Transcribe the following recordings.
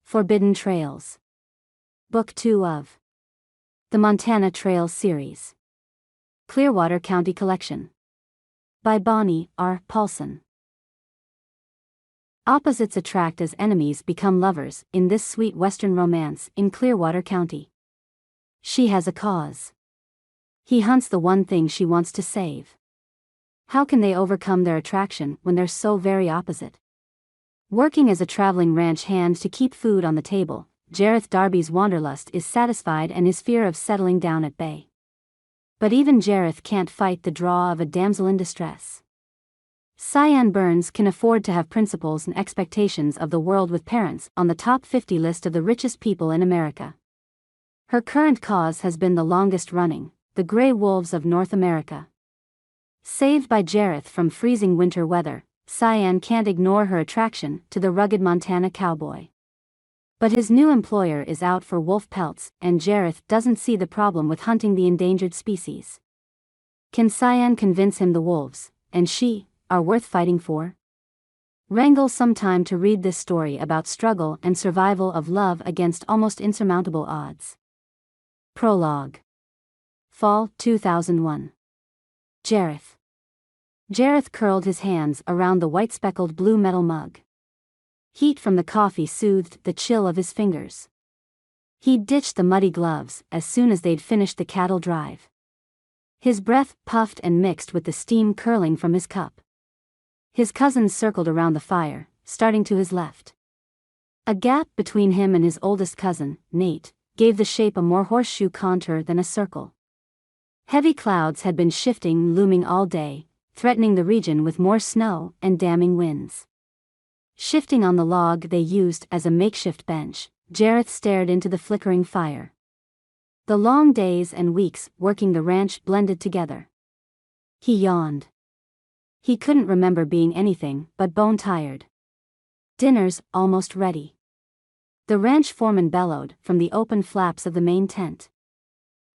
Forbidden Trails. Book 2 of the Montana Trails series. Clearwater County Collection. By Bonnie R. Paulson. Opposites attract as enemies become lovers in this sweet western romance in Clearwater County. She has a cause. He hunts the one thing she wants to save. How can they overcome their attraction when they're so very opposite? Working as a traveling ranch hand to keep food on the table, Jareth Darby's wanderlust is satisfied and his fear of settling down at bay. But even Jareth can't fight the draw of a damsel-in-distress. Cyan Burns can afford to have principles and expectations of the world with parents on the top 50 list of the richest people in America. Her current cause has been the longest running, the gray wolves of North America. Saved by Jareth from freezing winter weather, Cyan can't ignore her attraction to the rugged Montana cowboy. But his new employer is out for wolf pelts, and Jareth doesn't see the problem with hunting the endangered species. Can Cyan convince him the wolves, and she, are worth fighting for? Wrangle some time to read this story about struggle and survival of love against almost insurmountable odds. Prologue. Fall 2001. Jareth curled his hands around the white-speckled blue metal mug. Heat from the coffee soothed the chill of his fingers. He'd ditched the muddy gloves as soon as they'd finished the cattle drive. His breath puffed and mixed with the steam curling from his cup. His cousins circled around the fire, starting to his left. A gap between him and his oldest cousin, Nate, gave the shape a more horseshoe contour than a circle. Heavy clouds had been shifting, looming all day, threatening the region with more snow and damming winds. Shifting on the log they used as a makeshift bench, Jareth stared into the flickering fire. The long days and weeks working the ranch blended together. He yawned. He couldn't remember being anything but bone-tired. Dinner's almost ready. The ranch foreman bellowed from the open flaps of the main tent.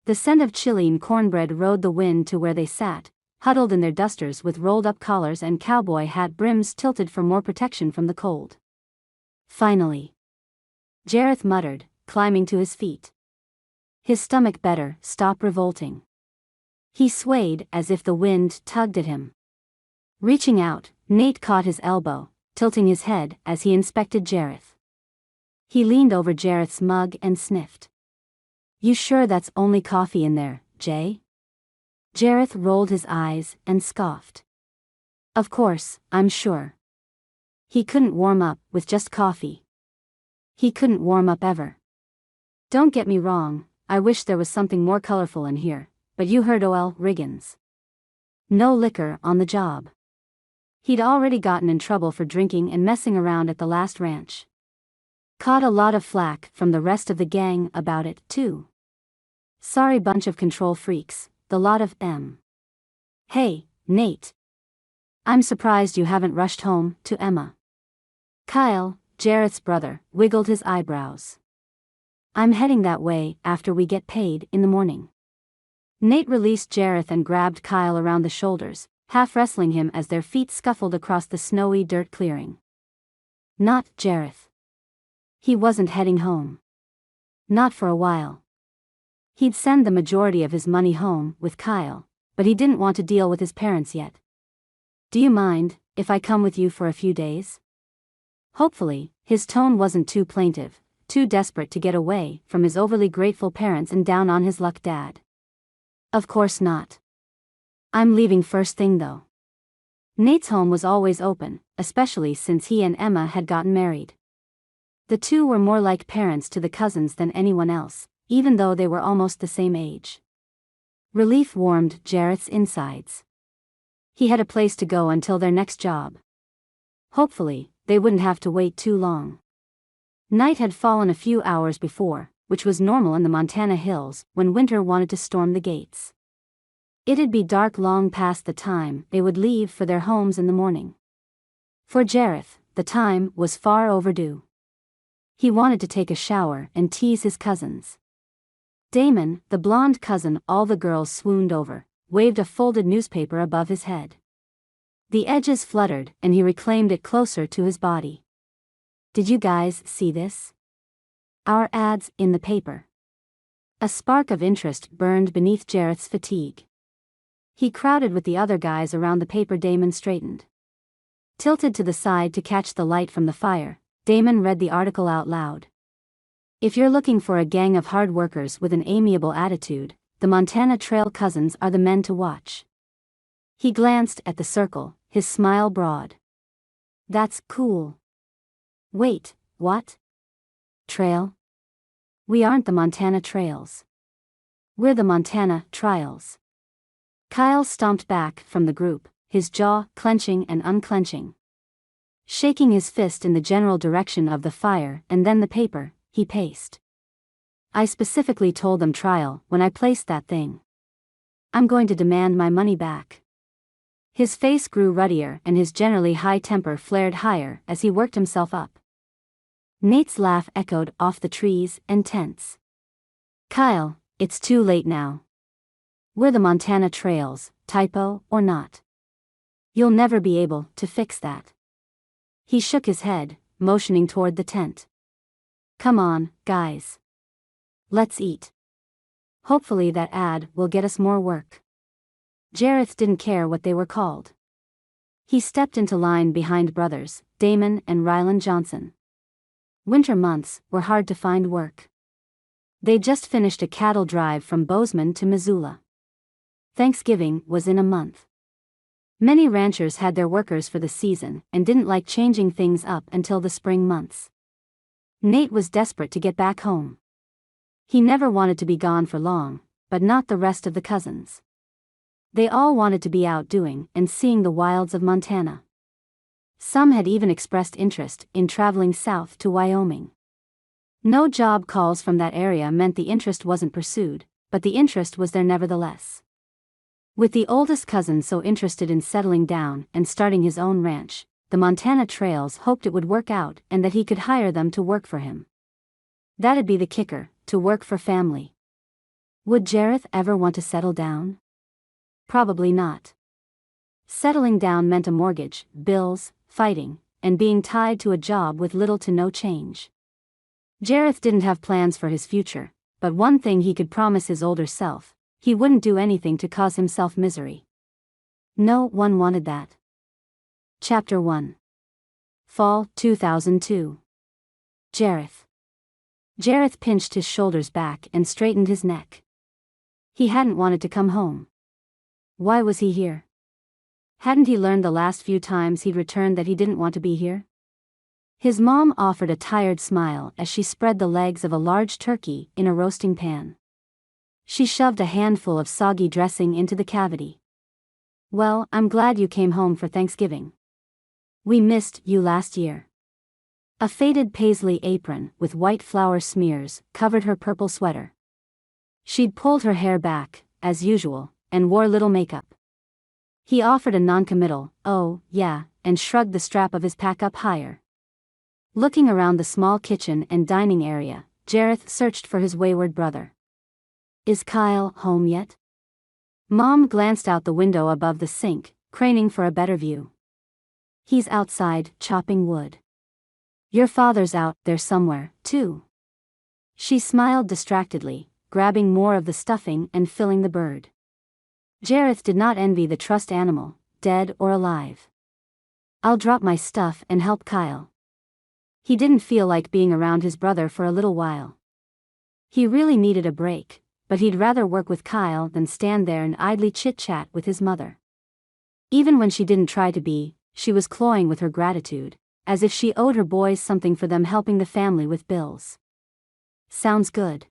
The scent of chili and cornbread rode the wind to where they sat, huddled in their dusters with rolled-up collars and cowboy hat brims tilted for more protection from the cold. Finally. Jareth muttered, climbing to his feet. His stomach better stop revolting. He swayed as if the wind tugged at him. Reaching out, Nate caught his elbow, tilting his head as he inspected Jareth. He leaned over Jareth's mug and sniffed. "You sure that's only coffee in there, Jay?" Jareth rolled his eyes and scoffed. "Of course, I'm sure." He couldn't warm up with just coffee. He couldn't warm up ever. "Don't get me wrong, I wish there was something more colorful in here, but you heard O.L. Riggins. No liquor on the job." He'd already gotten in trouble for drinking and messing around at the last ranch. Caught a lot of flack from the rest of the gang about it, too. Sorry bunch of control freaks, the lot of them. "Hey, Nate. I'm surprised you haven't rushed home to Emma." Kyle, Jareth's brother, wiggled his eyebrows. "I'm heading that way after we get paid in the morning." Nate released Jareth and grabbed Kyle around the shoulders, half wrestling him as their feet scuffled across the snowy dirt clearing. Not Jareth. He wasn't heading home. Not for a while. He'd send the majority of his money home with Kyle, but he didn't want to deal with his parents yet. "Do you mind if I come with you for a few days?" Hopefully, his tone wasn't too plaintive, too desperate to get away from his overly grateful parents and down on his luck dad. "Of course not. I'm leaving first thing though." Nate's home was always open, especially since he and Emma had gotten married. The two were more like parents to the cousins than anyone else, even though they were almost the same age. Relief warmed Jareth's insides. He had a place to go until their next job. Hopefully, they wouldn't have to wait too long. Night had fallen a few hours before, which was normal in the Montana hills when winter wanted to storm the gates. It'd be dark long past the time they would leave for their homes in the morning. For Jareth, the time was far overdue. He wanted to take a shower and tease his cousins. Damon, the blonde cousin all the girls swooned over, waved a folded newspaper above his head. The edges fluttered and he reclaimed it closer to his body. "Did you guys see this?" Our ads in the paper. A spark of interest burned beneath Jareth's fatigue. He crowded with the other guys around the paper. Damon straightened. Tilted to the side to catch the light from the fire, Damon read the article out loud. If you're looking for a gang of hard workers with an amiable attitude, the Montana Trail Cousins are the men to watch. He glanced at the circle, his smile broad. That's cool. Wait, what? Trail? We aren't the Montana Trails. We're the Montana Trials. Kyle stomped back from the group, his jaw clenching and unclenching. Shaking his fist in the general direction of the fire and then the paper, he paced. I specifically told them trial when I placed that thing. I'm going to demand my money back. His face grew ruddier and his generally high temper flared higher as he worked himself up. Nate's laugh echoed off the trees and tents. Kyle, it's too late now. We're the Montana Trails, typo or not. You'll never be able to fix that. He shook his head, motioning toward the tent. Come on, guys. Let's eat. Hopefully that ad will get us more work. Jareth didn't care what they were called. He stepped into line behind brothers, Damon and Ryland Johnson. Winter months were hard to find work. They just finished a cattle drive from Bozeman to Missoula. Thanksgiving was in a month. Many ranchers had their workers for the season and didn't like changing things up until the spring months. Nate was desperate to get back home. He never wanted to be gone for long, but not the rest of the cousins. They all wanted to be out doing and seeing the wilds of Montana. Some had even expressed interest in traveling south to Wyoming. No job calls from that area meant the interest wasn't pursued, but the interest was there nevertheless. With the oldest cousin so interested in settling down and starting his own ranch, the Montana Trails hoped it would work out and that he could hire them to work for him. That'd be the kicker, to work for family. Would Jareth ever want to settle down? Probably not. Settling down meant a mortgage, bills, fighting, and being tied to a job with little to no change. Jareth didn't have plans for his future, but one thing he could promise his older self: he wouldn't do anything to cause himself misery. No one wanted that. Chapter 1. Fall 2002. Jareth. Jareth pinched his shoulders back and straightened his neck. He hadn't wanted to come home. Why was he here? Hadn't he learned the last few times he'd returned that he didn't want to be here? His mom offered a tired smile as she spread the legs of a large turkey in a roasting pan. She shoved a handful of soggy dressing into the cavity. Well, I'm glad you came home for Thanksgiving. We missed you last year. A faded paisley apron with white flour smears covered her purple sweater. She'd pulled her hair back, as usual, and wore little makeup. He offered a non-committal, "Oh, yeah," and shrugged the strap of his pack up higher. Looking around the small kitchen and dining area, Jareth searched for his wayward brother. Is Kyle home yet? Mom glanced out the window above the sink, craning for a better view. He's outside, chopping wood. Your father's out there somewhere, too. She smiled distractedly, grabbing more of the stuffing and filling the bird. Jareth did not envy the trussed animal, dead or alive. I'll drop my stuff and help Kyle. He didn't feel like being around his brother for a little while. He really needed a break, but he'd rather work with Kyle than stand there and idly chit-chat with his mother. Even when she didn't try to be, she was cloying with her gratitude, as if she owed her boys something for them helping the family with bills. Sounds good.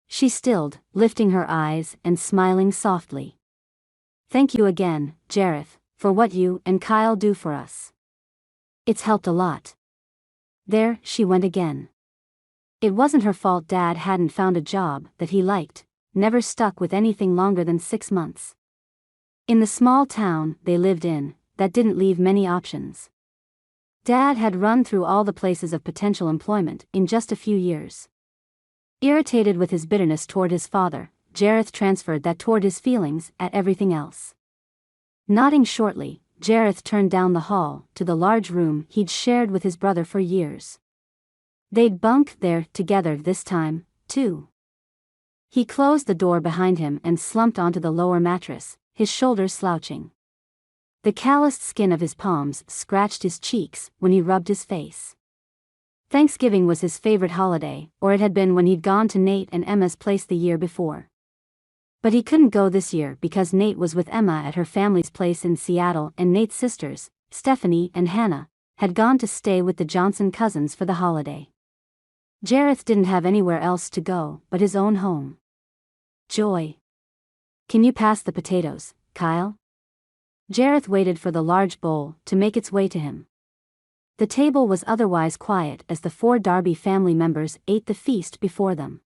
She stilled, lifting her eyes and smiling softly. Thank you again, Jareth, for what you and Kyle do for us. It's helped a lot. There she went again. It wasn't her fault Dad hadn't found a job that he liked, never stuck with anything longer than 6 months. In the small town they lived in, that didn't leave many options. Dad had run through all the places of potential employment in just a few years. Irritated with his bitterness toward his father, Jareth transferred that toward his feelings at everything else. Nodding shortly, Jareth turned down the hall to the large room he'd shared with his brother for years. They'd bunk there together this time, too. He closed the door behind him and slumped onto the lower mattress, his shoulders slouching. The calloused skin of his palms scratched his cheeks when he rubbed his face. Thanksgiving was his favorite holiday, or it had been when he'd gone to Nate and Emma's place the year before. But he couldn't go this year because Nate was with Emma at her family's place in Seattle, and Nate's sisters, Stephanie and Hannah, had gone to stay with the Johnson cousins for the holiday. Jareth didn't have anywhere else to go but his own home. Joy. Can you pass the potatoes, Kyle? Jareth waited for the large bowl to make its way to him. The table was otherwise quiet as the 4 Darby family members ate the feast before them.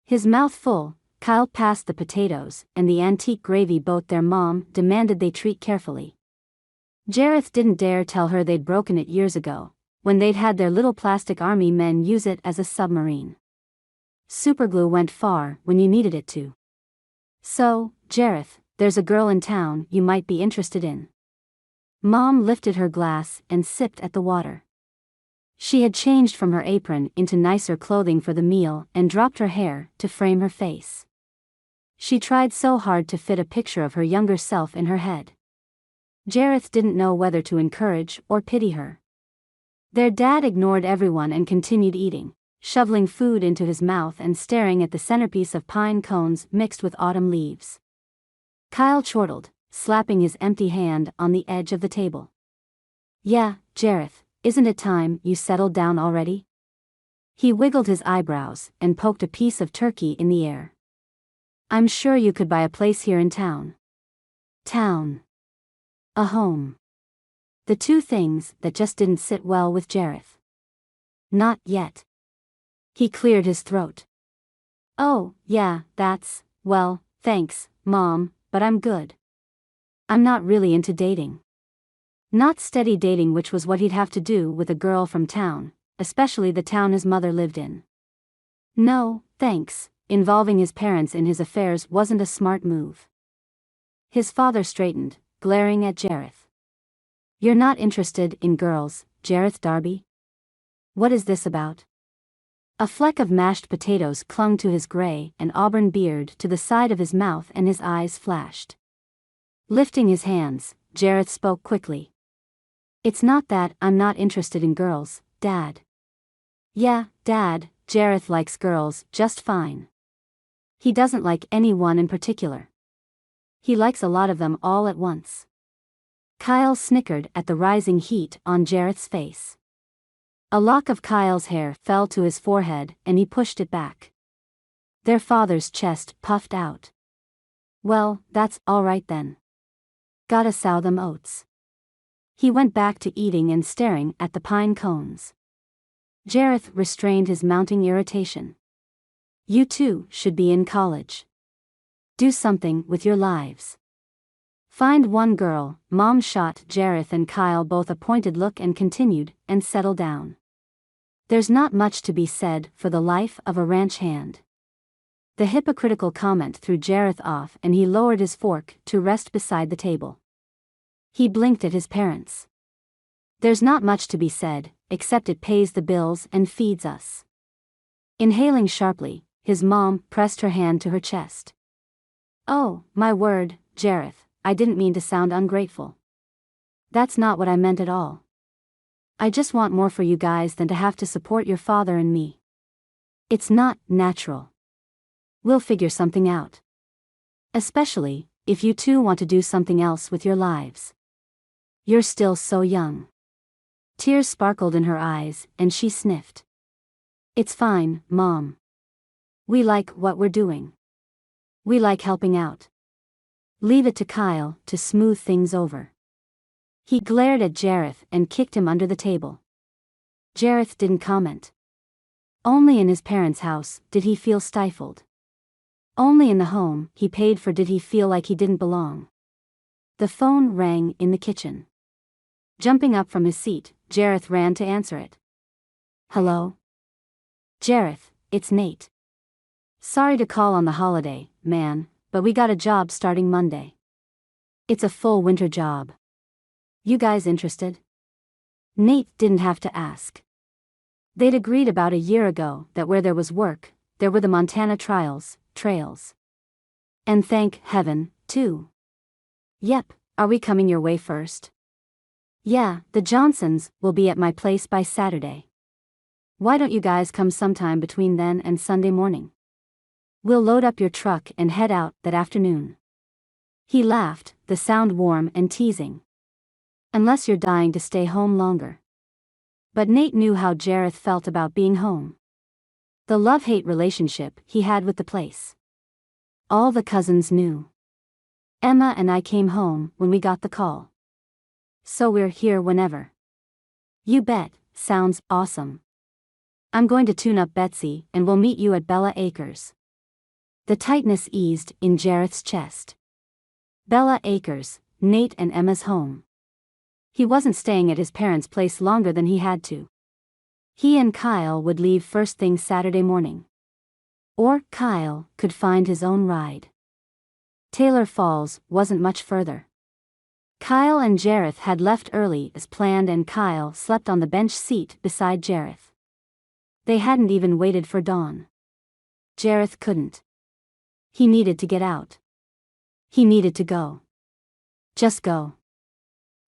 His mouth full, Kyle passed the potatoes and the antique gravy boat their mom demanded they treat carefully. Jareth didn't dare tell her they'd broken it years ago, when they'd had their little plastic army men use it as a submarine. Superglue went far when you needed it to. So, Jareth, there's a girl in town you might be interested in. Mom lifted her glass and sipped at the water. She had changed from her apron into nicer clothing for the meal and dropped her hair to frame her face. She tried so hard to fit a picture of her younger self in her head. Jareth didn't know whether to encourage or pity her. Their dad ignored everyone and continued eating, shoveling food into his mouth and staring at the centerpiece of pine cones mixed with autumn leaves. Kyle chortled, slapping his empty hand on the edge of the table. Yeah, Jareth, isn't it time you settled down already? He wiggled his eyebrows and poked a piece of turkey in the air. I'm sure you could buy a place here in town. Town. A home. The two things that just didn't sit well with Jareth. Not yet. He cleared his throat. Oh, yeah, well, thanks, Mom, but I'm good. I'm not really into dating. Not steady dating, which was what he'd have to do with a girl from town, especially the town his mother lived in. No, thanks, involving his parents in his affairs wasn't a smart move. His father straightened, glaring at Jareth. You're not interested in girls, Jareth Darby? What is this about? A fleck of mashed potatoes clung to his gray and auburn beard to the side of his mouth and his eyes flashed. Lifting his hands, Jareth spoke quickly. It's not that I'm not interested in girls, Dad. Yeah, Dad, Jareth likes girls just fine. He doesn't like any one in particular. He likes a lot of them all at once. Kyle snickered at the rising heat on Jareth's face. A lock of Kyle's hair fell to his forehead and he pushed it back. Their father's chest puffed out. Well, that's all right then. Gotta sow them oats. He went back to eating and staring at the pine cones. Jareth restrained his mounting irritation. You two should be in college. Do something with your lives. Find one girl. Mom shot Jareth and Kyle both a pointed look and continued, and settle down. There's not much to be said for the life of a ranch hand. The hypocritical comment threw Jareth off and he lowered his fork to rest beside the table. He blinked at his parents. There's not much to be said, except it pays the bills and feeds us. Inhaling sharply, his mom pressed her hand to her chest. Oh, my word, Jareth, I didn't mean to sound ungrateful. That's not what I meant at all. I just want more for you guys than to have to support your father and me. It's not natural. We'll figure something out. Especially, if you two want to do something else with your lives. You're still so young. Tears sparkled in her eyes, and she sniffed. It's fine, Mom. We like what we're doing. We like helping out. Leave it to Kyle to smooth things over. He glared at Jareth and kicked him under the table. Jareth didn't comment. Only in his parents' house did he feel stifled. Only in the home he paid for did he feel like he didn't belong. The phone rang in the kitchen. Jumping up from his seat, Jareth ran to answer it. Hello? Jareth, it's Nate. Sorry to call on the holiday, man, but we got a job starting Monday. It's a full winter job. You guys interested? Nate didn't have to ask. They'd agreed about a year ago that where there was work, there were the Montana trails. And thank heaven, too. Yep, are we coming your way first? Yeah, the Johnsons will be at my place by Saturday. Why don't you guys come sometime between then and Sunday morning? We'll load up your truck and head out that afternoon. He laughed, the sound warm and teasing. Unless you're dying to stay home longer. But Nate knew how Jareth felt about being home. The love-hate relationship he had with the place. All the cousins knew. Emma and I came home when we got the call. So we're here whenever. You bet, sounds awesome. I'm going to tune up Betsy and we'll meet you at Bella Acres. The tightness eased in Jareth's chest. Bella Acres, Nate and Emma's home. He wasn't staying at his parents' place longer than he had to. He and Kyle would leave first thing Saturday morning. Or Kyle could find his own ride. Taylor Falls wasn't much further. Kyle and Jareth had left early as planned and Kyle slept on the bench seat beside Jareth. They hadn't even waited for dawn. Jareth couldn't. He needed to get out. He needed to go. Just go.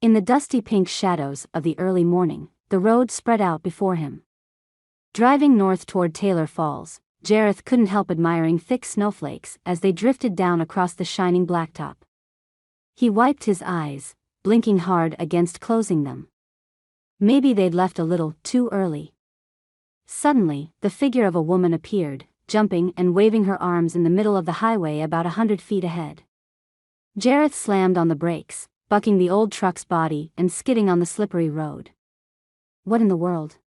In the dusty pink shadows of the early morning, the road spread out before him. Driving north toward Taylor Falls, Jareth couldn't help admiring thick snowflakes as they drifted down across the shining blacktop. He wiped his eyes, blinking hard against closing them. Maybe they'd left a little too early. Suddenly, the figure of a woman appeared, jumping and waving her arms in the middle of the highway about 100 feet ahead. Jareth slammed on the brakes, bucking the old truck's body and skidding on the slippery road. What in the world?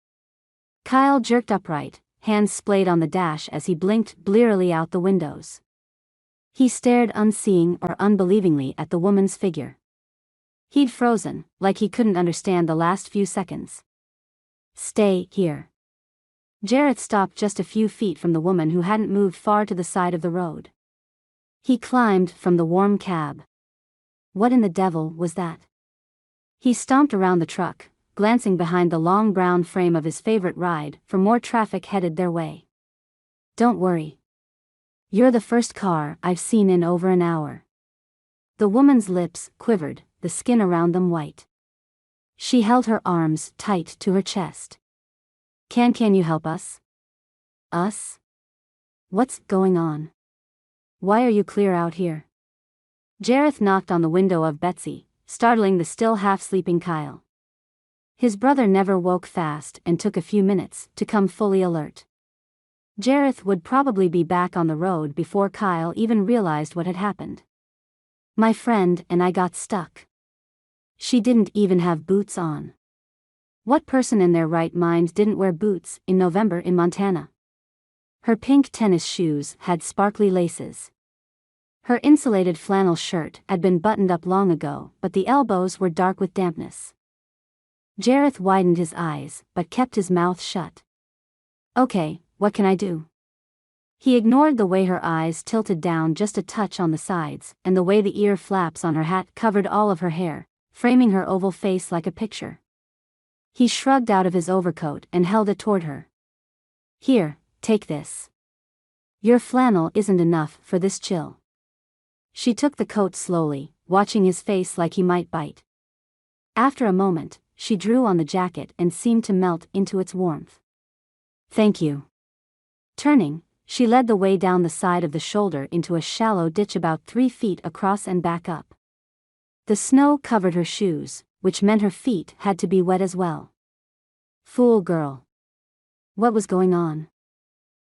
Kyle jerked upright, hands splayed on the dash as he blinked blearily out the windows. He stared unseeing or unbelievingly at the woman's figure. He'd frozen, like he couldn't understand the last few seconds. Stay here. Jareth stopped just a few feet from the woman who hadn't moved far to the side of the road. He climbed from the warm cab. What in the devil was that? He stomped around the truck, glancing behind the long brown frame of his favorite ride for more traffic headed their way. Don't worry. You're the first car I've seen in over an hour. The woman's lips quivered, the skin around them white. She held her arms tight to her chest. Can you help us? Us? What's going on? Why are you clear out here? Jareth knocked on the window of Betsy, startling the still half-sleeping Kyle. His brother never woke fast and took a few minutes to come fully alert. Jareth would probably be back on the road before Kyle even realized what had happened. My friend and I got stuck. She didn't even have boots on. What person in their right mind didn't wear boots in November in Montana? Her pink tennis shoes had sparkly laces. Her insulated flannel shirt had been buttoned up long ago, but the elbows were dark with dampness. Jareth widened his eyes, but kept his mouth shut. Okay, what can I do? He ignored the way her eyes tilted down just a touch on the sides, and the way the ear flaps on her hat covered all of her hair, framing her oval face like a picture. He shrugged out of his overcoat and held it toward her. Here, take this. Your flannel isn't enough for this chill. She took the coat slowly, watching his face like he might bite. After a moment, she drew on the jacket and seemed to melt into its warmth. Thank you. Turning, she led the way down the side of the shoulder into a shallow ditch about 3 feet across and back up. The snow covered her shoes, which meant her feet had to be wet as well. Fool girl. What was going on?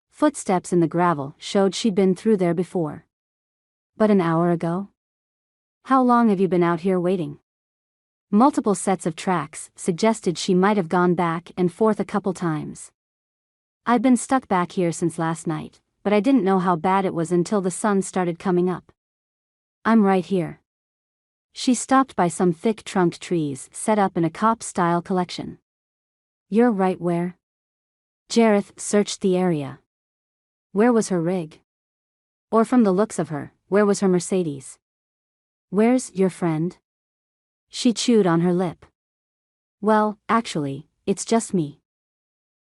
Footsteps in the gravel showed she'd been through there before. But an hour ago? How long have you been out here waiting? Multiple sets of tracks suggested she might have gone back and forth a couple times. I'd been stuck back here since last night, but I didn't know how bad it was until the sun started coming up. I'm right here. She stopped by some thick-trunked trees set up in a cop-style collection. You're right where? Jareth searched the area. Where was her rig? Or from the looks of her, where was her Mercedes? Where's your friend? She chewed on her lip. Well, actually, it's just me.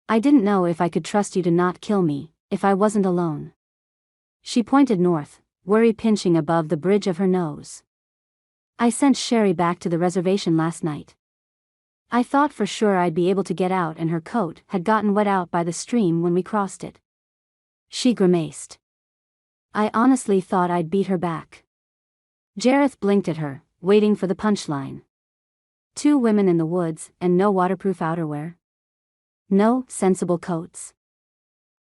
I didn't know if I could trust you to not kill me, if I wasn't alone. She pointed north, worry pinching above the bridge of her nose. I sent Sherry back to the reservation last night. I thought for sure I'd be able to get out, and her coat had gotten wet out by the stream when we crossed it. She grimaced. I honestly thought I'd beat her back. Jareth blinked at her, waiting for the punchline. 2 women in the woods, and no waterproof outerwear? No sensible coats?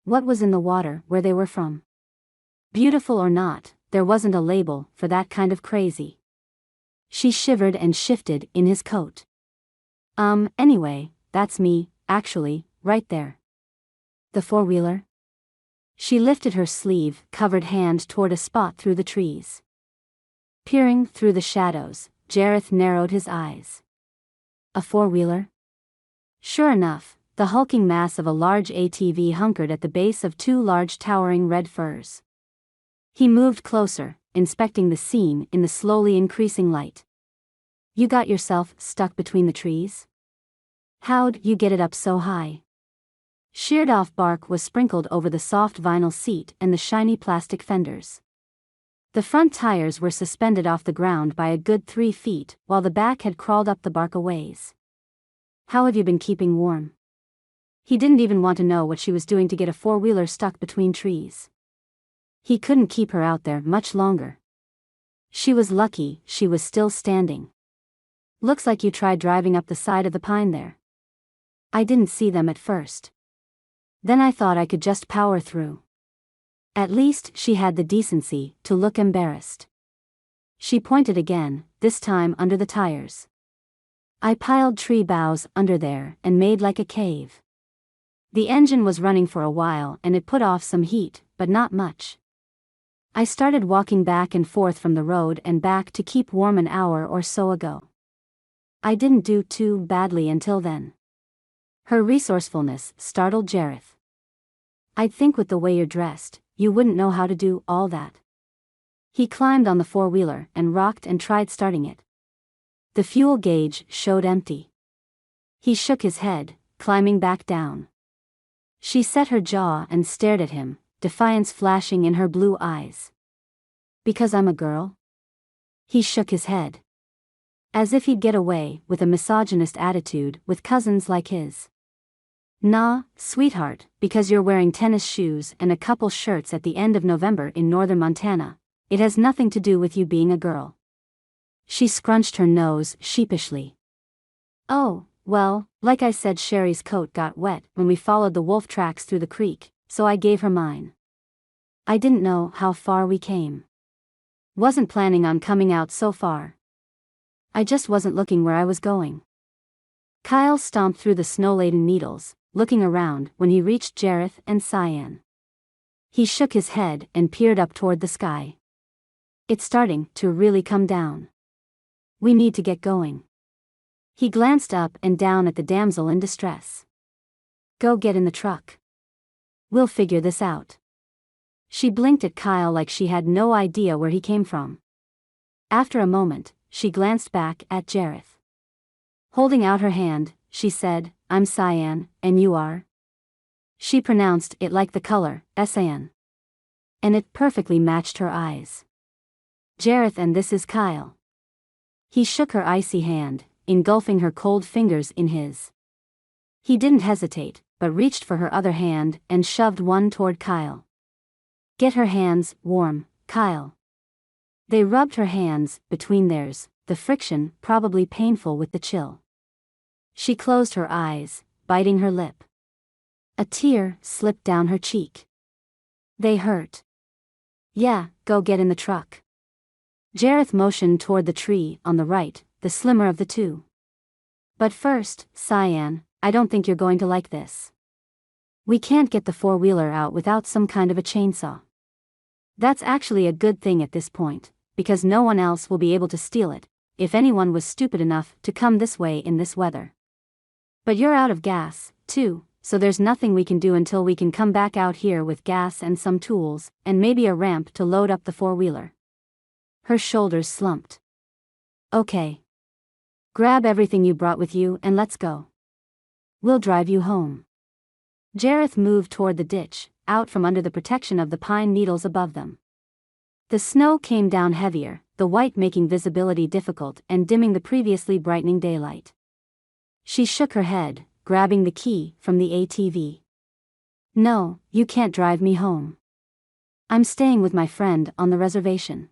What was in the water where they were from? Beautiful or not, there wasn't a label for that kind of crazy. She shivered and shifted in his coat. Anyway, that's me, actually, right there. The 4-wheeler? She lifted her sleeve-covered hand toward a spot through the trees. Peering through the shadows, Jareth narrowed his eyes. A 4-wheeler? Sure enough, the hulking mass of a large ATV hunkered at the base of 2 large towering red firs. He moved closer, inspecting the scene in the slowly increasing light. You got yourself stuck between the trees? How'd you get it up so high? Sheared-off bark was sprinkled over the soft vinyl seat and the shiny plastic fenders. The front tires were suspended off the ground by a good 3 feet, while the back had crawled up the bark a ways. How have you been keeping warm? He didn't even want to know what she was doing to get a 4-wheeler stuck between trees. He couldn't keep her out there much longer. She was lucky she was still standing. Looks like you tried driving up the side of the pine there. I didn't see them at first. Then I thought I could just power through. At least she had the decency to look embarrassed. She pointed again, this time under the tires. I piled tree boughs under there and made like a cave. The engine was running for a while and it put off some heat, but not much. I started walking back and forth from the road and back to keep warm an hour or so ago. I didn't do too badly until then. Her resourcefulness startled Jareth. I'd think with the way you're dressed, you wouldn't know how to do all that. He climbed on the 4-wheeler and rocked and tried starting it. The fuel gauge showed empty. He shook his head, climbing back down. She set her jaw and stared at him, defiance flashing in her blue eyes. Because I'm a girl? He shook his head. As if he'd get away with a misogynist attitude with cousins like his. Nah, sweetheart, because you're wearing tennis shoes and a couple shirts at the end of November in northern Montana, it has nothing to do with you being a girl. She scrunched her nose sheepishly. Oh, well, like I said, Sherry's coat got wet when we followed the wolf tracks through the creek, so I gave her mine. I didn't know how far we came. Wasn't planning on coming out so far. I just wasn't looking where I was going. Kyle stomped through the snow-laden needles, looking around when he reached Jareth and Cyan. He shook his head and peered up toward the sky. It's starting to really come down. We need to get going. He glanced up and down at the damsel-in-distress. Go get in the truck. We'll figure this out. She blinked at Kyle like she had no idea where he came from. After a moment, she glanced back at Jareth. Holding out her hand, she said, I'm Cyan, and you are? She pronounced it like the color, Cyan. And it perfectly matched her eyes. Jareth, and this is Kyle. He shook her icy hand, engulfing her cold fingers in his. He didn't hesitate, but reached for her other hand and shoved one toward Kyle. Get her hands warm, Kyle. They rubbed her hands between theirs, the friction probably painful with the chill. She closed her eyes, biting her lip. A tear slipped down her cheek. They hurt. Yeah, go get in the truck. Jareth motioned toward the tree on the right, the slimmer of the two. But first, Cyan, I don't think you're going to like this. We can't get the 4-wheeler out without some kind of a chainsaw. That's actually a good thing at this point, because no one else will be able to steal it, if anyone was stupid enough to come this way in this weather. But you're out of gas, too, so there's nothing we can do until we can come back out here with gas and some tools, and maybe a ramp to load up the 4-wheeler. Her shoulders slumped. Okay. Grab everything you brought with you and let's go. We'll drive you home. Jareth moved toward the ditch, out from under the protection of the pine needles above them. The snow came down heavier, the white making visibility difficult and dimming the previously brightening daylight. She shook her head, grabbing the key from the ATV. "No, you can't drive me home. I'm staying with my friend on the reservation."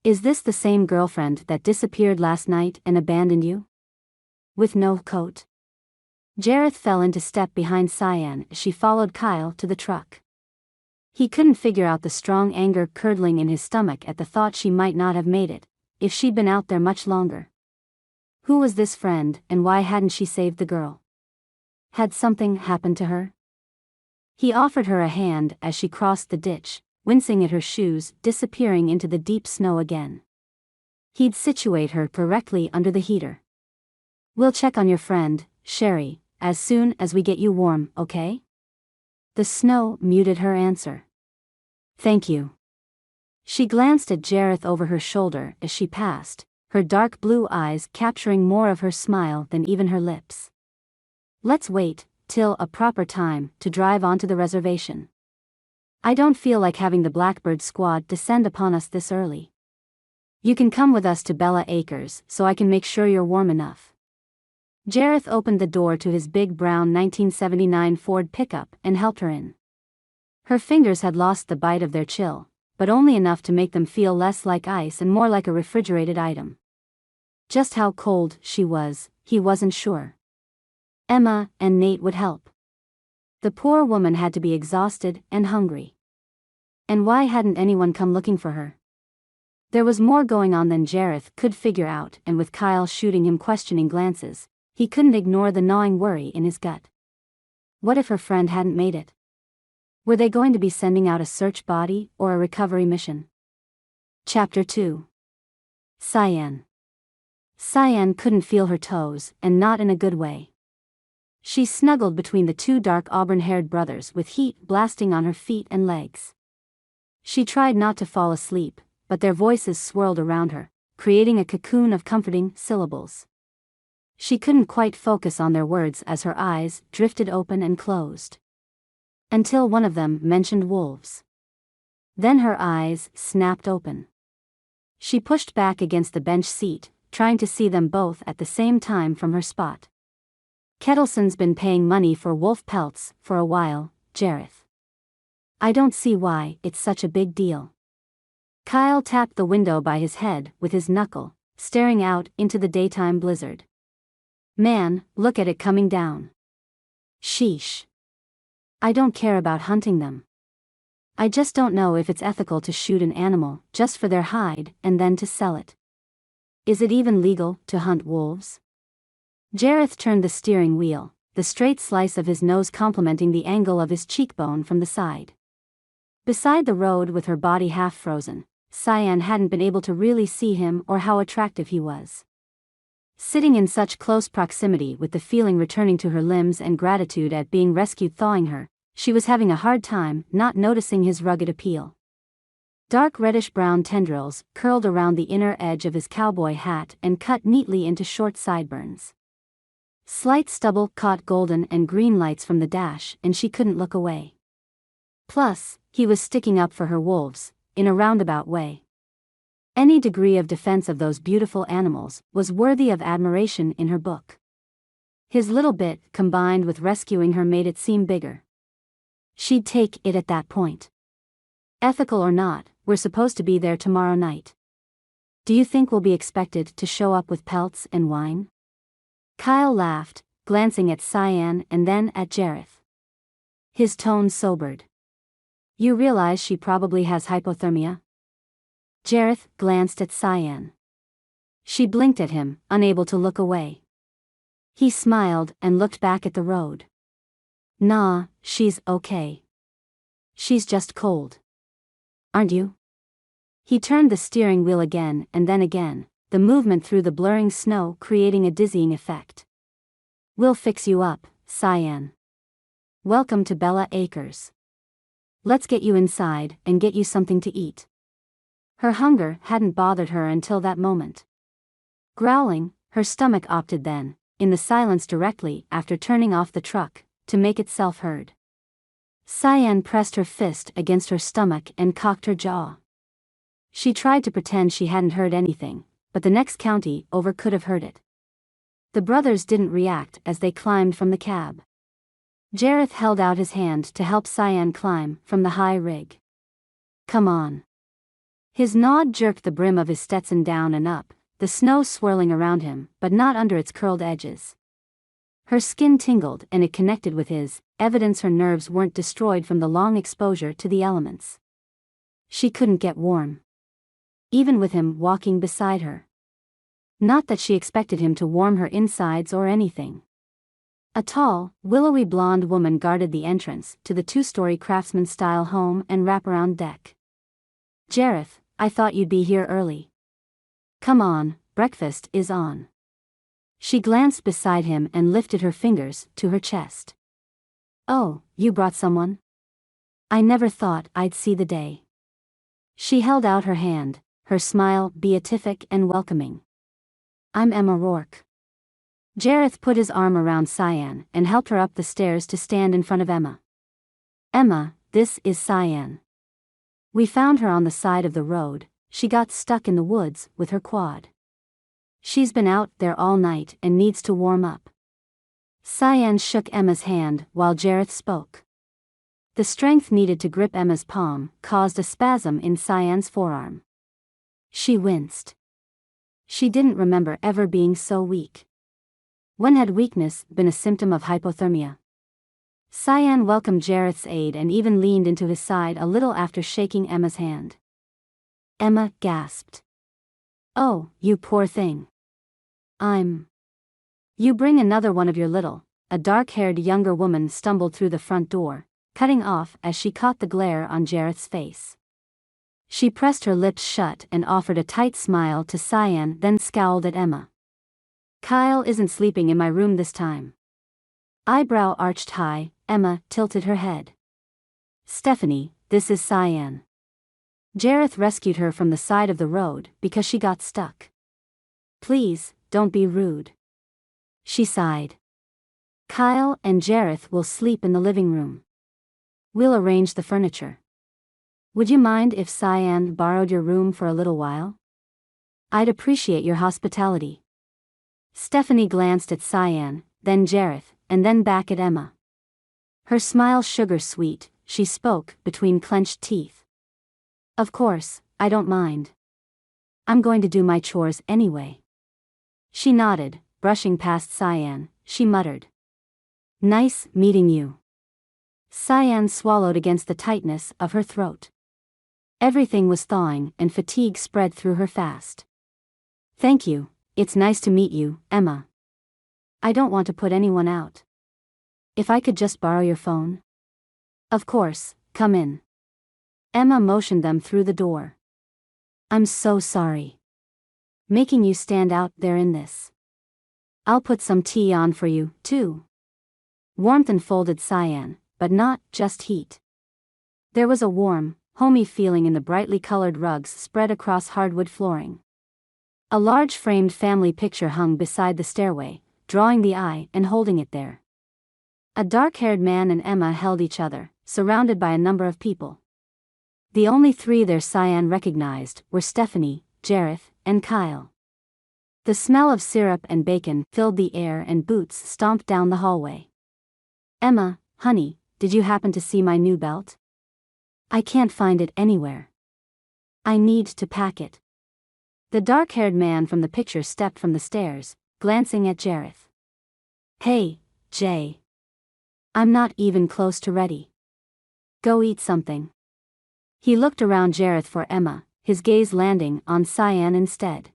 "Is this the same girlfriend that disappeared last night and abandoned you? With no coat?" Jareth fell into step behind Cyan as she followed Kyle to the truck. He couldn't figure out the strong anger curdling in his stomach at the thought she might not have made it, if she'd been out there much longer. Who was this friend, and why hadn't she saved the girl? Had something happened to her? He offered her a hand as she crossed the ditch, wincing at her shoes disappearing into the deep snow again. He'd situate her correctly under the heater. "We'll check on your friend, Sherry, as soon as we get you warm, okay?" The snow muted her answer. "Thank you." She glanced at Jareth over her shoulder as she passed, her dark blue eyes capturing more of her smile than even her lips. "Let's wait till a proper time to drive onto the reservation. I don't feel like having the Blackbird squad descend upon us this early. You can come with us to Bella Acres so I can make sure you're warm enough." Jareth opened the door to his big brown 1979 Ford pickup and helped her in. Her fingers had lost the bite of their chill, but only enough to make them feel less like ice and more like a refrigerated item. Just how cold she was, he wasn't sure. Emma and Nate would help. The poor woman had to be exhausted and hungry. And why hadn't anyone come looking for her? There was more going on than Jareth could figure out, and with Kyle shooting him questioning glances, he couldn't ignore the gnawing worry in his gut. What if her friend hadn't made it? Were they going to be sending out a search body or a recovery mission? Chapter 2. Cyan. Cyan couldn't feel her toes, and not in a good way. She snuggled between the two dark auburn-haired brothers with heat blasting on her feet and legs. She tried not to fall asleep, but their voices swirled around her, creating a cocoon of comforting syllables. She couldn't quite focus on their words as her eyes drifted open and closed. Until one of them mentioned wolves. Then her eyes snapped open. She pushed back against the bench seat, trying to see them both at the same time from her spot. "Kettleson's been paying money for wolf pelts for a while, Jareth. I don't see why it's such a big deal." Kyle tapped the window by his head with his knuckle, staring out into the daytime blizzard. "Man, look at it coming down. Sheesh. I don't care about hunting them. I just don't know if it's ethical to shoot an animal just for their hide and then to sell it. Is it even legal to hunt wolves?" Jareth turned the steering wheel, the straight slice of his nose complementing the angle of his cheekbone from the side. Beside the road with her body half frozen, Cyan hadn't been able to really see him or how attractive he was. Sitting in such close proximity with the feeling returning to her limbs and gratitude at being rescued thawing her, she was having a hard time not noticing his rugged appeal. Dark reddish-brown tendrils curled around the inner edge of his cowboy hat and cut neatly into short sideburns. Slight stubble caught golden and green lights from the dash and she couldn't look away. Plus, he was sticking up for her wolves, in a roundabout way. Any degree of defense of those beautiful animals was worthy of admiration in her book. His little bit combined with rescuing her made it seem bigger. She'd take it at that point. "Ethical or not, we're supposed to be there tomorrow night. Do you think we'll be expected to show up with pelts and wine?" Kyle laughed, glancing at Cyan and then at Jareth. His tone sobered. "You realize she probably has hypothermia?" Jareth glanced at Cyan. She blinked at him, unable to look away. He smiled and looked back at the road. "Nah, she's okay. She's just cold. Aren't you?" He turned the steering wheel again and then again, the movement through the blurring snow creating a dizzying effect. "We'll fix you up, Cyan. Welcome to Bella Acres. Let's get you inside and get you something to eat." Her hunger hadn't bothered her until that moment. Growling, her stomach opted then, in the silence directly after turning off the truck, to make itself heard. Cyan pressed her fist against her stomach and cocked her jaw. She tried to pretend she hadn't heard anything, but the next county over could have heard it. The brothers didn't react as they climbed from the cab. Jareth held out his hand to help Cyan climb from the high rig. "Come on." His nod jerked the brim of his Stetson down and up, the snow swirling around him, but not under its curled edges. Her skin tingled and it connected with his, evidence her nerves weren't destroyed from the long exposure to the elements. She couldn't get warm, even with him walking beside her. Not that she expected him to warm her insides or anything. A tall, willowy blonde woman guarded the entrance to the two-story craftsman-style home and wraparound deck. "Jareth, I thought you'd be here early. Come on, breakfast is on." She glanced beside him and lifted her fingers to her chest. "Oh, you brought someone? I never thought I'd see the day." She held out her hand, her smile beatific and welcoming. "I'm Emma Rourke." Jareth put his arm around Cyan and helped her up the stairs to stand in front of Emma. "Emma, this is Cyan. We found her on the side of the road. She got stuck in the woods with her quad. She's been out there all night and needs to warm up." Cyan shook Emma's hand while Jareth spoke. The strength needed to grip Emma's palm caused a spasm in Cyan's forearm. She winced. She didn't remember ever being so weak. When had weakness been a symptom of hypothermia? Cyan welcomed Jareth's aid and even leaned into his side a little after shaking Emma's hand. Emma gasped. "Oh, you poor thing. You bring another one of your little." A dark-haired younger woman stumbled through the front door, cutting off as she caught the glare on Jareth's face. She pressed her lips shut and offered a tight smile to Cyan, then scowled at Emma. "Kyle isn't sleeping in my room this time." Eyebrow arched high, Emma tilted her head. "Stephanie, this is Cyan." Jareth rescued her from the side of the road because she got stuck. "Please, don't be rude." She sighed. "Kyle and Jareth will sleep in the living room. We'll arrange the furniture. Would you mind if Cyan borrowed your room for a little while? I'd appreciate your hospitality." Stephanie glanced at Cyan, then Jareth, and then back at Emma. Her smile sugar-sweet, she spoke between clenched teeth. "Of course, I don't mind. I'm going to do my chores anyway." She nodded, brushing past Cyan. She muttered, "Nice meeting you." Cyan swallowed against the tightness of her throat. Everything was thawing and fatigue spread through her fast. "Thank you, it's nice to meet you, Emma. I don't want to put anyone out. If I could just borrow your phone?" "Of course, come in." Emma motioned them through the door. "I'm so sorry. Making you stand out there in this. I'll put some tea on for you, too." Warmth enfolded Cyan, but not just heat. There was a warm, homey feeling in the brightly colored rugs spread across hardwood flooring. A large framed family picture hung beside the stairway, drawing the eye and holding it there. A dark-haired man and Emma held each other, surrounded by a number of people. The only three there Cyan recognized were Stephanie, Jareth, and Kyle. The smell of syrup and bacon filled the air and boots stomped down the hallway. "Emma, honey, did you happen to see my new belt? I can't find it anywhere. I need to pack it." The dark-haired man from the picture stepped from the stairs, glancing at Jareth. "Hey, Jay. I'm not even close to ready. Go eat something." He looked around Jareth for Emma, his gaze landing on Cyan instead.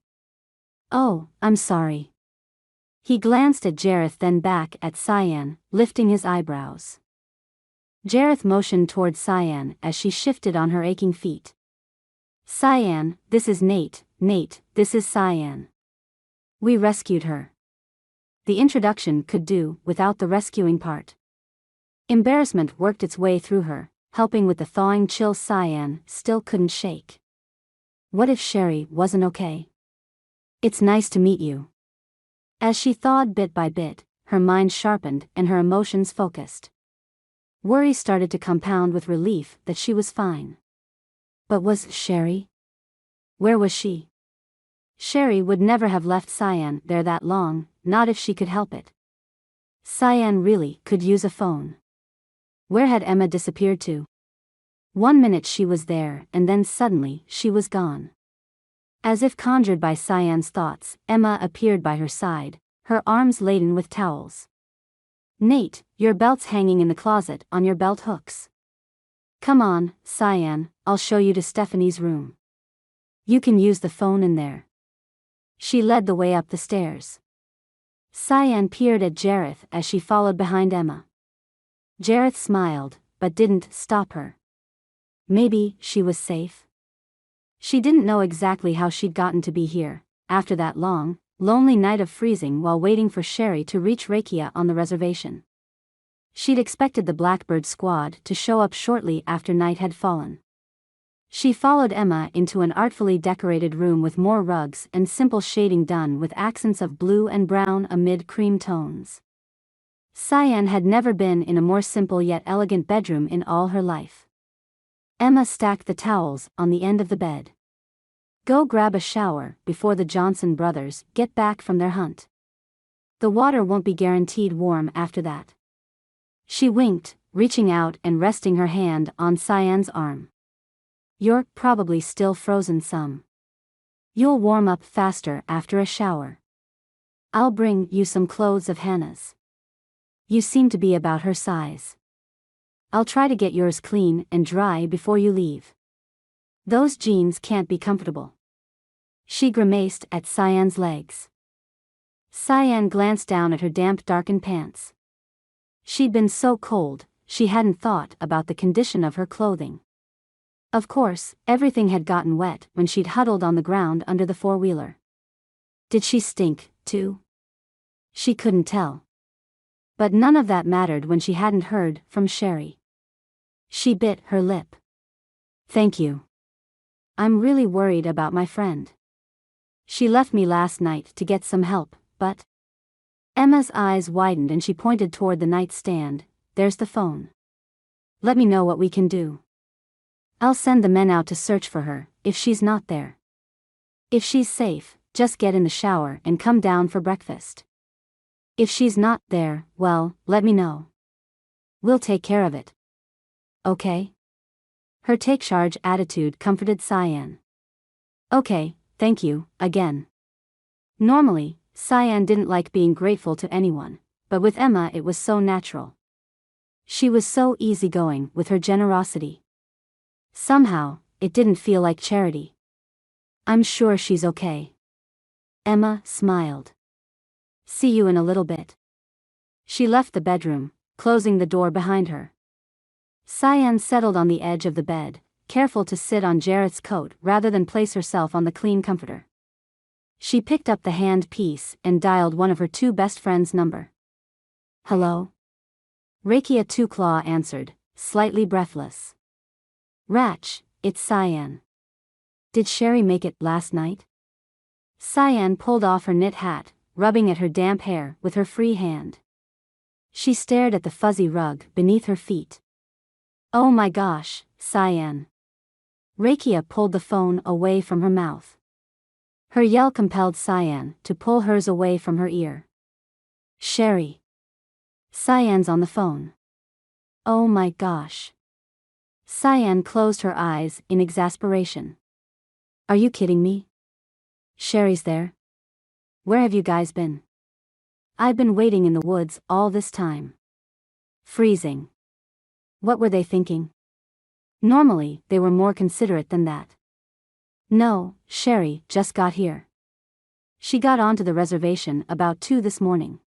"Oh, I'm sorry." He glanced at Jareth then back at Cyan, lifting his eyebrows. Jareth motioned toward Cyan as she shifted on her aching feet. "Cyan, this is Nate, Nate, this is Cyan. We rescued her." The introduction could do without the rescuing part. Embarrassment worked its way through her, helping with the thawing chill Cyan still couldn't shake. What if Sherry wasn't okay? "It's nice to meet you." As she thawed bit by bit, her mind sharpened and her emotions focused. Worry started to compound with relief that she was fine. But was Sherry? Where was she? Sherry would never have left Cyan there that long, not if she could help it. Cyan really could use a phone. Where had Emma disappeared to? 1 minute she was there and then suddenly she was gone. As if conjured by Cyan's thoughts, Emma appeared by her side, her arms laden with towels. Nate, your belt's hanging in the closet on your belt hooks. Come on, Cyan, I'll show you to Stephanie's room. You can use the phone in there. She led the way up the stairs. Cyan peered at Jareth as she followed behind Emma. Jareth smiled, but didn't stop her. Maybe she was safe? She didn't know exactly how she'd gotten to be here, after that long, lonely night of freezing while waiting for Sherry to reach Rakia on the reservation. She'd expected the Blackbird squad to show up shortly after night had fallen. She followed Emma into an artfully decorated room with more rugs and simple shading done with accents of blue and brown amid cream tones. Cyan had never been in a more simple yet elegant bedroom in all her life. Emma stacked the towels on the end of the bed. Go grab a shower before the Johnson brothers get back from their hunt. The water won't be guaranteed warm after that. She winked, reaching out and resting her hand on Cyan's arm. You're probably still frozen some. You'll warm up faster after a shower. I'll bring you some clothes of Hannah's. You seem to be about her size. I'll try to get yours clean and dry before you leave. Those jeans can't be comfortable. She grimaced at Cyan's legs. Cyan glanced down at her damp darkened pants. She'd been so cold, she hadn't thought about the condition of her clothing. Of course, everything had gotten wet when she'd huddled on the ground under the four-wheeler. Did she stink, too? She couldn't tell. But none of that mattered when she hadn't heard from Sherry. She bit her lip. Thank you. I'm really worried about my friend. She left me last night to get some help, but... Emma's eyes widened and she pointed toward the nightstand. There's the phone. Let me know what we can do. I'll send the men out to search for her, if she's not there. If she's safe, just get in the shower and come down for breakfast. If she's not there, well, let me know. We'll take care of it. Okay? Her take charge attitude comforted Cyan. Okay, thank you, again. Normally, Cyan didn't like being grateful to anyone, but with Emma it was so natural. She was so easygoing with her generosity. Somehow, it didn't feel like charity. I'm sure she's okay. Emma smiled. See you in a little bit. She left the bedroom, closing the door behind her. Cyan settled on the edge of the bed, careful to sit on Jareth's coat rather than place herself on the clean comforter. She picked up the hand piece and dialed one of her two best friends' number. Hello? Rakia Two Claw answered, slightly breathless. Ratch, it's Cyan. Did Sherry make it last night? Cyan pulled off her knit hat, rubbing at her damp hair with her free hand. She stared at the fuzzy rug beneath her feet. Oh my gosh, Cyan. Rakia pulled the phone away from her mouth. Her yell compelled Cyan to pull hers away from her ear. Sherry. Cyan's on the phone. Oh my gosh. Cyan closed her eyes in exasperation. Are you kidding me? Sherry's there? Where have you guys been? I've been waiting in the woods all this time. Freezing. What were they thinking? Normally, they were more considerate than that. No, Sherry just got here. She got onto the reservation about 2 this morning.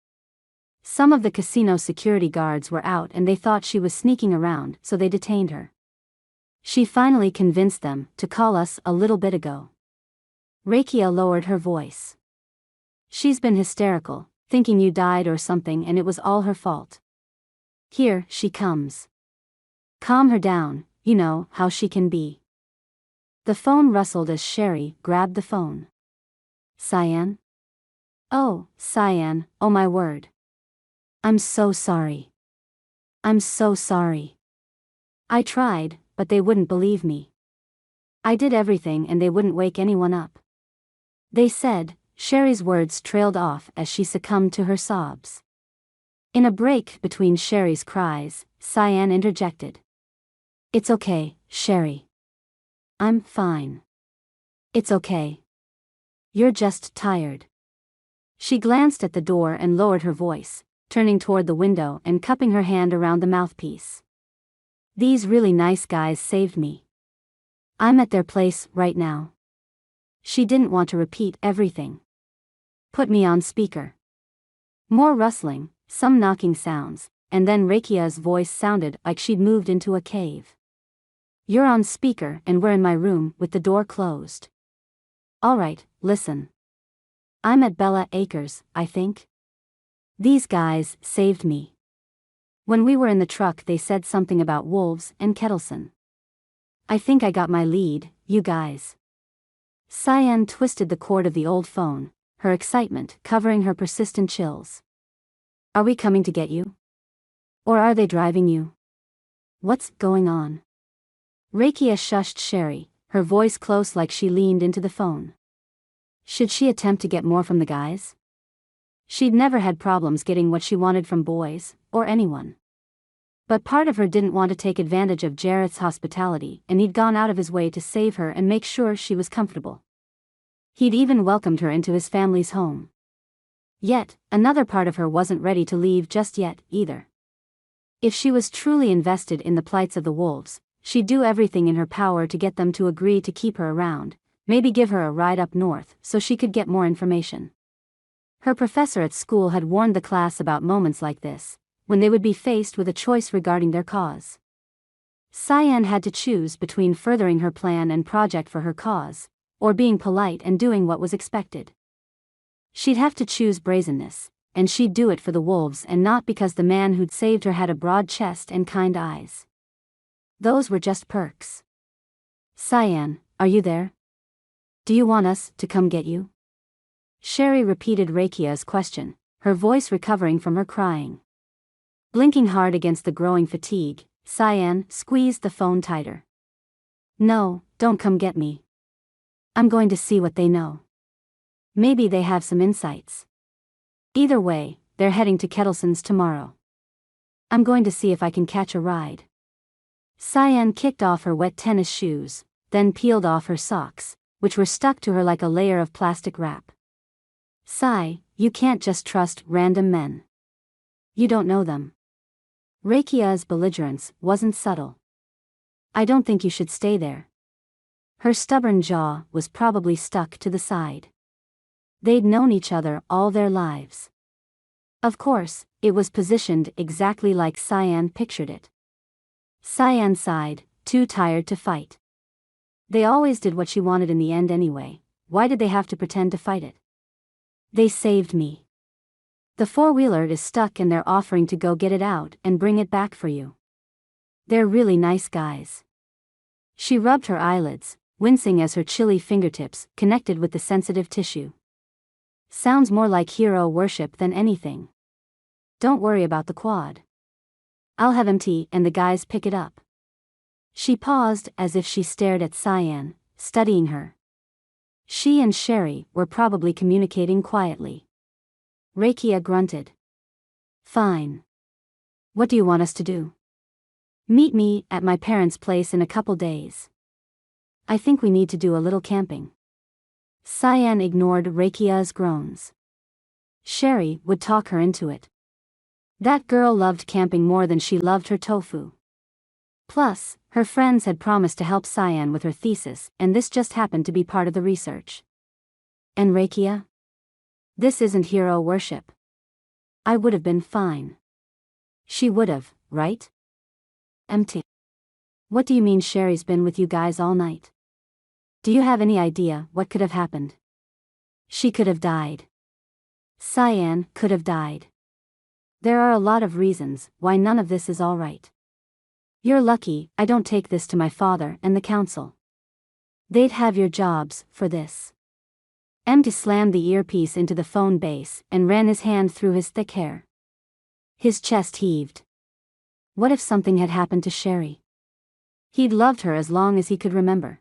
Some of the casino security guards were out and they thought she was sneaking around, so they detained her. She finally convinced them to call us a little bit ago. Rakia lowered her voice. She's been hysterical, thinking you died or something and it was all her fault. Here she comes. Calm her down, you know how she can be. The phone rustled as Sherry grabbed the phone. Cyan? Oh, Cyan, oh my word. I'm so sorry. I'm so sorry. I tried, but they wouldn't believe me. I did everything and they wouldn't wake anyone up. They said. Sherry's words trailed off as she succumbed to her sobs. In a break between Sherry's cries, Cyan interjected. It's okay, Sherry. I'm fine. It's okay. You're just tired. She glanced at the door and lowered her voice, turning toward the window and cupping her hand around the mouthpiece. These really nice guys saved me. I'm at their place right now. She didn't want to repeat everything. Put me on speaker. More rustling, some knocking sounds, and then Rakia's voice sounded like she'd moved into a cave. You're on speaker and we're in my room with the door closed. Alright, listen. I'm at Bella Acres, I think. These guys saved me. When we were in the truck they said something about wolves and Kettleson. I think I got my lead, you guys. Cyan twisted the cord of the old phone, her excitement covering her persistent chills. Are we coming to get you? Or are they driving you? What's going on? Rakia shushed Sherry, her voice close like she leaned into the phone. Should she attempt to get more from the guys? She'd never had problems getting what she wanted from boys, or anyone. But part of her didn't want to take advantage of Jareth's hospitality, and he'd gone out of his way to save her and make sure she was comfortable. He'd even welcomed her into his family's home. Yet, another part of her wasn't ready to leave just yet, either. If she was truly invested in the plights of the wolves, she'd do everything in her power to get them to agree to keep her around, maybe give her a ride up north so she could get more information. Her professor at school had warned the class about moments like this, when they would be faced with a choice regarding their cause. Cyan had to choose between furthering her plan and project for her cause, or being polite and doing what was expected. She'd have to choose brazenness, and she'd do it for the wolves and not because the man who'd saved her had a broad chest and kind eyes. Those were just perks. Cyan, are you there? Do you want us to come get you? Sherry repeated Rakia's question, her voice recovering from her crying. Blinking hard against the growing fatigue, Cyan squeezed the phone tighter. No, don't come get me. I'm going to see what they know. Maybe they have some insights. Either way, they're heading to Kettleson's tomorrow. I'm going to see if I can catch a ride. Cyan kicked off her wet tennis shoes, then peeled off her socks, which were stuck to her like a layer of plastic wrap. You can't just trust random men. You don't know them. Rakia's belligerence wasn't subtle. I don't think you should stay there. Her stubborn jaw was probably stuck to the side. They'd known each other all their lives. Of course, it was positioned exactly like Cyan pictured it. Cyan sighed, too tired to fight. They always did what she wanted in the end anyway, why did they have to pretend to fight it? They saved me. The four-wheeler is stuck and they're offering to go get it out and bring it back for you. They're really nice guys. She rubbed her eyelids, wincing as her chilly fingertips connected with the sensitive tissue. Sounds more like hero worship than anything. Don't worry about the quad. I'll have empty and the guys pick it up. She paused as if she stared at Cyan, studying her. She and Sherry were probably communicating quietly. Rakia grunted. Fine. What do you want us to do? Meet me at my parents' place in a couple days. I think we need to do a little camping. Cyan ignored Rakia's groans. Sherry would talk her into it. That girl loved camping more than she loved her tofu. Plus, her friends had promised to help Cyan with her thesis, and this just happened to be part of the research. And Rakia? This isn't hero worship. I would have been fine. She would have, right? Empty. What do you mean Sherry's been with you guys all night? Do you have any idea what could have happened? She could have died. Cyan could have died. There are a lot of reasons why none of this is all right. You're lucky I don't take this to my father and the council. They'd have your jobs for this. Empty slammed the earpiece into the phone base and ran his hand through his thick hair. His chest heaved. What if something had happened to Sherry? He'd loved her as long as he could remember.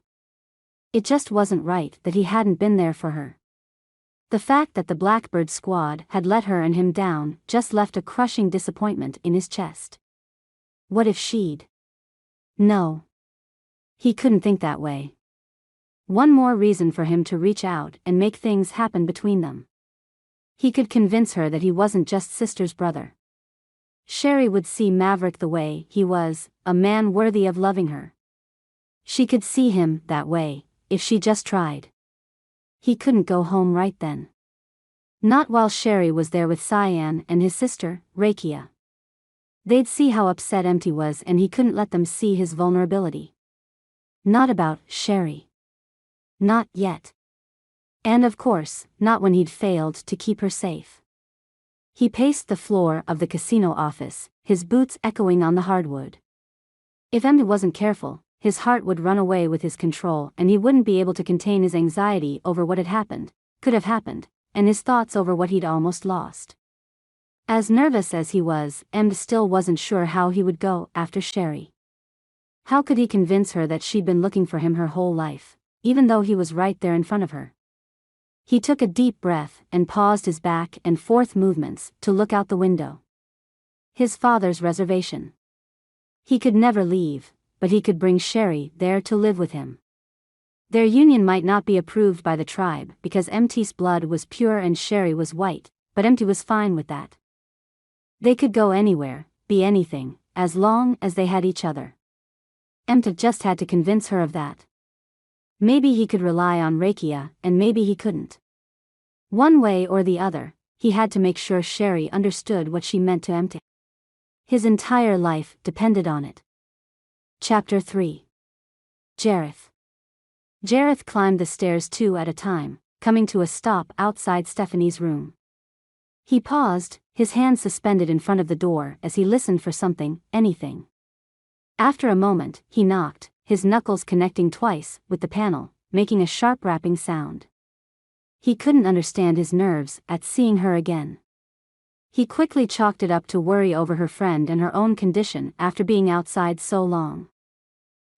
It just wasn't right that he hadn't been there for her. The fact that the Blackbird squad had let her and him down just left a crushing disappointment in his chest. What if she'd? No. He couldn't think that way. One more reason for him to reach out and make things happen between them. He could convince her that he wasn't just Sister's brother. Sherry would see Maverick the way he was, a man worthy of loving her. She could see him that way, if she just tried. He couldn't go home right then. Not while Sherry was there with Cyan and his sister, Rakia. They'd see how upset Empty was and he couldn't let them see his vulnerability. Not about Sherry. Not yet. And of course, not when he'd failed to keep her safe. He paced the floor of the casino office, his boots echoing on the hardwood. If Empty wasn't careful, his heart would run away with his control and he wouldn't be able to contain his anxiety over what had happened, could have happened, and his thoughts over what he'd almost lost. As nervous as he was, Empty still wasn't sure how he would go after Sherry. How could he convince her that she'd been looking for him her whole life, even though he was right there in front of her? He took a deep breath and paused his back and forth movements to look out the window. His father's reservation. He could never leave, but he could bring Sherry there to live with him. Their union might not be approved by the tribe because Empty's blood was pure and Sherry was white, but Empty was fine with that. They could go anywhere, be anything, as long as they had each other. Empty just had to convince her of that. Maybe he could rely on Rakia, and maybe he couldn't. One way or the other, he had to make sure Sherry understood what she meant to Empty. His entire life depended on it. Chapter 3. Jareth. Jareth climbed the stairs 2 at a time, coming to a stop outside Stephanie's room. He paused, his hand suspended in front of the door as he listened for something, anything. After a moment, he knocked, his knuckles connecting twice with the panel, making a sharp rapping sound. He couldn't understand his nerves at seeing her again. He quickly chalked it up to worry over her friend and her own condition after being outside so long.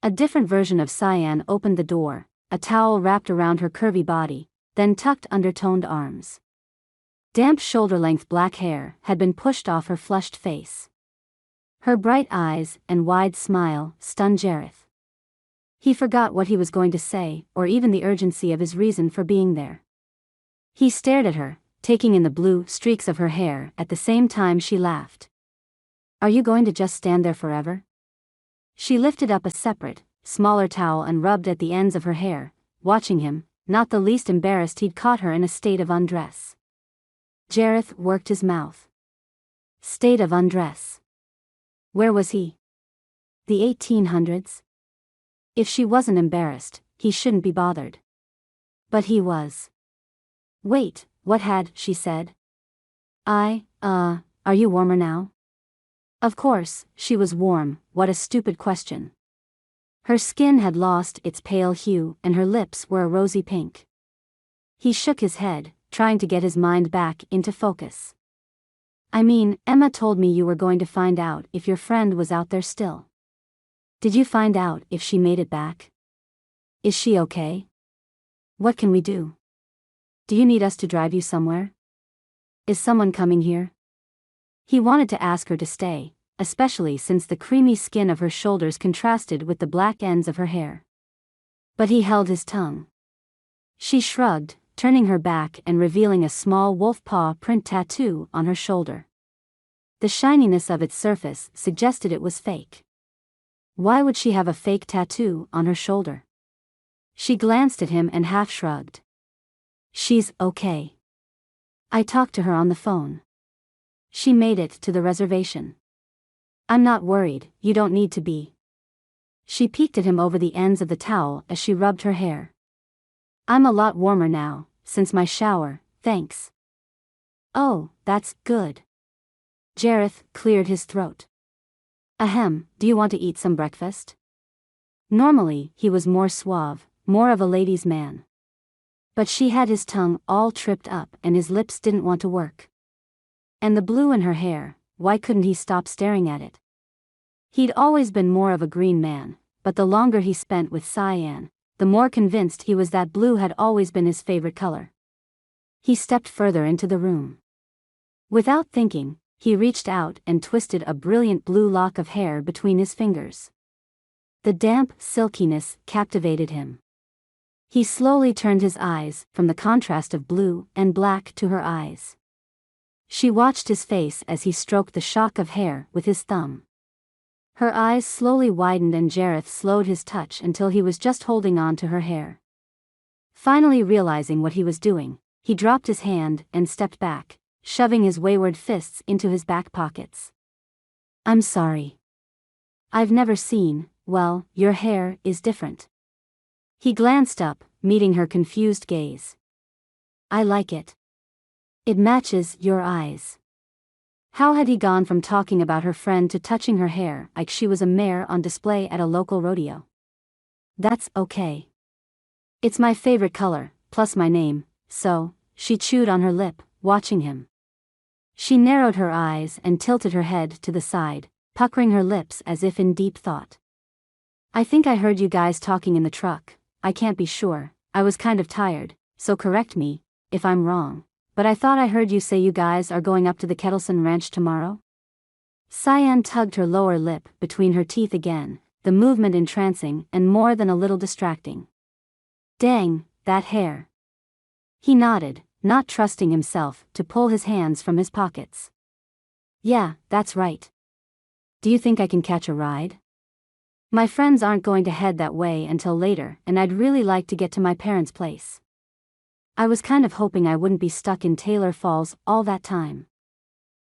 A different version of Cyan opened the door, a towel wrapped around her curvy body, then tucked under toned arms. Damp shoulder-length black hair had been pushed off her flushed face. Her bright eyes and wide smile stunned Jareth. He forgot what he was going to say, or even the urgency of his reason for being there. He stared at her, taking in the blue streaks of her hair at the same time she laughed. "Are you going to just stand there forever?" She lifted up a separate, smaller towel and rubbed at the ends of her hair, watching him, not the least embarrassed he'd caught her in a state of undress. Jareth worked his mouth. State of undress. Where was he? The 1800s? If she wasn't embarrassed, he shouldn't be bothered. But he was. "Wait, what had she said?" Are you warmer now?" Of course, she was warm, what a stupid question. Her skin had lost its pale hue and her lips were a rosy pink. He shook his head, trying to get his mind back into focus. "I mean, Emma told me you were going to find out if your friend was out there still. Did you find out if she made it back? Is she okay? What can we do? Do you need us to drive you somewhere? Is someone coming here?" He wanted to ask her to stay, especially since the creamy skin of her shoulders contrasted with the black ends of her hair. But he held his tongue. She shrugged, turning her back and revealing a small wolf paw print tattoo on her shoulder. The shininess of its surface suggested it was fake. Why would she have a fake tattoo on her shoulder? She glanced at him and half shrugged. "She's okay. I talked to her on the phone. She made it to the reservation. I'm not worried, you don't need to be." She peeked at him over the ends of the towel as she rubbed her hair. "I'm a lot warmer now, since my shower, thanks." "Oh, that's good." Jareth cleared his throat. "Ahem, do you want to eat some breakfast?" Normally, he was more suave, more of a ladies' man. But she had his tongue all tripped up and his lips didn't want to work. And the blue in her hair, why couldn't he stop staring at it? He'd always been more of a green man, but the longer he spent with Cyan, the more convinced he was that blue had always been his favorite color. He stepped further into the room. Without thinking, he reached out and twisted a brilliant blue lock of hair between his fingers. The damp silkiness captivated him. He slowly turned his eyes from the contrast of blue and black to her eyes. She watched his face as he stroked the shock of hair with his thumb. Her eyes slowly widened and Jareth slowed his touch until he was just holding on to her hair. Finally realizing what he was doing, he dropped his hand and stepped back, shoving his wayward fists into his back pockets. "I'm sorry. I've never seen, well, your hair is different." He glanced up, meeting her confused gaze. "I like it. It matches your eyes." How had he gone from talking about her friend to touching her hair like she was a mare on display at a local rodeo? "That's okay. It's my favorite color, plus my name, so," she chewed on her lip, watching him. She narrowed her eyes and tilted her head to the side, puckering her lips as if in deep thought. "I think I heard you guys talking in the truck. I can't be sure, I was kind of tired, so correct me if I'm wrong. But I thought I heard you say you guys are going up to the Kettleson Ranch tomorrow?" Cyan tugged her lower lip between her teeth again, the movement entrancing and more than a little distracting. "Dang, that hair." He nodded, not trusting himself to pull his hands from his pockets. "Yeah, that's right. Do you think I can catch a ride? My friends aren't going to head that way until later and I'd really like to get to my parents' place. I was kind of hoping I wouldn't be stuck in Taylor Falls all that time."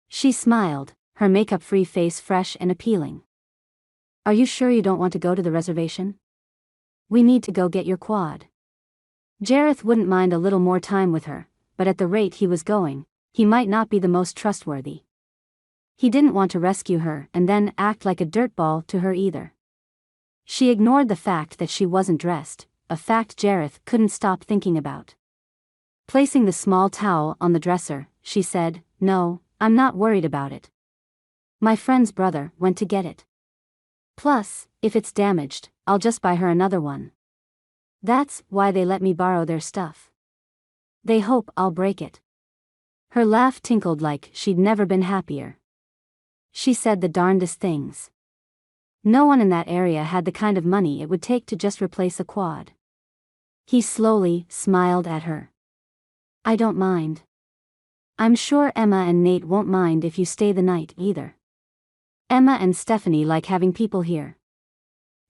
She smiled, her makeup-free face fresh and appealing. "Are you sure you don't want to go to the reservation? We need to go get your quad." Jareth wouldn't mind a little more time with her, but at the rate he was going, he might not be the most trustworthy. He didn't want to rescue her and then act like a dirtball to her either. She ignored the fact that she wasn't dressed, a fact Jareth couldn't stop thinking about. Placing the small towel on the dresser, she said, "No, I'm not worried about it. My friend's brother went to get it. Plus, if it's damaged, I'll just buy her another one. That's why they let me borrow their stuff. They hope I'll break it." Her laugh tinkled like she'd never been happier. She said the darndest things. No one in that area had the kind of money it would take to just replace a quad. He slowly smiled at her. "I don't mind. I'm sure Emma and Nate won't mind if you stay the night either. Emma and Stephanie like having people here.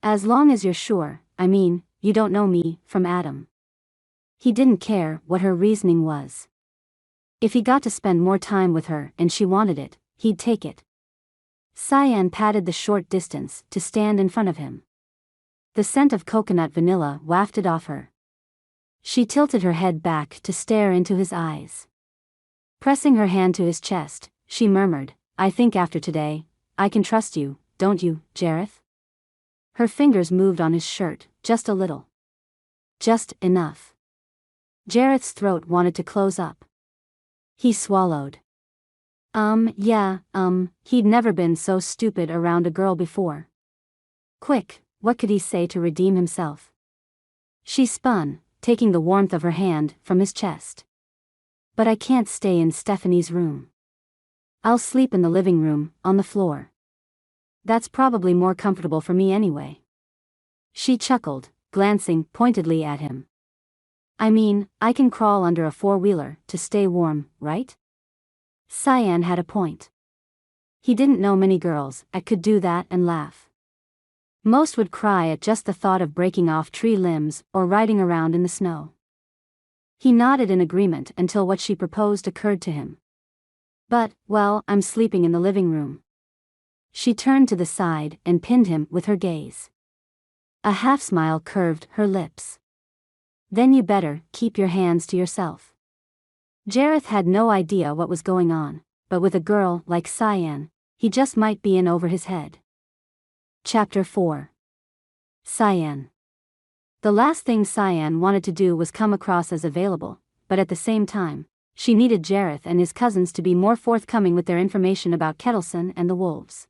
As long as you're sure, I mean, you don't know me from Adam." He didn't care what her reasoning was. If he got to spend more time with her and she wanted it, he'd take it. Cyan padded the short distance to stand in front of him. The scent of coconut vanilla wafted off her. She tilted her head back to stare into his eyes. Pressing her hand to his chest, she murmured, "I think after today, I can trust you, don't you, Jareth?" Her fingers moved on his shirt, just a little. Just enough. Jareth's throat wanted to close up. He swallowed. Yeah, he'd never been so stupid around a girl before. Quick, what could he say to redeem himself? She spun, taking the warmth of her hand from his chest. "But I can't stay in Stephanie's room. I'll sleep in the living room, on the floor. That's probably more comfortable for me anyway." She chuckled, glancing pointedly at him. "I mean, I can crawl under a four-wheeler to stay warm, right?" Cyan had a point. He didn't know many girls that could do that and laugh. Most would cry at just the thought of breaking off tree limbs or riding around in the snow. He nodded in agreement until what she proposed occurred to him. "But, well, I'm sleeping in the living room." She turned to the side and pinned him with her gaze. A half-smile curved her lips. "Then you better keep your hands to yourself." Jareth had no idea what was going on, but with a girl like Cyan, he just might be in over his head. Chapter 4. Cyan. The last thing Cyan wanted to do was come across as available, but at the same time, she needed Jareth and his cousins to be more forthcoming with their information about Kettleson and the wolves.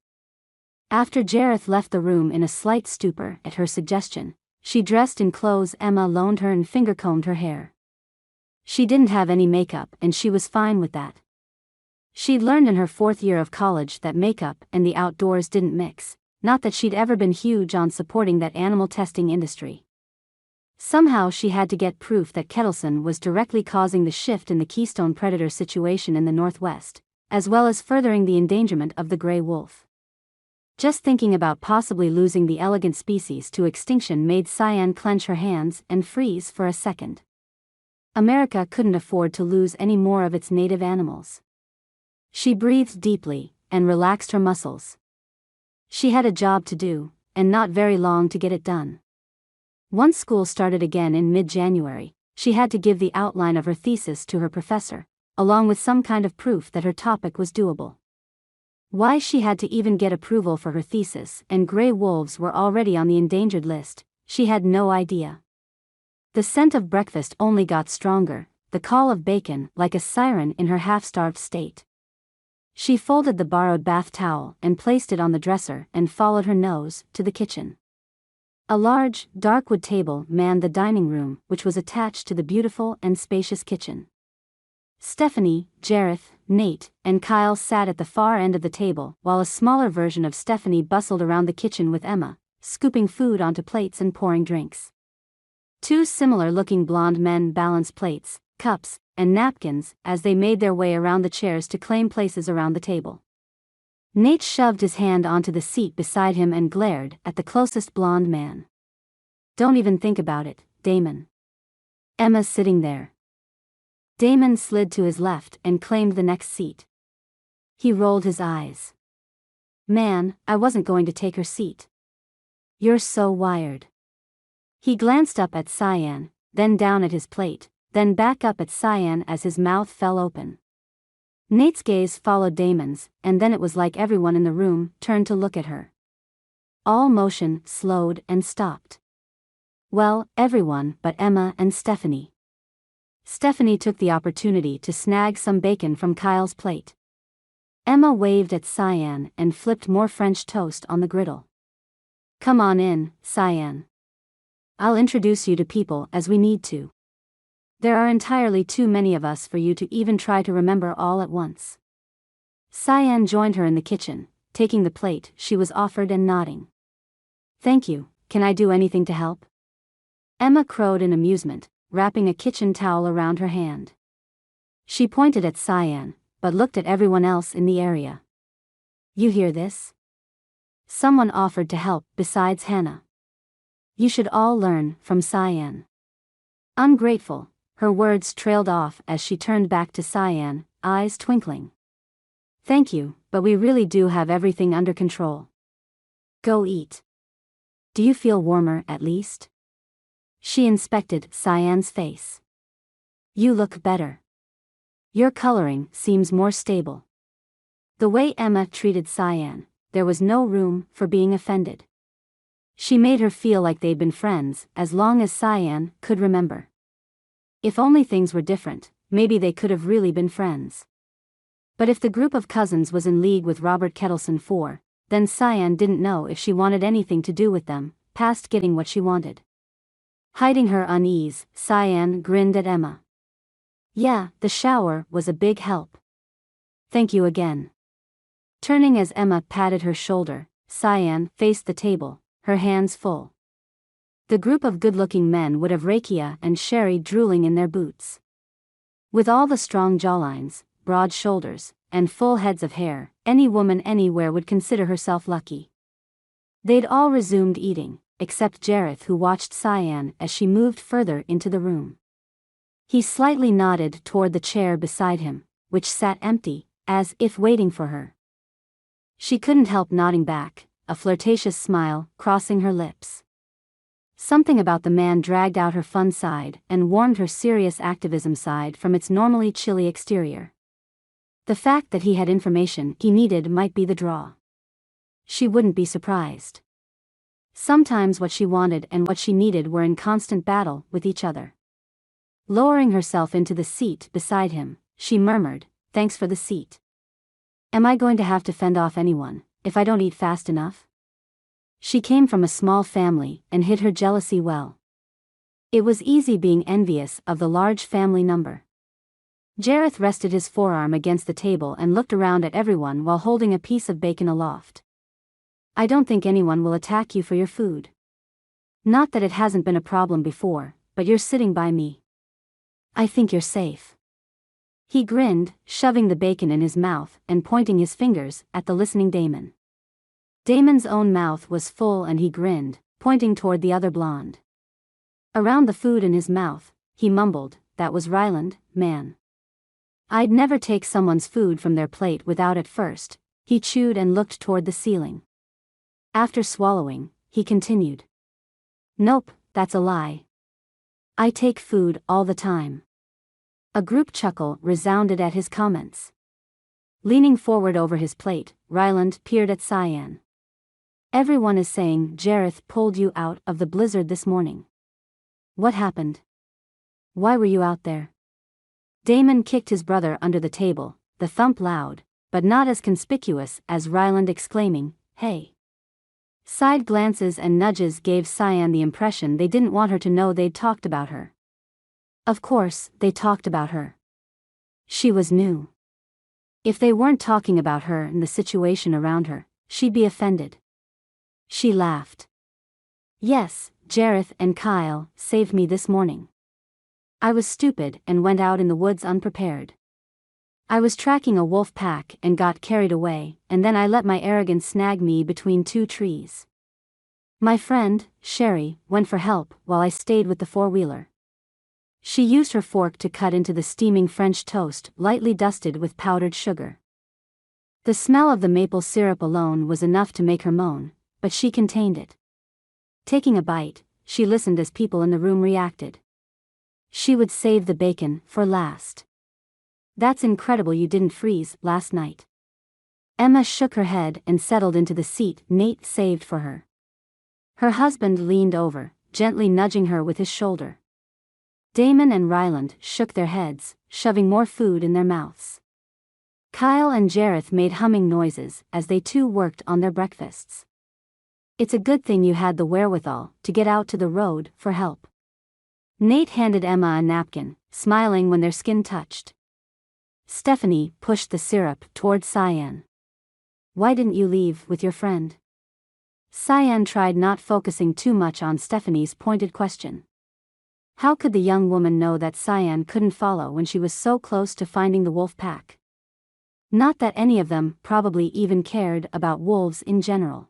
After Jareth left the room in a slight stupor at her suggestion, she dressed in clothes Emma loaned her and finger-combed her hair. She didn't have any makeup and she was fine with that. She'd learned in her 4th year of college that makeup and the outdoors didn't mix, not that she'd ever been huge on supporting that animal testing industry. Somehow she had to get proof that Kettleson was directly causing the shift in the keystone predator situation in the Northwest, as well as furthering the endangerment of the gray wolf. Just thinking about possibly losing the elegant species to extinction made Cyan clench her hands and freeze for a second. America couldn't afford to lose any more of its native animals. She breathed deeply and relaxed her muscles. She had a job to do, and not very long to get it done. Once school started again in mid-January, she had to give the outline of her thesis to her professor, along with some kind of proof that her topic was doable. Why she had to even get approval for her thesis and gray wolves were already on the endangered list, she had no idea. The scent of breakfast only got stronger, the call of bacon like a siren in her half-starved state. She folded the borrowed bath towel and placed it on the dresser and followed her nose to the kitchen. A large, dark wood table manned the dining room, which was attached to the beautiful and spacious kitchen. Stephanie, Jareth, Nate, and Kyle sat at the far end of the table while a smaller version of Stephanie bustled around the kitchen with Emma, scooping food onto plates and pouring drinks. 2 similar-looking blonde men balanced plates, cups, and napkins as they made their way around the chairs to claim places around the table. Nate shoved his hand onto the seat beside him and glared at the closest blonde man. "Don't even think about it, Damon. Emma's sitting there." Damon slid to his left and claimed the next seat. He rolled his eyes. "Man, I wasn't going to take her seat. You're so wired." He glanced up at Cyan, then down at his plate, then back up at Cyan as his mouth fell open. Nate's gaze followed Damon's, and then it was like everyone in the room turned to look at her. All motion slowed and stopped. Well, everyone but Emma and Stephanie. Stephanie took the opportunity to snag some bacon from Kyle's plate. Emma waved at Cyan and flipped more French toast on the griddle. "Come on in, Cyan. I'll introduce you to people as we need to. There are entirely too many of us for you to even try to remember all at once." Cyan joined her in the kitchen, taking the plate she was offered and nodding. "Thank you, can I do anything to help?" Emma crowed in amusement, wrapping a kitchen towel around her hand. She pointed at Cyan, but looked at everyone else in the area. "You hear this?" Someone offered to help besides Hannah. "You should all learn from Cyan." Ungrateful, her words trailed off as she turned back to Cyan, eyes twinkling. "Thank you, but we really do have everything under control. Go eat. Do you feel warmer at least?" She inspected Cyan's face. "You look better. Your coloring seems more stable." The way Emma treated Cyan, there was no room for being offended. She made her feel like they'd been friends as long as Cyan could remember. If only things were different, maybe they could have really been friends. But if the group of cousins was in league with Robert Kettleson IV, then Cyan didn't know if she wanted anything to do with them, past getting what she wanted. Hiding her unease, Cyan grinned at Emma. "Yeah, the shower was a big help. Thank you again." Turning as Emma patted her shoulder, Cyan faced the table, her hands full. The group of good-looking men would have Rakia and Sherry drooling in their boots. With all the strong jawlines, broad shoulders, and full heads of hair, any woman anywhere would consider herself lucky. They'd all resumed eating, except Jareth, who watched Cyan as she moved further into the room. He slightly nodded toward the chair beside him, which sat empty, as if waiting for her. She couldn't help nodding back, a flirtatious smile crossing her lips. Something about the man dragged out her fun side and warmed her serious activism side from its normally chilly exterior. The fact that he had information he needed might be the draw. She wouldn't be surprised. Sometimes what she wanted and what she needed were in constant battle with each other. Lowering herself into the seat beside him, she murmured, "Thanks for the seat. Am I going to have to fend off anyone, if I don't eat fast enough? She came from a small family and hid her jealousy well. It was easy being envious of the large family number. Jareth rested his forearm against the table and looked around at everyone while holding a piece of bacon aloft. I don't think anyone will attack you for your food. Not that it hasn't been a problem before, but you're sitting by me. I think you're safe. He grinned, shoving the bacon in his mouth and pointing his fingers at the listening Damon. Damon's own mouth was full and he grinned, pointing toward the other blonde. Around the food in his mouth, he mumbled, "That was Ryland, man. I'd never take someone's food from their plate without at first." He chewed and looked toward the ceiling. After swallowing, he continued. "Nope, that's a lie. I take food all the time." A group chuckle resounded at his comments. Leaning forward over his plate, Ryland peered at Cyan. "Everyone is saying Jareth pulled you out of the blizzard this morning. What happened? Why were you out there?" Damon kicked his brother under the table, the thump loud, but not as conspicuous as Ryland exclaiming, "Hey!" Side glances and nudges gave Cyan the impression they didn't want her to know they'd talked about her. Of course, they talked about her. She was new. If they weren't talking about her and the situation around her, she'd be offended. She laughed. "Yes, Jareth and Kyle saved me this morning. I was stupid and went out in the woods unprepared. I was tracking a wolf pack and got carried away, and then I let my arrogance snag me between two trees. My friend, Sherry, went for help while I stayed with the four-wheeler. She used her fork to cut into the steaming French toast lightly dusted with powdered sugar. The smell of the maple syrup alone was enough to make her moan, but she contained it. Taking a bite, she listened as people in the room reacted. She would save the bacon for last. That's incredible you didn't freeze last night." Emma shook her head and settled into the seat Nate saved for her. Her husband leaned over, gently nudging her with his shoulder. Damon and Ryland shook their heads, shoving more food in their mouths. Kyle and Jareth made humming noises as they too worked on their breakfasts. "It's a good thing you had the wherewithal to get out to the road for help." Nate handed Emma a napkin, smiling when their skin touched. Stephanie pushed the syrup toward Cyan. "Why didn't you leave with your friend?" Cyan tried not focusing too much on Stephanie's pointed question. How could the young woman know that Cyan couldn't follow when she was so close to finding the wolf pack? Not that any of them probably even cared about wolves in general.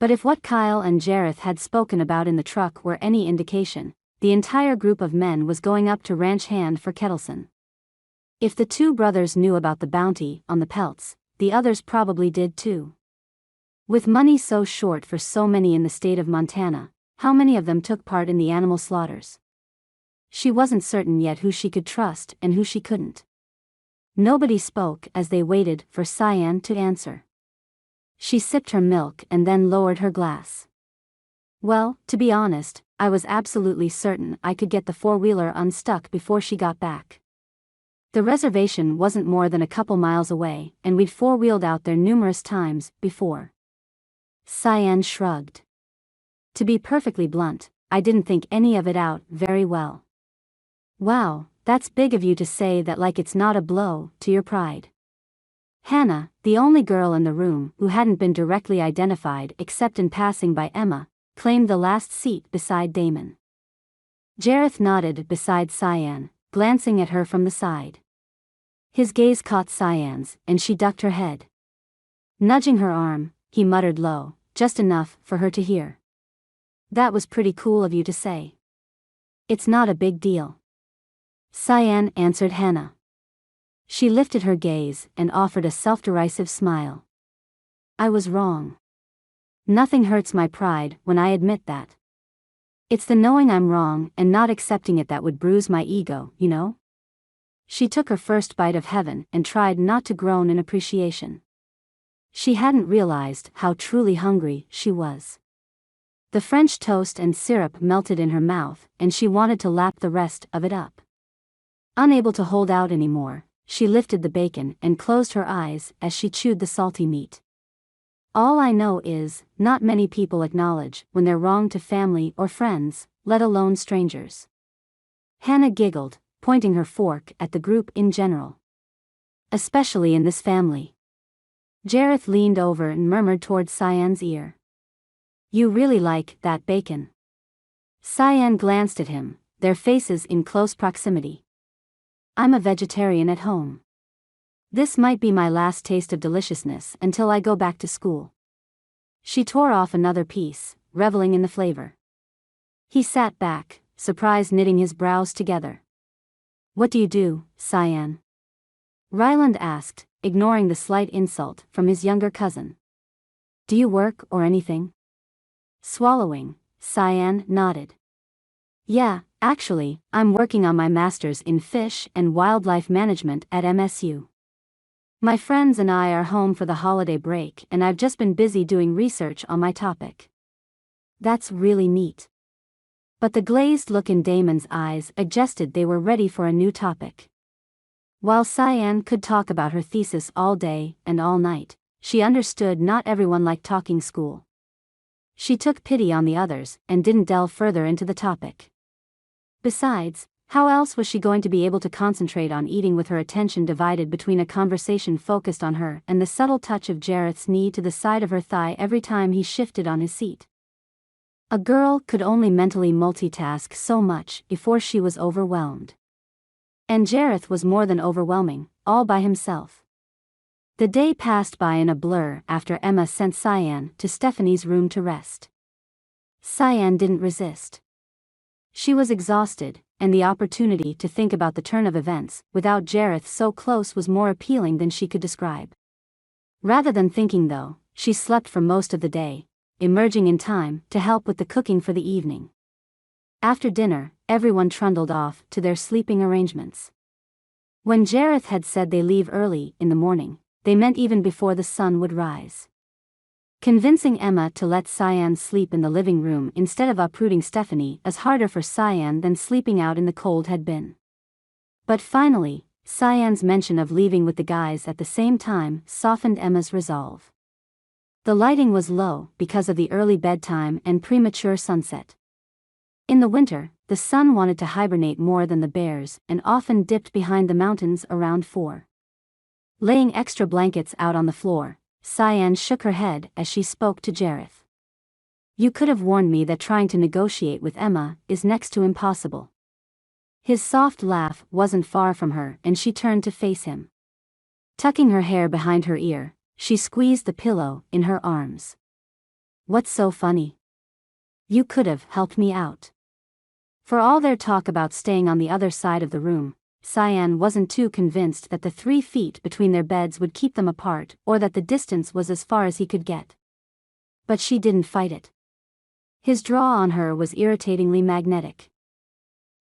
But if what Kyle and Jareth had spoken about in the truck were any indication, the entire group of men was going up to ranch hand for Kettleson. If the two brothers knew about the bounty on the pelts, the others probably did too. With money so short for so many in the state of Montana, how many of them took part in the animal slaughters? She wasn't certain yet who she could trust and who she couldn't. Nobody spoke as they waited for Cyan to answer. She sipped her milk and then lowered her glass. "Well, to be honest, I was absolutely certain I could get the four-wheeler unstuck before she got back. The reservation wasn't more than a couple miles away, and we'd four-wheeled out there numerous times before." Cyan shrugged. "To be perfectly blunt, I didn't think any of it out very well." "Wow, that's big of you to say that like it's not a blow to your pride." Hannah, the only girl in the room who hadn't been directly identified except in passing by Emma, claimed the last seat beside Damon. Jareth nodded beside Cyan, glancing at her from the side. His gaze caught Cyan's, and she ducked her head. Nudging her arm, he muttered low, just enough for her to hear. "That was pretty cool of you to say." "It's not a big deal." Cyan answered Hannah. She lifted her gaze and offered a self-derisive smile. "I was wrong. Nothing hurts my pride when I admit that. It's the knowing I'm wrong and not accepting it that would bruise my ego, you know?" She took her first bite of heaven and tried not to groan in appreciation. She hadn't realized how truly hungry she was. The French toast and syrup melted in her mouth, and she wanted to lap the rest of it up. Unable to hold out anymore, she lifted the bacon and closed her eyes as she chewed the salty meat. All I know is, not many people acknowledge when they're wrong to family or friends, let alone strangers. Hannah giggled, pointing her fork at the group in general. Especially in this family. Jareth leaned over and murmured toward Cyan's ear. You really like that bacon. Cyan glanced at him, their faces in close proximity. I'm a vegetarian at home. This might be my last taste of deliciousness until I go back to school. She tore off another piece, reveling in the flavor. He sat back, surprised, knitting his brows together. What do you do, Cyan? Ryland asked, ignoring the slight insult from his younger cousin. Do you work or anything? Swallowing, Cyan nodded. Yeah, actually, I'm working on my master's in fish and wildlife management at MSU. My friends and I are home for the holiday break and I've just been busy doing research on my topic. That's really neat. But the glazed look in Damon's eyes suggested they were ready for a new topic. While Cyan could talk about her thesis all day and all night, she understood not everyone liked talking school. She took pity on the others and didn't delve further into the topic. Besides, how else was she going to be able to concentrate on eating with her attention divided between a conversation focused on her and the subtle touch of Jareth's knee to the side of her thigh every time he shifted on his seat? A girl could only mentally multitask so much before she was overwhelmed. And Jareth was more than overwhelming, all by himself. The day passed by in a blur after Emma sent Cyan to Stephanie's room to rest. Cyan didn't resist. She was exhausted, and the opportunity to think about the turn of events without Jareth so close was more appealing than she could describe. Rather than thinking though, she slept for most of the day, emerging in time to help with the cooking for the evening. After dinner, everyone trundled off to their sleeping arrangements. When Jareth had said they leave early in the morning, they meant even before the sun would rise. Convincing Emma to let Cyan sleep in the living room instead of uprooting Stephanie was harder for Cyan than sleeping out in the cold had been. But finally, Cyan's mention of leaving with the guys at the same time softened Emma's resolve. The lighting was low because of the early bedtime and premature sunset. In the winter, the sun wanted to hibernate more than the bears and often dipped behind the mountains around 4. Laying extra blankets out on the floor, Cyan shook her head as she spoke to Jareth. You could have warned me that trying to negotiate with Emma is next to impossible. His soft laugh wasn't far from her and she turned to face him. Tucking her hair behind her ear, she squeezed the pillow in her arms. What's so funny? You could have helped me out. For all their talk about staying on the other side of the room, Cyan wasn't too convinced that the 3 feet between their beds would keep them apart or that the distance was as far as he could get. But she didn't fight it. His draw on her was irritatingly magnetic.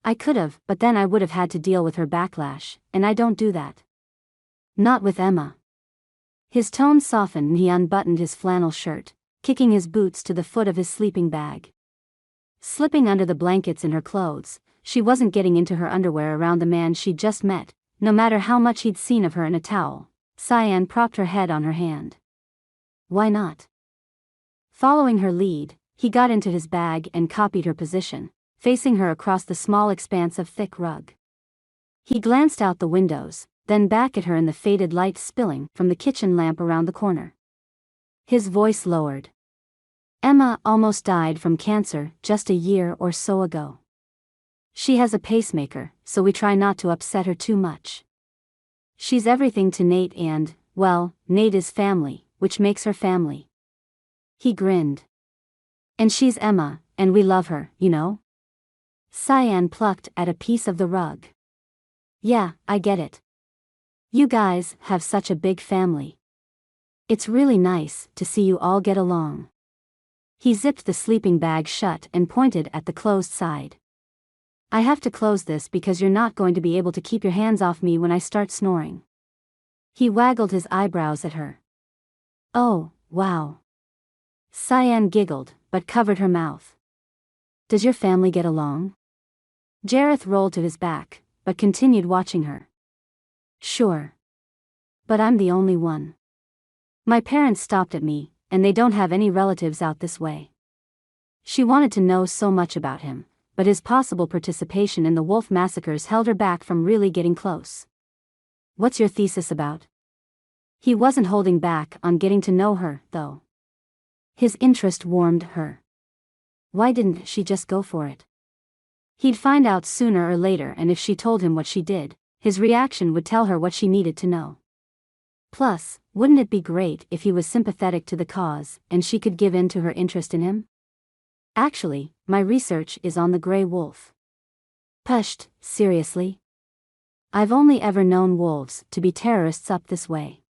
I could have, but then I would have had to deal with her backlash, and I don't do that. Not with Emma. His tone softened and he unbuttoned his flannel shirt, kicking his boots to the foot of his sleeping bag. Slipping under the blankets in her clothes, she wasn't getting into her underwear around the man she'd just met, no matter how much he'd seen of her in a towel. Cyan propped her head on her hand. Why not? Following her lead, he got into his bag and copied her position, facing her across the small expanse of thick rug. He glanced out the windows, then back at her in the faded light spilling from the kitchen lamp around the corner. His voice lowered. Emma almost died from cancer just a year or so ago. She has a pacemaker, so we try not to upset her too much. She's everything to Nate and, well, Nate is family, which makes her family. He grinned. And she's Emma, and we love her, you know? Cyan plucked at a piece of the rug. Yeah, I get it. You guys have such a big family. It's really nice to see you all get along. He zipped the sleeping bag shut and pointed at the closed side. I have to close this because you're not going to be able to keep your hands off me when I start snoring. He waggled his eyebrows at her. Oh, wow. Cyan giggled, but covered her mouth. Does your family get along? Jareth rolled to his back, but continued watching her. Sure. But I'm the only one. My parents stopped at me, and they don't have any relatives out this way. She wanted to know so much about him, but his possible participation in the wolf massacres held her back from really getting close. What's your thesis about? He wasn't holding back on getting to know her, though. His interest warmed her. Why didn't she just go for it? He'd find out sooner or later, and if she told him what she did, his reaction would tell her what she needed to know. Plus, wouldn't it be great if he was sympathetic to the cause and she could give in to her interest in him? Actually, my research is on the gray wolf. Pushed, seriously? I've only ever known wolves to be terrorists up this way.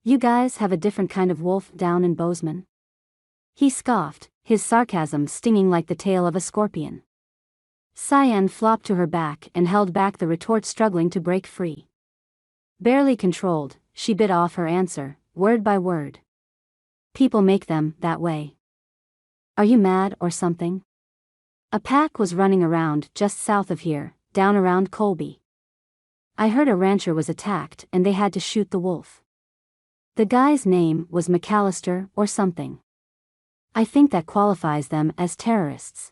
You guys have a different kind of wolf down in Bozeman? He scoffed, his sarcasm stinging like the tail of a scorpion. Cyan flopped to her back and held back the retort, struggling to break free. Barely controlled, she bit off her answer, word by word. People make them that way. Are you mad or something? A pack was running around just south of here, down around Colby. I heard a rancher was attacked and they had to shoot the wolf. The guy's name was McAllister or something. I think that qualifies them as terrorists.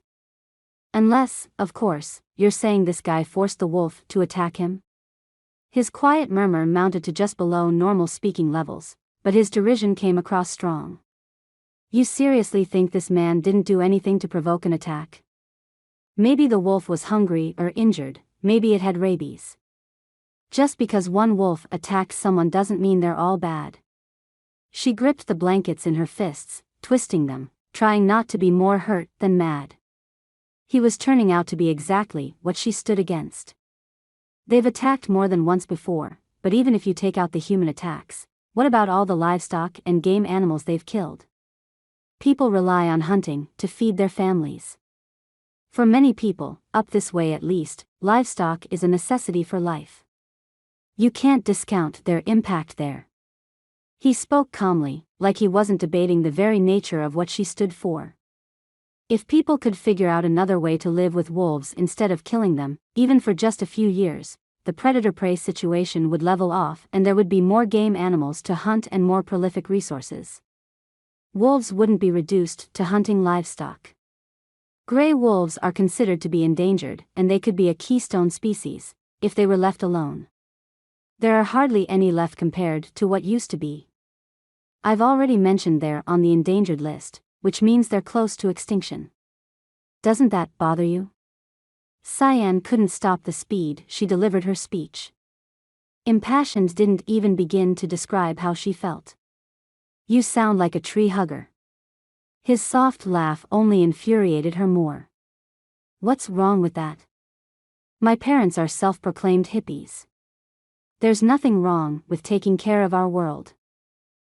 Unless, of course, you're saying this guy forced the wolf to attack him? His quiet murmur mounted to just below normal speaking levels, but his derision came across strong. You seriously think this man didn't do anything to provoke an attack? Maybe the wolf was hungry or injured, maybe it had rabies. Just because one wolf attacks someone doesn't mean they're all bad. She gripped the blankets in her fists, twisting them, trying not to be more hurt than mad. He was turning out to be exactly what she stood against. They've attacked more than once before, but even if you take out the human attacks, what about all the livestock and game animals they've killed? People rely on hunting to feed their families. For many people, up this way at least, livestock is a necessity for life. You can't discount their impact there. He spoke calmly, like he wasn't debating the very nature of what she stood for. If people could figure out another way to live with wolves instead of killing them, even for just a few years, the predator-prey situation would level off and there would be more game animals to hunt and more prolific resources. Wolves wouldn't be reduced to hunting livestock. Gray wolves are considered to be endangered, and they could be a keystone species, if they were left alone. There are hardly any left compared to what used to be. I've already mentioned they're on the endangered list, which means they're close to extinction. Doesn't that bother you? Cyan couldn't stop the speed she delivered her speech. Impassioned didn't even begin to describe how she felt. You sound like a tree hugger. His soft laugh only infuriated her more. What's wrong with that? My parents are self-proclaimed hippies. There's nothing wrong with taking care of our world.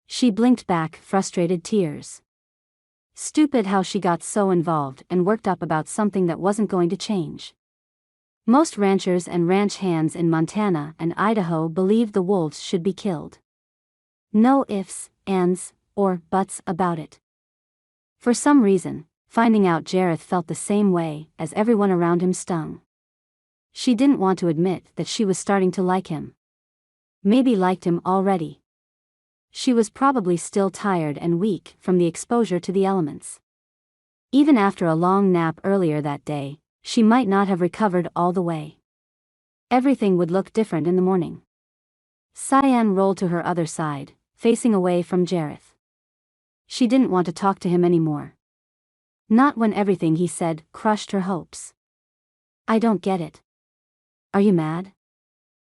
She blinked back frustrated tears. Stupid how she got so involved and worked up about something that wasn't going to change. Most ranchers and ranch hands in Montana and Idaho believed the wolves should be killed. No ifs, ands, or buts about it. For some reason, finding out Jareth felt the same way as everyone around him stung. She didn't want to admit that she was starting to like him. Maybe liked him already. She was probably still tired and weak from the exposure to the elements. Even after a long nap earlier that day, she might not have recovered all the way. Everything would look different in the morning. Cyan rolled to her other side, facing away from Jareth. She didn't want to talk to him anymore. Not when everything he said crushed her hopes. I don't get it. Are you mad?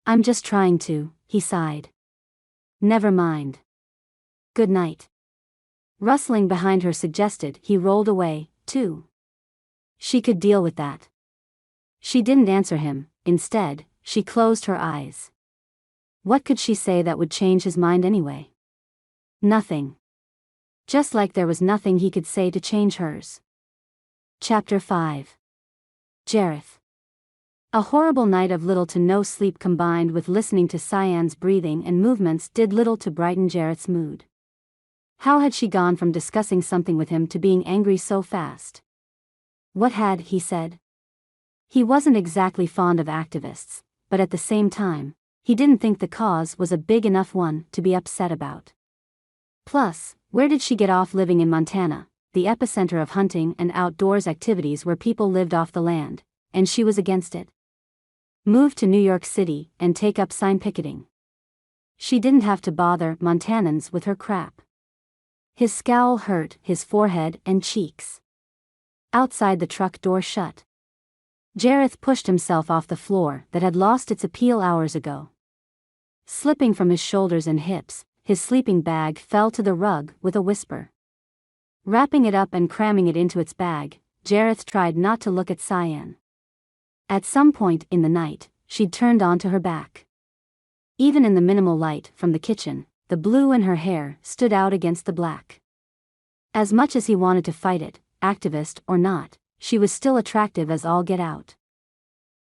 I'm just trying to, he sighed. Never mind. Good night. Rustling behind her suggested he rolled away, too. She could deal with that. She didn't answer him, instead, she closed her eyes. What could she say that would change his mind anyway? Nothing. Just like there was nothing he could say to change hers. Chapter 5. Jareth. A horrible night of little to no sleep combined with listening to Cyan's breathing and movements did little to brighten Jareth's mood. How had she gone from discussing something with him to being angry so fast? What had he said? He wasn't exactly fond of activists, but at the same time, he didn't think the cause was a big enough one to be upset about. Plus, where did she get off living in Montana, the epicenter of hunting and outdoors activities where people lived off the land, and she was against it? Move to New York City and take up sign picketing. She didn't have to bother Montanans with her crap. His scowl hurt his forehead and cheeks. Outside, the truck door shut. Jareth pushed himself off the floor that had lost its appeal hours ago. Slipping from his shoulders and hips, his sleeping bag fell to the rug with a whisper. Wrapping it up and cramming it into its bag, Jareth tried not to look at Cyan. At some point in the night, she'd turned onto her back. Even in the minimal light from the kitchen, the blue in her hair stood out against the black. As much as he wanted to fight it, activist or not, she was still attractive as all get out.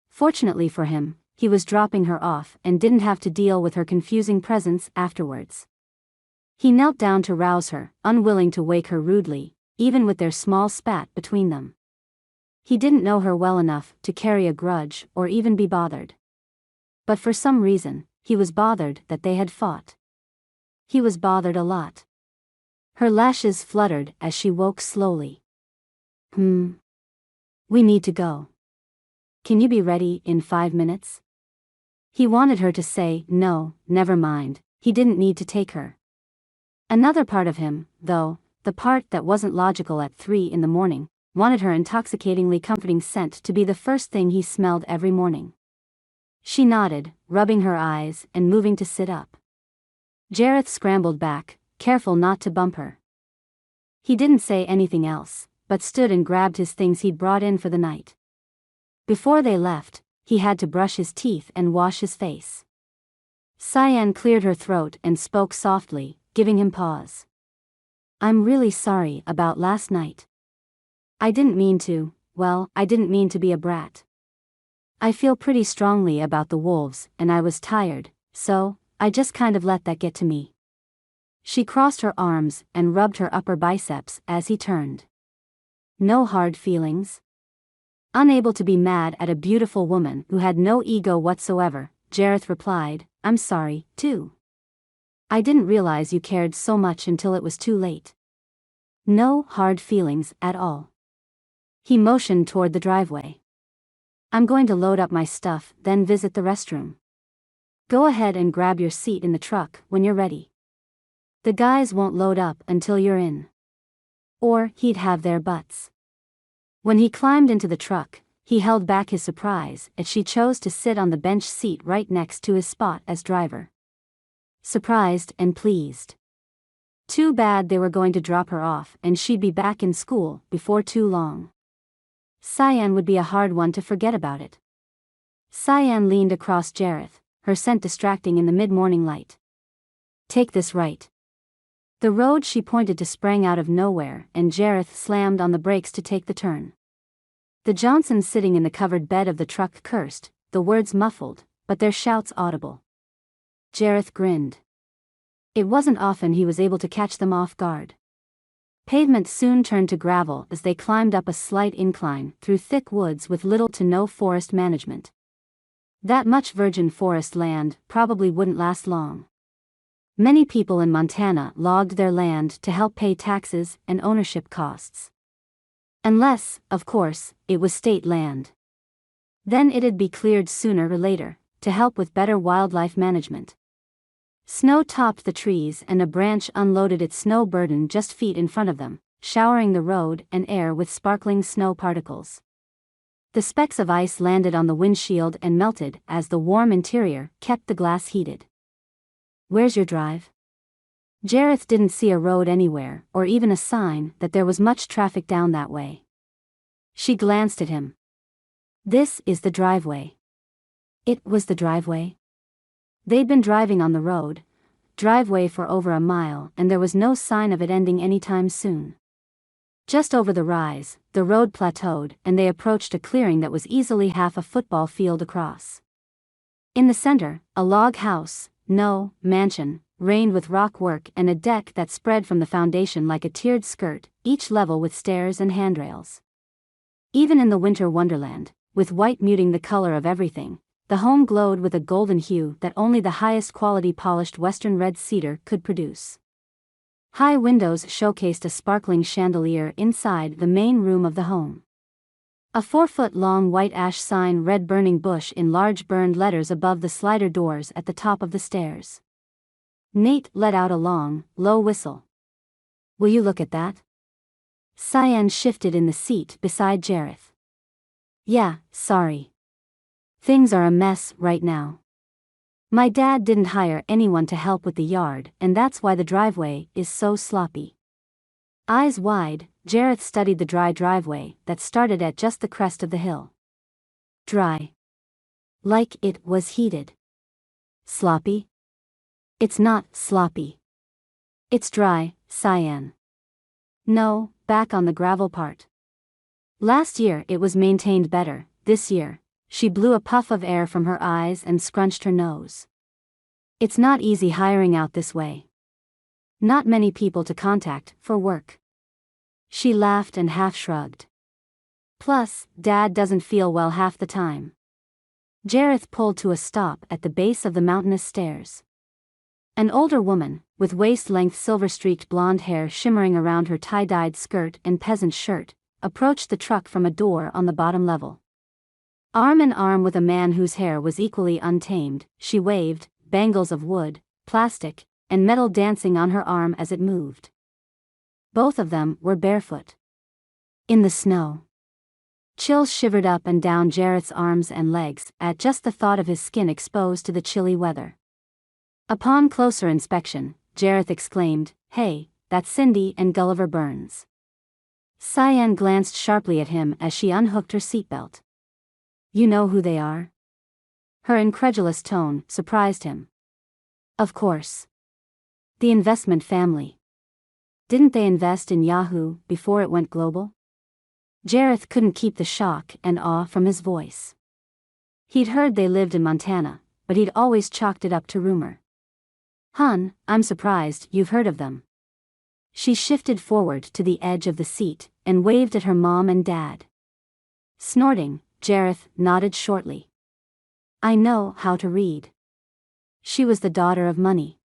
Fortunately for him, he was dropping her off and didn't have to deal with her confusing presence afterwards. He knelt down to rouse her, unwilling to wake her rudely, even with their small spat between them. He didn't know her well enough to carry a grudge or even be bothered. But for some reason, he was bothered that they had fought. He was bothered a lot. Her lashes fluttered as she woke slowly. We need to go. Can you be ready in 5 minutes? He wanted her to say, no, never mind, he didn't need to take her. Another part of him, though, the part that wasn't logical at 3 in the morning, wanted her intoxicatingly comforting scent to be the first thing he smelled every morning. She nodded, rubbing her eyes and moving to sit up. Jareth scrambled back, careful not to bump her. He didn't say anything else, but stood and grabbed his things he'd brought in for the night. Before they left, he had to brush his teeth and wash his face. Cyan cleared her throat and spoke softly, giving him pause. I'm really sorry about last night. I didn't mean to be a brat. I feel pretty strongly about the wolves and I was tired, so I just kind of let that get to me. She crossed her arms and rubbed her upper biceps as he turned. No hard feelings? Unable to be mad at a beautiful woman who had no ego whatsoever, Jareth replied, I'm sorry, too. I didn't realize you cared so much until it was too late. No hard feelings at all. He motioned toward the driveway. I'm going to load up my stuff, then visit the restroom. Go ahead and grab your seat in the truck when you're ready. The guys won't load up until you're in. Or he'd have their butts. When he climbed into the truck, he held back his surprise as she chose to sit on the bench seat right next to his spot as driver. Surprised and pleased. Too bad they were going to drop her off and she'd be back in school before too long. Cyan would be a hard one to forget about it. Cyan leaned across Jareth, her scent distracting in the mid-morning light. Take this right. The road she pointed to sprang out of nowhere and Jareth slammed on the brakes to take the turn. The Johnsons sitting in the covered bed of the truck cursed, the words muffled, but their shouts audible. Jareth grinned. It wasn't often he was able to catch them off guard. Pavement soon turned to gravel as they climbed up a slight incline through thick woods with little to no forest management. That much virgin forest land probably wouldn't last long. Many people in Montana logged their land to help pay taxes and ownership costs. Unless, of course, it was state land. Then it'd be cleared sooner or later, to help with better wildlife management. Snow topped the trees and a branch unloaded its snow burden just feet in front of them, showering the road and air with sparkling snow particles. The specks of ice landed on the windshield and melted as the warm interior kept the glass heated. Where's your drive? Jareth didn't see a road anywhere or even a sign that there was much traffic down that way. She glanced at him. This is the driveway. It was the driveway. They'd been driving on the driveway for over a mile and there was no sign of it ending anytime soon. Just over the rise, the road plateaued and they approached a clearing that was easily half a football field across. In the center, a log house, mansion, reigned with rock work and a deck that spread from the foundation like a tiered skirt, each level with stairs and handrails. Even in the winter wonderland, with white muting the color of everything, the home glowed with a golden hue that only the highest quality polished western red cedar could produce. High windows showcased a sparkling chandelier inside the main room of the home. A 4-foot-long white ash sign read "Burning Bush" in large burned letters above the slider doors at the top of the stairs. Nate let out a long, low whistle. "Will you look at that?" Cyan shifted in the seat beside Jareth. "Yeah, sorry. Things are a mess right now. My dad didn't hire anyone to help with the yard, and that's why the driveway is so sloppy." Eyes wide, Jareth studied the dry driveway that started at just the crest of the hill. Dry. Like it was heated. Sloppy? It's not sloppy. It's dry, Cyan. No, back on the gravel part. Last year it was maintained better. This year, she blew a puff of air from her eyes and scrunched her nose. It's not easy hiring out this way. Not many people to contact for work. She laughed and half shrugged. Plus, Dad doesn't feel well half the time. Jareth pulled to a stop at the base of the mountainous stairs. An older woman, with waist-length silver-streaked blonde hair shimmering around her tie-dyed skirt and peasant shirt, approached the truck from a door on the bottom level. Arm in arm with a man whose hair was equally untamed, she waved, bangles of wood, plastic, and metal dancing on her arm as it moved. Both of them were barefoot. In the snow. Chills shivered up and down Jareth's arms and legs at just the thought of his skin exposed to the chilly weather. Upon closer inspection, Jareth exclaimed, "Hey, that's Cindy and Gulliver Burns." Cyan glanced sharply at him as she unhooked her seatbelt. "You know who they are?" Her incredulous tone surprised him. "Of course. The investment family. Didn't they invest in Yahoo before it went global?" Jareth couldn't keep the shock and awe from his voice. He'd heard they lived in Montana, but he'd always chalked it up to rumor. "Hun, I'm surprised you've heard of them." She shifted forward to the edge of the seat and waved at her mom and dad. Snorting, Jareth nodded shortly. "I know how to read." She was the daughter of money.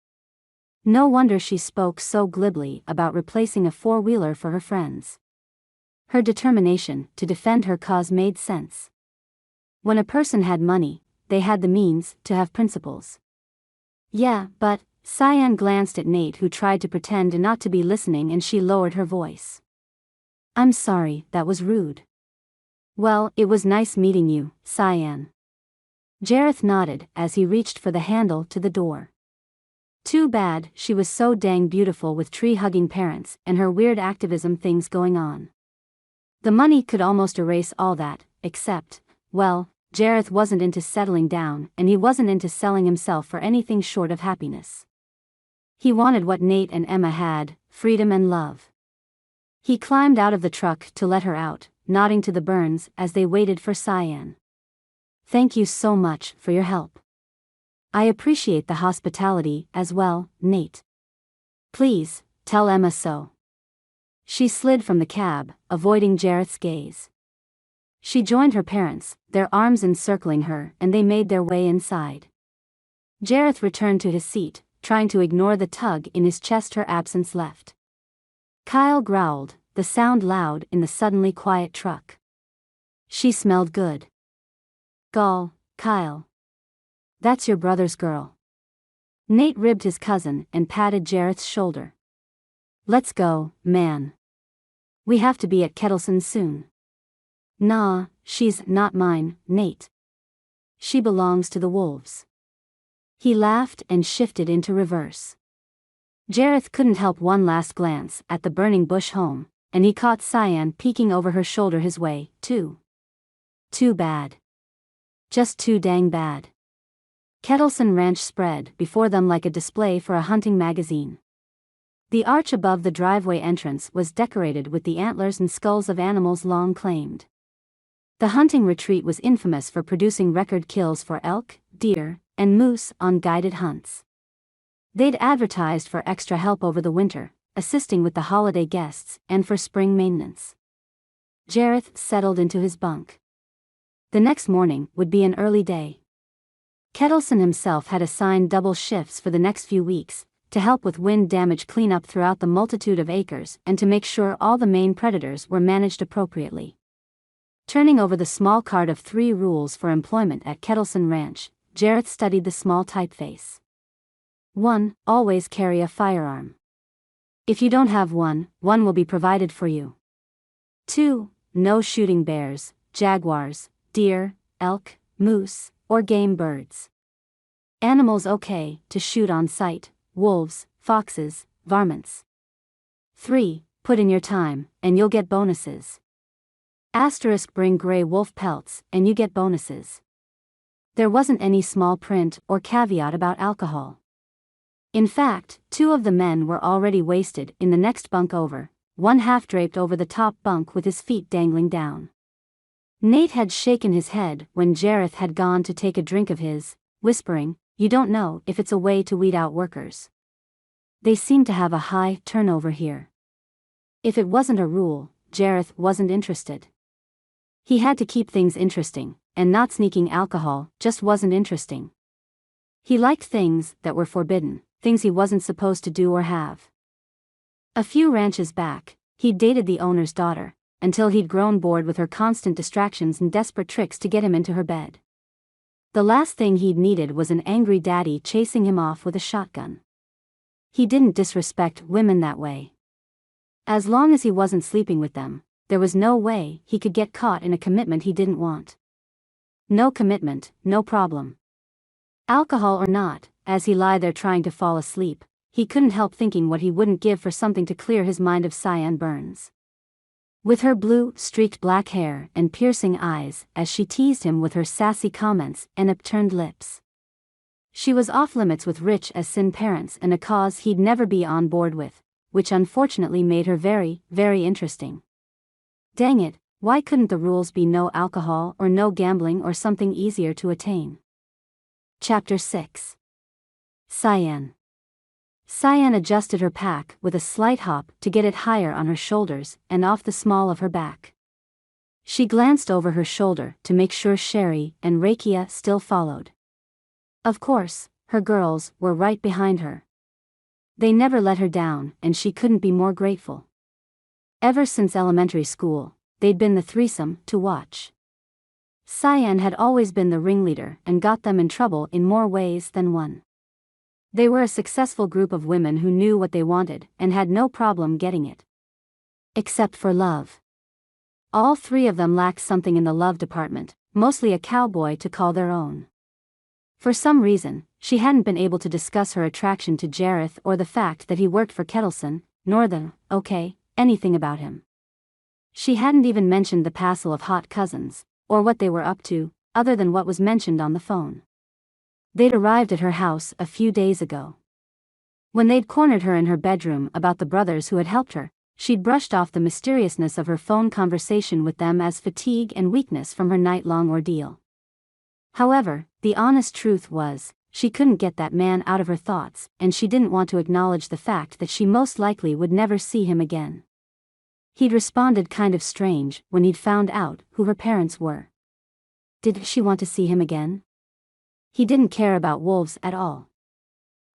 No wonder she spoke so glibly about replacing a four-wheeler for her friends. Her determination to defend her cause made sense. When a person had money, they had the means to have principles. "Yeah, but," Cyan glanced at Nate, who tried to pretend not to be listening, and she lowered her voice. "I'm sorry, that was rude." "Well, it was nice meeting you, Cyan." Jareth nodded as he reached for the handle to the door. Too bad she was so dang beautiful with tree-hugging parents and her weird activism things going on. The money could almost erase all that, except, well, Jareth wasn't into settling down, and he wasn't into selling himself for anything short of happiness. He wanted what Nate and Emma had, freedom and love. He climbed out of the truck to let her out, nodding to the Burns as they waited for Cyan. "Thank you so much for your help. I appreciate the hospitality as well, Nate. Please, tell Emma so." She slid from the cab, avoiding Jareth's gaze. She joined her parents, their arms encircling her, and they made their way inside. Jareth returned to his seat, trying to ignore the tug in his chest her absence left. Kyle growled, the sound loud in the suddenly quiet truck. She smelled good. "Gall, Kyle. That's your brother's girl." Nate ribbed his cousin and patted Jareth's shoulder. "Let's go, man. We have to be at Kettleson's soon." "Nah, she's not mine, Nate. She belongs to the wolves." He laughed and shifted into reverse. Jareth couldn't help one last glance at the burning bush home, and he caught Cyan peeking over her shoulder his way, too. Too bad. Just too dang bad. Kettleson Ranch spread before them like a display for a hunting magazine. The arch above the driveway entrance was decorated with the antlers and skulls of animals long claimed. The hunting retreat was infamous for producing record kills for elk, deer, and moose on guided hunts. They'd advertised for extra help over the winter, assisting with the holiday guests, and for spring maintenance. Jareth settled into his bunk. The next morning would be an early day. Kettleson himself had assigned double shifts for the next few weeks, to help with wind damage cleanup throughout the multitude of acres and to make sure all the main predators were managed appropriately. Turning over the small card of 3 rules for employment at Kettleson Ranch, Jareth studied the small typeface. 1. Always carry a firearm. If you don't have one will be provided for you. 2. No shooting bears, jaguars, deer, elk, moose, or game birds. Animals okay to shoot on sight: wolves, foxes, varmints. 3. Put in your time, and you'll get bonuses. Bring gray wolf pelts, and you get bonuses. There wasn't any small print or caveat about alcohol. In fact, 2 of the men were already wasted in the next bunk over, one half draped over the top bunk with his feet dangling down. Nate had shaken his head when Jareth had gone to take a drink of his, whispering, "You don't know if it's a way to weed out workers. They seem to have a high turnover here." If it wasn't a rule, Jareth wasn't interested. He had to keep things interesting, and not sneaking alcohol just wasn't interesting. He liked things that were forbidden, things he wasn't supposed to do or have. A few ranches back, he'd dated the owner's daughter, until he'd grown bored with her constant distractions and desperate tricks to get him into her bed. The last thing he'd needed was an angry daddy chasing him off with a shotgun. He didn't disrespect women that way. As long as he wasn't sleeping with them, there was no way he could get caught in a commitment he didn't want. No commitment, no problem. Alcohol or not, as he lay there trying to fall asleep, he couldn't help thinking what he wouldn't give for something to clear his mind of Cyan Burns. With her blue, streaked black hair and piercing eyes as she teased him with her sassy comments and upturned lips. She was off limits with rich as sin parents and a cause he'd never be on board with, which unfortunately made her very, very interesting. Dang it, why couldn't the rules be no alcohol or no gambling or something easier to attain? Chapter 6. Cyan. Cyan adjusted her pack with a slight hop to get it higher on her shoulders and off the small of her back. She glanced over her shoulder to make sure Sherry and Rakia still followed. Of course, her girls were right behind her. They never let her down, and she couldn't be more grateful. Ever since elementary school, they'd been the threesome to watch. Cyan had always been the ringleader and got them in trouble in more ways than one. They were a successful group of women who knew what they wanted and had no problem getting it. Except for love. All 3 of them lacked something in the love department, mostly a cowboy to call their own. For some reason, she hadn't been able to discuss her attraction to Jareth or the fact that he worked for Kettleson, nor anything about him. She hadn't even mentioned the passel of hot cousins, or what they were up to, other than what was mentioned on the phone. They'd arrived at her house a few days ago. When they'd cornered her in her bedroom about the brothers who had helped her, she'd brushed off the mysteriousness of her phone conversation with them as fatigue and weakness from her night-long ordeal. However, the honest truth was, she couldn't get that man out of her thoughts, and she didn't want to acknowledge the fact that she most likely would never see him again. He'd responded kind of strange when he'd found out who her parents were. Did she want to see him again? He didn't care about wolves at all.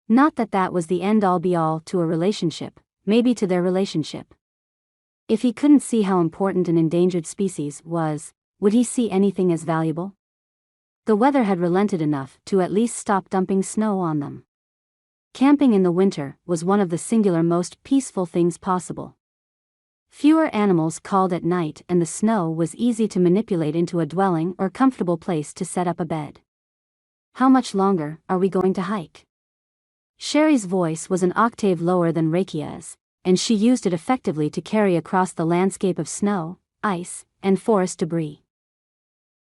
Not that that was the end-all be-all to a relationship, maybe to their relationship. If he couldn't see how important an endangered species was, would he see anything as valuable? The weather had relented enough to at least stop dumping snow on them. Camping in the winter was one of the singular most peaceful things possible. Fewer animals called at night and the snow was easy to manipulate into a dwelling or comfortable place to set up a bed. How much longer are we going to hike? Sherry's voice was an octave lower than Rakia's, and she used it effectively to carry across the landscape of snow, ice, and forest debris.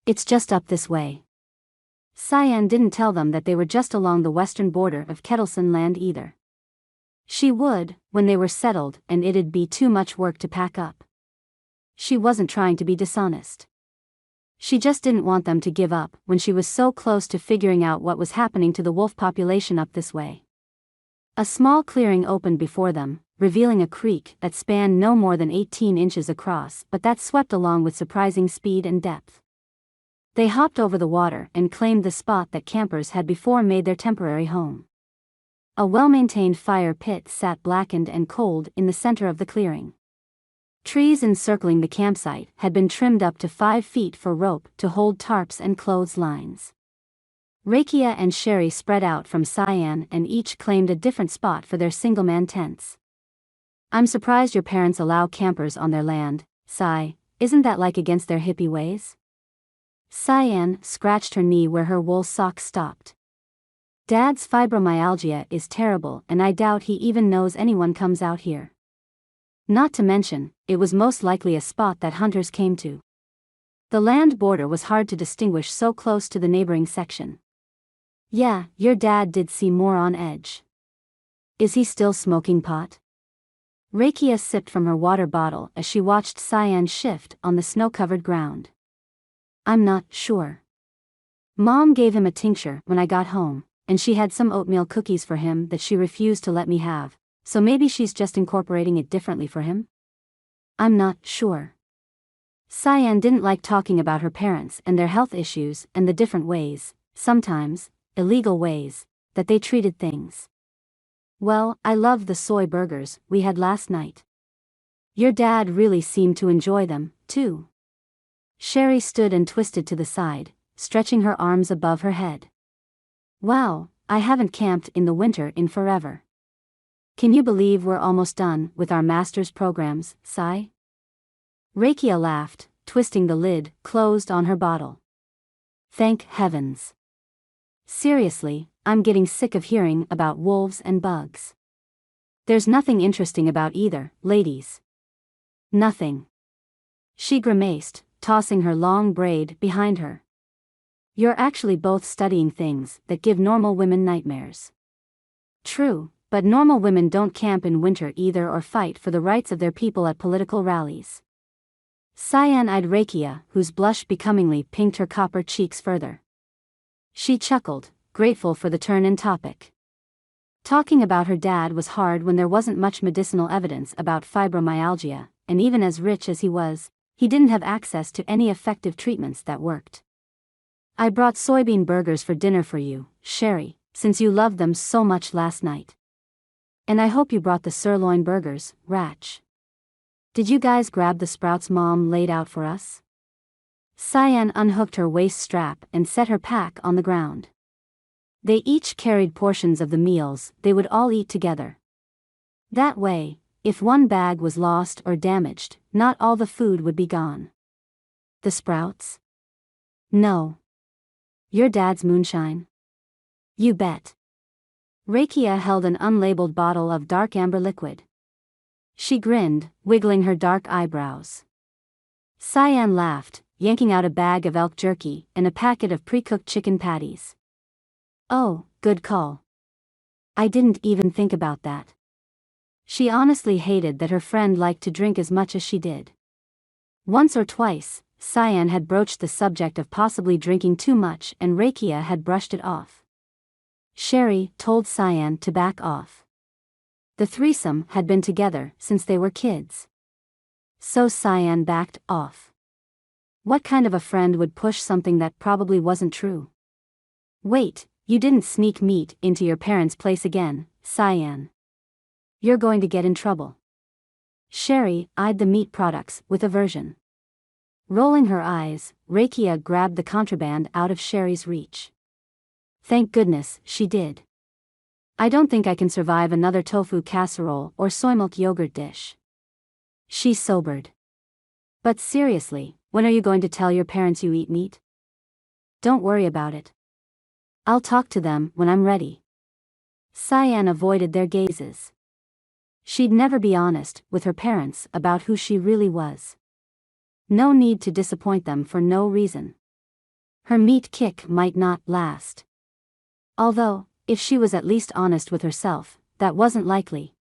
It's just up this way. Cyan didn't tell them that they were just along the western border of Kettleson land either. She would, when they were settled, and it'd be too much work to pack up. She wasn't trying to be dishonest. She just didn't want them to give up when she was so close to figuring out what was happening to the wolf population up this way. A small clearing opened before them, revealing a creek that spanned no more than 18 inches across but that swept along with surprising speed and depth. They hopped over the water and claimed the spot that campers had before made their temporary home. A well-maintained fire pit sat blackened and cold in the center of the clearing. Trees encircling the campsite had been trimmed up to 5 feet for rope to hold tarps and clotheslines. Rakia and Sherry spread out from Cyan and each claimed a different spot for their single-man tents. "I'm surprised your parents allow campers on their land, Cy. Isn't that like against their hippie ways?" Cyan scratched her knee where her wool socks stopped. "Dad's fibromyalgia is terrible and I doubt he even knows anyone comes out here. Not to mention, it was most likely a spot that hunters came to. The land border was hard to distinguish so close to the neighboring section." "Yeah, your dad did seem more on edge. Is he still smoking pot?" Rakia sipped from her water bottle as she watched Cyan shift on the snow-covered ground. "I'm not sure. Mom gave him a tincture when I got home, and she had some oatmeal cookies for him that she refused to let me have, so maybe she's just incorporating it differently for him? I'm not sure." Cyan didn't like talking about her parents and their health issues and the different ways, sometimes illegal ways, that they treated things. "Well, I loved the soy burgers we had last night. Your dad really seemed to enjoy them, too." Sherry stood and twisted to the side, stretching her arms above her head. "Wow, I haven't camped in the winter in forever. Can you believe we're almost done with our master's programs, Cy?" Rakia laughed, twisting the lid closed on her bottle. "Thank heavens. Seriously, I'm getting sick of hearing about wolves and bugs. There's nothing interesting about either, ladies." "Nothing." She grimaced, tossing her long braid behind her. "You're actually both studying things that give normal women nightmares." "True, but normal women don't camp in winter either or fight for the rights of their people at political rallies." Cyan-eyed Rakia, whose blush becomingly pinked her copper cheeks further. She chuckled, grateful for the turn in topic. Talking about her dad was hard when there wasn't much medicinal evidence about fibromyalgia, and even as rich as he was, he didn't have access to any effective treatments that worked. "I brought soybean burgers for dinner for you, Sherry, since you loved them so much last night. And I hope you brought the sirloin burgers, Ratch. Did you guys grab the sprouts Mom laid out for us?" Cyan unhooked her waist strap and set her pack on the ground. They each carried portions of the meals they would all eat together. That way, if one bag was lost or damaged, not all the food would be gone. "The sprouts?" "No. Your dad's moonshine?" "You bet." Rakia held an unlabeled bottle of dark amber liquid. She grinned, wiggling her dark eyebrows. Cyan laughed, yanking out a bag of elk jerky and a packet of pre-cooked chicken patties. "Oh, good call. I didn't even think about that." She honestly hated that her friend liked to drink as much as she did. Once or twice, Cyan had broached the subject of possibly drinking too much and Rakia had brushed it off. Sherry told Cyan to back off. The threesome had been together since they were kids. So Cyan backed off. What kind of a friend would push something that probably wasn't true? "Wait, you didn't sneak meat into your parents' place again, Cyan. You're going to get in trouble." Sherry eyed the meat products with aversion. Rolling her eyes, Rakia grabbed the contraband out of Sherry's reach. Thank goodness she did. "I don't think I can survive another tofu casserole or soy milk yogurt dish." She sobered. "But seriously, when are you going to tell your parents you eat meat?" "Don't worry about it. I'll talk to them when I'm ready." Cyan avoided their gazes. She'd never be honest with her parents about who she really was. No need to disappoint them for no reason. Her meat kick might not last. Although, if she was at least honest with herself, that wasn't likely.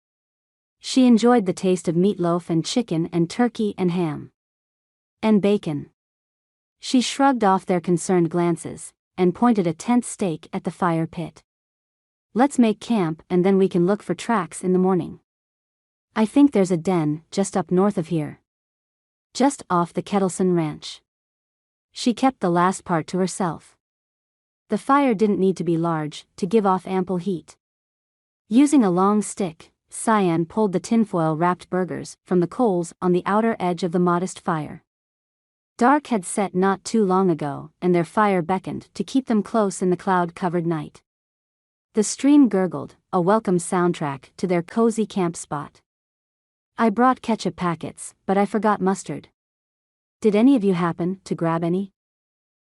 She enjoyed the taste of meatloaf and chicken and turkey and ham. And bacon. She shrugged off their concerned glances, and pointed a tent stake at the fire pit. "Let's make camp and then we can look for tracks in the morning. I think there's a den just up north of here. Just off the Kettleson Ranch." She kept the last part to herself. The fire didn't need to be large to give off ample heat. Using a long stick, Cyan pulled the tinfoil-wrapped burgers from the coals on the outer edge of the modest fire. Dark had set not too long ago, and their fire beckoned to keep them close in the cloud-covered night. The stream gurgled, a welcome soundtrack to their cozy camp spot. I brought ketchup packets, but I forgot mustard. Did any of you happen to grab any?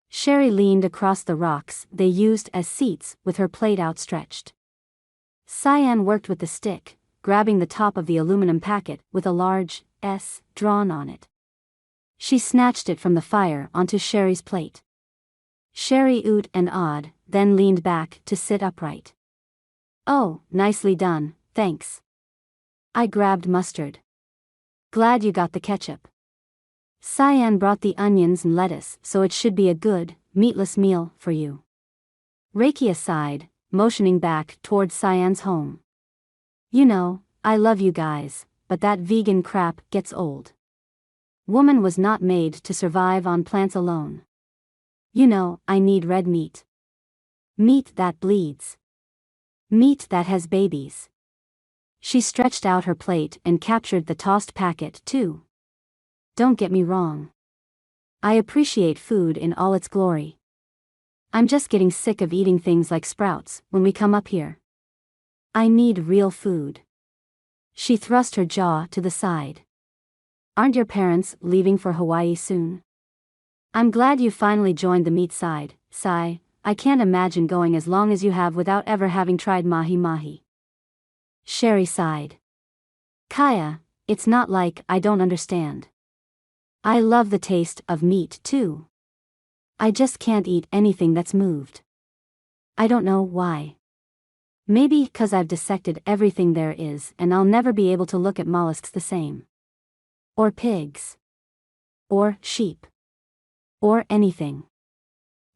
Sherry leaned across the rocks they used as seats with her plate outstretched. Cyan worked with the stick, grabbing the top of the aluminum packet with a large S drawn on it. She snatched it from the fire onto Sherry's plate. Sherry oohed and awed, then leaned back to sit upright. Oh, nicely done, thanks. I grabbed mustard. Glad you got the ketchup. Cyan brought the onions and lettuce, so it should be a good, meatless meal for you. Rakia sighed, motioning back toward Cyan's home. You know, I love you guys, but that vegan crap gets old. Woman was not made to survive on plants alone. You know, I need red meat. Meat that bleeds. Meat that has babies. She stretched out her plate and captured the tossed packet, too. Don't get me wrong. I appreciate food in all its glory. I'm just getting sick of eating things like sprouts when we come up here. I need real food. She thrust her jaw to the side. Aren't your parents leaving for Hawaii soon? I'm glad you finally joined the meat side, Cy. I can't imagine going as long as you have without ever having tried mahi-mahi. Sherry sighed. Kaya, it's not like I don't understand. I love the taste of meat too. I just can't eat anything that's moved. I don't know why. Maybe 'cause I've dissected everything there is and I'll never be able to look at mollusks the same. Or pigs. Or sheep. Or anything.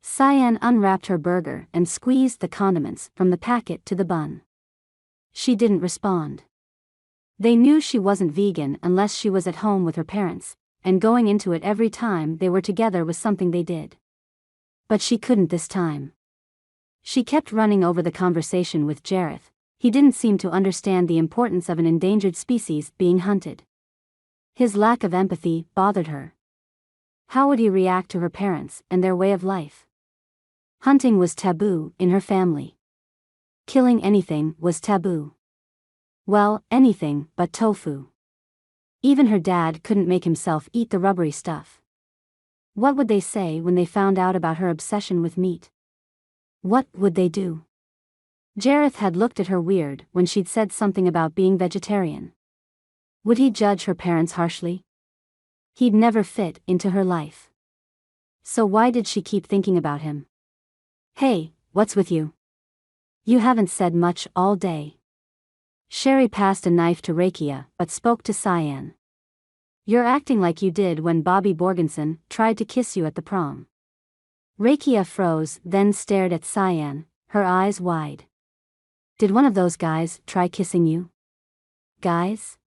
Cyan unwrapped her burger and squeezed the condiments from the packet to the bun. She didn't respond. They knew she wasn't vegan unless she was at home with her parents, and going into it every time they were together was something they did. But she couldn't this time. She kept running over the conversation with Jareth. He didn't seem to understand the importance of an endangered species being hunted. His lack of empathy bothered her. How would he react to her parents and their way of life? Hunting was taboo in her family. Killing anything was taboo. Well, anything but tofu. Even her dad couldn't make himself eat the rubbery stuff. What would they say when they found out about her obsession with meat? What would they do? Jareth had looked at her weird when she'd said something about being vegetarian. Would he judge her parents harshly? He'd never fit into her life. So why did she keep thinking about him? Hey, what's with you? You haven't said much all day. Sherry passed a knife to Rakia but spoke to Cyan. You're acting like you did when Bobby Borgenson tried to kiss you at the prom. Rakia froze, then stared at Cyan, her eyes wide. Did one of those guys try kissing you? Guys?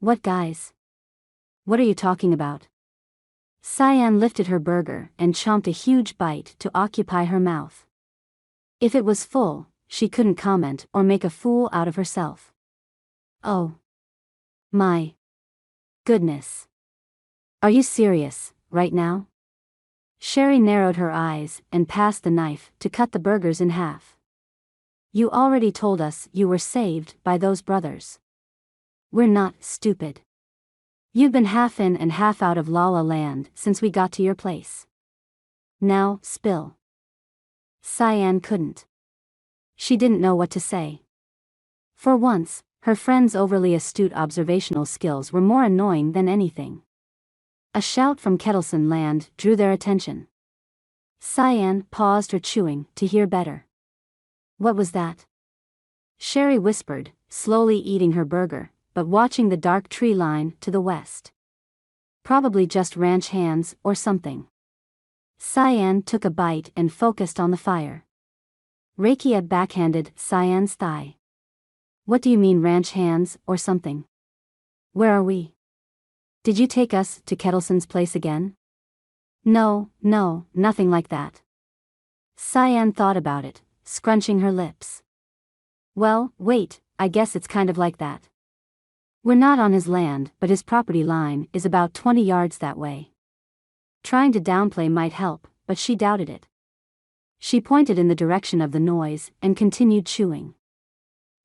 What guys? What are you talking about? Cyan lifted her burger and chomped a huge bite to occupy her mouth. If it was full, she couldn't comment or make a fool out of herself. Oh. My. Goodness. Are you serious, right now? Sherry narrowed her eyes and passed the knife to cut the burgers in half. You already told us you were saved by those brothers. We're not stupid. You've been half in and half out of La La Land since we got to your place. Now, spill. Cyan couldn't. She didn't know what to say. For once, her friend's overly astute observational skills were more annoying than anything. A shout from Kettleson Land drew their attention. Cyan paused her chewing to hear better. What was that? Sherry whispered, slowly eating her burger, but watching the dark tree line to the west. Probably just ranch hands or something. Cyan took a bite and focused on the fire. Rakia backhanded Cyan's thigh. What do you mean ranch hands or something? Where are we? Did you take us to Kettleson's place again? No, nothing like that. Cyan thought about it, scrunching her lips. Well, wait, I guess it's kind of like that. We're not on his land, but his property line is about 20 yards that way. Trying to downplay might help, but she doubted it. She pointed in the direction of the noise and continued chewing.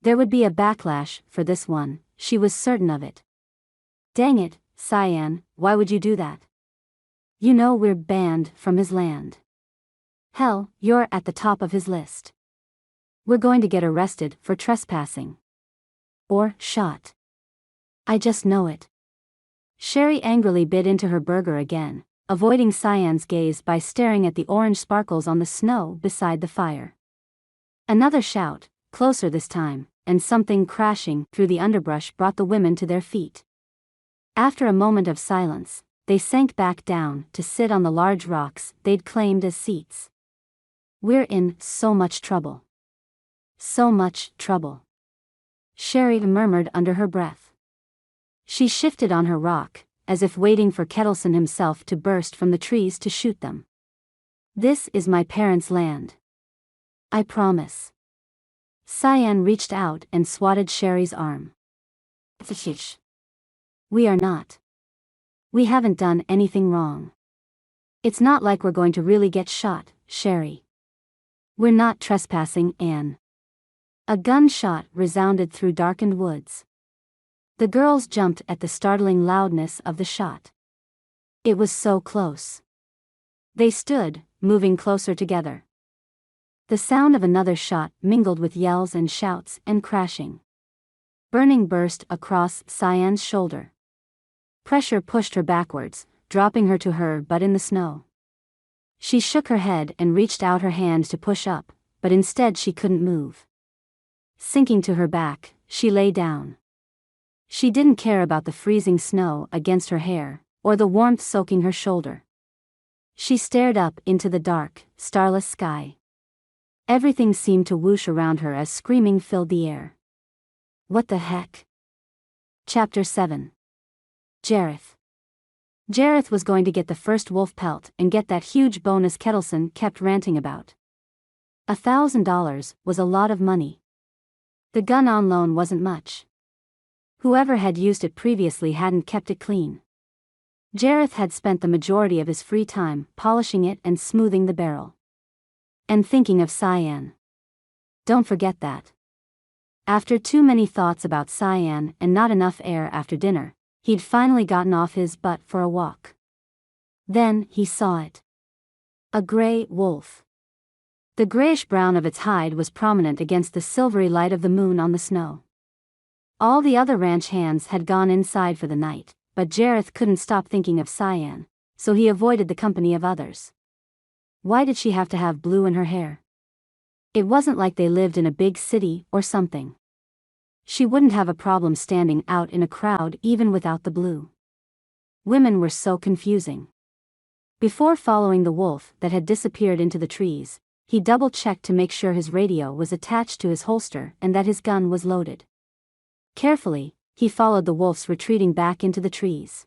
There would be a backlash for this one, she was certain of it. Dang it, Cyan, why would you do that? You know we're banned from his land. Hell, you're at the top of his list. We're going to get arrested for trespassing. Or shot. I just know it. Sherry angrily bit into her burger again, avoiding Cyan's gaze by staring at the orange sparkles on the snow beside the fire. Another shout, closer this time, and something crashing through the underbrush brought the women to their feet. After a moment of silence, they sank back down to sit on the large rocks they'd claimed as seats. We're in so much trouble. So much trouble. Sherry murmured under her breath. She shifted on her rock, as if waiting for Kettleson himself to burst from the trees to shoot them. This is my parents' land. I promise. Cyan reached out and swatted Sherry's arm. Fish. We are not. We haven't done anything wrong. It's not like we're going to really get shot, Sherry. We're not trespassing, Anne. A gunshot resounded through darkened woods. The girls jumped at the startling loudness of the shot. It was so close. They stood, moving closer together. The sound of another shot mingled with yells and shouts and crashing. Burning burst across Cyan's shoulder. Pressure pushed her backwards, dropping her to her butt in the snow. She shook her head and reached out her hand to push up, but instead she couldn't move. Sinking to her back, she lay down. She didn't care about the freezing snow against her hair, or the warmth soaking her shoulder. She stared up into the dark, starless sky. Everything seemed to whoosh around her as screaming filled the air. What the heck? Chapter 7. Jareth. Jareth was going to get the first wolf pelt and get that huge bonus Kettleson kept ranting about. $1,000 was a lot of money. The gun on loan wasn't much. Whoever had used it previously hadn't kept it clean. Jareth had spent the majority of his free time polishing it and smoothing the barrel. And thinking of Cyan. Don't forget that. After too many thoughts about Cyan and not enough air after dinner, he'd finally gotten off his butt for a walk. Then he saw it. A gray wolf. The grayish-brown of its hide was prominent against the silvery light of the moon on the snow. All the other ranch hands had gone inside for the night, but Jareth couldn't stop thinking of Cyan, so he avoided the company of others. Why did she have to have blue in her hair? It wasn't like they lived in a big city or something. She wouldn't have a problem standing out in a crowd even without the blue. Women were so confusing. Before following the wolf that had disappeared into the trees, he double-checked to make sure his radio was attached to his holster and that his gun was loaded. Carefully, he followed the wolf's retreating back into the trees.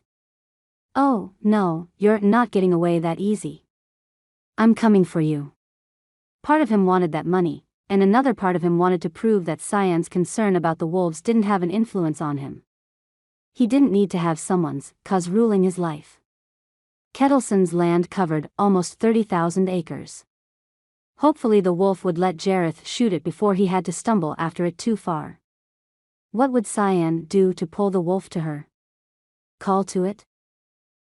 Oh, no, you're not getting away that easy. I'm coming for you. Part of him wanted that money, and another part of him wanted to prove that Cyan's concern about the wolves didn't have an influence on him. He didn't need to have someone's cause ruling his life. Kettleson's land covered almost 30,000 acres. Hopefully the wolf would let Jareth shoot it before he had to stumble after it too far. What would Cyan do to pull the wolf to her? Call to it?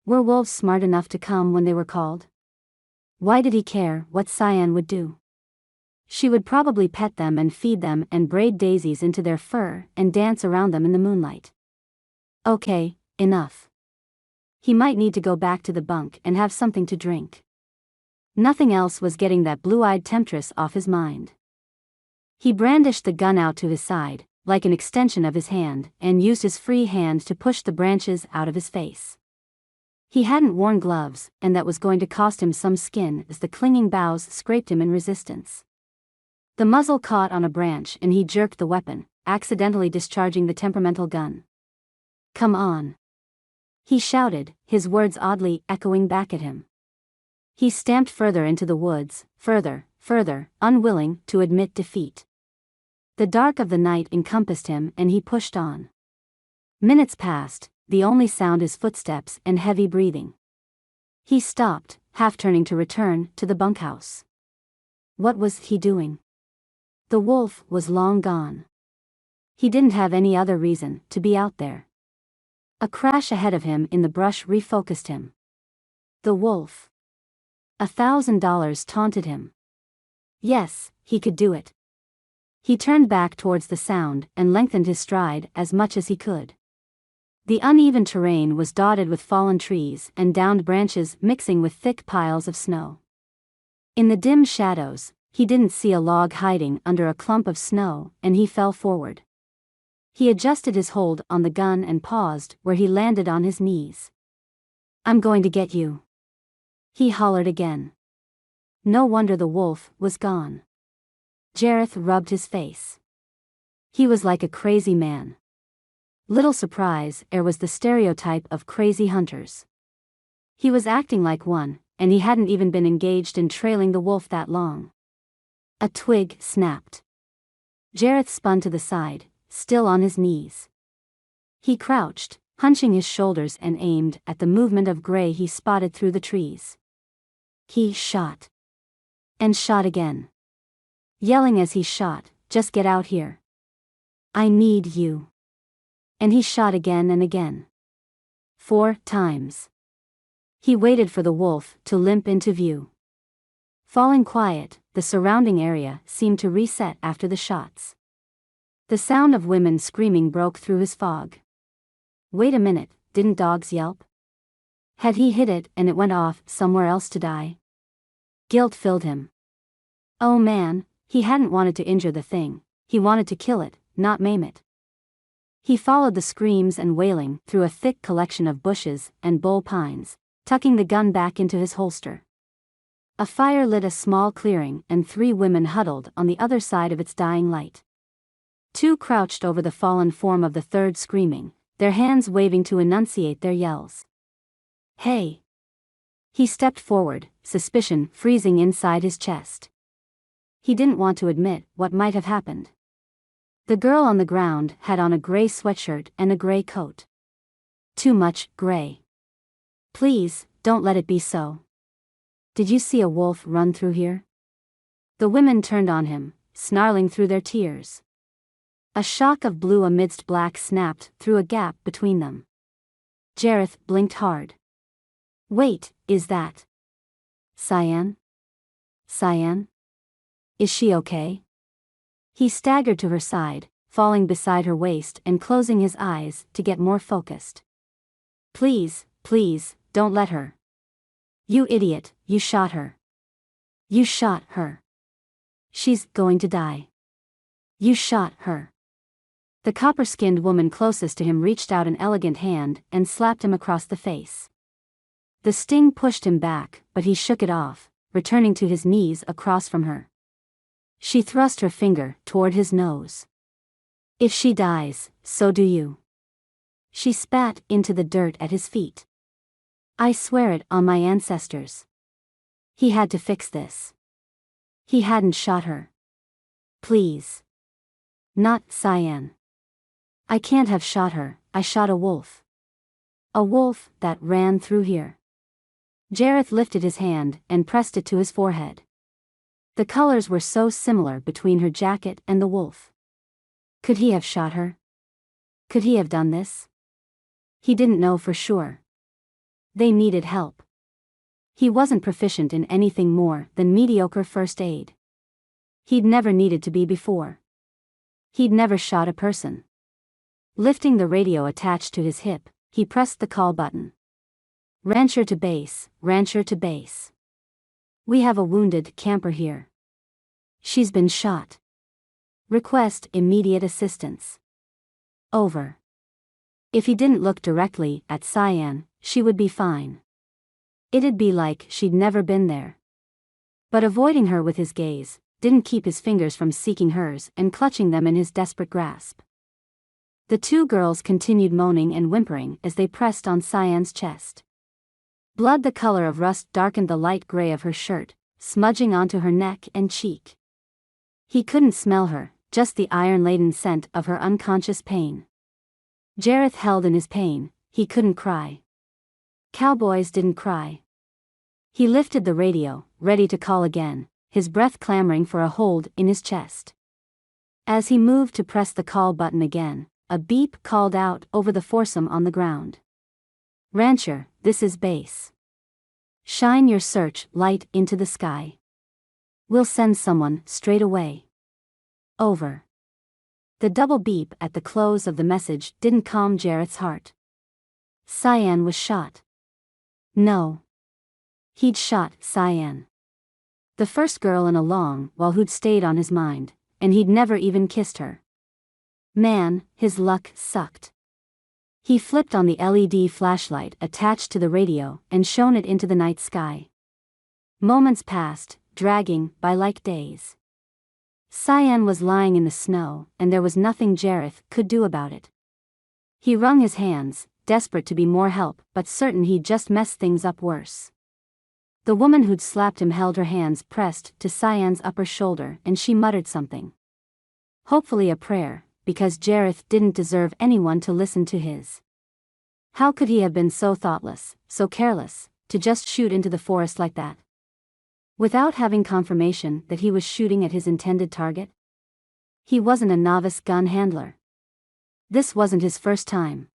Were wolves smart enough to come when they were called? Why did he care what Cyan would do? She would probably pet them and feed them and braid daisies into their fur and dance around them in the moonlight. Okay, enough. He might need to go back to the bunk and have something to drink. Nothing else was getting that blue-eyed temptress off his mind. He brandished the gun out to his side, like an extension of his hand, and used his free hand to push the branches out of his face. He hadn't worn gloves, and that was going to cost him some skin as the clinging boughs scraped him in resistance. The muzzle caught on a branch and he jerked the weapon, accidentally discharging the temperamental gun. Come on. He shouted, his words oddly echoing back at him. He stamped further into the woods, further, unwilling to admit defeat. The dark of the night encompassed him and he pushed on. Minutes passed, the only sound his footsteps and heavy breathing. He stopped, half turning to return to the bunkhouse. What was he doing? The wolf was long gone. He didn't have any other reason to be out there. A crash ahead of him in the brush refocused him. The wolf. $1,000 taunted him. Yes, he could do it. He turned back towards the sound and lengthened his stride as much as he could. The uneven terrain was dotted with fallen trees and downed branches mixing with thick piles of snow. In the dim shadows, he didn't see a log hiding under a clump of snow, and he fell forward. He adjusted his hold on the gun and paused where he landed on his knees. "I'm going to get you," he hollered again. No wonder the wolf was gone. Jareth rubbed his face. He was like a crazy man. Little surprise, was the stereotype of crazy hunters. He was acting like one, and he hadn't even been engaged in trailing the wolf that long. A twig snapped. Jareth spun to the side, still on his knees. He crouched, hunching his shoulders and aimed at the movement of gray he spotted through the trees. He shot. And shot again. Yelling as he shot, "Just get out here. I need you." And he shot again and again. 4 times. He waited for the wolf to limp into view. Falling quiet, the surrounding area seemed to reset after the shots. The sound of women screaming broke through his fog. Wait a minute, didn't dogs yelp? Had he hit it and it went off somewhere else to die? Guilt filled him. Oh man, he hadn't wanted to injure the thing, he wanted to kill it, not maim it. He followed the screams and wailing through a thick collection of bushes and bull pines, tucking the gun back into his holster. A fire lit a small clearing and 3 women huddled on the other side of its dying light. 2 crouched over the fallen form of the third screaming, their hands waving to enunciate their yells. "Hey!" He stepped forward, suspicion freezing inside his chest. He didn't want to admit what might have happened. The girl on the ground had on a gray sweatshirt and a gray coat. Too much gray. "Please, don't let it be so. Did you see a wolf run through here?" The women turned on him, snarling through their tears. A shock of blue amidst black snapped through a gap between them. Jareth blinked hard. "Wait, is that Cyan? Cyan? Is she okay?" He staggered to her side, falling beside her waist and closing his eyes to get more focused. "Please, please, don't let her. You idiot, you shot her. You shot her. She's going to die. You shot her." The copper-skinned woman closest to him reached out an elegant hand and slapped him across the face. The sting pushed him back, but he shook it off, returning to his knees across from her. She thrust her finger toward his nose. "If she dies, so do you." She spat into the dirt at his feet. "I swear it on my ancestors." He had to fix this. He hadn't shot her. "Please. Not Cyan. I can't have shot her, I shot a wolf. A wolf that ran through here." Jareth lifted his hand and pressed it to his forehead. The colors were so similar between her jacket and the wolf. Could he have shot her? Could he have done this? He didn't know for sure. They needed help. He wasn't proficient in anything more than mediocre first aid. He'd never needed to be before. He'd never shot a person. Lifting the radio attached to his hip, he pressed the call button. "Rancher to base, rancher to base. We have a wounded camper here. She's been shot. Request immediate assistance. Over." If he didn't look directly at Cyan, she would be fine. It'd be like she'd never been there. But avoiding her with his gaze didn't keep his fingers from seeking hers and clutching them in his desperate grasp. The 2 girls continued moaning and whimpering as they pressed on Cyan's chest. Blood the color of rust darkened the light gray of her shirt, smudging onto her neck and cheek. He couldn't smell her, just the iron-laden scent of her unconscious pain. Jareth held in his pain, he couldn't cry. Cowboys didn't cry. He lifted the radio, ready to call again, his breath clamoring for a hold in his chest. As he moved to press the call button again, a beep called out over the foursome on the ground. "Rancher, this is base. Shine your search light into the sky. We'll send someone straight away. Over." The double beep at the close of the message didn't calm Jareth's heart. Cyan was shot. No. He'd shot Cyan. The first girl in a long while who'd stayed on his mind, and he'd never even kissed her. Man, his luck sucked. He flipped on the LED flashlight attached to the radio and shone it into the night sky. Moments passed, dragging by like days. Cyan was lying in the snow, and there was nothing Jareth could do about it. He wrung his hands, desperate to be more help, but certain he'd just messed things up worse. The woman who'd slapped him held her hands pressed to Cyan's upper shoulder, and she muttered something. Hopefully a prayer, because Jareth didn't deserve anyone to listen to his. How could he have been so thoughtless, so careless, to just shoot into the forest like that? Without having confirmation that he was shooting at his intended target? He wasn't a novice gun handler. This wasn't his first time.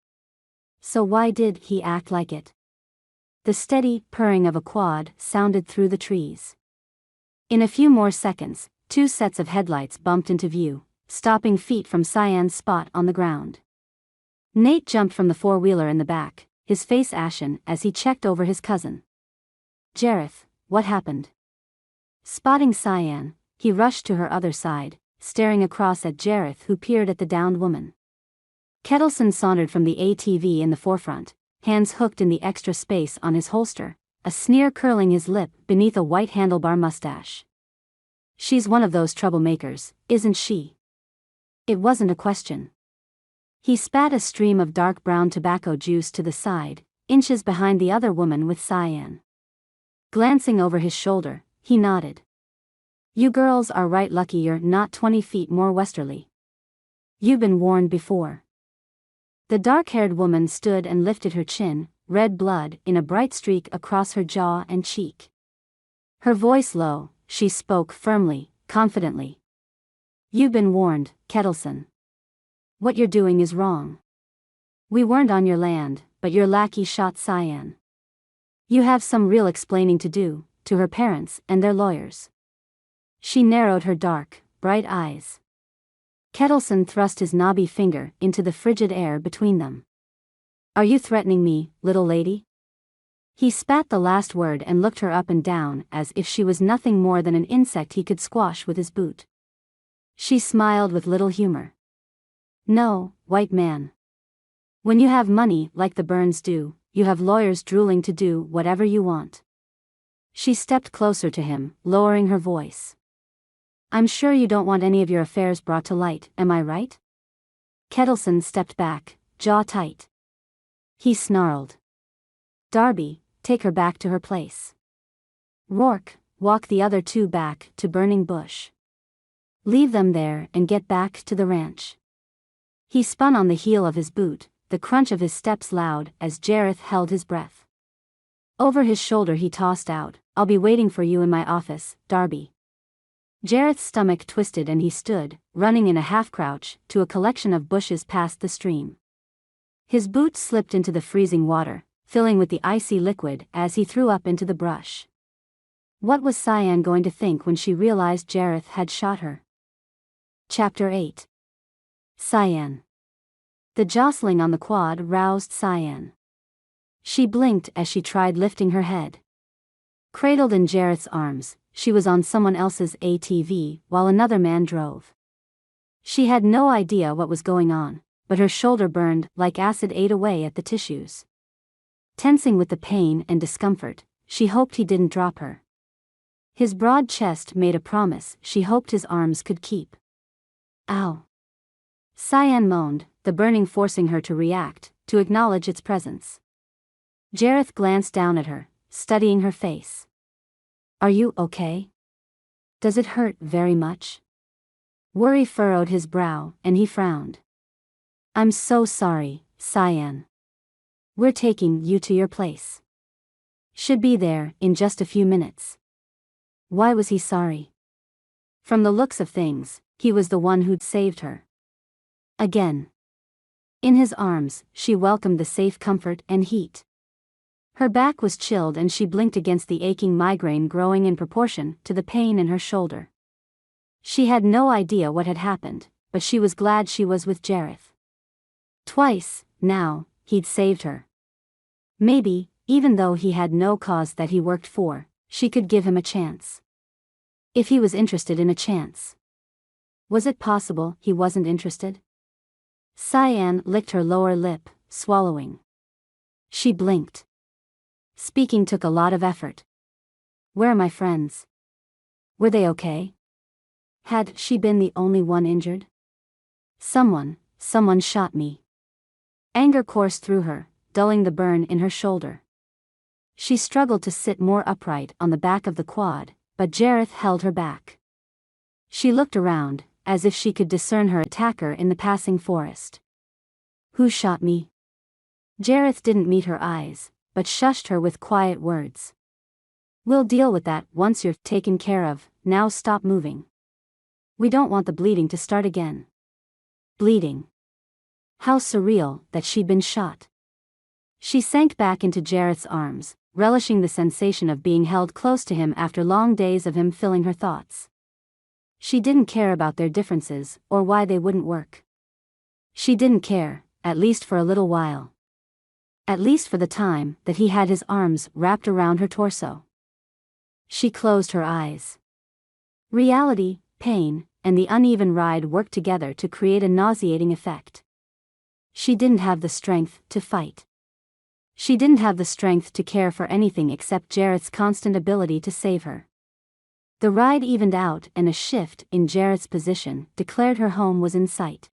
So why did he act like it? The steady purring of a quad sounded through the trees. In a few more seconds, two sets of headlights bumped into view, stopping feet from Cyan's spot on the ground. Nate jumped from the four-wheeler in the back, his face ashen as he checked over his cousin. "Jareth, what happened?" Spotting Cyan, he rushed to her other side, staring across at Jareth, who peered at the downed woman. Kettleson sauntered from the ATV in the forefront, hands hooked in the extra space on his holster, a sneer curling his lip beneath a white handlebar mustache. "She's one of those troublemakers, isn't she?" It wasn't a question. He spat a stream of dark brown tobacco juice to the side, inches behind the other woman with Cyan. Glancing over his shoulder, he nodded. "You girls are right lucky you're not 20 feet more westerly. You've been warned before." The dark-haired woman stood and lifted her chin, red blood in a bright streak across her jaw and cheek. Her voice low, she spoke firmly, confidently. "You've been warned, Kettleson. What you're doing is wrong. We weren't on your land, but your lackey shot Cyan. You have some real explaining to do, to her parents and their lawyers." She narrowed her dark, bright eyes. Kettleson thrust his knobby finger into the frigid air between them. "Are you threatening me, little lady?" He spat the last word and looked her up and down as if she was nothing more than an insect he could squash with his boot. She smiled with little humor. "No, white man. When you have money like the Burns do, you have lawyers drooling to do whatever you want." She stepped closer to him, lowering her voice. "I'm sure you don't want any of your affairs brought to light, am I right?" Kettleson stepped back, jaw tight. He snarled. "Darby, take her back to her place. Rourke, walk the other two back to Burning Bush. Leave them there and get back to the ranch." He spun on the heel of his boot, the crunch of his steps loud as Jareth held his breath. Over his shoulder he tossed out, "I'll be waiting for you in my office, Darby." Jareth's stomach twisted and he stood, running in a half-crouch, to a collection of bushes past the stream. His boot slipped into the freezing water, filling with the icy liquid as he threw up into the brush. What was Cyan going to think when she realized Jareth had shot her? Chapter 8. Cyan. The jostling on the quad roused Cyan. She blinked as she tried lifting her head. Cradled in Jareth's arms, she was on someone else's ATV while another man drove. She had no idea what was going on, but her shoulder burned like acid ate away at the tissues. Tensing with the pain and discomfort, she hoped he didn't drop her. His broad chest made a promise she hoped his arms could keep. "Ow!" Cyan moaned, the burning forcing her to react, to acknowledge its presence. Jareth glanced down at her, studying her face. "Are you okay? Does it hurt very much?" Worry furrowed his brow, and he frowned. I'm so sorry, Cyan. We're taking you to your place. Should be there in just a few minutes. Why was he sorry? From the looks of things, he was the one who'd saved her. Again. In his arms, she welcomed the safe comfort and heat. Her back was chilled and she blinked against the aching migraine growing in proportion to the pain in her shoulder. She had no idea what had happened, but she was glad she was with Jareth. Twice, now, he'd saved her. Maybe, even though he had no cause that he worked for, she could give him a chance. If he was interested in a chance. Was it possible he wasn't interested? Cyan licked her lower lip, swallowing. She blinked. Speaking took a lot of effort. Where are my friends? Were they okay? Had she been the only one injured? Someone shot me. Anger coursed through her, dulling the burn in her shoulder. She struggled to sit more upright on the back of the quad, but Jareth held her back. She looked around, as if she could discern her attacker in the passing forest. Who shot me? Jareth didn't meet her eyes, but shushed her with quiet words. We'll deal with that once you're taken care of, now stop moving. We don't want the bleeding to start again. Bleeding. How surreal that she'd been shot. She sank back into Jareth's arms, relishing the sensation of being held close to him after long days of him filling her thoughts. She didn't care about their differences, or why they wouldn't work. She didn't care, at least for a little while. At least for the time that he had his arms wrapped around her torso. She closed her eyes. Reality, pain, and the uneven ride worked together to create a nauseating effect. She didn't have the strength to fight. She didn't have the strength to care for anything except Jareth's constant ability to save her. The ride evened out and a shift in Jareth's position declared her home was in sight.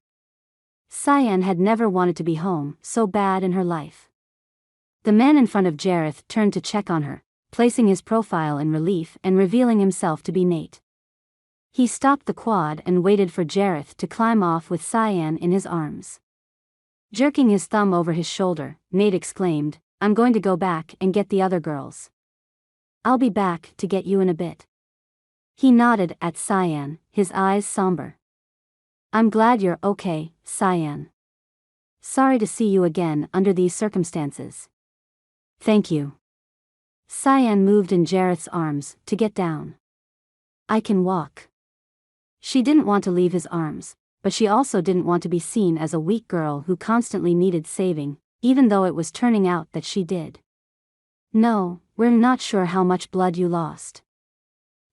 Cyan had never wanted to be home so bad in her life. The man in front of Jareth turned to check on her, placing his profile in relief and revealing himself to be Nate. He stopped the quad and waited for Jareth to climb off with Cyan in his arms. Jerking his thumb over his shoulder, Nate exclaimed, I'm going to go back and get the other girls. I'll be back to get you in a bit. He nodded at Cyan, his eyes somber. I'm glad you're okay, Cyan. Sorry to see you again under these circumstances. Thank you. Cyan moved in Jareth's arms to get down. I can walk. She didn't want to leave his arms, but she also didn't want to be seen as a weak girl who constantly needed saving, even though it was turning out that she did. No, we're not sure how much blood you lost.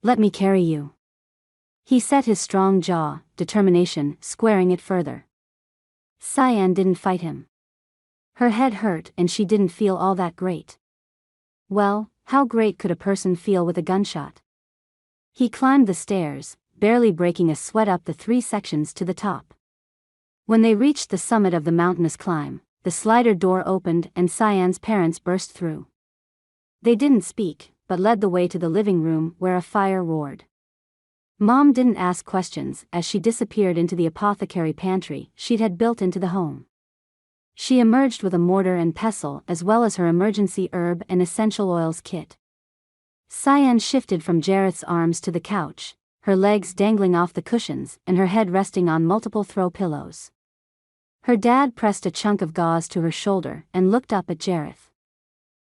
Let me carry you. He set his strong jaw, determination squaring it further. Cyan didn't fight him. Her head hurt and she didn't feel all that great. Well, how great could a person feel with a gunshot? He climbed the stairs, barely breaking a sweat up the 3 sections to the top. When they reached the summit of the mountainous climb, the slider door opened and Cyan's parents burst through. They didn't speak, but led the way to the living room where a fire roared. Mom didn't ask questions as she disappeared into the apothecary pantry she'd had built into the home. She emerged with a mortar and pestle as well as her emergency herb and essential oils kit. Cyan shifted from Jareth's arms to the couch, her legs dangling off the cushions and her head resting on multiple throw pillows. Her dad pressed a chunk of gauze to her shoulder and looked up at Jareth.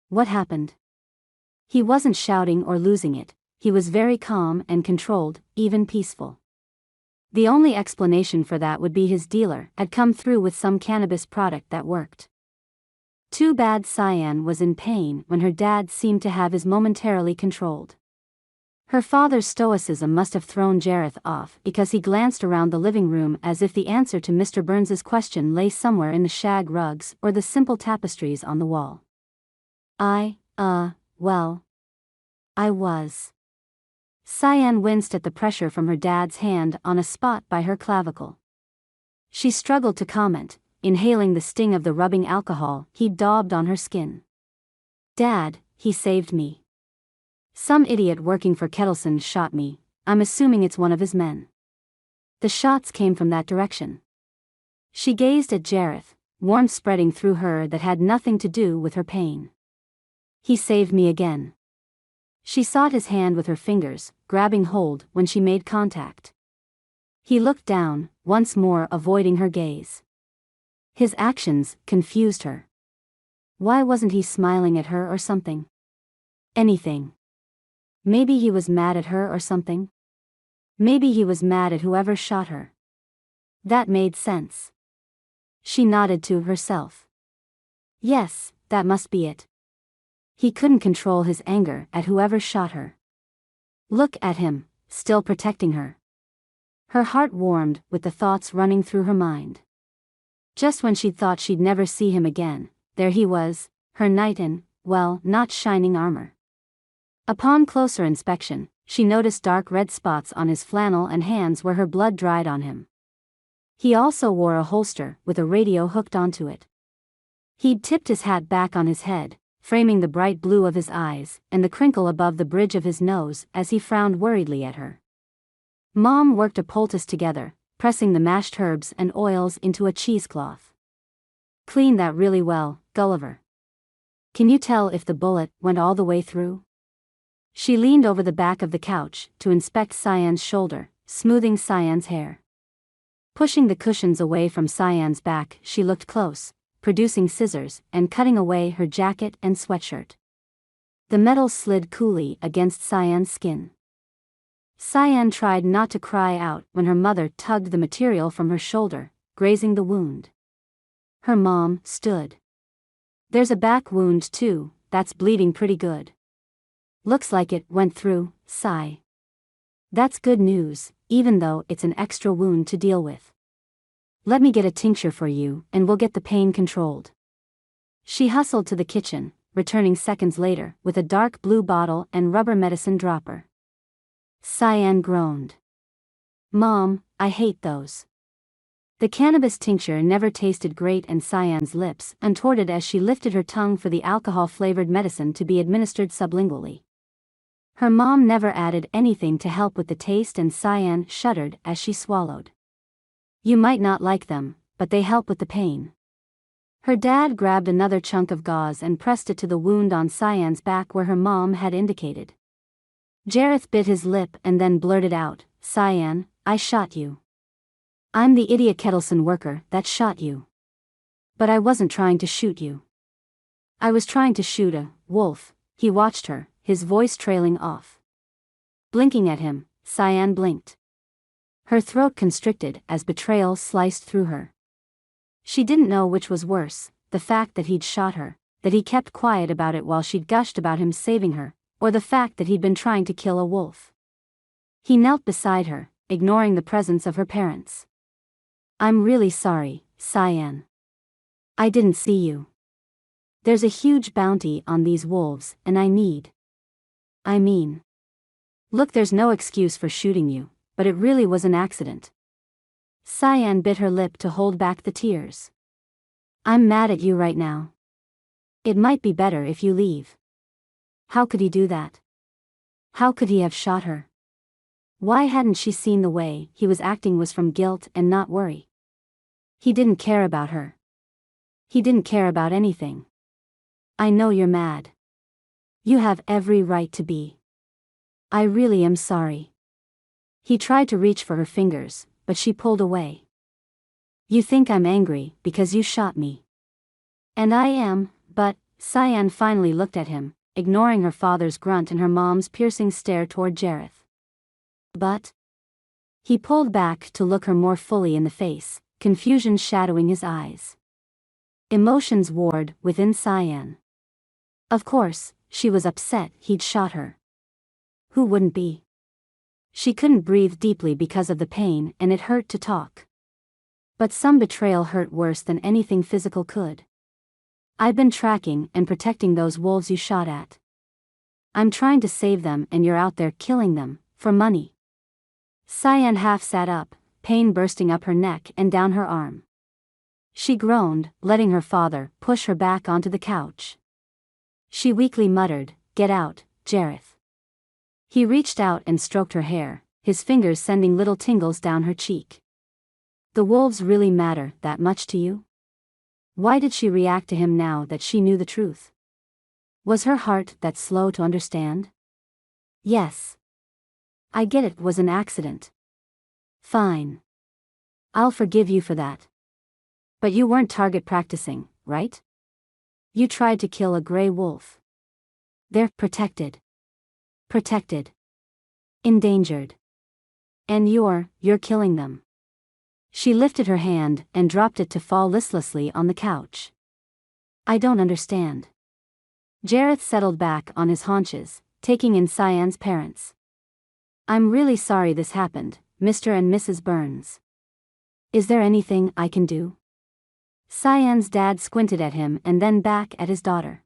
What happened? He wasn't shouting or losing it, he was very calm and controlled, even peaceful. The only explanation for that would be his dealer had come through with some cannabis product that worked. Too bad Cyan was in pain when her dad seemed to have his momentarily controlled. Her father's stoicism must have thrown Jareth off because he glanced around the living room as if the answer to Mr. Burns's question lay somewhere in the shag rugs or the simple tapestries on the wall. Well. I was. Cyan winced at the pressure from her dad's hand on a spot by her clavicle. She struggled to comment, inhaling the sting of the rubbing alcohol he'd daubed on her skin. Dad, he saved me. Some idiot working for Kettleson shot me, I'm assuming it's one of his men. The shots came from that direction. She gazed at Jareth, warmth spreading through her that had nothing to do with her pain. He saved me again. She sought his hand with her fingers, grabbing hold when she made contact. He looked down, once more avoiding her gaze. His actions confused her. Why wasn't he smiling at her or something? Anything. Maybe he was mad at her or something? Maybe he was mad at whoever shot her. That made sense. She nodded to herself. Yes, that must be it. He couldn't control his anger at whoever shot her. Look at him, still protecting her. Her heart warmed with the thoughts running through her mind. Just when she'd thought she'd never see him again, there he was, her knight in, well, not shining armor. Upon closer inspection, she noticed dark red spots on his flannel and hands where her blood dried on him. He also wore a holster with a radio hooked onto it. He'd tipped his hat back on his head, framing the bright blue of his eyes and the crinkle above the bridge of his nose as he frowned worriedly at her. Mom worked a poultice together, pressing the mashed herbs and oils into a cheesecloth. Clean that really well, Gulliver. Can you tell if the bullet went all the way through? She leaned over the back of the couch to inspect Cyan's shoulder, smoothing Cyan's hair. Pushing the cushions away from Cyan's back, she looked close, producing scissors and cutting away her jacket and sweatshirt. The metal slid coolly against Cyan's skin. Cyan tried not to cry out when her mother tugged the material from her shoulder, grazing the wound. Her mom stood. There's a back wound too, that's bleeding pretty good. Looks like it went through, Cy. That's good news, even though it's an extra wound to deal with. Let me get a tincture for you and we'll get the pain controlled. She hustled to the kitchen, returning seconds later with a dark blue bottle and rubber medicine dropper. Cyan groaned. Mom, I hate those. The cannabis tincture never tasted great and Cyan's lips contorted as she lifted her tongue for the alcohol-flavored medicine to be administered sublingually. Her mom never added anything to help with the taste and Cyan shuddered as she swallowed. You might not like them, but they help with the pain. Her dad grabbed another chunk of gauze and pressed it to the wound on Cyan's back where her mom had indicated. Jareth bit his lip and then blurted out, Cyan, I shot you. I'm the idiot Kettleson worker that shot you. But I wasn't trying to shoot you. I was trying to shoot a wolf. He watched her, his voice trailing off. Blinking at him, Cyan blinked. Her throat constricted as betrayal sliced through her. She didn't know which was worse, the fact that he'd shot her, that he kept quiet about it while she'd gushed about him saving her, or the fact that he'd been trying to kill a wolf. He knelt beside her, ignoring the presence of her parents. I'm really sorry, Cyan. I didn't see you. There's a huge bounty on these wolves, and I mean. Look, there's no excuse for shooting you, but it really was an accident. Cyan bit her lip to hold back the tears. I'm mad at you right now. It might be better if you leave. How could he do that? How could he have shot her? Why hadn't she seen the way he was acting was from guilt and not worry? He didn't care about her. He didn't care about anything. I know you're mad. You have every right to be. I really am sorry. He tried to reach for her fingers, but she pulled away. You think I'm angry because you shot me. And I am, but, Cyan finally looked at him, ignoring her father's grunt and her mom's piercing stare toward Jareth. But? He pulled back to look her more fully in the face, confusion shadowing his eyes. Emotions warred within Cyan. Of course, she was upset he'd shot her. Who wouldn't be? She couldn't breathe deeply because of the pain and it hurt to talk. But some betrayal hurt worse than anything physical could. I've been tracking and protecting those wolves you shot at. I'm trying to save them and you're out there killing them, for money. Cyan half sat up, pain bursting up her neck and down her arm. She groaned, letting her father push her back onto the couch. She weakly muttered, "Get out, Jareth." He reached out and stroked her hair, his fingers sending little tingles down her cheek. The wolves really matter that much to you? Why did she react to him now that she knew the truth? Was her heart that slow to understand? Yes. I get it was an accident. Fine. I'll forgive you for that. But you weren't target practicing, right? You tried to kill a gray wolf. They're protected. Protected. Endangered. And you're killing them. She lifted her hand and dropped it to fall listlessly on the couch. I don't understand. Jareth settled back on his haunches, taking in Cyan's parents. I'm really sorry this happened, Mr. and Mrs. Burns. Is there anything I can do? Cyan's dad squinted at him and then back at his daughter.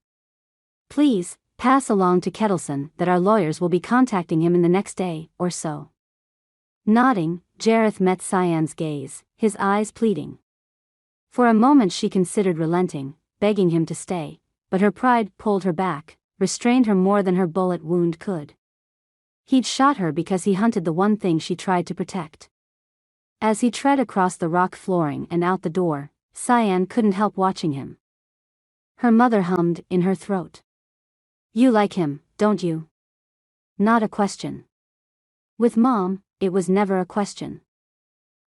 Please, pass along to Kettleson that our lawyers will be contacting him in the next day or so. Nodding, Jareth met Cyan's gaze, his eyes pleading. For a moment she considered relenting, begging him to stay, but her pride pulled her back, restrained her more than her bullet wound could. He'd shot her because he hunted the one thing she tried to protect. As he tread across the rock flooring and out the door, Cyan couldn't help watching him. Her mother hummed in her throat. You like him, don't you? Not a question. With Mom, it was never a question.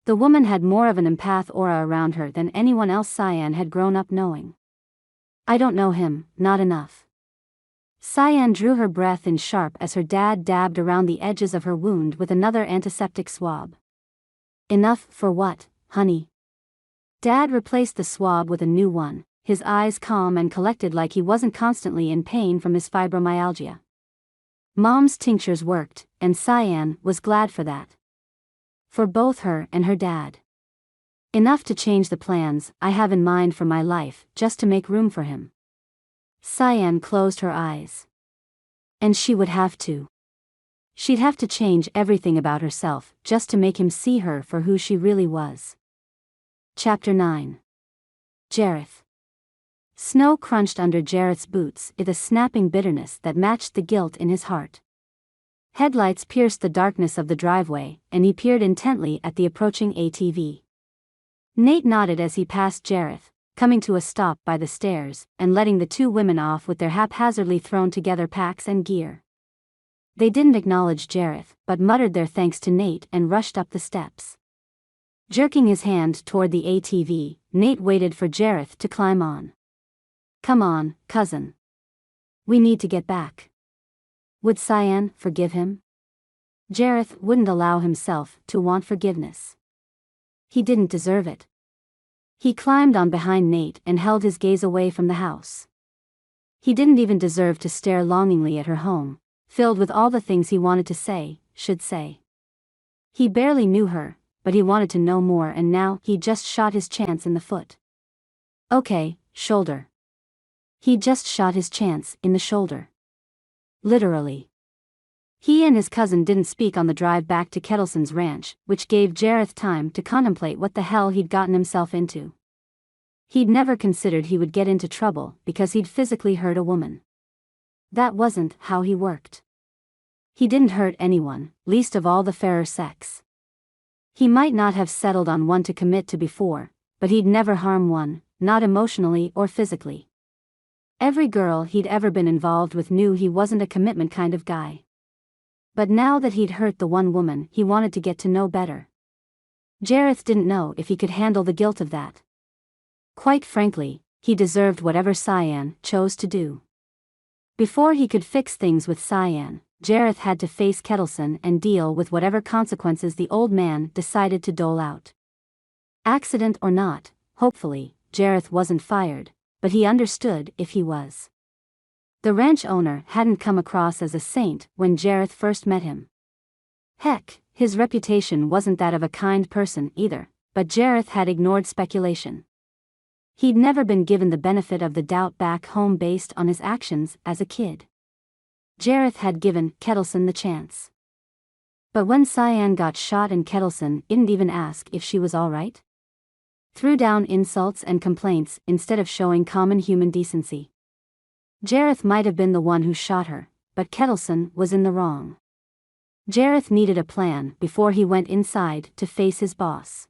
The woman had more of an empath aura around her than anyone else Cyan had grown up knowing. I don't know him, not enough. Cyan drew her breath in sharp as her dad dabbed around the edges of her wound with another antiseptic swab. Enough for what, honey? Dad replaced the swab with a new one, his eyes calm and collected like he wasn't constantly in pain from his fibromyalgia. Mom's tinctures worked, and Cyan was glad for that. For both her and her dad. Enough to change the plans I have in mind for my life just to make room for him. Cyan closed her eyes. And she would have to. She'd have to change everything about herself just to make him see her for who she really was. Chapter 9. Jareth. Snow crunched under Jareth's boots with a snapping bitterness that matched the guilt in his heart. Headlights pierced the darkness of the driveway, and he peered intently at the approaching ATV. Nate nodded as he passed Jareth, coming to a stop by the stairs, and letting the two women off with their haphazardly thrown together packs and gear. They didn't acknowledge Jareth, but muttered their thanks to Nate and rushed up the steps. Jerking his hand toward the ATV, Nate waited for Jareth to climb on. Come on, cousin. We need to get back. Would Cyan forgive him? Jareth wouldn't allow himself to want forgiveness. He didn't deserve it. He climbed on behind Nate and held his gaze away from the house. He didn't even deserve to stare longingly at her home, filled with all the things he wanted to say, should say. He barely knew her, but he wanted to know more, and now he just shot his chance in the foot. Okay, shoulder. He just shot his chance in the shoulder. Literally. He and his cousin didn't speak on the drive back to Kettleson's ranch, which gave Jareth time to contemplate what the hell he'd gotten himself into. He'd never considered he would get into trouble because he'd physically hurt a woman. That wasn't how he worked. He didn't hurt anyone, least of all the fairer sex. He might not have settled on one to commit to before, but he'd never harm one, not emotionally or physically. Every girl he'd ever been involved with knew he wasn't a commitment kind of guy. But now that he'd hurt the one woman he wanted to get to know better. Jareth didn't know if he could handle the guilt of that. Quite frankly, he deserved whatever Cyan chose to do. Before he could fix things with Cyan, Jareth had to face Kettleson and deal with whatever consequences the old man decided to dole out. Accident or not, hopefully, Jareth wasn't fired, but he understood if he was. The ranch owner hadn't come across as a saint when Jareth first met him. Heck, his reputation wasn't that of a kind person either, but Jareth had ignored speculation. He'd never been given the benefit of the doubt back home based on his actions as a kid. Jareth had given Kettleson the chance. But when Cyan got shot and Kettleson didn't even ask if she was all right? Threw down insults and complaints instead of showing common human decency. Jareth might have been the one who shot her, but Kettleson was in the wrong. Jareth needed a plan before he went inside to face his boss.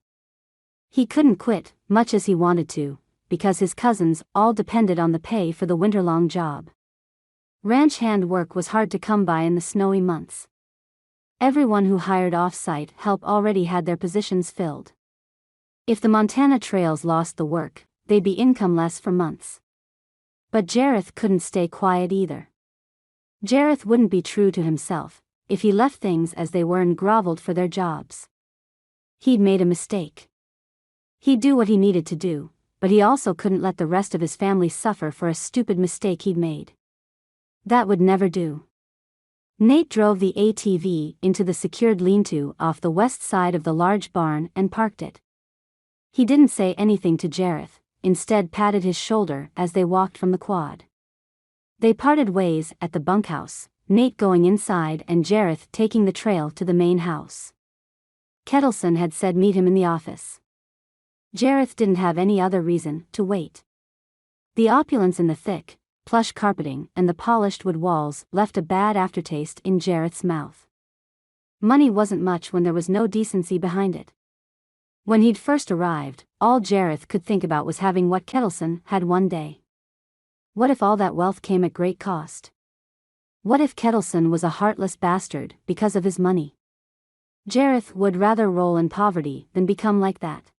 He couldn't quit, much as he wanted to, because his cousins all depended on the pay for the winter-long job. Ranch hand work was hard to come by in the snowy months. Everyone who hired off-site help already had their positions filled. If the Montana trails lost the work, they'd be income-less for months. But Jareth couldn't stay quiet either. Jareth wouldn't be true to himself if he left things as they were and groveled for their jobs. He'd made a mistake. He'd do what he needed to do, but he also couldn't let the rest of his family suffer for a stupid mistake he'd made. That would never do. Nate drove the ATV into the secured lean-to off the west side of the large barn and parked it. He didn't say anything to Jareth, instead patted his shoulder as they walked from the quad. They parted ways at the bunkhouse, Nate going inside and Jareth taking the trail to the main house. Kettleson had said meet him in the office. Jareth didn't have any other reason to wait. The opulence in the thick, plush carpeting and the polished wood walls left a bad aftertaste in Jareth's mouth. Money wasn't much when there was no decency behind it. When he'd first arrived, all Jareth could think about was having what Kettleson had one day. What if all that wealth came at great cost? What if Kettleson was a heartless bastard because of his money? Jareth would rather roll in poverty than become like that.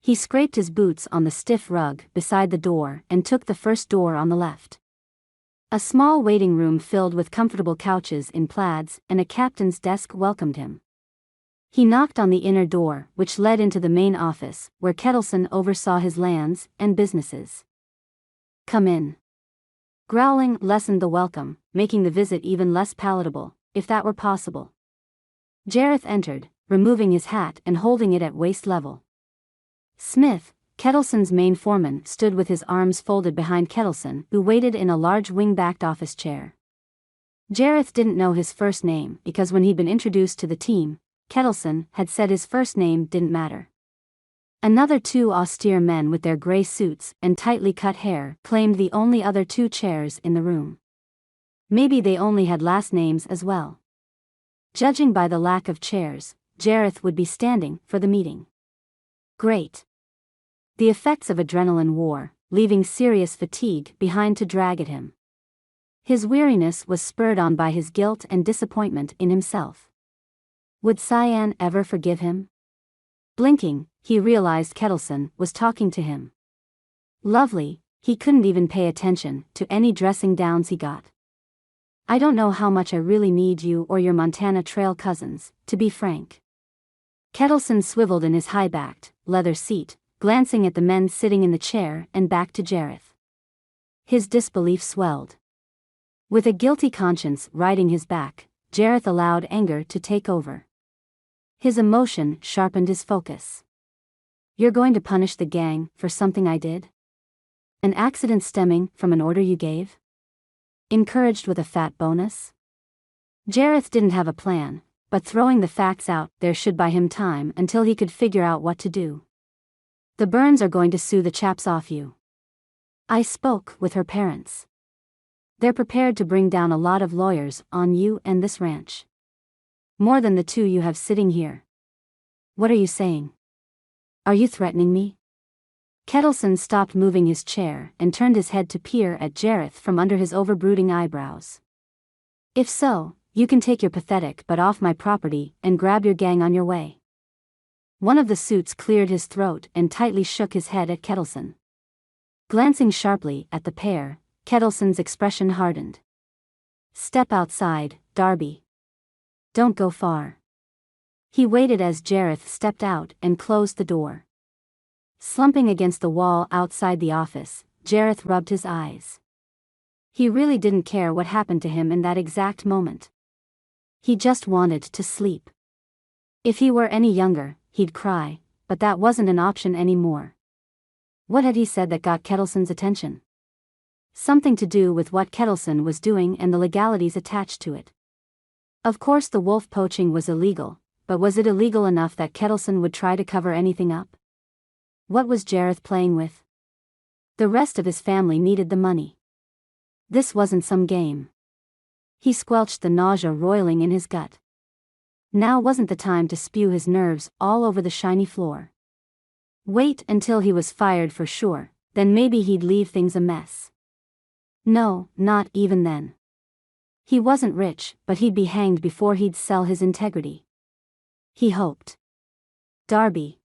He scraped his boots on the stiff rug beside the door and took the first door on the left. A small waiting room filled with comfortable couches in plaids and a captain's desk welcomed him. He knocked on the inner door, which led into the main office, where Kettleson oversaw his lands and businesses. "Come in." Growling lessened the welcome, making the visit even less palatable, if that were possible. Jareth entered, removing his hat and holding it at waist level. Smith, Kettleson's main foreman, stood with his arms folded behind Kettleson, who waited in a large wing-backed office chair. Jareth didn't know his first name because when he'd been introduced to the team, Kettleson had said his first name didn't matter. Another two austere men with their gray suits and tightly cut hair claimed the only other two chairs in the room. Maybe they only had last names as well. Judging by the lack of chairs, Jareth would be standing for the meeting. Great. The effects of adrenaline wore, leaving serious fatigue behind to drag at him. His weariness was spurred on by his guilt and disappointment in himself. Would Cyan ever forgive him? Blinking, he realized Kettleson was talking to him. Lovely, he couldn't even pay attention to any dressing downs he got. "I don't know how much I really need you or your Montana Trail cousins, to be frank." Kettleson swiveled in his high-backed, leather seat, glancing at the men sitting in the chair and back to Jareth. His disbelief swelled. With a guilty conscience riding his back, Jareth allowed anger to take over. His emotion sharpened his focus. "You're going to punish the gang for something I did? An accident stemming from an order you gave? Encouraged with a fat bonus?" Jareth didn't have a plan, but throwing the facts out there should buy him time until he could figure out what to do. "The Burns are going to sue the chaps off you. I spoke with her parents. They're prepared to bring down a lot of lawyers on you and this ranch. More than the two you have sitting here." "What are you saying? Are you threatening me?" Kettleson stopped moving his chair and turned his head to peer at Jareth from under his overbrooding eyebrows. "If so, you can take your pathetic butt off my property and grab your gang on your way." One of the suits cleared his throat and tightly shook his head at Kettleson. Glancing sharply at the pair, Kettleson's expression hardened. "Step outside, Darby. Don't go far." He waited as Jareth stepped out and closed the door. Slumping against the wall outside the office, Jareth rubbed his eyes. He really didn't care what happened to him in that exact moment. He just wanted to sleep. If he were any younger, he'd cry, but that wasn't an option anymore. What had he said that got Kettleson's attention? Something to do with what Kettleson was doing and the legalities attached to it. Of course the wolf poaching was illegal, but was it illegal enough that Kettleson would try to cover anything up? What was Jareth playing with? The rest of his family needed the money. This wasn't some game. He squelched the nausea roiling in his gut. Now wasn't the time to spew his nerves all over the shiny floor. Wait until he was fired for sure, then maybe he'd leave things a mess. No, not even then. He wasn't rich, but he'd be hanged before he'd sell his integrity. He hoped. Darby.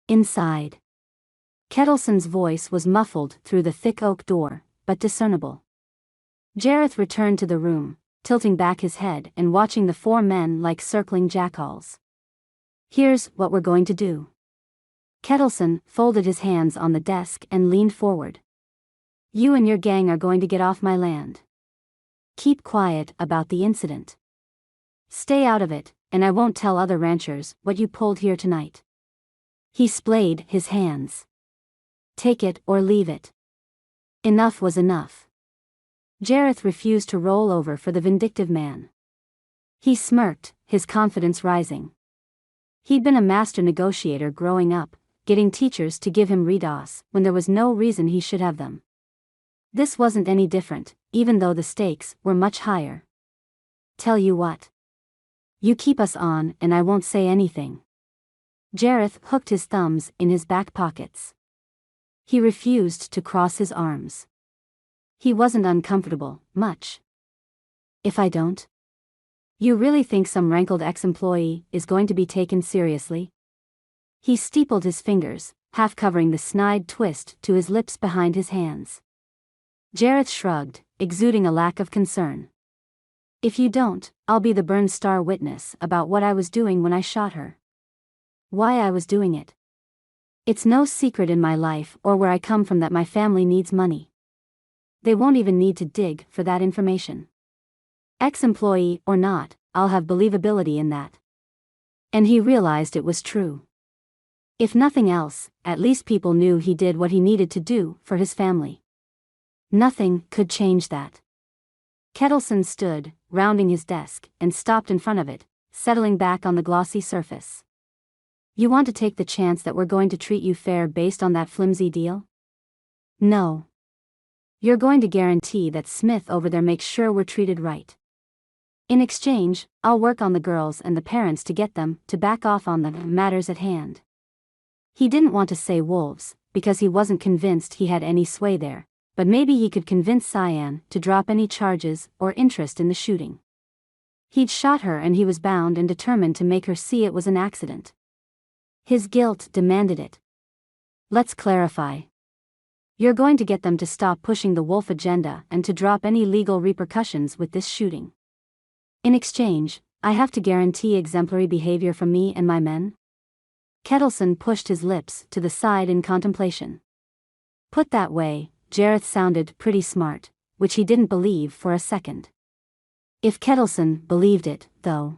Inside. Kettleson's voice was muffled through the thick oak door, but discernible. Jareth returned to the room, tilting back his head and watching the four men like circling jackals. Here's what we're going to do. Kettleson folded his hands on the desk and leaned forward. You and your gang are going to get off my land. Keep quiet about the incident. Stay out of it, and I won't tell other ranchers what you pulled here tonight. He splayed his hands. Take it or leave it. Enough was enough. Jareth refused to roll over for the vindictive man. He smirked, his confidence rising. He'd been a master negotiator growing up, getting teachers to give him redos when there was no reason he should have them. This wasn't any different, even though the stakes were much higher. Tell you what. You keep us on and I won't say anything. Jareth hooked his thumbs in his back pockets. He refused to cross his arms. He wasn't uncomfortable, much. If I don't? You really think some rankled ex-employee is going to be taken seriously? He steepled his fingers, half covering the snide twist to his lips behind his hands. Jareth shrugged, exuding a lack of concern. If you don't, I'll be the Burns star witness about what I was doing when I shot her. Why I was doing it. It's no secret in my life or where I come from that my family needs money. They won't even need to dig for that information. Ex-employee or not, I'll have believability in that. And he realized it was true. If nothing else, at least people knew he did what he needed to do for his family. Nothing could change that. Kettleson stood, rounding his desk, and stopped in front of it, settling back on the glossy surface. You want to take the chance that we're going to treat you fair based on that flimsy deal? No. You're going to guarantee that Smith over there makes sure we're treated right. In exchange, I'll work on the girls and the parents to get them to back off on the matters at hand. He didn't want to say wolves, because he wasn't convinced he had any sway there, but maybe he could convince Cyan to drop any charges or interest in the shooting. He'd shot her and he was bound and determined to make her see it was an accident. His guilt demanded it. Let's clarify. You're going to get them to stop pushing the wolf agenda and to drop any legal repercussions with this shooting. In exchange, I have to guarantee exemplary behavior from me and my men. Kettleson pushed his lips to the side in contemplation. Put that way, Jareth sounded pretty smart, which he didn't believe for a second. If Kettleson believed it, though,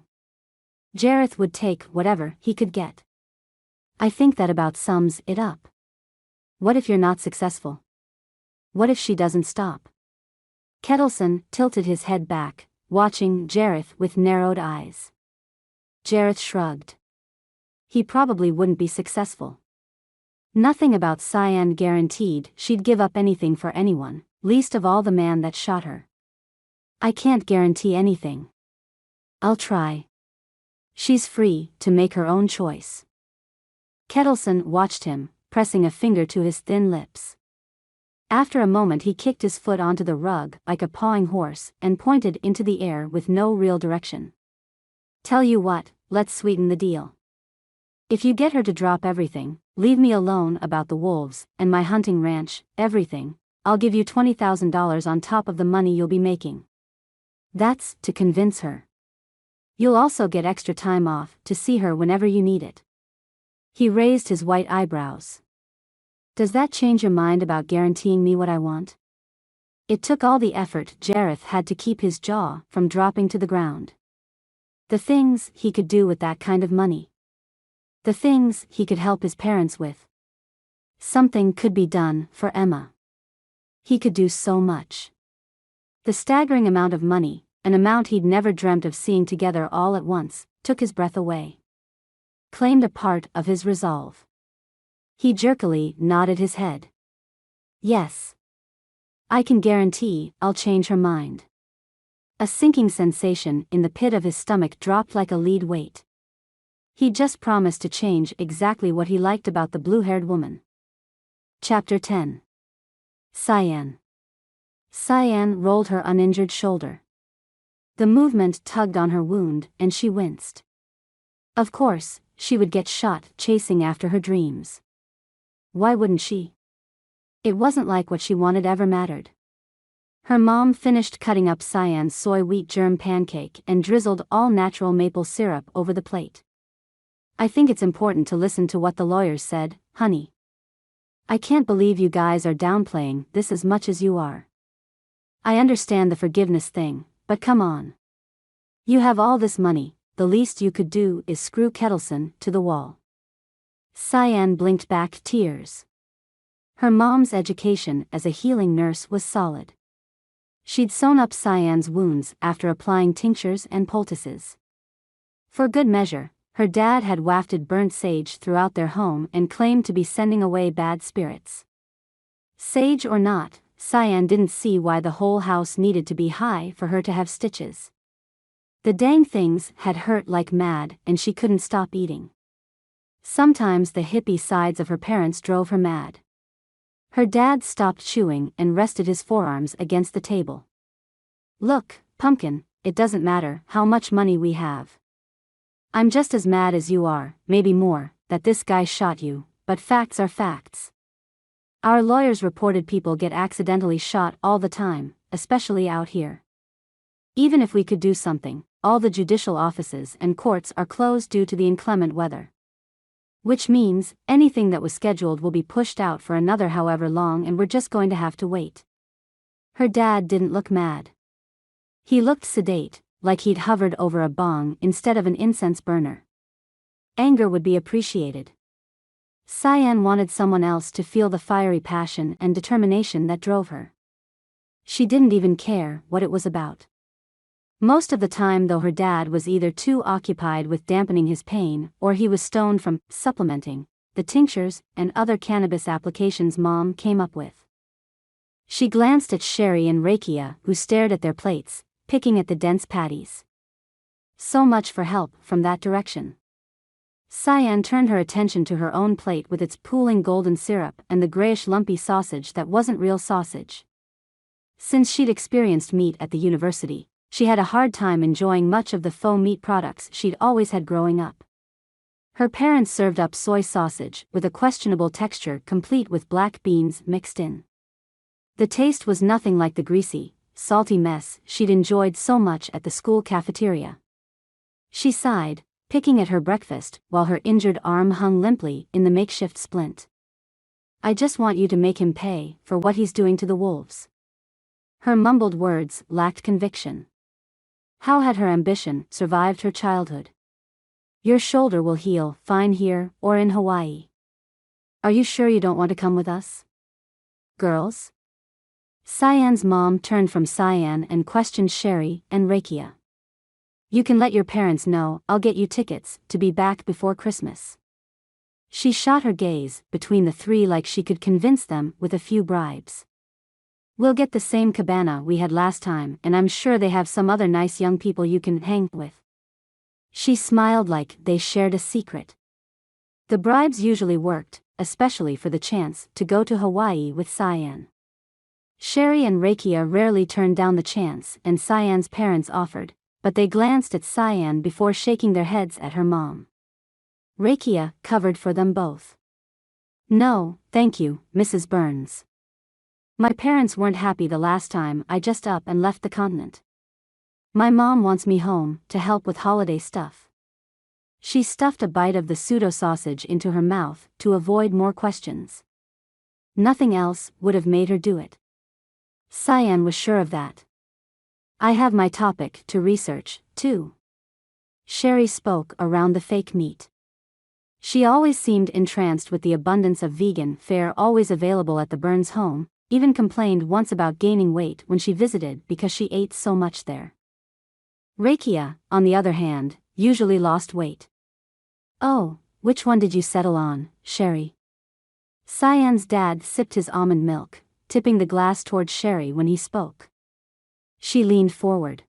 Jareth would take whatever he could get. I think that about sums it up. What if you're not successful? What if she doesn't stop? Kettleson tilted his head back, watching Jareth with narrowed eyes. Jareth shrugged. He probably wouldn't be successful. Nothing about Cyan guaranteed she'd give up anything for anyone, least of all the man that shot her. I can't guarantee anything. I'll try. She's free to make her own choice. Kettleson watched him, pressing a finger to his thin lips. After a moment he kicked his foot onto the rug like a pawing horse and pointed into the air with no real direction. Tell you what, let's sweeten the deal. If you get her to drop everything, leave me alone about the wolves and my hunting ranch, everything, I'll give you $20,000 on top of the money you'll be making. That's to convince her. You'll also get extra time off to see her whenever you need it. He raised his white eyebrows. Does that change your mind about guaranteeing me what I want? It took all the effort Jareth had to keep his jaw from dropping to the ground. The things he could do with that kind of money. The things he could help his parents with. Something could be done for Emma. He could do so much. The staggering amount of money, an amount he'd never dreamt of seeing together all at once, took his breath away. Claimed a part of his resolve. He jerkily nodded his head. Yes. I can guarantee I'll change her mind. A sinking sensation in the pit of his stomach dropped like a lead weight. He'd just promised to change exactly what he liked about the blue-haired woman. Chapter 10. Cyan. Cyan rolled her uninjured shoulder. The movement tugged on her wound, and she winced. Of course, she would get shot chasing after her dreams. Why wouldn't she? It wasn't like what she wanted ever mattered. Her mom finished cutting up Cyan's soy wheat germ pancake and drizzled all-natural maple syrup over the plate. I think it's important to listen to what the lawyers said, honey. I can't believe you guys are downplaying this as much as you are. I understand the forgiveness thing, but come on. You have all this money, the least you could do is screw Kettleson to the wall. Cyan blinked back tears. Her mom's education as a healing nurse was solid. She'd sewn up Cyan's wounds after applying tinctures and poultices. For good measure, her dad had wafted burnt sage throughout their home and claimed to be sending away bad spirits. Sage or not, Cyan didn't see why the whole house needed to be high for her to have stitches. The dang things had hurt like mad and she couldn't stop eating. Sometimes the hippie sides of her parents drove her mad. Her dad stopped chewing and rested his forearms against the table. Look, pumpkin, it doesn't matter how much money we have. I'm just as mad as you are, maybe more, that this guy shot you, but facts are facts. Our lawyers reported people get accidentally shot all the time, especially out here. Even if we could do something, all the judicial offices and courts are closed due to the inclement weather. Which means, anything that was scheduled will be pushed out for another however long and we're just going to have to wait. Her dad didn't look mad. He looked sedate, like he'd hovered over a bong instead of an incense burner. Anger would be appreciated. Cyan wanted someone else to feel the fiery passion and determination that drove her. She didn't even care what it was about. Most of the time though her dad was either too occupied with dampening his pain or he was stoned from supplementing the tinctures and other cannabis applications mom came up with. She glanced at Sherry and Rakia who stared at their plates, picking at the dense patties. So much for help from that direction. Cyan turned her attention to her own plate with its pooling golden syrup and the grayish lumpy sausage that wasn't real sausage. Since she'd experienced meat at the university, she had a hard time enjoying much of the faux meat products she'd always had growing up. Her parents served up soy sausage with a questionable texture complete with black beans mixed in. The taste was nothing like the greasy, salty mess she'd enjoyed so much at the school cafeteria. She sighed, picking at her breakfast while her injured arm hung limply in the makeshift splint. I just want you to make him pay for what he's doing to the wolves. Her mumbled words lacked conviction. How had her ambition survived her childhood? Your shoulder will heal fine here or in Hawaii. Are you sure you don't want to come with us? Girls? Cyan's mom turned from Cyan and questioned Sherry and Rakia. You can let your parents know I'll get you tickets to be back before Christmas. She shot her gaze between the three like she could convince them with a few bribes. We'll get the same cabana we had last time and I'm sure they have some other nice young people you can hang with. She smiled like they shared a secret. The bribes usually worked, especially for the chance to go to Hawaii with Cyan. Sherry and Rakia rarely turned down the chance and Cyan's parents offered, but they glanced at Cyan before shaking their heads at her mom. Rakia covered for them both. No, thank you, Mrs. Burns. My parents weren't happy the last time I just up and left the continent. My mom wants me home to help with holiday stuff. She stuffed a bite of the pseudo-sausage into her mouth to avoid more questions. Nothing else would have made her do it. Cyan was sure of that. I have my topic to research, too. Sherry spoke around the fake meat. She always seemed entranced with the abundance of vegan fare always available at the Burns home, even complained once about gaining weight when she visited because she ate so much there. Rakia, on the other hand, usually lost weight. Oh, which one did you settle on, Sherry? Cyan's dad sipped his almond milk, tipping the glass toward Sherry when he spoke. She leaned forward.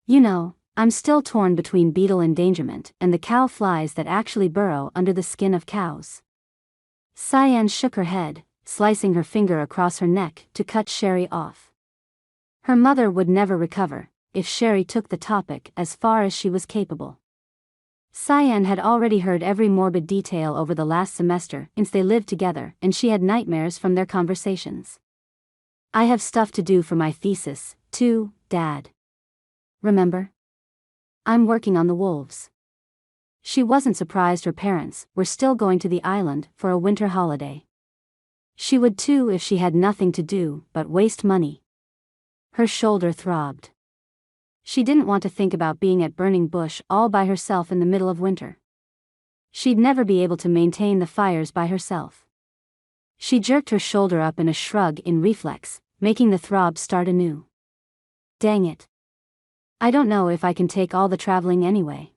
You know, I'm still torn between beetle endangerment and the cow flies that actually burrow under the skin of cows. Cyan shook her head, slicing her finger across her neck to cut Sherry off. Her mother would never recover if Sherry took the topic as far as she was capable. Cyan had already heard every morbid detail over the last semester since they lived together, and she had nightmares from their conversations. I have stuff to do for my thesis, too, Dad. Remember? I'm working on the wolves. She wasn't surprised her parents were still going to the island for a winter holiday. She would too if she had nothing to do but waste money. Her shoulder throbbed. She didn't want to think about being at Burning Bush all by herself in the middle of winter. She'd never be able to maintain the fires by herself. She jerked her shoulder up in a shrug in reflex, making the throb start anew. Dang it. I don't know if I can take all the traveling anyway.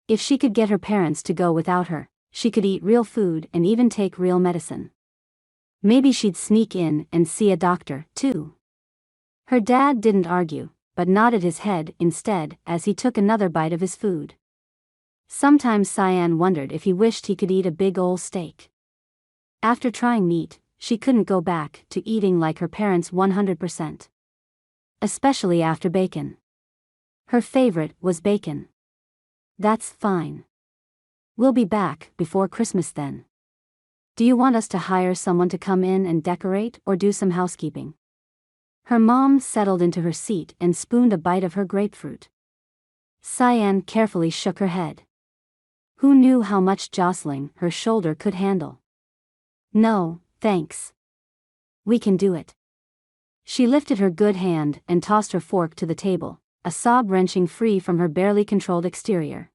If she could get her parents to go without her, she could eat real food and even take real medicine. Maybe she'd sneak in and see a doctor, too. Her dad didn't argue, but nodded his head instead as he took another bite of his food. Sometimes Cyan wondered if he wished he could eat a big ol' steak. After trying meat, she couldn't go back to eating like her parents 100%. Especially after bacon. Her favorite was bacon. That's fine. We'll be back before Christmas then. Do you want us to hire someone to come in and decorate or do some housekeeping? Her mom settled into her seat and spooned a bite of her grapefruit. Cyan carefully shook her head. Who knew how much jostling her shoulder could handle? No, thanks. We can do it. She lifted her good hand and tossed her fork to the table, a sob wrenching free from her barely controlled exterior.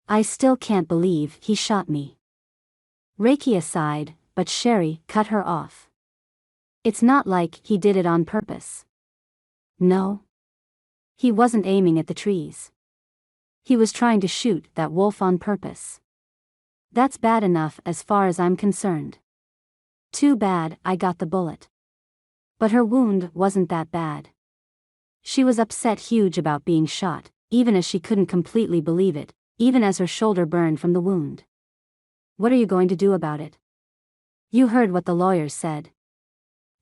I still can't believe he shot me. Rakia sighed, but Sherry cut her off. It's not like he did it on purpose. No. He wasn't aiming at the trees. He was trying to shoot that wolf on purpose. That's bad enough as far as I'm concerned. Too bad I got the bullet. But her wound wasn't that bad. She was upset huge about being shot, even as she couldn't completely believe it, even as her shoulder burned from the wound. What are you going to do about it? You heard what the lawyers said.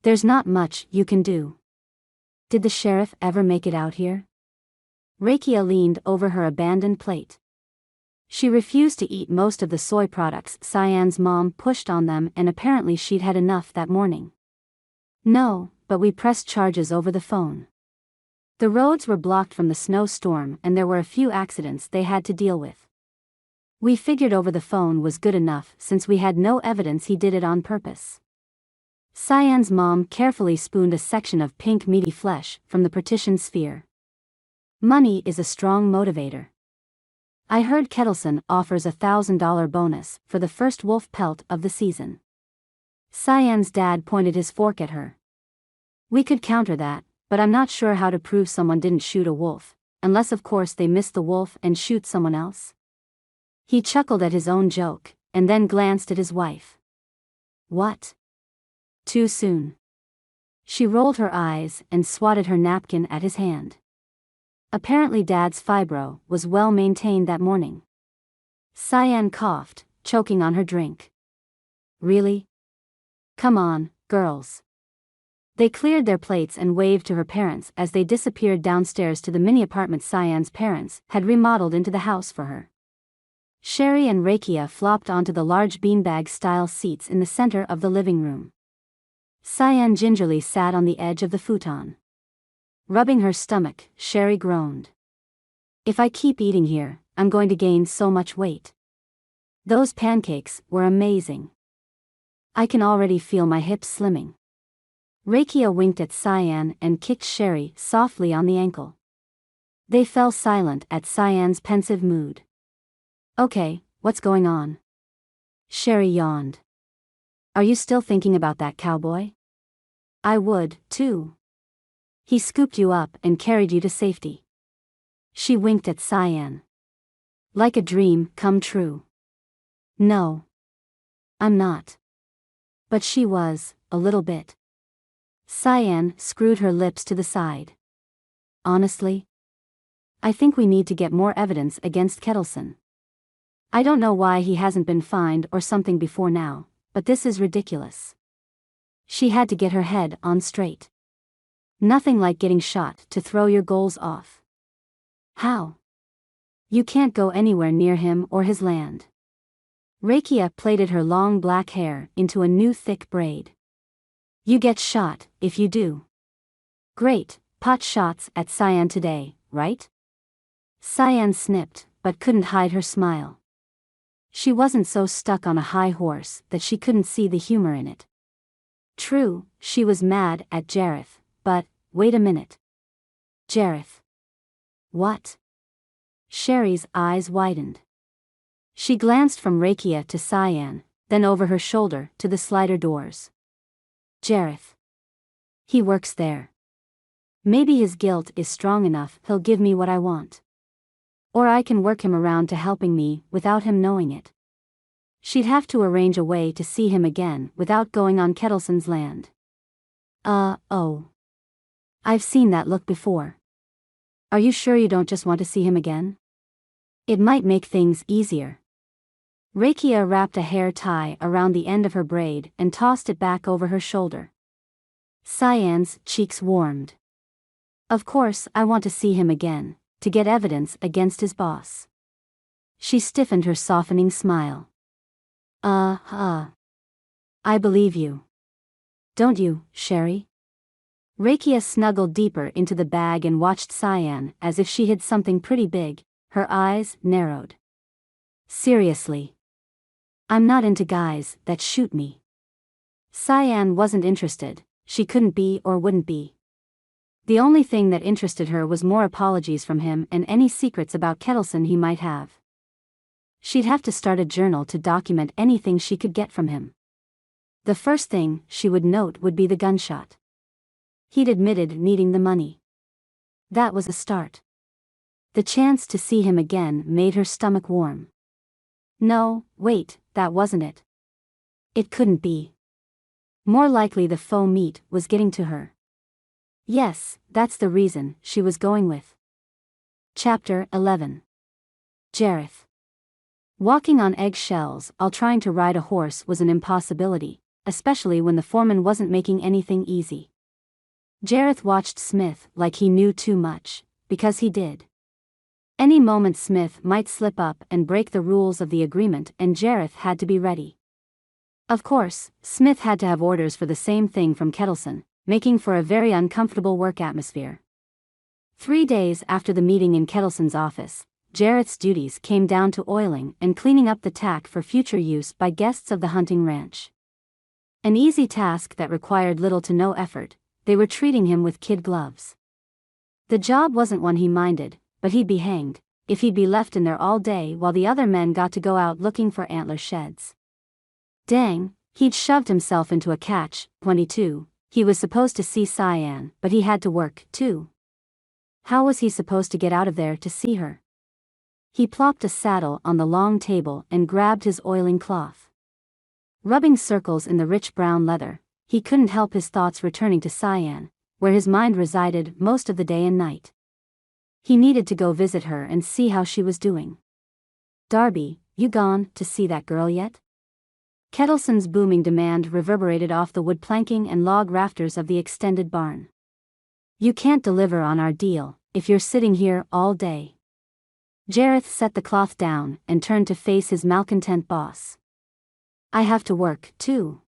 There's not much you can do. Did the sheriff ever make it out here? Rakia leaned over her abandoned plate. She refused to eat most of the soy products Cyan's mom pushed on them, and apparently she'd had enough that morning. No, but we pressed charges over the phone. The roads were blocked from the snowstorm and there were a few accidents they had to deal with. We figured over the phone was good enough since we had no evidence he did it on purpose. Cyan's mom carefully spooned a section of pink meaty flesh from the partition sphere. Money is a strong motivator. I heard Kettleson offers a $1,000 bonus for the first wolf pelt of the season. Cyan's dad pointed his fork at her. We could counter that, but I'm not sure how to prove someone didn't shoot a wolf, unless of course they missed the wolf and shoot someone else. He chuckled at his own joke, and then glanced at his wife. What? Too soon. She rolled her eyes and swatted her napkin at his hand. Apparently Dad's fibro was well maintained that morning. Cyan coughed, choking on her drink. Really? Come on, girls. They cleared their plates and waved to her parents as they disappeared downstairs to the mini apartment Cyan's parents had remodeled into the house for her. Sherry and Rakia flopped onto the large beanbag-style seats in the center of the living room. Cyan gingerly sat on the edge of the futon. Rubbing her stomach, Sherry groaned. If I keep eating here, I'm going to gain so much weight. Those pancakes were amazing. I can already feel my hips slimming. Rakia winked at Cyan and kicked Sherry softly on the ankle. They fell silent at Cyan's pensive mood. Okay, what's going on? Sherry yawned. Are you still thinking about that cowboy? I would, too. He scooped you up and carried you to safety. She winked at Cyan. Like a dream come true. No. I'm not. But she was, a little bit. Cyan screwed her lips to the side. Honestly? I think we need to get more evidence against Kettleson. I don't know why he hasn't been fined or something before now, but this is ridiculous. She had to get her head on straight. Nothing like getting shot to throw your goals off. How? You can't go anywhere near him or his land. Rakia plaited her long black hair into a new thick braid. You get shot, if you do. Great, pot shots at Cyan today, right? Cyan snipped, but couldn't hide her smile. She wasn't so stuck on a high horse that she couldn't see the humor in it. True, she was mad at Jareth, but, wait a minute. Jareth. What? Sherry's eyes widened. She glanced from Rakia to Cyan, then over her shoulder to the slider doors. Jareth. He works there. Maybe his guilt is strong enough he'll give me what I want. Or I can work him around to helping me without him knowing it. She'd have to arrange a way to see him again without going on Kettleson's land. Oh. I've seen that look before. Are you sure you don't just want to see him again? It might make things easier. Rakia wrapped a hair tie around the end of her braid and tossed it back over her shoulder. Cyan's cheeks warmed. Of course I want to see him again, to get evidence against his boss. She stiffened her softening smile. I believe you. Don't you, Sherry? Rakia snuggled deeper into the bag and watched Cyan as if she hid something pretty big, her eyes narrowed. Seriously. I'm not into guys that shoot me. Cyan wasn't interested, she couldn't be or wouldn't be. The only thing that interested her was more apologies from him and any secrets about Kettleson he might have. She'd have to start a journal to document anything she could get from him. The first thing she would note would be the gunshot. He'd admitted needing the money. That was a start. The chance to see him again made her stomach warm. No, wait, that wasn't it. It couldn't be. More likely the faux meat was getting to her. Yes, that's the reason she was going with. Chapter 11. Jareth. Walking on eggshells while trying to ride a horse was an impossibility, especially when the foreman wasn't making anything easy. Jareth watched Smith like he knew too much, because he did. Any moment Smith might slip up and break the rules of the agreement and Jareth had to be ready. Of course, Smith had to have orders for the same thing from Kettleson, making for a very uncomfortable work atmosphere. 3 days after the meeting in Kettleson's office, Jareth's duties came down to oiling and cleaning up the tack for future use by guests of the hunting ranch. An easy task that required little to no effort, they were treating him with kid gloves. The job wasn't one he minded, but he'd be hanged if he'd be left in there all day while the other men got to go out looking for antler sheds. Dang, he'd shoved himself into a catch-22. He was supposed to see Cyan, but he had to work, too. How was he supposed to get out of there to see her? He plopped a saddle on the long table and grabbed his oiling cloth. Rubbing circles in the rich brown leather, he couldn't help his thoughts returning to Cyan, where his mind resided most of the day and night. He needed to go visit her and see how she was doing. Darby, you gone to see that girl yet? Kettleson's booming demand reverberated off the wood planking and log rafters of the extended barn. You can't deliver on our deal if you're sitting here all day. Jareth set the cloth down and turned to face his malcontent boss. I have to work, too.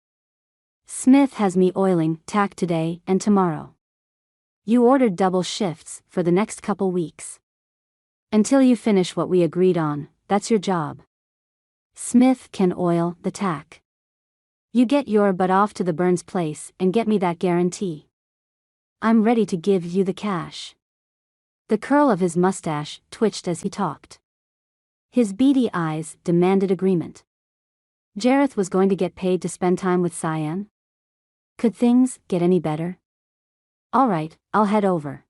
Smith has me oiling tack today and tomorrow. You ordered double shifts for the next couple weeks. Until you finish what we agreed on, that's your job. Smith can oil the tack. You get your butt off to the Burns place and get me that guarantee. I'm ready to give you the cash. The curl of his mustache twitched as he talked. His beady eyes demanded agreement. Jareth was going to get paid to spend time with Cyan? Could things get any better? All right, I'll head over.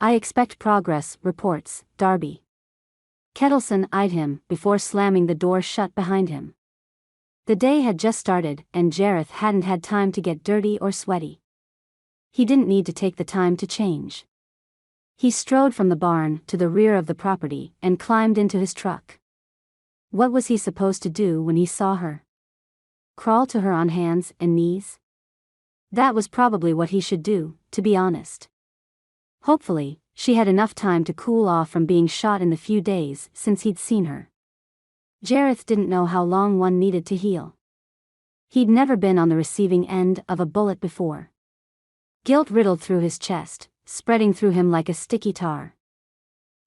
I expect progress reports, Darby. Kettleson eyed him before slamming the door shut behind him. The day had just started and Jareth hadn't had time to get dirty or sweaty. He didn't need to take the time to change. He strode from the barn to the rear of the property and climbed into his truck. What was he supposed to do when he saw her? Crawl to her on hands and knees? That was probably what he should do, to be honest. Hopefully, she had enough time to cool off from being shot in the few days since he'd seen her. Jareth didn't know how long one needed to heal. He'd never been on the receiving end of a bullet before. Guilt riddled through his chest, spreading through him like a sticky tar.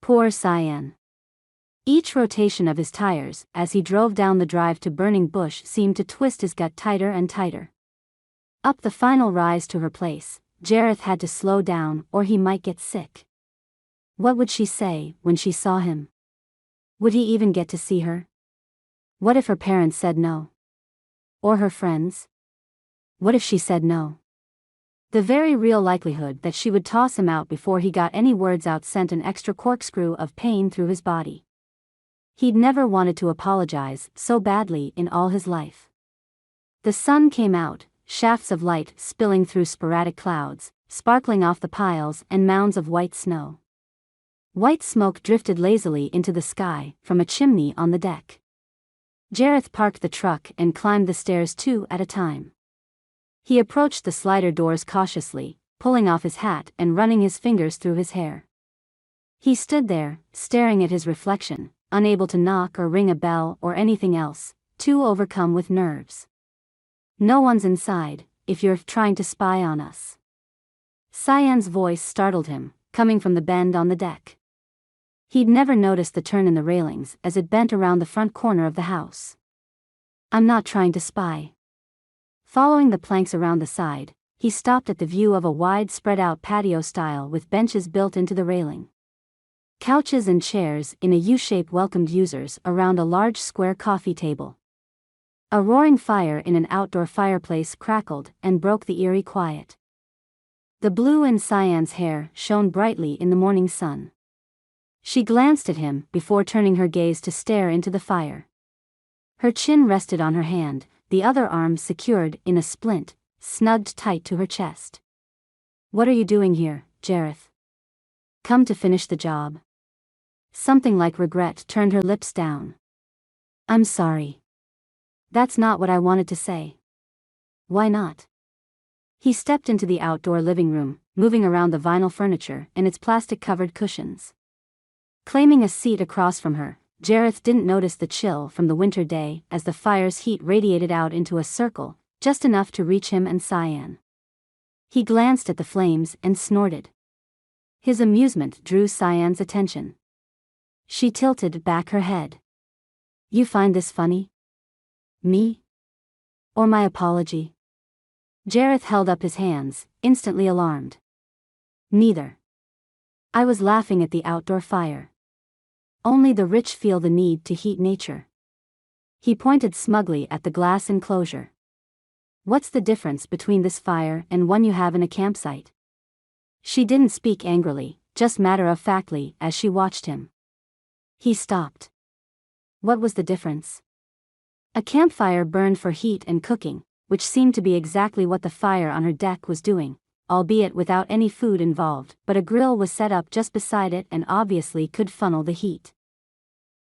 Poor Cyan. Each rotation of his tires as he drove down the drive to Burning Bush seemed to twist his gut tighter and tighter. Up the final rise to her place, Jareth had to slow down or he might get sick. What would she say when she saw him? Would he even get to see her? What if her parents said no? Or her friends? What if she said no? The very real likelihood that she would toss him out before he got any words out sent an extra corkscrew of pain through his body. He'd never wanted to apologize so badly in all his life. The sun came out, shafts of light spilling through sporadic clouds, sparkling off the piles and mounds of white snow. White smoke drifted lazily into the sky from a chimney on the deck. Jareth parked the truck and climbed the stairs 2 at a time. He approached the slider doors cautiously, pulling off his hat and running his fingers through his hair. He stood there, staring at his reflection, unable to knock or ring a bell or anything else, too overcome with nerves. No one's inside, if you're trying to spy on us. Cyan's voice startled him, coming from the bend on the deck. He'd never noticed the turn in the railings as it bent around the front corner of the house. I'm not trying to spy. Following the planks around the side, he stopped at the view of a wide spread-out patio style with benches built into the railing. Couches and chairs in a U-shape welcomed users around a large square coffee table. A roaring fire in an outdoor fireplace crackled and broke the eerie quiet. The blue in Cyan's hair shone brightly in the morning sun. She glanced at him before turning her gaze to stare into the fire. Her chin rested on her hand, the other arm secured in a splint, snugged tight to her chest. What are you doing here, Jareth? Come to finish the job. Something like regret turned her lips down. I'm sorry. That's not what I wanted to say. Why not? He stepped into the outdoor living room, moving around the vinyl furniture and its plastic-covered cushions. Claiming a seat across from her, Jareth didn't notice the chill from the winter day as the fire's heat radiated out into a circle, just enough to reach him and Cyan. He glanced at the flames and snorted. His amusement drew Cyan's attention. She tilted back her head. You find this funny? Me? Or my apology? Jareth held up his hands, instantly alarmed. Neither. I was laughing at the outdoor fire. Only the rich feel the need to heat nature. He pointed smugly at the glass enclosure. What's the difference between this fire and one you have in a campsite? She didn't speak angrily, just matter-of-factly as she watched him. He stopped. What was the difference? A campfire burned for heat and cooking, which seemed to be exactly what the fire on her deck was doing, albeit without any food involved, but a grill was set up just beside it and obviously could funnel the heat.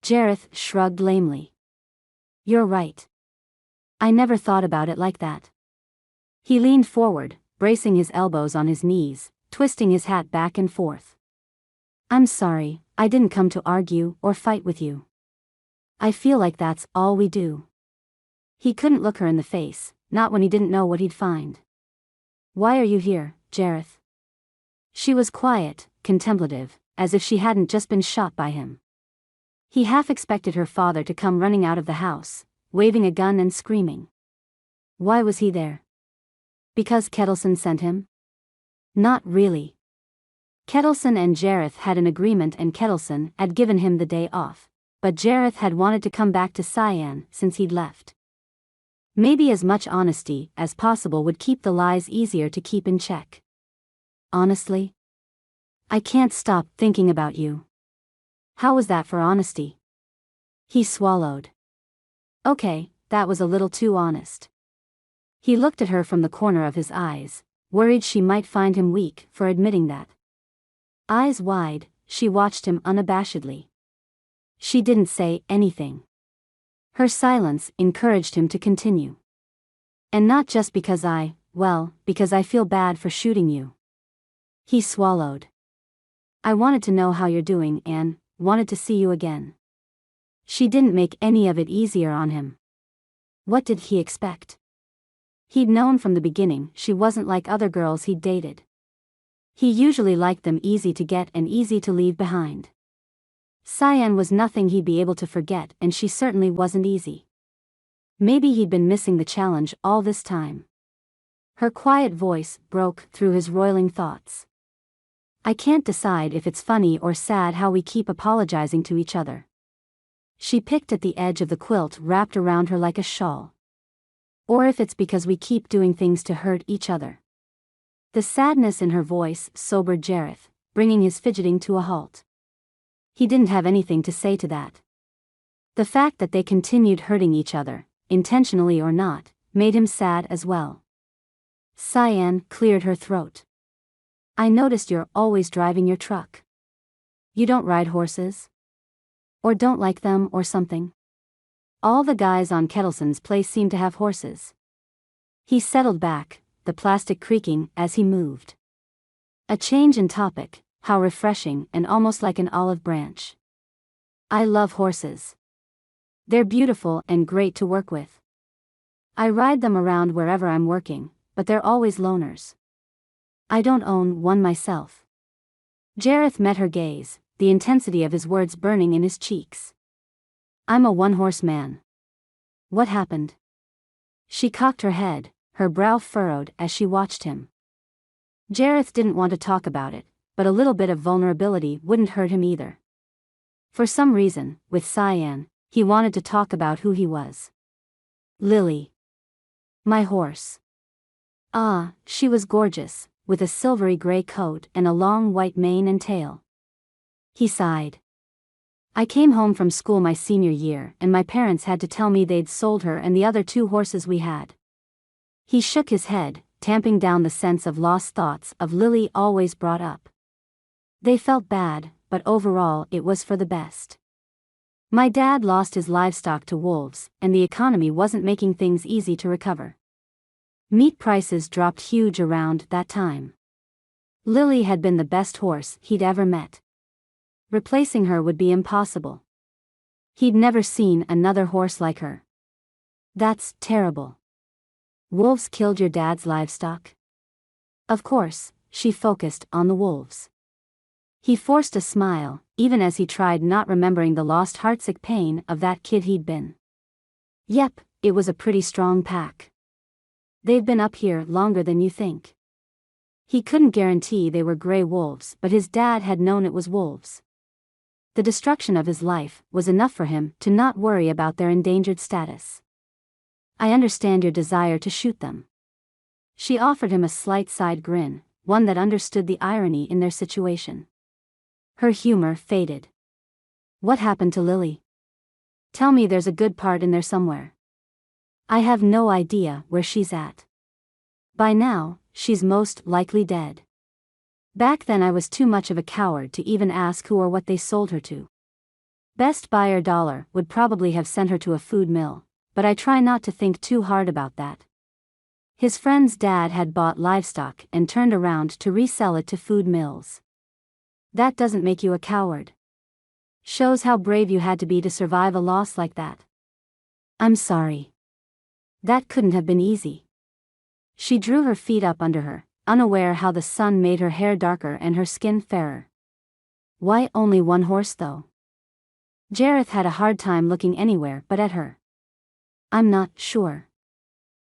Jareth shrugged lamely. You're right. I never thought about it like that. He leaned forward, bracing his elbows on his knees, twisting his hat back and forth. I'm sorry, I didn't come to argue or fight with you. I feel like that's all we do. He couldn't look her in the face, not when he didn't know what he'd find. Why are you here, Jareth? She was quiet, contemplative, as if she hadn't just been shot by him. He half expected her father to come running out of the house, waving a gun and screaming. Why was he there? Because Kettleson sent him? Not really. Kettleson and Jareth had an agreement and Kettleson had given him the day off, but Jareth had wanted to come back to Cyan since he'd left. Maybe as much honesty as possible would keep the lies easier to keep in check. Honestly? I can't stop thinking about you. How was that for honesty? He swallowed. Okay, that was a little too honest. He looked at her from the corner of his eyes, worried she might find him weak for admitting that. Eyes wide, she watched him unabashedly. She didn't say anything. Her silence encouraged him to continue. And not just because because I feel bad for shooting you. He swallowed. I wanted to know how you're doing and wanted to see you again. She didn't make any of it easier on him. What did he expect? He'd known from the beginning she wasn't like other girls he'd dated. He usually liked them easy to get and easy to leave behind. Cyan was nothing he'd be able to forget, and she certainly wasn't easy. Maybe he'd been missing the challenge all this time. Her quiet voice broke through his roiling thoughts. I can't decide if it's funny or sad how we keep apologizing to each other. She picked at the edge of the quilt wrapped around her like a shawl. Or if it's because we keep doing things to hurt each other. The sadness in her voice sobered Jareth, bringing his fidgeting to a halt. He didn't have anything to say to that. The fact that they continued hurting each other, intentionally or not, made him sad as well. Cyan cleared her throat. I noticed you're always driving your truck. You don't ride horses? Or don't like them or something? All the guys on Kettleson's place seem to have horses. He settled back, the plastic creaking as he moved. A change in topic, how refreshing and almost like an olive branch. I love horses. They're beautiful and great to work with. I ride them around wherever I'm working, but they're always loners. I don't own one myself. Jareth met her gaze, the intensity of his words burning in his cheeks. I'm a one-horse man. What happened? She cocked her head, her brow furrowed as she watched him. Jareth didn't want to talk about it, but a little bit of vulnerability wouldn't hurt him either. For some reason, with Cyan, he wanted to talk about who he was. Lily. My horse. Ah, she was gorgeous, with a silvery gray coat and a long white mane and tail. He sighed. I came home from school my senior year and my parents had to tell me they'd sold her and the other 2 horses we had. He shook his head, tamping down the sense of lost thoughts of Lily always brought up. They felt bad, but overall it was for the best. My dad lost his livestock to wolves, and the economy wasn't making things easy to recover. Meat prices dropped huge around that time. Lily had been the best horse he'd ever met. Replacing her would be impossible. He'd never seen another horse like her. That's terrible. Wolves killed your dad's livestock? Of course, she focused on the wolves. He forced a smile, even as he tried not remembering the lost heartsick pain of that kid he'd been. Yep, it was a pretty strong pack. They've been up here longer than you think. He couldn't guarantee they were gray wolves, but his dad had known it was wolves. The destruction of his life was enough for him to not worry about their endangered status. I understand your desire to shoot them. She offered him a slight side grin, one that understood the irony in their situation. Her humor faded. What happened to Lily? Tell me there's a good part in there somewhere. I have no idea where she's at. By now, she's most likely dead. Back then I was too much of a coward to even ask who or what they sold her to. Best Buyer dollar would probably have sent her to a food mill, but I try not to think too hard about that. His friend's dad had bought livestock and turned around to resell it to food mills. That doesn't make you a coward. Shows how brave you had to be to survive a loss like that. I'm sorry. That couldn't have been easy. She drew her feet up under her, unaware how the sun made her hair darker and her skin fairer. Why only one horse though? Jareth had a hard time looking anywhere but at her. I'm not sure.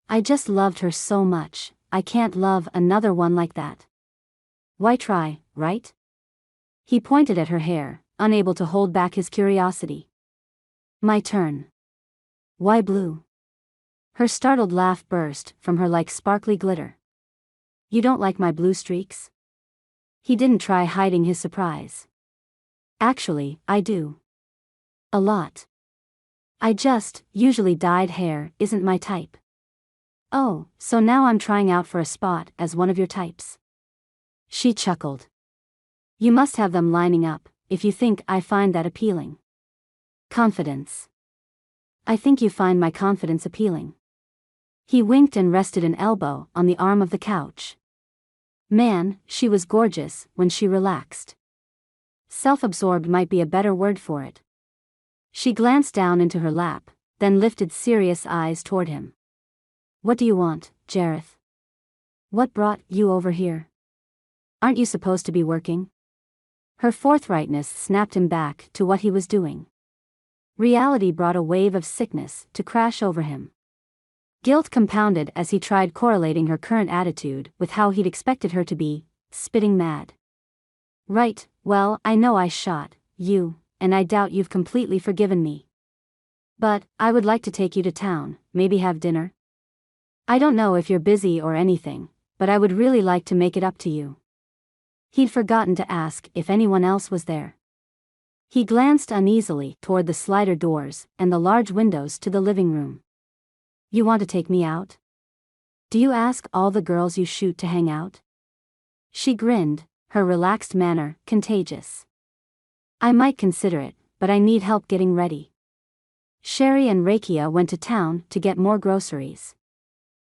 I just loved her so much, I can't love another one like that. Why try, right? He pointed at her hair, unable to hold back his curiosity. My turn. Why blue? Her startled laugh burst from her like sparkly glitter. You don't like my blue streaks? He didn't try hiding his surprise. Actually, I do. A lot. Usually dyed hair isn't my type. Oh, so now I'm trying out for a spot as one of your types. She chuckled. You must have them lining up, if you think I find that appealing. Confidence. I think you find my confidence appealing. He winked and rested an elbow on the arm of the couch. Man, she was gorgeous when she relaxed. Self-absorbed might be a better word for it. She glanced down into her lap, then lifted serious eyes toward him. What do you want, Jareth? What brought you over here? Aren't you supposed to be working? Her forthrightness snapped him back to what he was doing. Reality brought a wave of sickness to crash over him. Guilt compounded as he tried correlating her current attitude with how he'd expected her to be, spitting mad. Right, well, I know I shot you, and I doubt you've completely forgiven me. But, I would like to take you to town, maybe have dinner? I don't know if you're busy or anything, but I would really like to make it up to you. He'd forgotten to ask if anyone else was there. He glanced uneasily toward the slider doors and the large windows to the living room. You want to take me out? Do you ask all the girls you shoot to hang out? She grinned, her relaxed manner contagious. I might consider it, but I need help getting ready. Sherry and Rakia went to town to get more groceries.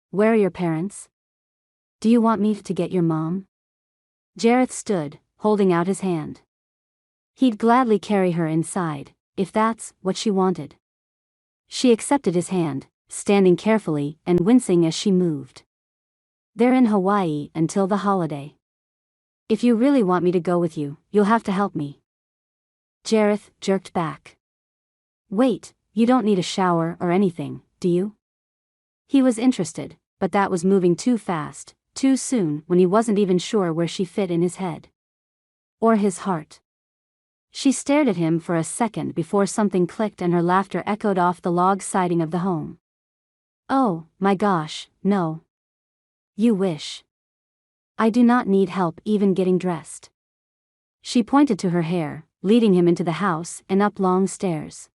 Where are your parents? Do you want me to get your mom? Jareth stood, holding out his hand. He'd gladly carry her inside, if that's what she wanted. She accepted his hand, standing carefully and wincing as she moved. They're in Hawaii until the holiday. If you really want me to go with you, you'll have to help me. Jareth jerked back. Wait, you don't need a shower or anything, do you? He was interested, but that was moving too fast, too soon when he wasn't even sure where she fit in his head. Or his heart. She stared at him for a second before something clicked and her laughter echoed off the log siding of the home. Oh, my gosh, no. You wish. I do not need help even getting dressed. She pointed to her hair, leading him into the house and up long stairs.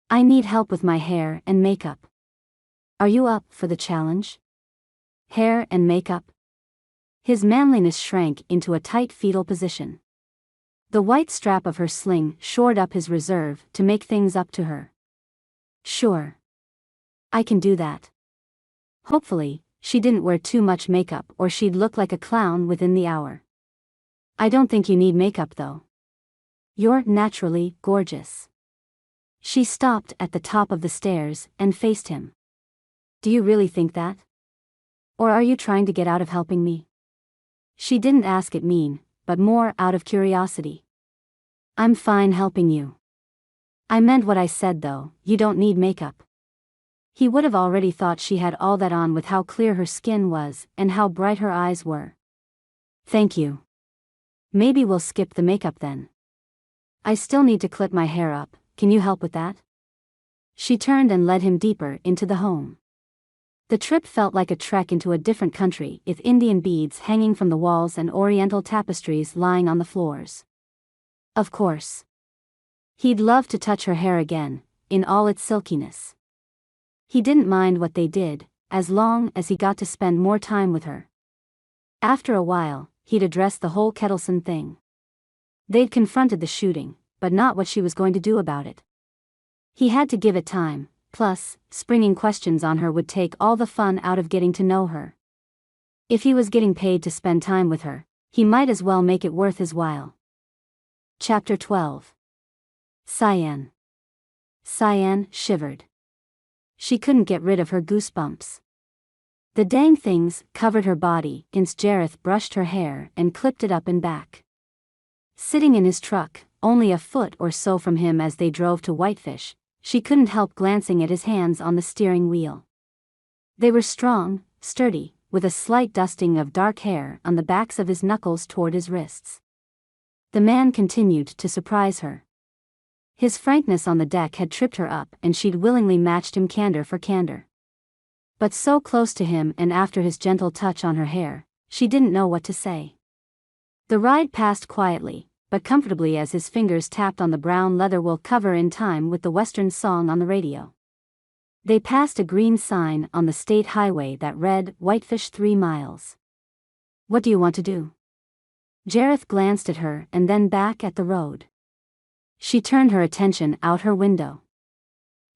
I need help with my hair and makeup. Are you up for the challenge? Hair and makeup? His manliness shrank into a tight fetal position. The white strap of her sling shored up his reserve to make things up to her. Sure. I can do that. Hopefully, she didn't wear too much makeup or she'd look like a clown within the hour. I don't think you need makeup though. You're naturally gorgeous. She stopped at the top of the stairs and faced him. Do you really think that? Or are you trying to get out of helping me? She didn't ask it mean, but more out of curiosity. I'm fine helping you. I meant what I said though, you don't need makeup. He would have already thought she had all that on with how clear her skin was and how bright her eyes were. Thank you. Maybe we'll skip the makeup then. I still need to clip my hair up, can you help with that? She turned and led him deeper into the home. The trip felt like a trek into a different country with Indian beads hanging from the walls and oriental tapestries lying on the floors. Of course. He'd love to touch her hair again, in all its silkiness. He didn't mind what they did, as long as he got to spend more time with her. After a while, he'd addressed the whole Kettleson thing. They'd confronted the shooting, but not what she was going to do about it. He had to give it time. Plus, springing questions on her would take all the fun out of getting to know her. If he was getting paid to spend time with her, he might as well make it worth his while. Chapter 12. Cyan. Cyan shivered. She couldn't get rid of her goosebumps. The dang things covered her body since Jareth brushed her hair and clipped it up and back. Sitting in his truck, only a foot or so from him as they drove to Whitefish, she couldn't help glancing at his hands on the steering wheel. They were strong, sturdy, with a slight dusting of dark hair on the backs of his knuckles toward his wrists. The man continued to surprise her. His frankness on the deck had tripped her up and she'd willingly matched him candor for candor. But so close to him and after his gentle touch on her hair, she didn't know what to say. The ride passed quietly, but comfortably as his fingers tapped on the brown leather wool cover in time with the Western song on the radio. They passed a green sign on the state highway that read, Whitefish 3 miles. What do you want to do? Jareth glanced at her and then back at the road. She turned her attention out her window.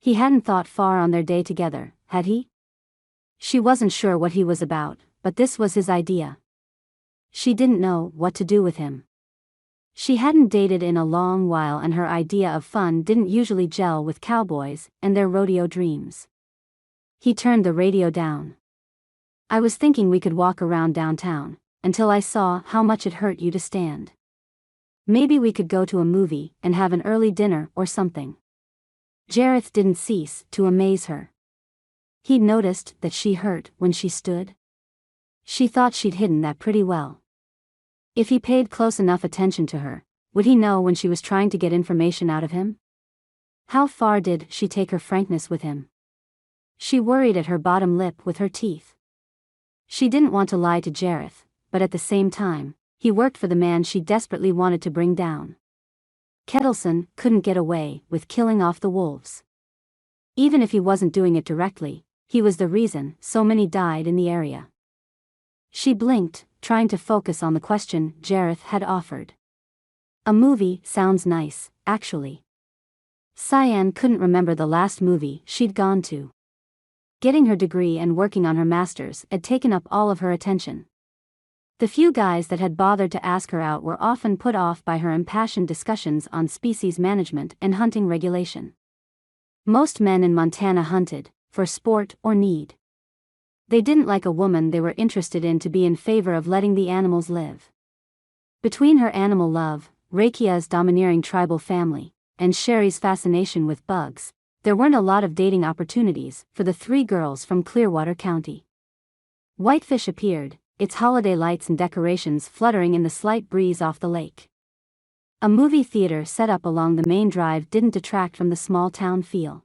He hadn't thought far on their day together, had he? She wasn't sure what he was about, but this was his idea. She didn't know what to do with him. She hadn't dated in a long while and her idea of fun didn't usually gel with cowboys and their rodeo dreams. He turned the radio down. I was thinking we could walk around downtown, until I saw how much it hurt you to stand. Maybe we could go to a movie and have an early dinner or something. Jareth didn't cease to amaze her. He'd noticed that she hurt when she stood. She thought she'd hidden that pretty well. If he paid close enough attention to her, would he know when she was trying to get information out of him? How far did she take her frankness with him? She worried at her bottom lip with her teeth. She didn't want to lie to Jareth, but at the same time, he worked for the man she desperately wanted to bring down. Kettleson couldn't get away with killing off the wolves. Even if he wasn't doing it directly, he was the reason so many died in the area. She blinked, trying to focus on the question Jareth had offered. A movie sounds nice, actually. Cyan couldn't remember the last movie she'd gone to. Getting her degree and working on her master's had taken up all of her attention. The few guys that had bothered to ask her out were often put off by her impassioned discussions on species management and hunting regulation. Most men in Montana hunted, for sport or need. They didn't like a woman they were interested in to be in favor of letting the animals live. Between her animal love, Rakia's domineering tribal family, and Sherry's fascination with bugs, there weren't a lot of dating opportunities for the three girls from Clearwater County. Whitefish appeared, its holiday lights and decorations fluttering in the slight breeze off the lake. A movie theater set up along the main drive didn't detract from the small town feel.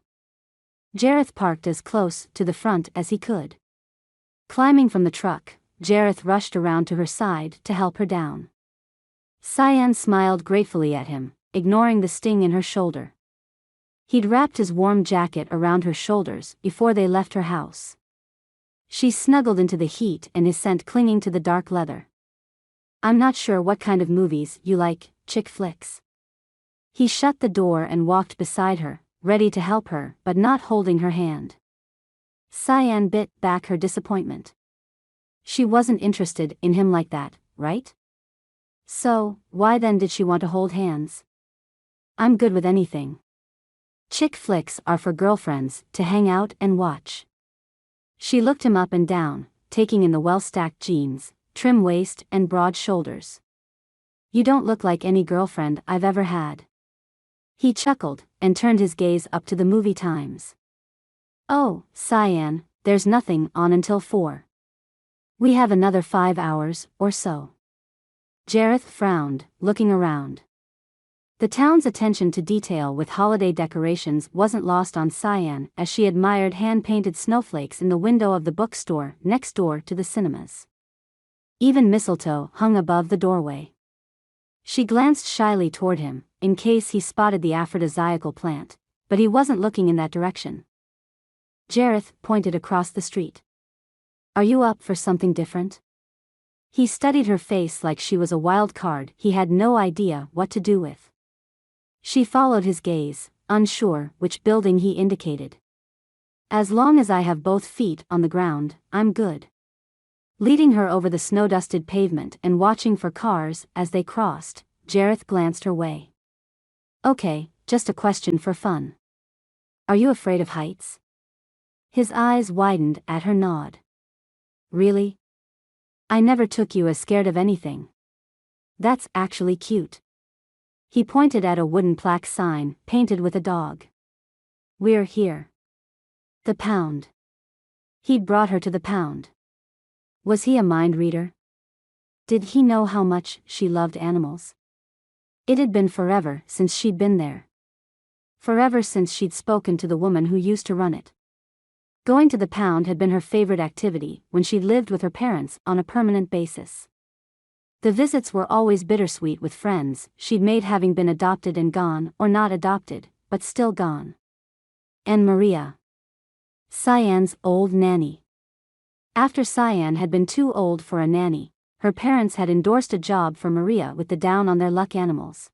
Jareth parked as close to the front as he could. Climbing from the truck, Jareth rushed around to her side to help her down. Cyan smiled gratefully at him, ignoring the sting in her shoulder. He'd wrapped his warm jacket around her shoulders before they left her house. She snuggled into the heat and his scent clinging to the dark leather. "I'm not sure what kind of movies you like, chick flicks." He shut the door and walked beside her, ready to help her but not holding her hand. Cyan bit back her disappointment. She wasn't interested in him like that, right? So, why then did she want to hold hands? "I'm good with anything. Chick flicks are for girlfriends to hang out and watch." She looked him up and down, taking in the well-stacked jeans, trim waist and broad shoulders. "You don't look like any girlfriend I've ever had." He chuckled, and turned his gaze up to the movie times. "Oh, Cyan, there's nothing on until 4. We have another 5 hours or so." Jareth frowned, looking around. The town's attention to detail with holiday decorations wasn't lost on Cyan as she admired hand-painted snowflakes in the window of the bookstore next door to the cinemas. Even mistletoe hung above the doorway. She glanced shyly toward him, in case he spotted the aphrodisiacal plant, but he wasn't looking in that direction. Jareth pointed across the street. "Are you up for something different?" He studied her face like she was a wild card he had no idea what to do with. She followed his gaze, unsure which building he indicated. "As long as I have both feet on the ground, I'm good." Leading her over the snow-dusted pavement and watching for cars as they crossed, Jareth glanced her way. "Okay, just a question for fun. Are you afraid of heights?" His eyes widened at her nod. "Really? I never took you as scared of anything." "That's actually cute." He pointed at a wooden plaque sign, painted with a dog. "We're here." The pound. He'd brought her to the pound. Was he a mind reader? Did he know how much she loved animals? It had been forever since she'd been there. Forever since she'd spoken to the woman who used to run it. Going to the pound had been her favorite activity when she lived with her parents on a permanent basis. The visits were always bittersweet with friends she'd made having been adopted and gone or not adopted, but still gone. And Maria. Cyan's old nanny. After Cyan had been too old for a nanny, her parents had endorsed a job for Maria with the down on their luck animals.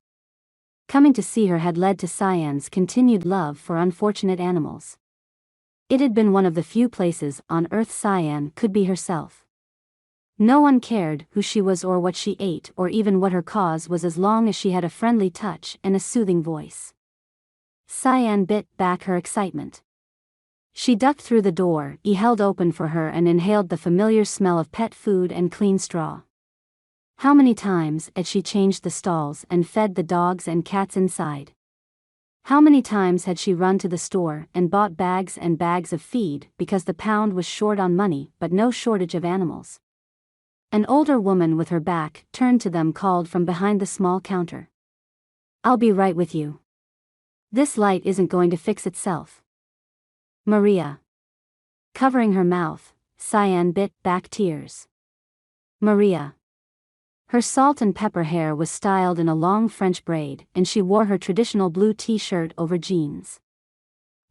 Coming to see her had led to Cyan's continued love for unfortunate animals. It had been one of the few places on earth Cyan could be herself. No one cared who she was or what she ate or even what her cause was as long as she had a friendly touch and a soothing voice. Cyan bit back her excitement. She ducked through the door he held open for her and inhaled the familiar smell of pet food and clean straw. How many times had she changed the stalls and fed the dogs and cats inside? How many times had she run to the store and bought bags and bags of feed because the pound was short on money but no shortage of animals? An older woman with her back turned to them called from behind the small counter. "I'll be right with you. This light isn't going to fix itself." Maria. Covering her mouth, Cyan bit back tears. Maria. Her salt and pepper hair was styled in a long French braid and she wore her traditional blue t-shirt over jeans.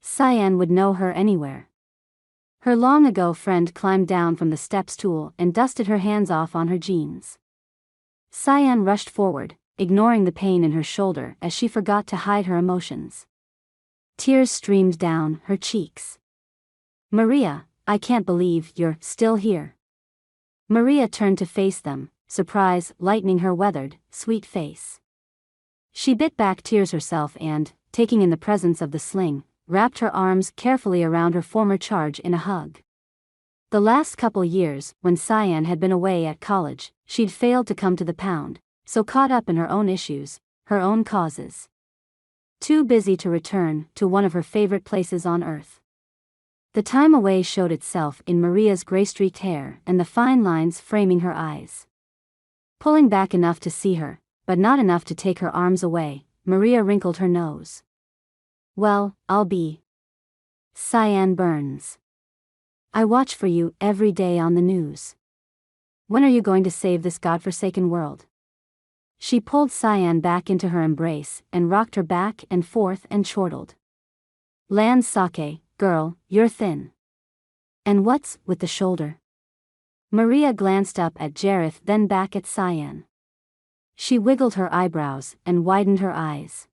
Cyan would know her anywhere. Her long-ago friend climbed down from the step stool and dusted her hands off on her jeans. Cyan rushed forward, ignoring the pain in her shoulder as she forgot to hide her emotions. Tears streamed down her cheeks. "Maria, I can't believe you're still here." Maria turned to face them, surprise lightening her weathered, sweet face. She bit back tears herself and, taking in the presence of the sling, wrapped her arms carefully around her former charge in a hug. The last couple years, when Cyan had been away at college, she'd failed to come to the pound, so caught up in her own issues, her own causes. Too busy to return to one of her favorite places on earth. The time away showed itself in Maria's gray-streaked hair and the fine lines framing her eyes. Pulling back enough to see her, but not enough to take her arms away, Maria wrinkled her nose. "Well, I'll be Cyan Burns. I watch for you every day on the news. When are you going to save this godforsaken world?" She pulled Cyan back into her embrace and rocked her back and forth and chortled. "Land sake, girl, you're thin. And what's with the shoulder?" Maria glanced up at Jareth then back at Cyan. She wiggled her eyebrows and widened her eyes.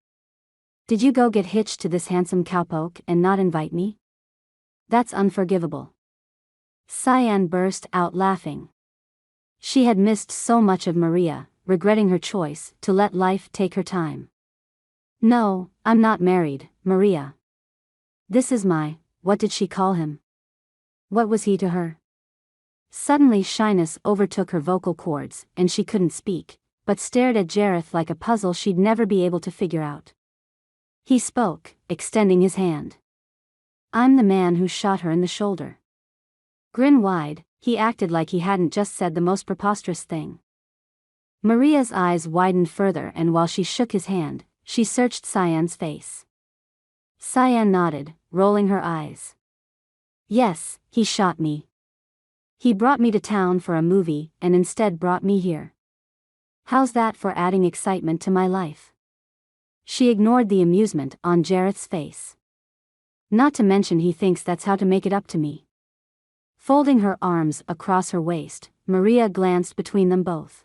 "Did you go get hitched to this handsome cowpoke and not invite me? That's unforgivable." Cyan burst out laughing. She had missed so much of Maria, regretting her choice to let life take her time. "No, I'm not married, Maria. This is what did she call him? What was he to her?" Suddenly shyness overtook her vocal cords and she couldn't speak, but stared at Jareth like a puzzle she'd never be able to figure out. He spoke, extending his hand. "I'm the man who shot her in the shoulder." Grin wide, he acted like he hadn't just said the most preposterous thing. Maria's eyes widened further and while she shook his hand, she searched Cyan's face. Cyan nodded, rolling her eyes. "Yes, he shot me. He brought me to town for a movie and instead brought me here. How's that for adding excitement to my life?" She ignored the amusement on Jareth's face. "Not to mention he thinks that's how to make it up to me." Folding her arms across her waist, Maria glanced between them both.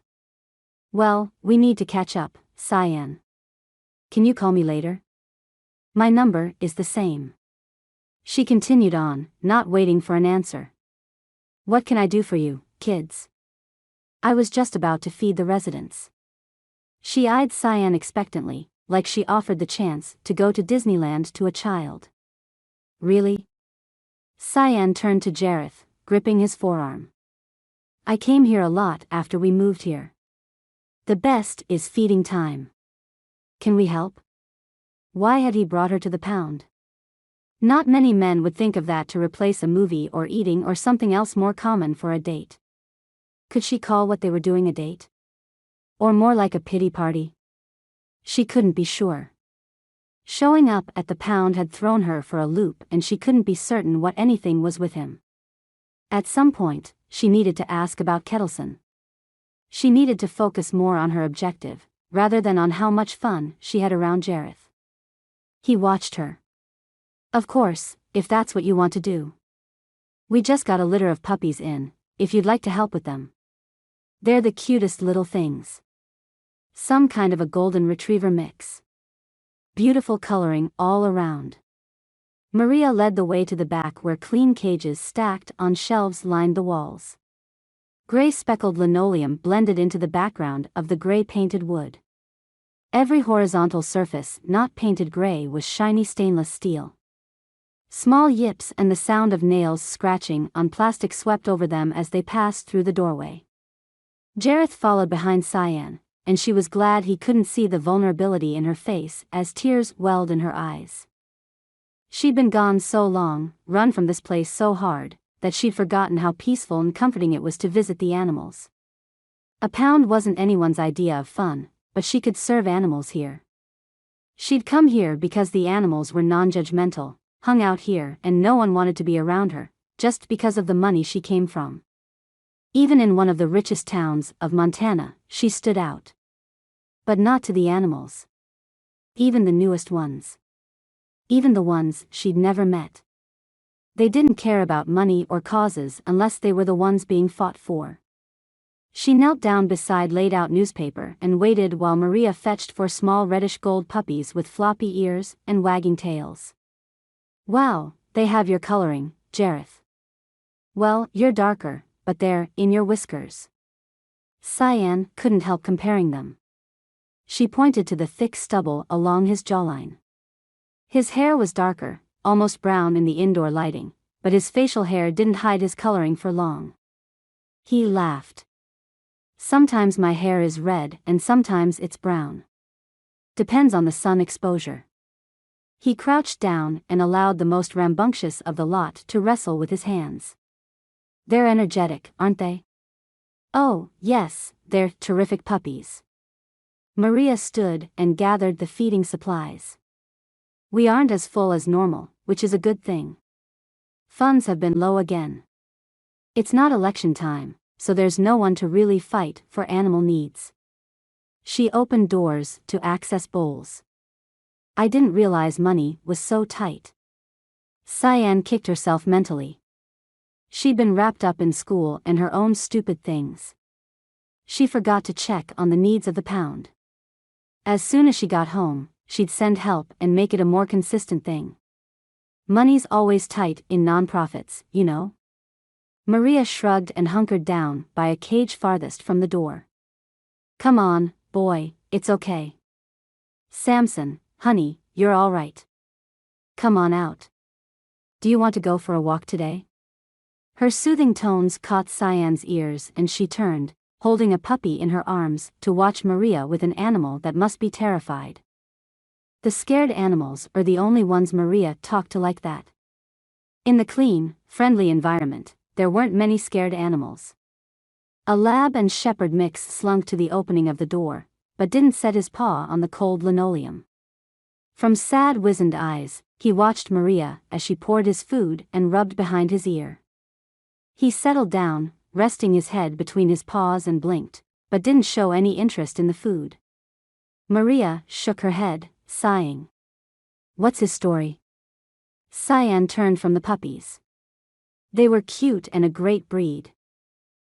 "Well, we need to catch up, Cyan. Can you call me later? My number is the same." She continued on, not waiting for an answer. "What can I do for you, kids?" "I was just about to feed the residents." She eyed Cyan expectantly, like she offered the chance to go to Disneyland to a child. "Really?" Cyan turned to Jareth, gripping his forearm. "I came here a lot after we moved here. The best is feeding time. Can we help?" Why had he brought her to the pound? Not many men would think of that to replace a movie or eating or something else more common for a date. Could she call what they were doing a date? Or more like a pity party? She couldn't be sure. Showing up at the pound had thrown her for a loop and she couldn't be certain what anything was with him. At some point, she needed to ask about Kettleson. She needed to focus more on her objective, rather than on how much fun she had around Jareth. He watched her. "Of course, if that's what you want to do. We just got a litter of puppies in, if you'd like to help with them." They're the cutest little things. Some kind of a golden retriever mix. Beautiful coloring all around. Maria led the way to the back where clean cages stacked on shelves lined the walls. Gray speckled linoleum blended into the background of the gray painted wood. Every horizontal surface not painted gray was shiny stainless steel. Small yips and the sound of nails scratching on plastic swept over them as they passed through the doorway. Jareth followed behind Cyan, and she was glad he couldn't see the vulnerability in her face as tears welled in her eyes. She'd been gone so long, run from this place so hard, that she'd forgotten how peaceful and comforting it was to visit the animals. A pound wasn't anyone's idea of fun, but she could serve animals here. She'd come here because the animals were non-judgmental, hung out here and no one wanted to be around her, just because of the money she came from. Even in one of the richest towns of Montana, she stood out. But not to the animals. Even the newest ones. Even the ones she'd never met. They didn't care about money or causes unless they were the ones being fought for. She knelt down beside laid-out newspaper and waited while Maria fetched 4 small reddish-gold puppies with floppy ears and wagging tails. Wow, they have your coloring, Jareth. Well, you're darker, but they're in your whiskers. Cyan couldn't help comparing them. She pointed to the thick stubble along his jawline. His hair was darker, almost brown in the indoor lighting, but his facial hair didn't hide his coloring for long. He laughed. Sometimes my hair is red and sometimes it's brown. Depends on the sun exposure. He crouched down and allowed the most rambunctious of the lot to wrestle with his hands. They're energetic, aren't they? Oh, yes, they're terrific puppies. Maria stood and gathered the feeding supplies. We aren't as full as normal, which is a good thing. Funds have been low again. It's not election time, so there's no one to really fight for animal needs. She opened doors to access bowls. I didn't realize money was so tight. Cyan kicked herself mentally. She'd been wrapped up in school and her own stupid things. She forgot to check on the needs of the pound. As soon as she got home, she'd send help and make it a more consistent thing. Money's always tight in nonprofits, you know? Maria shrugged and hunkered down by a cage farthest from the door. Come on, boy, it's okay. Samson, honey, you're all right. Come on out. Do you want to go for a walk today? Her soothing tones caught Cyan's ears and she turned, holding a puppy in her arms, to watch Maria with an animal that must be terrified. The scared animals are the only ones Maria talked to like that. In the clean, friendly environment, there weren't many scared animals. A lab and shepherd mix slunk to the opening of the door, but didn't set his paw on the cold linoleum. From sad wizened eyes, he watched Maria as she poured his food and rubbed behind his ear. He settled down, resting his head between his paws and blinked, but didn't show any interest in the food. Maria shook her head, sighing. What's his story? Cyan turned from the puppies. They were cute and a great breed.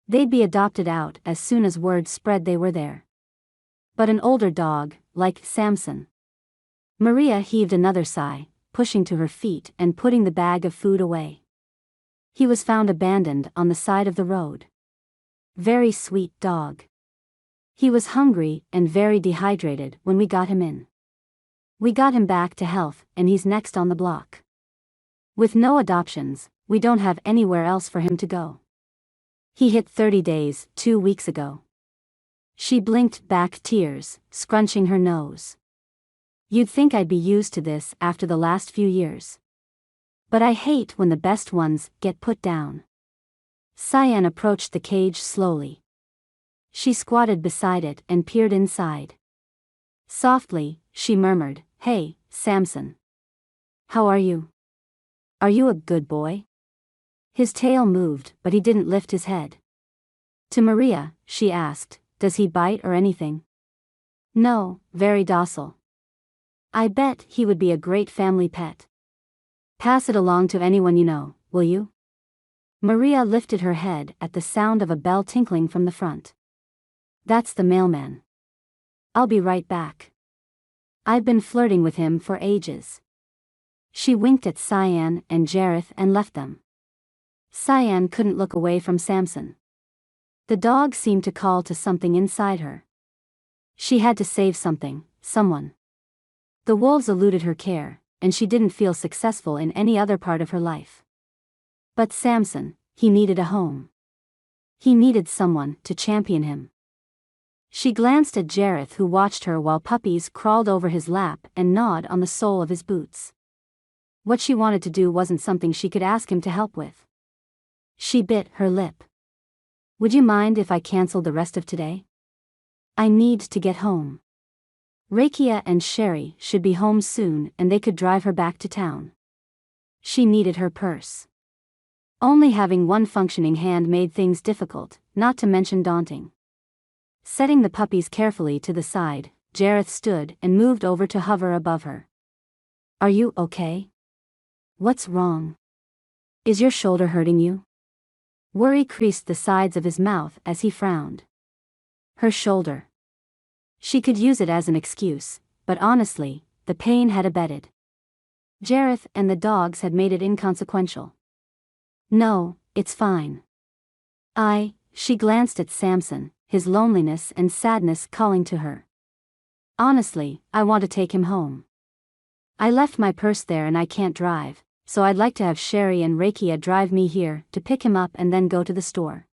They'd be adopted out as soon as word spread they were there. But an older dog, like Samson. Maria heaved another sigh, pushing to her feet and putting the bag of food away. He was found abandoned on the side of the road. Very sweet dog. He was hungry and very dehydrated when we got him in. We got him back to health and he's next on the block. With no adoptions, we don't have anywhere else for him to go. He hit 30 days 2 weeks ago. She blinked back tears, scrunching her nose. You'd think I'd be used to this after the last few years. But I hate when the best ones get put down. Cyan approached the cage slowly. She squatted beside it and peered inside. Softly, she murmured, "Hey, Samson. How are you? Are you a good boy?" His tail moved, but he didn't lift his head. To Maria, she asked, "Does he bite or anything?" "No, very docile." "I bet he would be a great family pet. Pass it along to anyone you know, will you?" Maria lifted her head at the sound of a bell tinkling from the front. That's the mailman. I'll be right back. I've been flirting with him for ages. She winked at Cyan and Jareth and left them. Cyan couldn't look away from Samson. The dog seemed to call to something inside her. She had to save something, someone. The wolves eluded her care, and she didn't feel successful in any other part of her life. But Samson, he needed a home. He needed someone to champion him. She glanced at Jareth, who watched her while puppies crawled over his lap and gnawed on the sole of his boots. What she wanted to do wasn't something she could ask him to help with. She bit her lip. Would you mind if I canceled the rest of today? I need to get home. Rakia and Sherry should be home soon and they could drive her back to town. She needed her purse. Only having one functioning hand made things difficult, not to mention daunting. Setting the puppies carefully to the side, Jareth stood and moved over to hover above her. Are you okay? What's wrong? Is your shoulder hurting you? Worry creased the sides of his mouth as he frowned. Her shoulder. She could use it as an excuse, but honestly, the pain had abated. Jareth and the dogs had made it inconsequential. No, it's fine. She glanced at Samson, his loneliness and sadness calling to her. Honestly, I want to take him home. I left my purse there and I can't drive, so I'd like to have Sherry and Rakia drive me here to pick him up and then go to the store.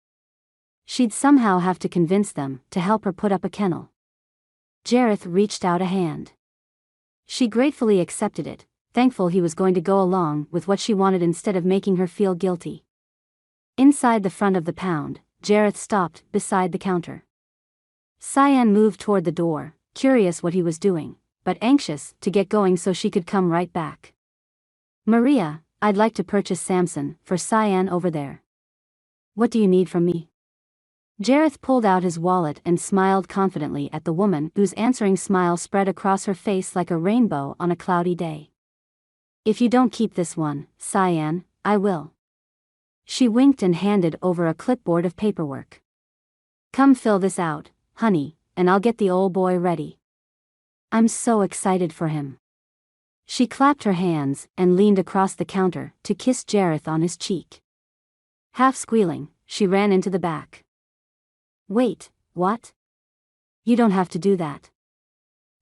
She'd somehow have to convince them to help her put up a kennel. Jareth reached out a hand. She gratefully accepted it, thankful he was going to go along with what she wanted instead of making her feel guilty. Inside the front of the pound, Jareth stopped beside the counter. Cyan moved toward the door, curious what he was doing, but anxious to get going so she could come right back. Maria, I'd like to purchase Samson for Cyan over there. What do you need from me? Jareth pulled out his wallet and smiled confidently at the woman whose answering smile spread across her face like a rainbow on a cloudy day. If you don't keep this one, Cyan, I will. She winked and handed over a clipboard of paperwork. Come fill this out, honey, and I'll get the old boy ready. I'm so excited for him. She clapped her hands and leaned across the counter to kiss Jareth on his cheek. Half squealing, she ran into the back. Wait, what? You don't have to do that.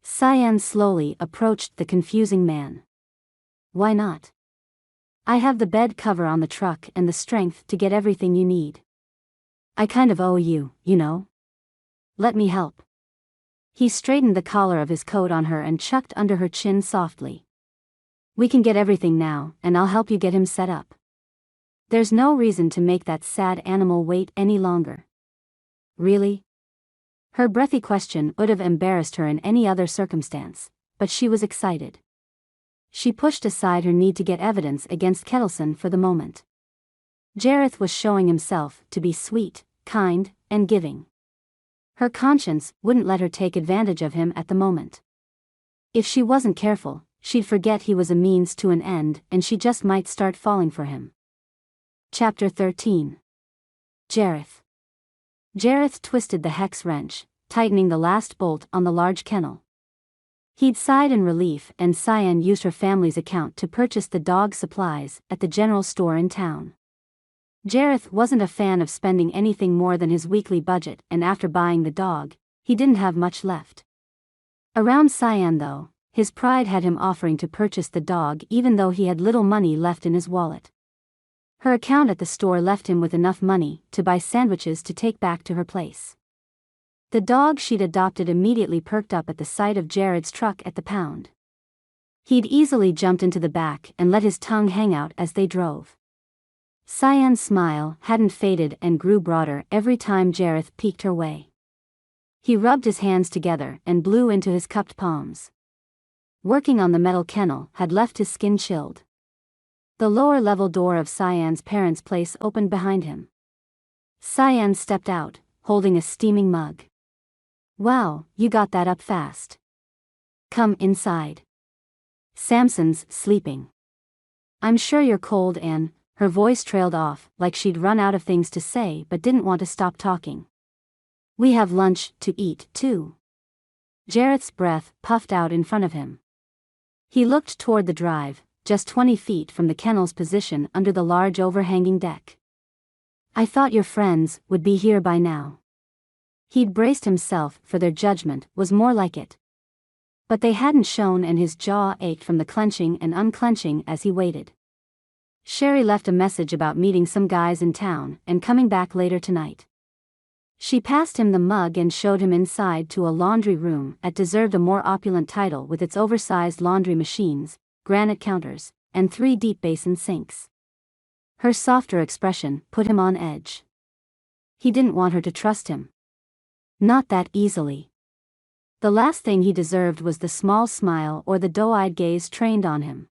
Cyan slowly approached the confusing man. Why not? I have the bed cover on the truck and the strength to get everything you need. I kind of owe you, you know. Let me help. He straightened the collar of his coat on her and chucked under her chin softly. We can get everything now, and I'll help you get him set up. There's no reason to make that sad animal wait any longer. Really? Her breathy question would have embarrassed her in any other circumstance, but she was excited. She pushed aside her need to get evidence against Kettleson for the moment. Jareth was showing himself to be sweet, kind, and giving. Her conscience wouldn't let her take advantage of him at the moment. If she wasn't careful, she'd forget he was a means to an end and she just might start falling for him. Chapter 13. Jareth. Jareth twisted the hex wrench, tightening the last bolt on the large kennel. He'd sighed in relief and Cyan used her family's account to purchase the dog supplies at the general store in town. Jareth wasn't a fan of spending anything more than his weekly budget and after buying the dog, he didn't have much left. Around Cyan though, his pride had him offering to purchase the dog even though he had little money left in his wallet. Her account at the store left him with enough money to buy sandwiches to take back to her place. The dog she'd adopted immediately perked up at the sight of Jared's truck at the pound. He'd easily jumped into the back and let his tongue hang out as they drove. Cyan's smile hadn't faded and grew broader every time Jareth peeked her way. He rubbed his hands together and blew into his cupped palms. Working on the metal kennel had left his skin chilled. The lower-level door of Cyan's parents' place opened behind him. Cyan stepped out, holding a steaming mug. Wow, you got that up fast. Come inside. Samson's sleeping. I'm sure you're cold and, her voice trailed off, like she'd run out of things to say but didn't want to stop talking. We have lunch to eat, too. Jareth's breath puffed out in front of him. He looked toward the drive, just 20 feet from the kennel's position under the large overhanging deck. I thought your friends would be here by now. He'd braced himself for their judgment, was more like it. But they hadn't shown, and his jaw ached from the clenching and unclenching as he waited. Sherry left a message about meeting some guys in town and coming back later tonight. She passed him the mug and showed him inside to a laundry room that deserved a more opulent title, with its oversized laundry machines, granite counters, and 3 deep basin sinks. Her softer expression put him on edge. He didn't want her to trust him. Not that easily. The last thing he deserved was the small smile or the doe-eyed gaze trained on him.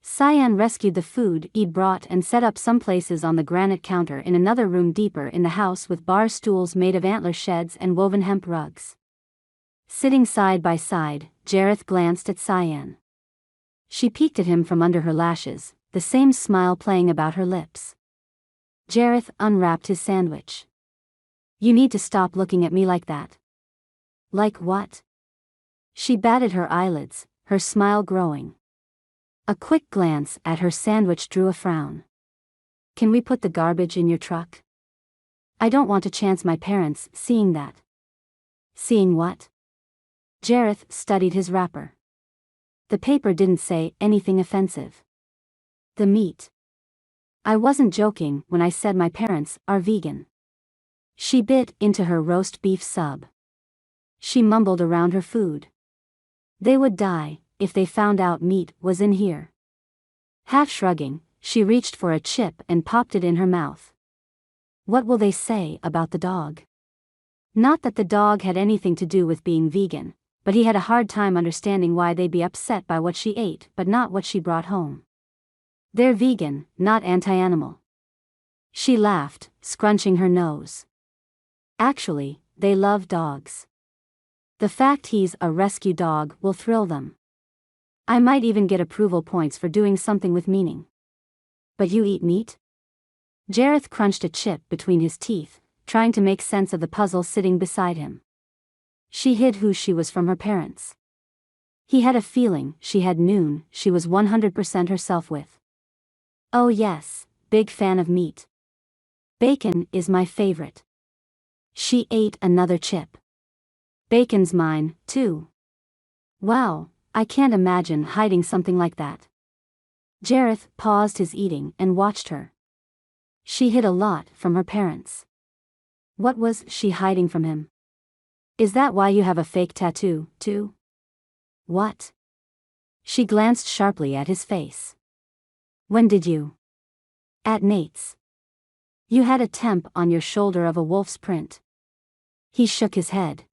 Cyan rescued the food he'd brought and set up some places on the granite counter in another room deeper in the house, with bar stools made of antler sheds and woven hemp rugs. Sitting side by side, Jareth glanced at Cyan. She peeked at him from under her lashes, the same smile playing about her lips. Jareth unwrapped his sandwich. You need to stop looking at me like that. Like what? She batted her eyelids, her smile growing. A quick glance at her sandwich drew a frown. Can we put the garbage in your truck? I don't want to chance my parents seeing that. Seeing what? Jareth studied his wrapper. The paper didn't say anything offensive. The meat. I wasn't joking when I said my parents are vegan. She bit into her roast beef sub. She mumbled around her food. They would die if they found out meat was in here. Half shrugging, she reached for a chip and popped it in her mouth. What will they say about the dog? Not that the dog had anything to do with being vegan, but he had a hard time understanding why they'd be upset by what she ate but not what she brought home. They're vegan, not anti-animal. She laughed, scrunching her nose. Actually, they love dogs. The fact he's a rescue dog will thrill them. I might even get approval points for doing something with meaning. But you eat meat? Jareth crunched a chip between his teeth, trying to make sense of the puzzle sitting beside him. She hid who she was from her parents. He had a feeling she had known she was 100% herself with. Oh yes, big fan of meat. Bacon is my favorite. She ate another chip. Bacon's mine, too. Wow, I can't imagine hiding something like that. Jareth paused his eating and watched her. She hid a lot from her parents. What was she hiding from him? Is that why you have a fake tattoo, too? What? She glanced sharply at his face. When did you? At Nate's. You had a temp on your shoulder of a wolf's print. He shook his head.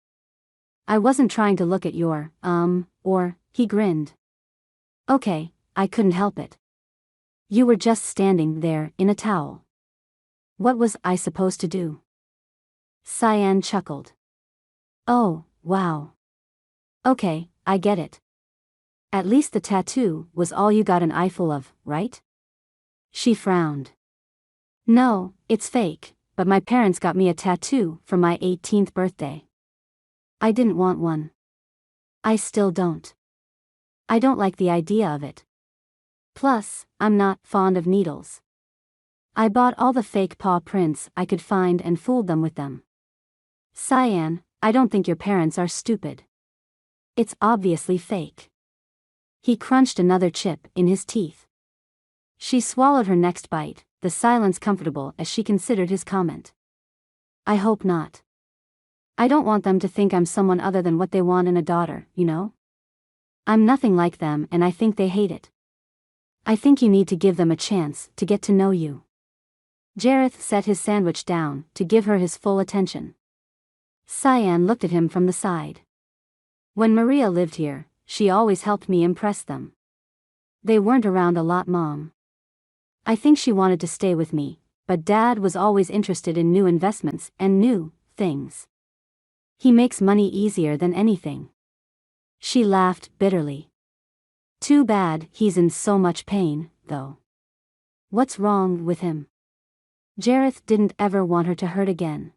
I wasn't trying to look at your, he grinned. Okay, I couldn't help it. You were just standing there in a towel. What was I supposed to do? Cyan chuckled. Oh, wow. Okay, I get it. At least the tattoo was all you got an eyeful of, right? She frowned. No, it's fake, but my parents got me a tattoo for my 18th birthday. I didn't want one. I still don't. I don't like the idea of it. Plus, I'm not fond of needles. I bought all the fake paw prints I could find and fooled them with them. Cyan, I don't think your parents are stupid. It's obviously fake. He crunched another chip in his teeth. She swallowed her next bite, the silence comfortable as she considered his comment. I hope not. I don't want them to think I'm someone other than what they want in a daughter, you know? I'm nothing like them and I think they hate it. I think you need to give them a chance to get to know you. Jareth set his sandwich down to give her his full attention. Cyan looked at him from the side. When Maria lived here, she always helped me impress them. They weren't around a lot, Mom. I think she wanted to stay with me, but Dad was always interested in new investments and new things. He makes money easier than anything. She laughed bitterly. Too bad he's in so much pain, though. What's wrong with him? Jareth didn't ever want her to hurt again.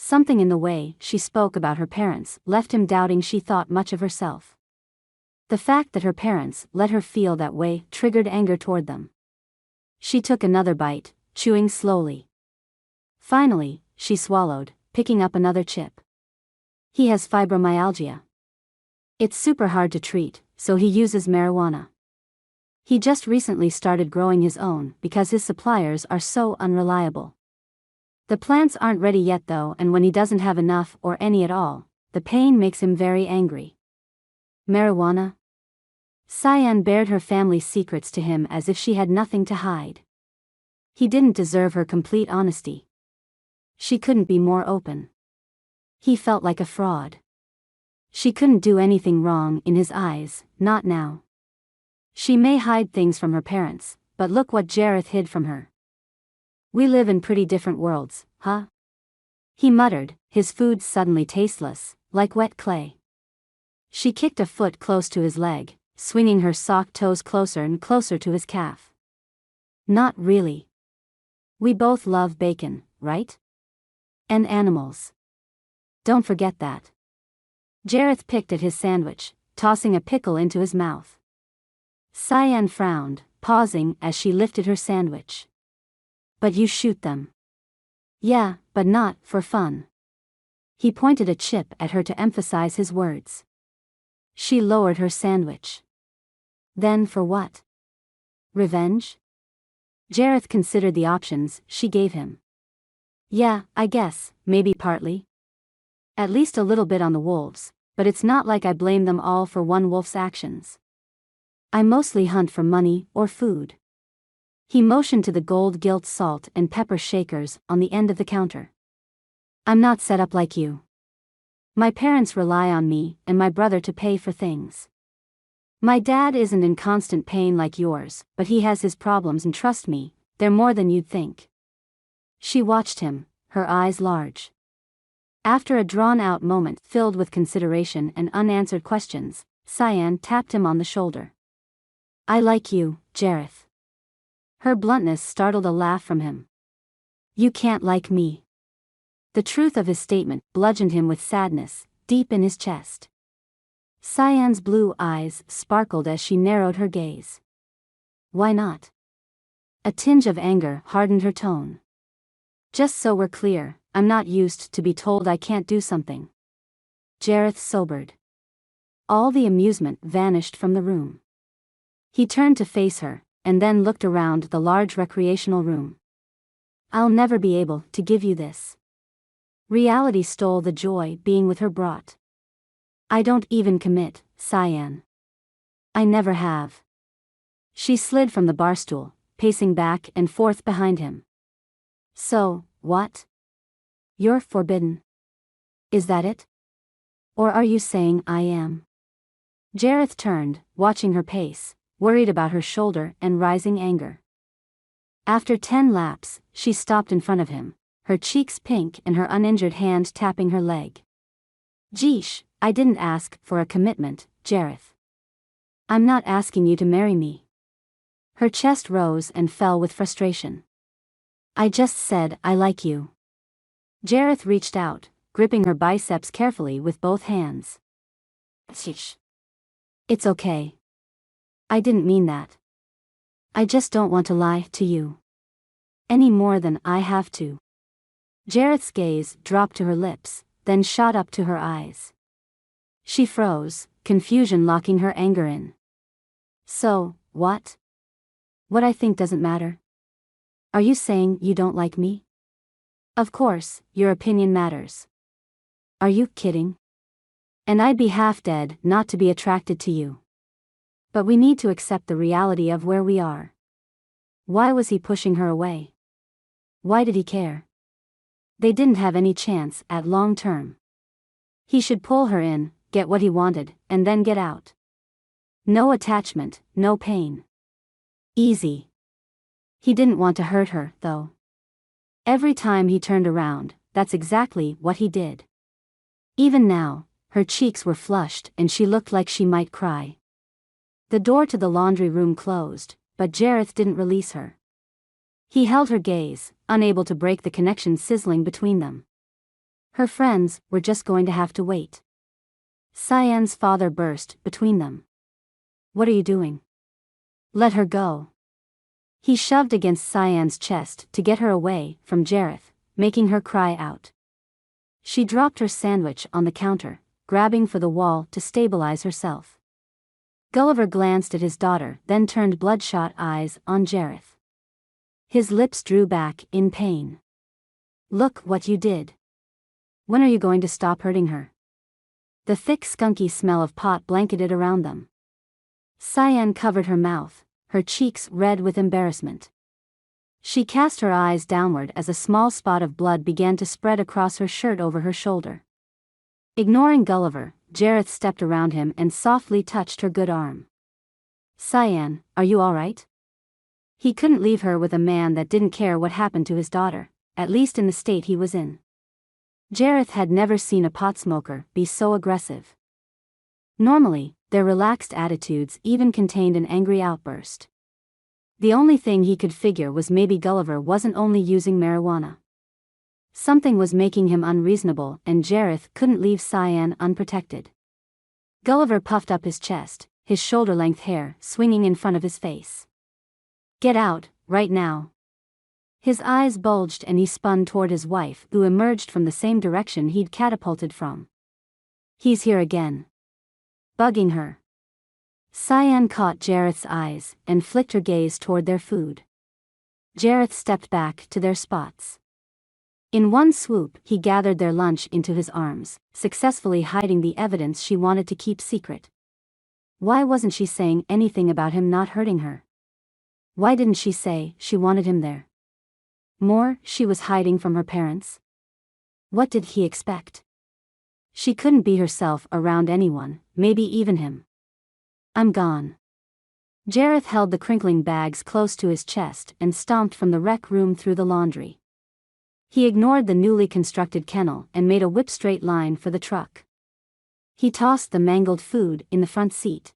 Something in the way she spoke about her parents left him doubting she thought much of herself. The fact that her parents let her feel that way triggered anger toward them. She took another bite, chewing slowly. Finally, she swallowed, picking up another chip. He has fibromyalgia. It's super hard to treat, so he uses marijuana. He just recently started growing his own because his suppliers are so unreliable. The plants aren't ready yet though, and when he doesn't have enough or any at all, the pain makes him very angry. Marijuana? Cyan bared her family's secrets to him as if she had nothing to hide. He didn't deserve her complete honesty. She couldn't be more open. He felt like a fraud. She couldn't do anything wrong in his eyes, not now. She may hide things from her parents, but look what Jareth hid from her. We live in pretty different worlds, huh? He muttered, his food suddenly tasteless, like wet clay. She kicked a foot close to his leg, swinging her socked toes closer and closer to his calf. Not really. We both love bacon, right? And animals. Don't forget that. Jareth picked at his sandwich, tossing a pickle into his mouth. Cyan frowned, pausing as she lifted her sandwich. But you shoot them. Yeah, but not for fun. He pointed a chip at her to emphasize his words. She lowered her sandwich. Then for what? Revenge? Jareth considered the options she gave him. Yeah, I guess, maybe partly. At least a little bit on the wolves, but it's not like I blame them all for one wolf's actions. I mostly hunt for money or food. He motioned to the gold gilt salt and pepper shakers on the end of the counter. I'm not set up like you. My parents rely on me and my brother to pay for things. My dad isn't in constant pain like yours, but he has his problems, and trust me, they're more than you'd think. She watched him, her eyes large. After a drawn-out moment filled with consideration and unanswered questions, Cyan tapped him on the shoulder. I like you, Jareth. Her bluntness startled a laugh from him. You can't like me. The truth of his statement bludgeoned him with sadness, deep in his chest. Cyan's blue eyes sparkled as she narrowed her gaze. Why not? A tinge of anger hardened her tone. Just so we're clear, I'm not used to be told I can't do something. Jareth sobered. All the amusement vanished from the room. He turned to face her, and then looked around the large recreational room. I'll never be able to give you this. Reality stole the joy being with her brought. I don't even commit, Cyan. I never have. She slid from the barstool, pacing back and forth behind him. So, what? You're forbidden. Is that it? Or are you saying I am? Jareth turned, watching her pace, worried about her shoulder and rising anger. After 10 laps, she stopped in front of him, her cheeks pink and her uninjured hand tapping her leg. Geesh, I didn't ask for a commitment, Jareth. I'm not asking you to marry me. Her chest rose and fell with frustration. I just said I like you. Jareth reached out, gripping her biceps carefully with both hands. Sheesh. It's okay. I didn't mean that. I just don't want to lie to you. Any more than I have to. Jareth's gaze dropped to her lips, then shot up to her eyes. She froze, confusion locking her anger in. So, what? What I think doesn't matter? Are you saying you don't like me? Of course, your opinion matters. Are you kidding? And I'd be half dead not to be attracted to you. But we need to accept the reality of where we are. Why was he pushing her away? Why did he care? They didn't have any chance at long term. He should pull her in, get what he wanted, and then get out. No attachment, no pain. Easy. He didn't want to hurt her, though. Every time he turned around, that's exactly what he did. Even now, her cheeks were flushed and she looked like she might cry. The door to the laundry room closed, but Jareth didn't release her. He held her gaze, unable to break the connection sizzling between them. Her friends were just going to have to wait. Cyan's father burst between them. What are you doing? Let her go. He shoved against Cyan's chest to get her away from Jareth, making her cry out. She dropped her sandwich on the counter, grabbing for the wall to stabilize herself. Gulliver glanced at his daughter, then turned bloodshot eyes on Jareth. His lips drew back in pain. Look what you did. When are you going to stop hurting her? The thick skunky smell of pot blanketed around them. Cyan covered her mouth, her cheeks red with embarrassment. She cast her eyes downward as a small spot of blood began to spread across her shirt over her shoulder. Ignoring Gulliver, Jareth stepped around him and softly touched her good arm. Cyan, are you all right? He couldn't leave her with a man that didn't care what happened to his daughter, at least in the state he was in. Jareth had never seen a pot smoker be so aggressive. Normally, their relaxed attitudes even contained an angry outburst. The only thing he could figure was maybe Gulliver wasn't only using marijuana. Something was making him unreasonable, and Jareth couldn't leave Cyan unprotected. Gulliver puffed up his chest, his shoulder-length hair swinging in front of his face. Get out, right now. His eyes bulged and he spun toward his wife, who emerged from the same direction he'd catapulted from. He's here again. Bugging her. Cyan caught Jareth's eyes and flicked her gaze toward their food. Jareth stepped back to their spots. In one swoop, he gathered their lunch into his arms, successfully hiding the evidence she wanted to keep secret. Why wasn't she saying anything about him not hurting her? Why didn't she say she wanted him there? More, she was hiding from her parents? What did he expect? She couldn't be herself around anyone, maybe even him. I'm gone. Jareth held the crinkling bags close to his chest and stomped from the rec room through the laundry. He ignored the newly constructed kennel and made a whip-straight line for the truck. He tossed the mangled food in the front seat.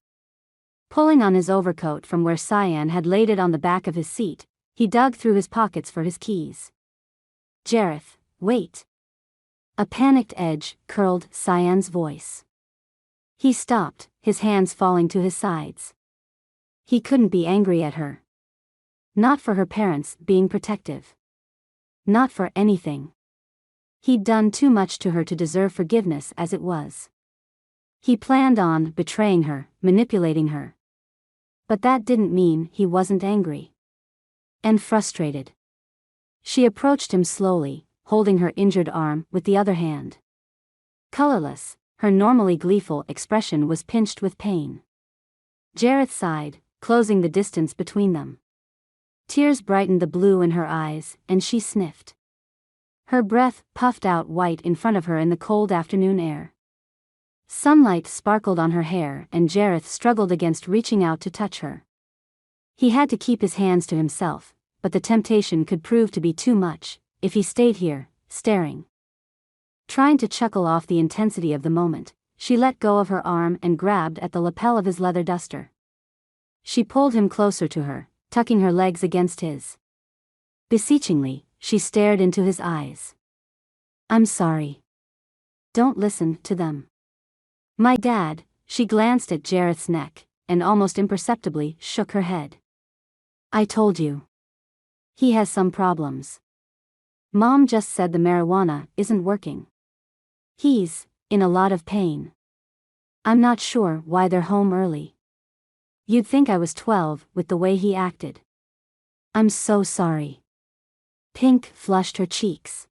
Pulling on his overcoat from where Cyan had laid it on the back of his seat, he dug through his pockets for his keys. Jareth, wait. A panicked edge curled Cyan's voice. He stopped, his hands falling to his sides. He couldn't be angry at her. Not for her parents being protective. Not for anything. He'd done too much to her to deserve forgiveness as it was. He planned on betraying her, manipulating her. But that didn't mean he wasn't angry. And frustrated. She approached him slowly, holding her injured arm with the other hand. Colorless, her normally gleeful expression was pinched with pain. Jareth sighed, closing the distance between them. Tears brightened the blue in her eyes, and she sniffed. Her breath puffed out white in front of her in the cold afternoon air. Sunlight sparkled on her hair, and Jareth struggled against reaching out to touch her. He had to keep his hands to himself, but the temptation could prove to be too much if he stayed here, staring. Trying to chuckle off the intensity of the moment, she let go of her arm and grabbed at the lapel of his leather duster. She pulled him closer to her, tucking her legs against his. Beseechingly, she stared into his eyes. I'm sorry. Don't listen to them. My dad, she glanced at Jareth's neck, and almost imperceptibly shook her head. I told you. He has some problems. Mom just said the marijuana isn't working. He's in a lot of pain. I'm not sure why they're home early. You'd think I was 12 with the way he acted. I'm so sorry. Pink flushed her cheeks.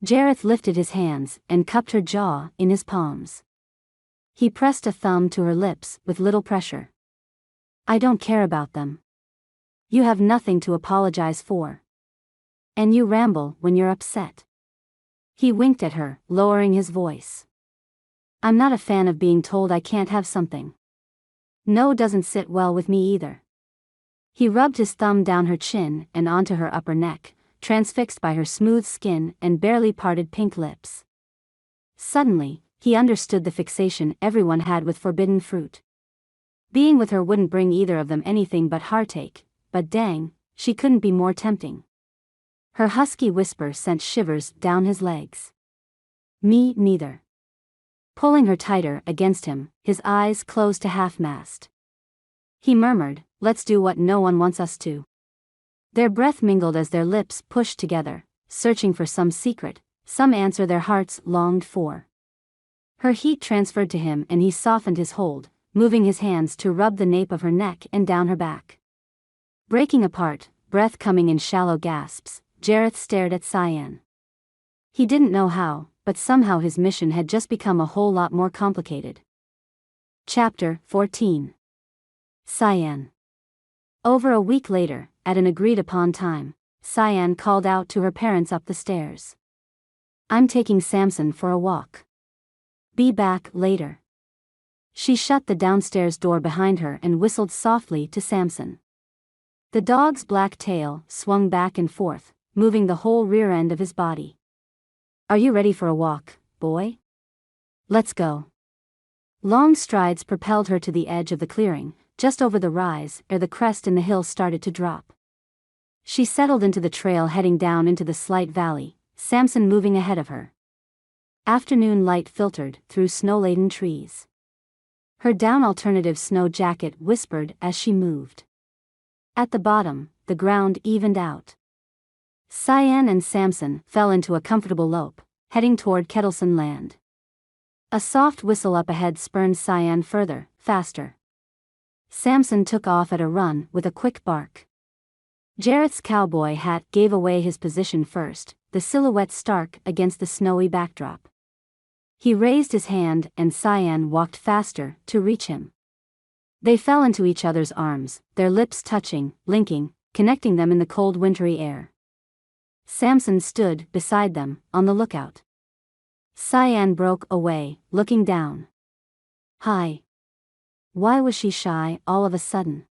Jareth lifted his hands and cupped her jaw in his palms. He pressed a thumb to her lips with little pressure. I don't care about them. You have nothing to apologize for. And you ramble when you're upset. He winked at her, lowering his voice. I'm not a fan of being told I can't have something. No doesn't sit well with me either. He rubbed his thumb down her chin and onto her upper neck, transfixed by her smooth skin and barely parted pink lips. Suddenly, he understood the fixation everyone had with forbidden fruit. Being with her wouldn't bring either of them anything but heartache, but dang, she couldn't be more tempting. Her husky whisper sent shivers down his legs. Me neither. Pulling her tighter against him, his eyes closed to half-mast. He murmured, "Let's do what no one wants us to." Their breath mingled as their lips pushed together, searching for some secret, some answer their hearts longed for. Her heat transferred to him and he softened his hold, moving his hands to rub the nape of her neck and down her back. Breaking apart, breath coming in shallow gasps, Jareth stared at Cyan. He didn't know how, but somehow his mission had just become a whole lot more complicated. Chapter 14. Cyan. Over a week later, at an agreed-upon time, Cyan called out to her parents up the stairs. "I'm taking Samson for a walk. Be back later." She shut the downstairs door behind her and whistled softly to Samson. The dog's black tail swung back and forth, moving the whole rear end of his body. "Are you ready for a walk, boy? Let's go." Long strides propelled her to the edge of the clearing, just over the rise, ere the crest in the hill started to drop. She settled into the trail heading down into the slight valley, Samson moving ahead of her. Afternoon light filtered through snow-laden trees. Her down alternative snow jacket whispered as she moved. At the bottom, the ground evened out. Cyan and Samson fell into a comfortable lope, heading toward Kettleson Land. A soft whistle up ahead spurned Cyan further, faster. Samson took off at a run with a quick bark. Jareth's cowboy hat gave away his position first, the silhouette stark against the snowy backdrop. He raised his hand and Cyan walked faster to reach him. They fell into each other's arms, their lips touching, linking, connecting them in the cold wintry air. Samson stood beside them, on the lookout. Cyan broke away, looking down. "Hi." Why was she shy all of a sudden?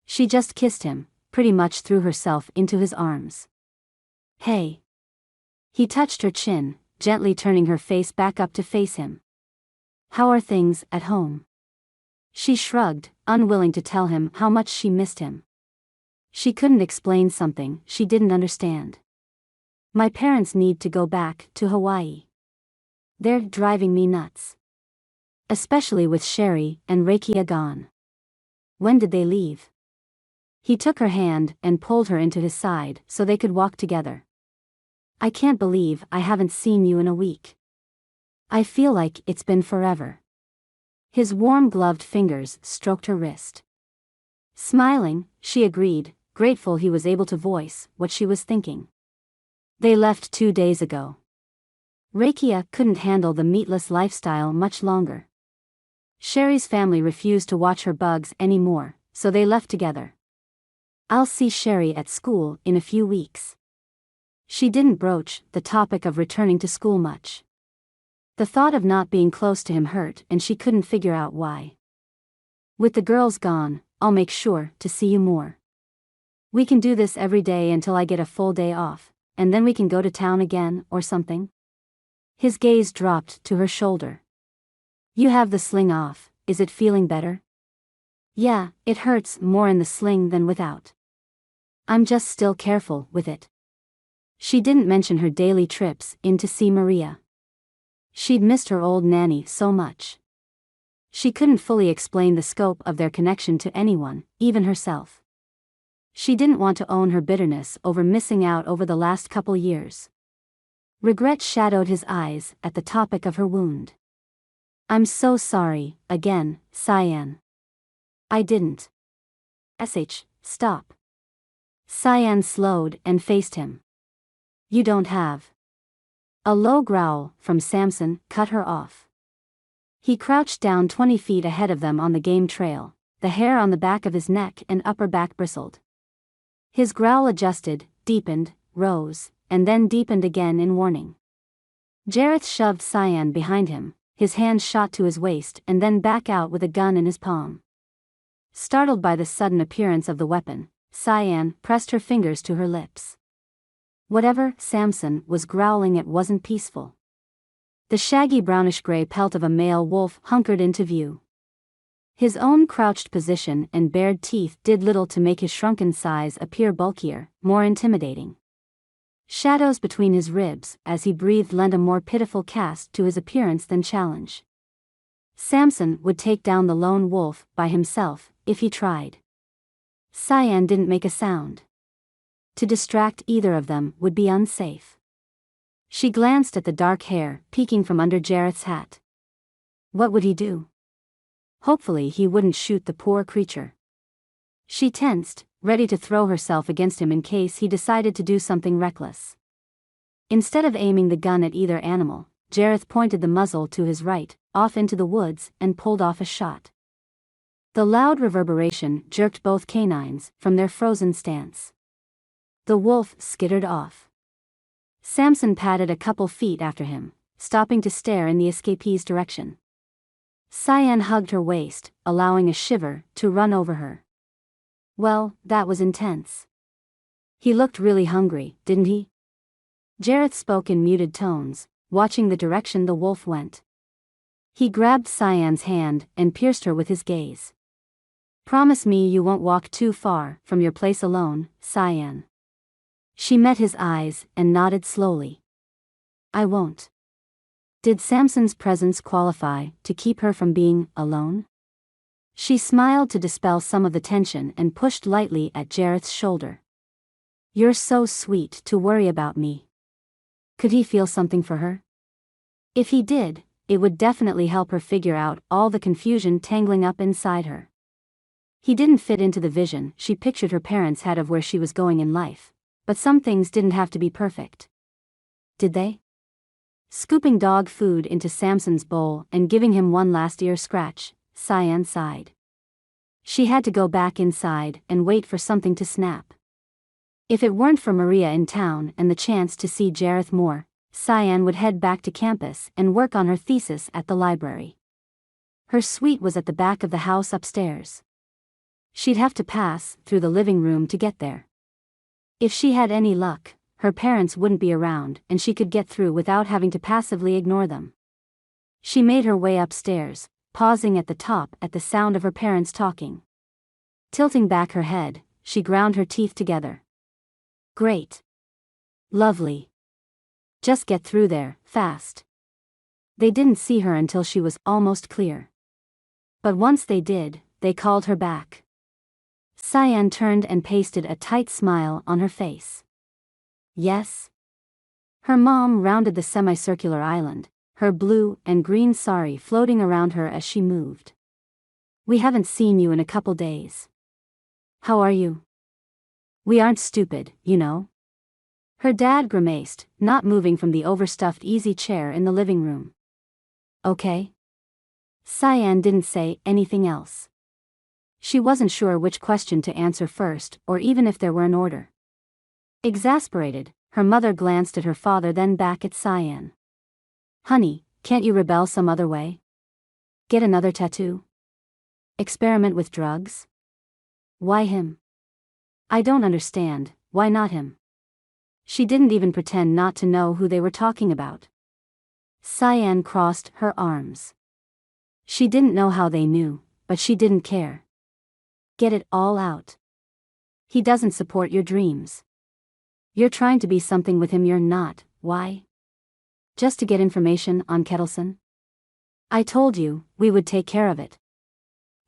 She just kissed him, pretty much threw herself into his arms. "Hey." He touched her chin, gently turning her face back up to face him. "How are things at home?" She shrugged, unwilling to tell him how much she missed him. She couldn't explain something she didn't understand. "My parents need to go back to Hawaii. They're driving me nuts. Especially with Sherry and Rakia gone." "When did they leave?" He took her hand and pulled her into his side so they could walk together. "I can't believe I haven't seen you in a week. I feel like it's been forever." His warm gloved fingers stroked her wrist. Smiling, she agreed, grateful he was able to voice what she was thinking. "They left 2 days ago. Rakia couldn't handle the meatless lifestyle much longer. Sherry's family refused to watch her bugs anymore, so they left together. I'll see Sherry at school in a few weeks." She didn't broach the topic of returning to school much. The thought of not being close to him hurt and she couldn't figure out why. "With the girls gone, I'll make sure to see you more. We can do this every day until I get a full day off, and then we can go to town again or something." His gaze dropped to her shoulder. "You have the sling off, is it feeling better?" "Yeah, it hurts more in the sling than without. I'm just still careful with it." She didn't mention her daily trips in to see Maria. She'd missed her old nanny so much. She couldn't fully explain the scope of their connection to anyone, even herself. She didn't want to own her bitterness over missing out over the last couple years. Regret shadowed his eyes at the topic of her wound. "I'm so sorry, again, Cyan. I didn't." Stop. Cyan slowed and faced him. "You don't have." A low growl from Samson cut her off. He crouched down 20 feet ahead of them on the game trail, the hair on the back of his neck and upper back bristled. His growl adjusted, deepened, rose, and then deepened again in warning. Jareth shoved Cyan behind him, his hand shot to his waist and then back out with a gun in his palm. Startled by the sudden appearance of the weapon, Cyan pressed her fingers to her lips. Whatever Samson was growling at wasn't peaceful. The shaggy brownish-gray pelt of a male wolf hunkered into view. His own crouched position and bared teeth did little to make his shrunken size appear bulkier, more intimidating. Shadows between his ribs as he breathed lent a more pitiful cast to his appearance than challenge. Samson would take down the lone wolf by himself, if he tried. Cyan didn't make a sound. To distract either of them would be unsafe. She glanced at the dark hair peeking from under Jareth's hat. What would he do? Hopefully he wouldn't shoot the poor creature. She tensed, ready to throw herself against him in case he decided to do something reckless. Instead of aiming the gun at either animal, Jareth pointed the muzzle to his right, off into the woods, and pulled off a shot. The loud reverberation jerked both canines from their frozen stance. The wolf skittered off. Samson padded a couple feet after him, stopping to stare in the escapee's direction. Cyan hugged her waist, allowing a shiver to run over her. Well, that was intense. He looked really hungry, didn't he? Jareth spoke in muted tones, watching the direction the wolf went. He grabbed Cyan's hand and pierced her with his gaze. Promise me you won't walk too far from your place alone, Cyan. She met his eyes and nodded slowly. I won't. Did Samson's presence qualify to keep her from being alone? She smiled to dispel some of the tension and pushed lightly at Jareth's shoulder. You're so sweet to worry about me. Could he feel something for her? If he did, it would definitely help her figure out all the confusion tangling up inside her. He didn't fit into the vision she pictured her parents had of where she was going in life, but some things didn't have to be perfect. Did they? Scooping dog food into Samson's bowl and giving him one last ear scratch, Cyan sighed. She had to go back inside and wait for something to snap. If it weren't for Maria in town and the chance to see Jareth more, Cyan would head back to campus and work on her thesis at the library. Her suite was at the back of the house upstairs. She'd have to pass through the living room to get there. If she had any luck, her parents wouldn't be around and she could get through without having to passively ignore them. She made her way upstairs, pausing at the top at the sound of her parents talking. Tilting back her head, she ground her teeth together. Great. Lovely. Just get through there, fast. They didn't see her until she was almost clear. But once they did, they called her back. Cyan turned and pasted a tight smile on her face. Yes? Her mom rounded the semicircular island, her blue and green sari floating around her as she moved. We haven't seen you in a couple days. How are you? We aren't stupid, you know. Her dad grimaced, not moving from the overstuffed easy chair in the living room. Okay? Cyan didn't say anything else. She wasn't sure which question to answer first or even if there were an order. Exasperated, her mother glanced at her father, then back at Cyan. Honey, can't you rebel some other way? Get another tattoo? Experiment with drugs? Why him? I don't understand, why not him? She didn't even pretend not to know who they were talking about. Cyan crossed her arms. She didn't know how they knew, but she didn't care. Get it all out. He doesn't support your dreams. You're trying to be something with him you're not, why? Just to get information on Kettleson? I told you, we would take care of it.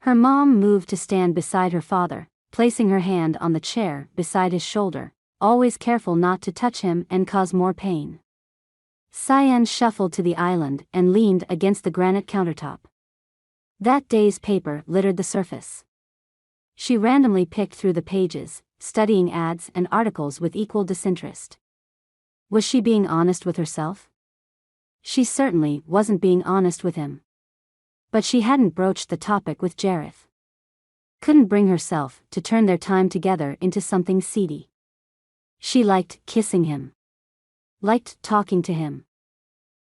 Her mom moved to stand beside her father, placing her hand on the chair beside his shoulder, always careful not to touch him and cause more pain. Cyan shuffled to the island and leaned against the granite countertop. That day's paper littered the surface. She randomly picked through the pages, studying ads and articles with equal disinterest. Was she being honest with herself? She certainly wasn't being honest with him. But she hadn't broached the topic with Jareth. Couldn't bring herself to turn their time together into something seedy. She liked kissing him. Liked talking to him.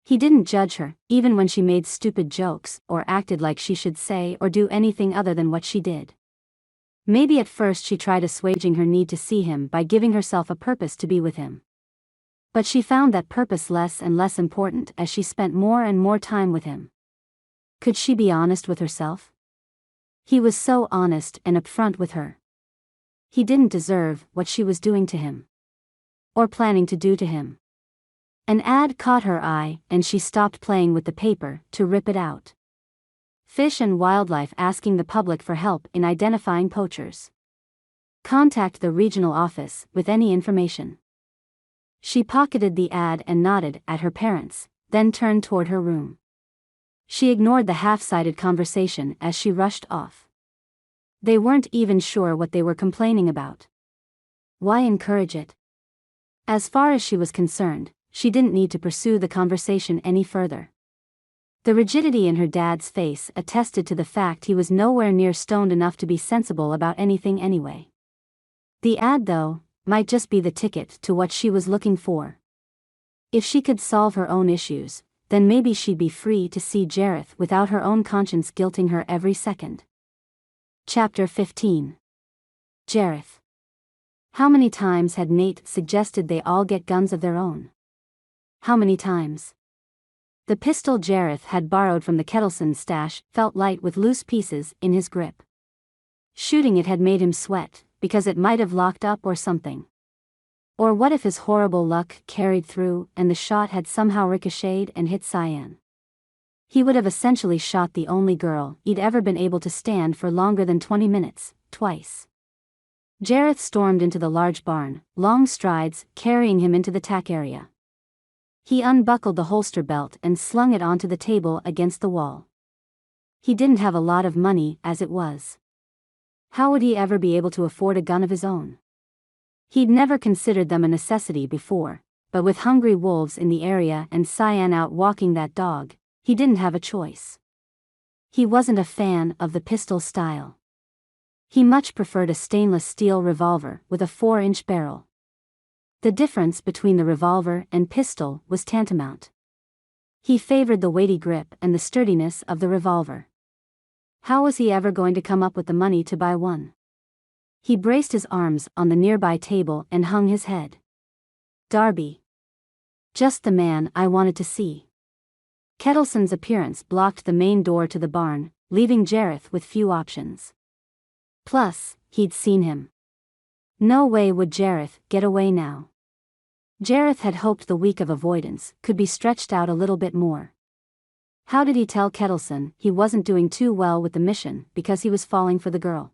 He didn't judge her, even when she made stupid jokes or acted like she should say or do anything other than what she did. Maybe at first she tried assuaging her need to see him by giving herself a purpose to be with him. But she found that purpose less and less important as she spent more and more time with him. Could she be honest with herself? He was so honest and upfront with her. He didn't deserve what she was doing to him. or planning to do to him. An ad caught her eye, and she stopped playing with the paper to rip it out. Fish and Wildlife asking the public for help in identifying poachers. Contact the regional office with any information. She pocketed the ad and nodded at her parents, then turned toward her room. She ignored the half-sided conversation as she rushed off. They weren't even sure what they were complaining about. Why encourage it? As far as she was concerned, she didn't need to pursue the conversation any further. The rigidity in her dad's face attested to the fact he was nowhere near stoned enough to be sensible about anything anyway. The ad, though, might just be the ticket to what she was looking for. If she could solve her own issues, then maybe she'd be free to see Jareth without her own conscience guilting her every second. Chapter 15. Jareth. How many times had Nate suggested they all get guns of their own? How many times? The pistol Jareth had borrowed from the Kettleson stash felt light with loose pieces in his grip. Shooting it had made him sweat, because it might have locked up or something. Or what if his horrible luck carried through and the shot had somehow ricocheted and hit Cyan? He would have essentially shot the only girl he'd ever been able to stand for longer than 20 minutes, twice. Jareth stormed into the large barn, long strides carrying him into the tack area. He unbuckled the holster belt and slung it onto the table against the wall. He didn't have a lot of money as it was. How would he ever be able to afford a gun of his own? He'd never considered them a necessity before, but with hungry wolves in the area and Cyan out walking that dog, he didn't have a choice. He wasn't a fan of the pistol style. He much preferred a stainless steel revolver with a 4-inch barrel. The difference between the revolver and pistol was tantamount. He favored the weighty grip and the sturdiness of the revolver. How was he ever going to come up with the money to buy one? He braced his arms on the nearby table and hung his head. Darby. Just the man I wanted to see. Kettleson's appearance blocked the main door to the barn, leaving Jareth with few options. Plus, he'd seen him. No way would Jareth get away now. Jareth had hoped the week of avoidance could be stretched out a little bit more. How did he tell Kettleson he wasn't doing too well with the mission because he was falling for the girl?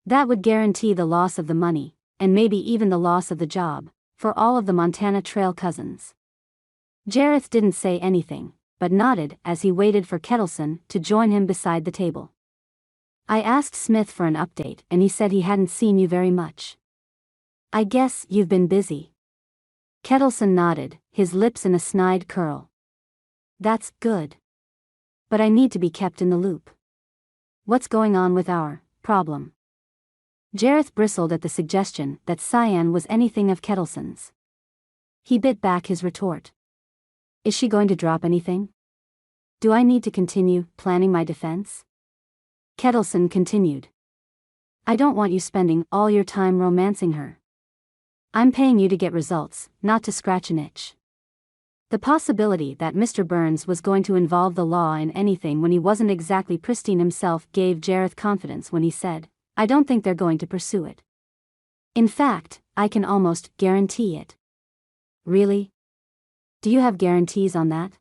That would guarantee the loss of the money, and maybe even the loss of the job, for all of the Montana Trail cousins. Jareth didn't say anything, but nodded as he waited for Kettleson to join him beside the table. I asked Smith for an update and he said he hadn't seen you very much. I guess you've been busy. Kettleson nodded, his lips in a snide curl. That's good. But I need to be kept in the loop. What's going on with our problem? Jareth bristled at the suggestion that Cyan was anything of Kettleson's. He bit back his retort. Is she going to drop anything? Do I need to continue planning my defense? Kettleson continued. I don't want you spending all your time romancing her. I'm paying you to get results, not to scratch an itch. The possibility that Mr. Burns was going to involve the law in anything when he wasn't exactly pristine himself gave Jareth confidence when he said, I don't think they're going to pursue it. In fact, I can almost guarantee it. Really? Do you have guarantees on that?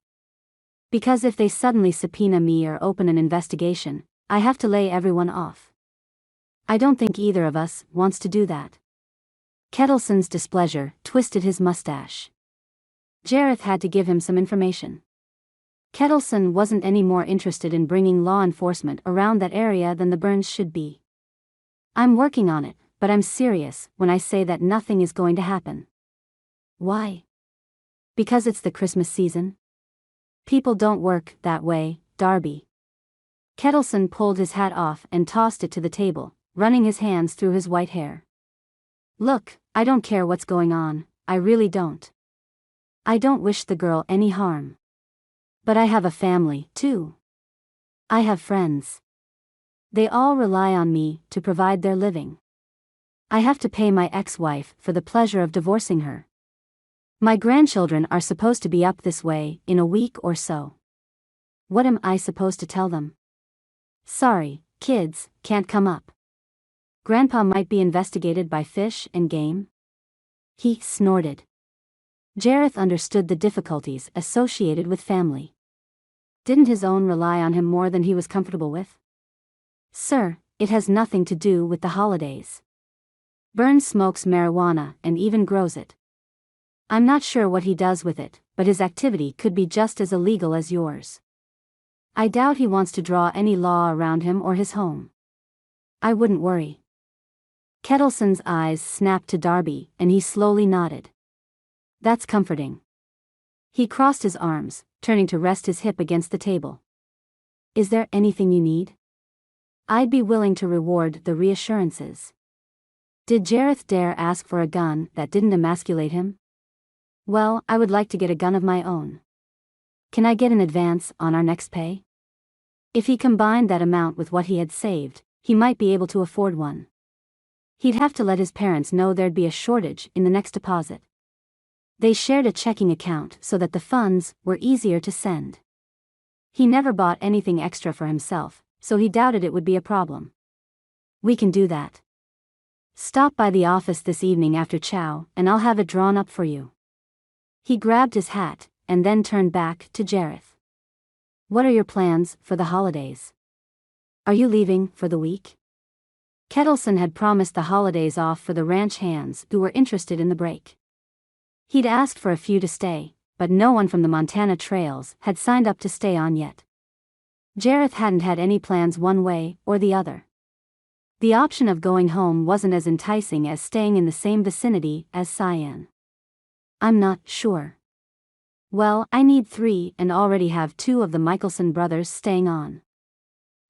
Because if they suddenly subpoena me or open an investigation, I have to lay everyone off. I don't think either of us wants to do that. Kettleson's displeasure twisted his mustache. Jareth had to give him some information. Kettleson wasn't any more interested in bringing law enforcement around that area than the Burns should be. I'm working on it, but I'm serious when I say that nothing is going to happen. Why? Because it's the Christmas season? People don't work that way, Darby. Kettleson pulled his hat off and tossed it to the table, running his hands through his white hair. Look, I don't care what's going on, I really don't. I don't wish the girl any harm. But I have a family, too. I have friends. They all rely on me to provide their living. I have to pay my ex-wife for the pleasure of divorcing her. My grandchildren are supposed to be up this way in a week or so. What am I supposed to tell them? Sorry, kids, can't come up. Grandpa might be investigated by Fish and Game. He snorted. Jareth understood the difficulties associated with family. Didn't his own rely on him more than he was comfortable with? Sir, it has nothing to do with the holidays. Burns smokes marijuana and even grows it. I'm not sure what he does with it, but his activity could be just as illegal as yours. I doubt he wants to draw any law around him or his home. I wouldn't worry. Kettleson's eyes snapped to Darby, and he slowly nodded. That's comforting. He crossed his arms, turning to rest his hip against the table. Is there anything you need? I'd be willing to reward the reassurances. Did Jareth dare ask for a gun that didn't emasculate him? Well, I would like to get a gun of my own. Can I get an advance on our next pay? If he combined that amount with what he had saved, he might be able to afford one. He'd have to let his parents know there'd be a shortage in the next deposit. They shared a checking account so that the funds were easier to send. He never bought anything extra for himself, so he doubted it would be a problem. We can do that. Stop by the office this evening after chow, and I'll have it drawn up for you. He grabbed his hat, and then turned back to Jareth. What are your plans for the holidays? Are you leaving for the week? Kettleson had promised the holidays off for the ranch hands who were interested in the break. He'd asked for a few to stay, but no one from the Montana trails had signed up to stay on yet. Jareth hadn't had any plans one way or the other. The option of going home wasn't as enticing as staying in the same vicinity as Cyan. I'm not sure. Well, I need 3 and already have 2 of the Michelson brothers staying on.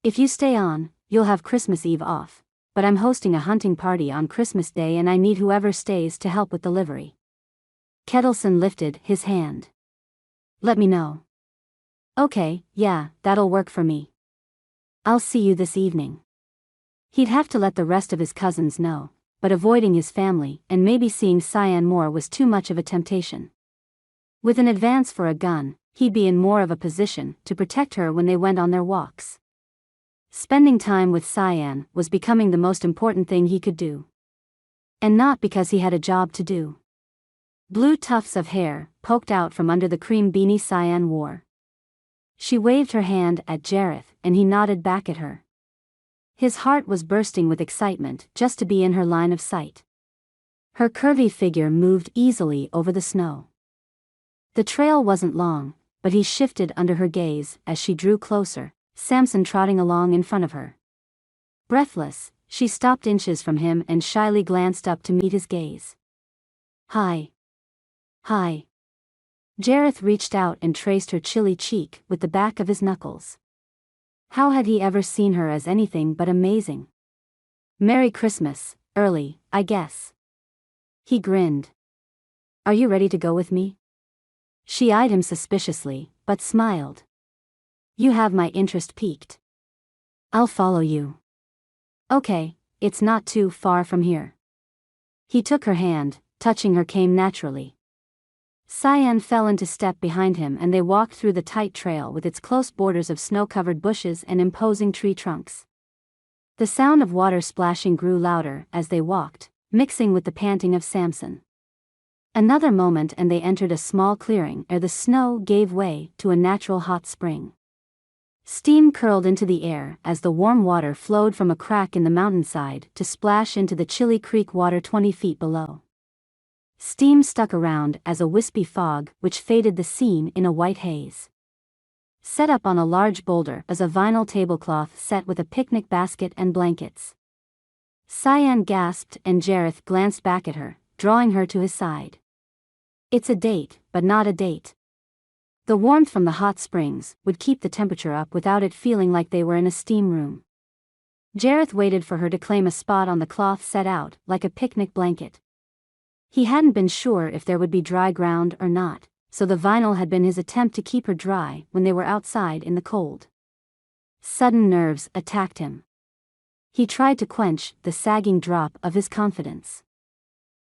If you stay on, you'll have Christmas Eve off, but I'm hosting a hunting party on Christmas Day and I need whoever stays to help with the livery. Kettleson lifted his hand. Let me know. Okay, yeah, that'll work for me. I'll see you this evening. He'd have to let the rest of his cousins know, but avoiding his family and maybe seeing Cyan more was too much of a temptation. With an advance for a gun, he'd be in more of a position to protect her when they went on their walks. Spending time with Cyan was becoming the most important thing he could do. And not because he had a job to do. Blue tufts of hair poked out from under the cream beanie Cyan wore. She waved her hand at Jareth and he nodded back at her. His heart was bursting with excitement just to be in her line of sight. Her curvy figure moved easily over the snow. The trail wasn't long, but he shifted under her gaze as she drew closer, Samson trotting along in front of her. Breathless, she stopped inches from him and shyly glanced up to meet his gaze. Hi. Hi. Jareth reached out and traced her chilly cheek with the back of his knuckles. How had he ever seen her as anything but amazing? Merry Christmas, early, I guess. He grinned. Are you ready to go with me? She eyed him suspiciously, but smiled. You have my interest piqued. I'll follow you. Okay, it's not too far from here. He took her hand, touching her came naturally. Cyan fell into step behind him and they walked through the tight trail with its close borders of snow-covered bushes and imposing tree trunks. The sound of water splashing grew louder as they walked, mixing with the panting of Samson. Another moment and they entered a small clearing ere the snow gave way to a natural hot spring. Steam curled into the air as the warm water flowed from a crack in the mountainside to splash into the chilly creek water 20 feet below. Steam stuck around as a wispy fog which faded the scene in a white haze. Set up on a large boulder is a vinyl tablecloth set with a picnic basket and blankets. Cyan gasped and Jareth glanced back at her, drawing her to his side. It's a date, but not a date. The warmth from the hot springs would keep the temperature up without it feeling like they were in a steam room. Jareth waited for her to claim a spot on the cloth set out like a picnic blanket. He hadn't been sure if there would be dry ground or not, so the vinyl had been his attempt to keep her dry when they were outside in the cold. Sudden nerves attacked him. He tried to quench the sagging drop of his confidence.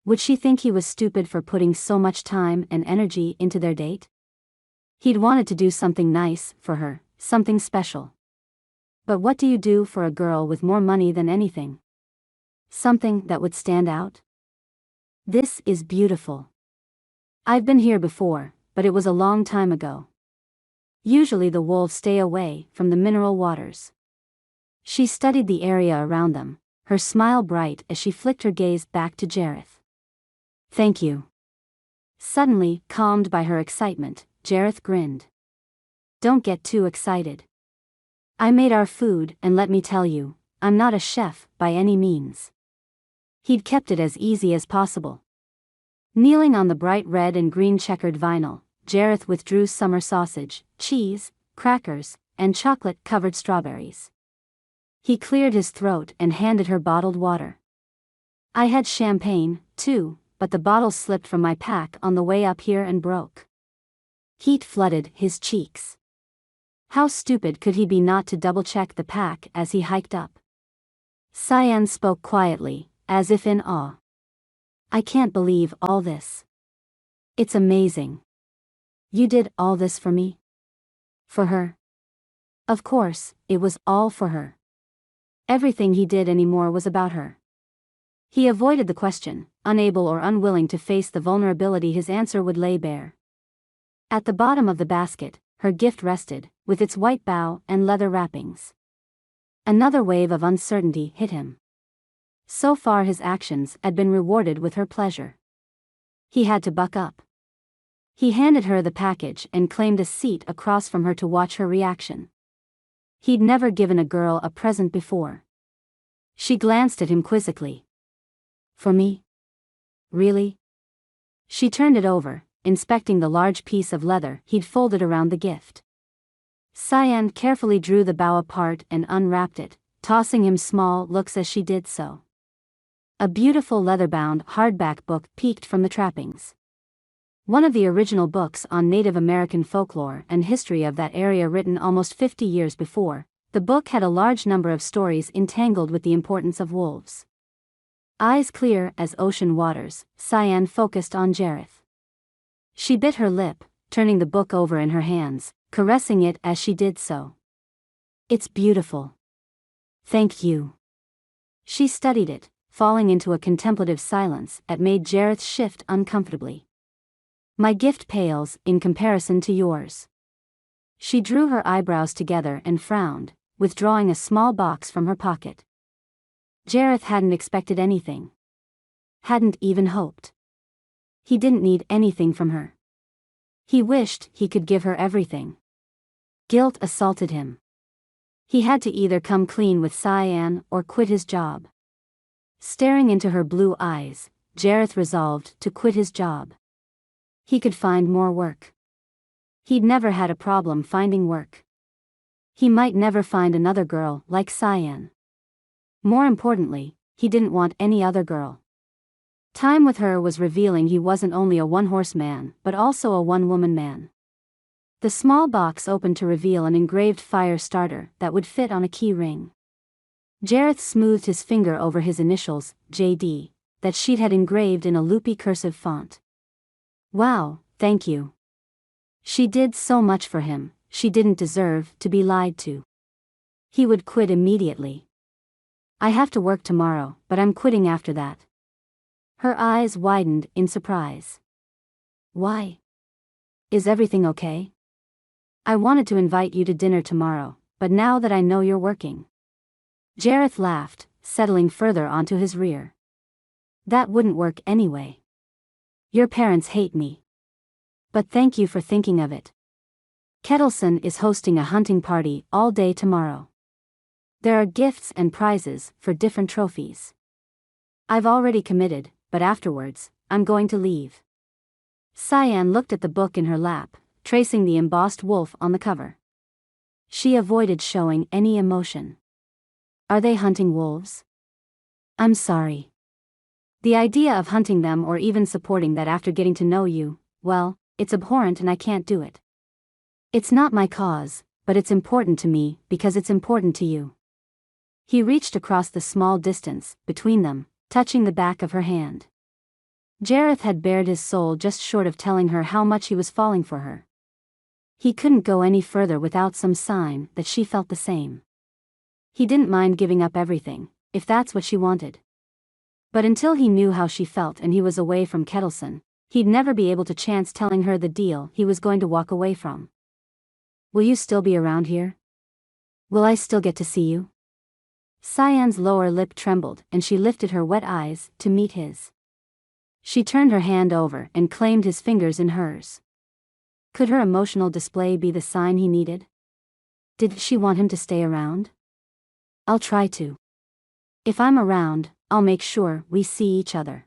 Would she think he was stupid for putting so much time and energy into their date? He'd wanted to do something nice for her, something special. But what do you do for a girl with more money than anything? Something that would stand out? This is beautiful. I've been here before, but it was a long time ago. Usually the wolves stay away from the mineral waters. She studied the area around them, her smile bright as she flicked her gaze back to Jareth. Thank you. Suddenly, calmed by her excitement, Jareth grinned. Don't get too excited. I made our food, and let me tell you, I'm not a chef by any means. He'd kept it as easy as possible. Kneeling on the bright red and green checkered vinyl, Jareth withdrew summer sausage, cheese, crackers, and chocolate-covered strawberries. He cleared his throat and handed her bottled water. I had champagne, too, but the bottle slipped from my pack on the way up here and broke. Heat flooded his cheeks. How stupid could he be not to double-check the pack as he hiked up? Cyan spoke quietly, as if in awe. I can't believe all this. It's amazing. You did all this for me? For her? Of course, it was all for her. Everything he did anymore was about her. He avoided the question, unable or unwilling to face the vulnerability his answer would lay bare. At the bottom of the basket, her gift rested, with its white bow and leather wrappings. Another wave of uncertainty hit him. So far his actions had been rewarded with her pleasure. He had to buck up. He handed her the package and claimed a seat across from her to watch her reaction. He'd never given a girl a present before. She glanced at him quizzically. For me? Really? She turned it over, inspecting the large piece of leather he'd folded around the gift. Cyan carefully drew the bow apart and unwrapped it, tossing him small looks as she did so. A beautiful leather-bound hardback book peeked from the trappings. One of the original books on Native American folklore and history of that area written almost 50 years before, the book had a large number of stories entangled with the importance of wolves. Eyes clear as ocean waters, Cyan focused on Jareth. She bit her lip, turning the book over in her hands, caressing it as she did so. It's beautiful. Thank you. She studied it, falling into a contemplative silence that made Jareth shift uncomfortably. My gift pales in comparison to yours. She drew her eyebrows together and frowned, withdrawing a small box from her pocket. Jareth hadn't expected anything. Hadn't even hoped. He didn't need anything from her. He wished he could give her everything. Guilt assaulted him. He had to either come clean with Cyan or quit his job. Staring into her blue eyes, Jareth resolved to quit his job. He could find more work. He'd never had a problem finding work. He might never find another girl like Cyan. More importantly, he didn't want any other girl. Time with her was revealing he wasn't only a one-horse man but also a one-woman man. The small box opened to reveal an engraved fire starter that would fit on a key ring. Jareth smoothed his finger over his initials, JD, that she'd had engraved in a loopy cursive font. Wow, thank you. She did so much for him, she didn't deserve to be lied to. He would quit immediately. I have to work tomorrow, but I'm quitting after that. Her eyes widened in surprise. Why? Is everything okay? I wanted to invite you to dinner tomorrow, but now that I know you're working. Jareth laughed, settling further onto his rear. That wouldn't work anyway. Your parents hate me. But thank you for thinking of it. Kettleson is hosting a hunting party all day tomorrow. There are gifts and prizes for different trophies. I've already committed, but afterwards, I'm going to leave. Cyan looked at the book in her lap, tracing the embossed wolf on the cover. She avoided showing any emotion. Are they hunting wolves? I'm sorry. The idea of hunting them or even supporting that after getting to know you, well, it's abhorrent and I can't do it. It's not my cause, but it's important to me because it's important to you. He reached across the small distance between them, touching the back of her hand. Jareth had bared his soul just short of telling her how much he was falling for her. He couldn't go any further without some sign that she felt the same. He didn't mind giving up everything, if that's what she wanted. But until he knew how she felt and he was away from Kettleson, he'd never be able to chance telling her the deal he was going to walk away from. Will you still be around here? Will I still get to see you? Cyan's lower lip trembled and she lifted her wet eyes to meet his. She turned her hand over and claimed his fingers in hers. Could her emotional display be the sign he needed? Did she want him to stay around? I'll try to. If I'm around, I'll make sure we see each other.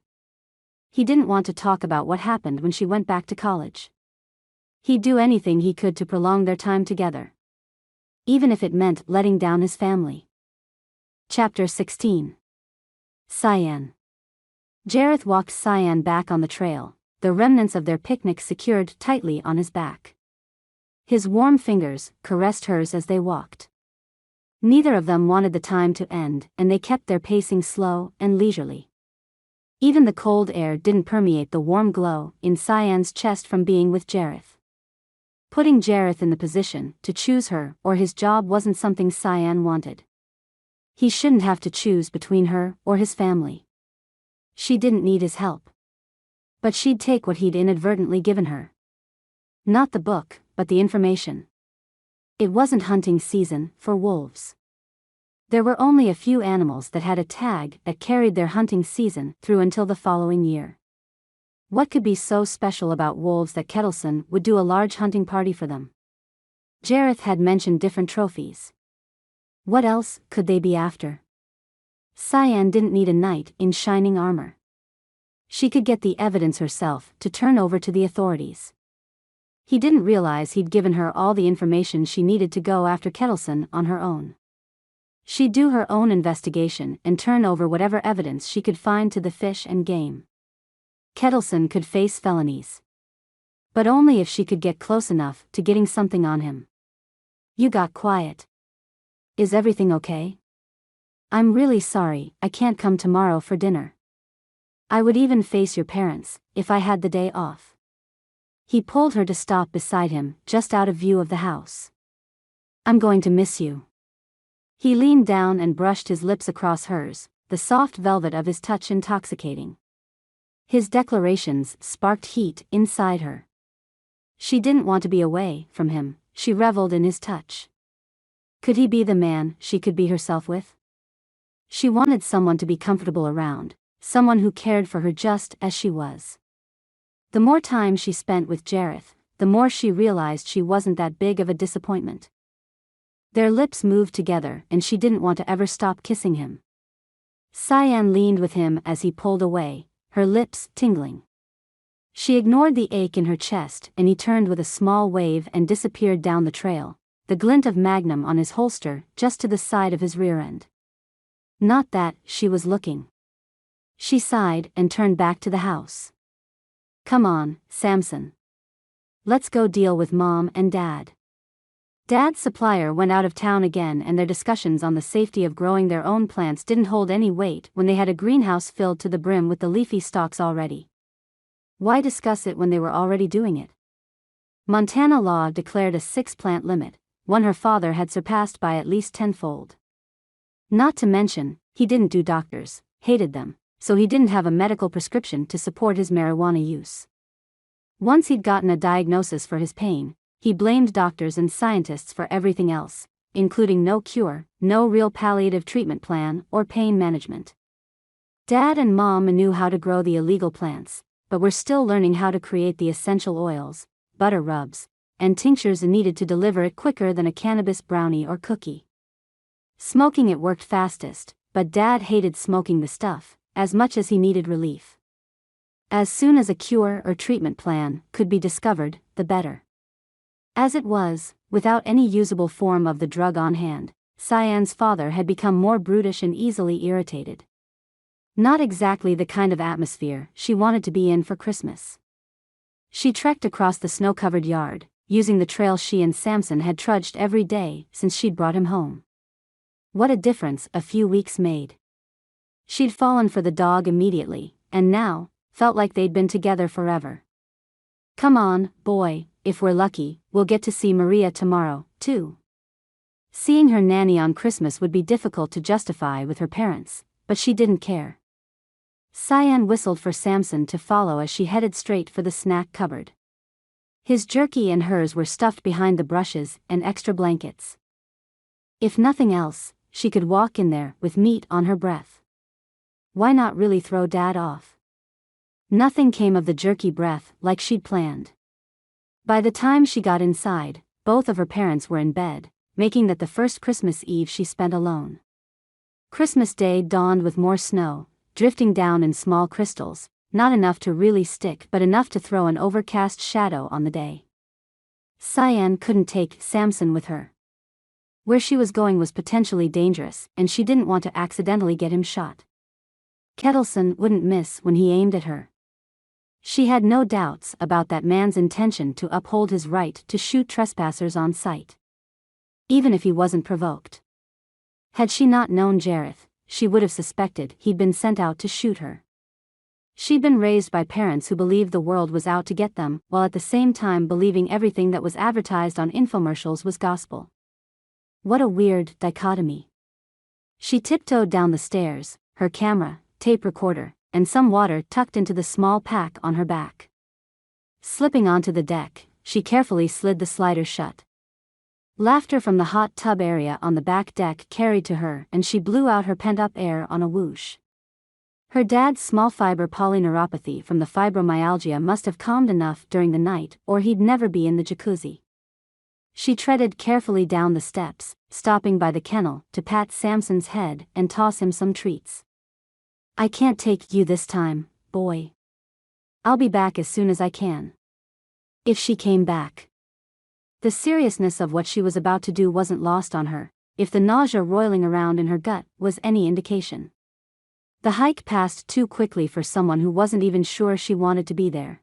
He didn't want to talk about what happened when she went back to college. He'd do anything he could to prolong their time together, even if it meant letting down his family. Chapter 16. Cyan. Jareth walked Cyan back on the trail, the remnants of their picnic secured tightly on his back. His warm fingers caressed hers as they walked. Neither of them wanted the time to end, and they kept their pacing slow and leisurely. Even the cold air didn't permeate the warm glow in Cyan's chest from being with Jareth. Putting Jareth in the position to choose her or his job wasn't something Cyan wanted. He shouldn't have to choose between her or his family. She didn't need his help. But she'd take what he'd inadvertently given her. Not the book, but the information. It wasn't hunting season for wolves. There were only a few animals that had a tag that carried their hunting season through until the following year. What could be so special about wolves that Kettleson would do a large hunting party for them? Jareth had mentioned different trophies. What else could they be after? Cyan didn't need a knight in shining armor. She could get the evidence herself to turn over to the authorities. He didn't realize he'd given her all the information she needed to go after Kettleson on her own. She'd do her own investigation and turn over whatever evidence she could find to the fish and game. Kettleson could face felonies. But only if she could get close enough to getting something on him. You got quiet. Is everything okay? I'm really sorry, I can't come tomorrow for dinner. I would even face your parents, if I had the day off. He pulled her to stop beside him, just out of view of the house. I'm going to miss you. He leaned down and brushed his lips across hers, the soft velvet of his touch intoxicating. His declarations sparked heat inside her. She didn't want to be away from him, she reveled in his touch. Could he be the man she could be herself with? She wanted someone to be comfortable around, someone who cared for her just as she was. The more time she spent with Jareth, the more she realized she wasn't that big of a disappointment. Their lips moved together and she didn't want to ever stop kissing him. Cyan leaned with him as he pulled away, her lips tingling. She ignored the ache in her chest and he turned with a small wave and disappeared down the trail, the glint of Magnum on his holster just to the side of his rear end. Not that she was looking. She sighed and turned back to the house. Come on, Samson. Let's go deal with Mom and Dad. Dad's supplier went out of town again and their discussions on the safety of growing their own plants didn't hold any weight when they had a greenhouse filled to the brim with the leafy stalks already. Why discuss it when they were already doing it? Montana law declared a 6-plant limit, one her father had surpassed by at least tenfold. Not to mention, he didn't do doctors, hated them, so he didn't have a medical prescription to support his marijuana use. Once he'd gotten a diagnosis for his pain, he blamed doctors and scientists for everything else, including no cure, no real palliative treatment plan or pain management. Dad and Mom knew how to grow the illegal plants, but were still learning how to create the essential oils, butter rubs, and tinctures needed to deliver it quicker than a cannabis brownie or cookie. Smoking it worked fastest, but Dad hated smoking the stuff as much as he needed relief. As soon as a cure or treatment plan could be discovered, the better. As it was, without any usable form of the drug on hand, Cyan's father had become more brutish and easily irritated. Not exactly the kind of atmosphere she wanted to be in for Christmas. She trekked across the snow-covered yard, using the trail she and Samson had trudged every day since she'd brought him home. What a difference a few weeks made. She'd fallen for the dog immediately, and now, felt like they'd been together forever. Come on, boy, if we're lucky, we'll get to see Maria tomorrow, too. Seeing her nanny on Christmas would be difficult to justify with her parents, but she didn't care. Cyan whistled for Samson to follow as she headed straight for the snack cupboard. His jerky and hers were stuffed behind the brushes and extra blankets. If nothing else, she could walk in there with meat on her breath. Why not really throw Dad off? Nothing came of the jerky breath like she'd planned. By the time she got inside, both of her parents were in bed, making that the first Christmas Eve she spent alone. Christmas Day dawned with more snow, drifting down in small crystals, not enough to really stick but enough to throw an overcast shadow on the day. Cyan couldn't take Samson with her. Where she was going was potentially dangerous, and she didn't want to accidentally get him shot. Kettleson wouldn't miss when he aimed at her. She had no doubts about that man's intention to uphold his right to shoot trespassers on sight, even if he wasn't provoked. Had she not known Jareth, she would have suspected he'd been sent out to shoot her. She'd been raised by parents who believed the world was out to get them, while at the same time believing everything that was advertised on infomercials was gospel. What a weird dichotomy. She tiptoed down the stairs, her camera, tape recorder, and some water tucked into the small pack on her back. Slipping onto the deck, she carefully slid the slider shut. Laughter from the hot tub area on the back deck carried to her, and she blew out her pent-up air on a whoosh. Her dad's small fiber polyneuropathy from the fibromyalgia must have calmed enough during the night, or he'd never be in the jacuzzi. She treaded carefully down the steps, stopping by the kennel to pat Samson's head and toss him some treats. "I can't take you this time, boy. I'll be back as soon as I can." If she came back. The seriousness of what she was about to do wasn't lost on her, if the nausea roiling around in her gut was any indication. The hike passed too quickly for someone who wasn't even sure she wanted to be there.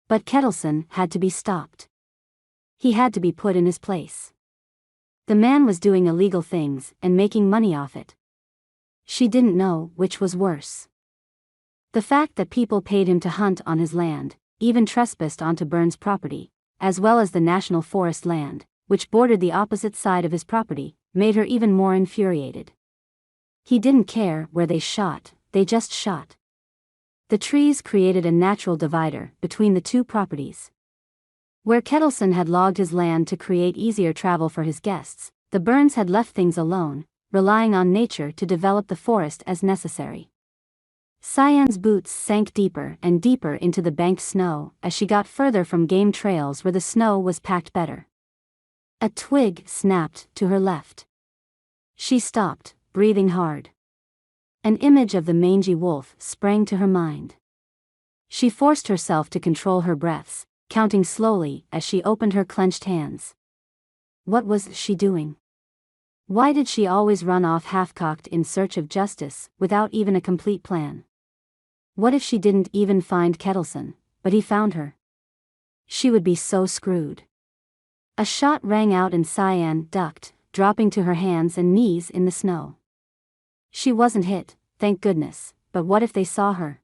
But Kettleson had to be stopped. He had to be put in his place. The man was doing illegal things and making money off it. She didn't know which was worse. The fact that people paid him to hunt on his land, even trespassed onto Burns' property, as well as the National Forest land, which bordered the opposite side of his property, made her even more infuriated. He didn't care where they shot, they just shot. The trees created a natural divider between the two properties. Where Kettleson had logged his land to create easier travel for his guests, the Burns had left things alone, relying on nature to develop the forest as necessary. Cyan's boots sank deeper and deeper into the banked snow as she got further from game trails where the snow was packed better. A twig snapped to her left. She stopped, breathing hard. An image of the mangy wolf sprang to her mind. She forced herself to control her breaths, counting slowly as she opened her clenched hands. What was she doing? Why did she always run off half-cocked in search of justice, without even a complete plan? What if she didn't even find Kettleson, but he found her? She would be so screwed. A shot rang out and Cyan ducked, dropping to her hands and knees in the snow. She wasn't hit, thank goodness, but what if they saw her?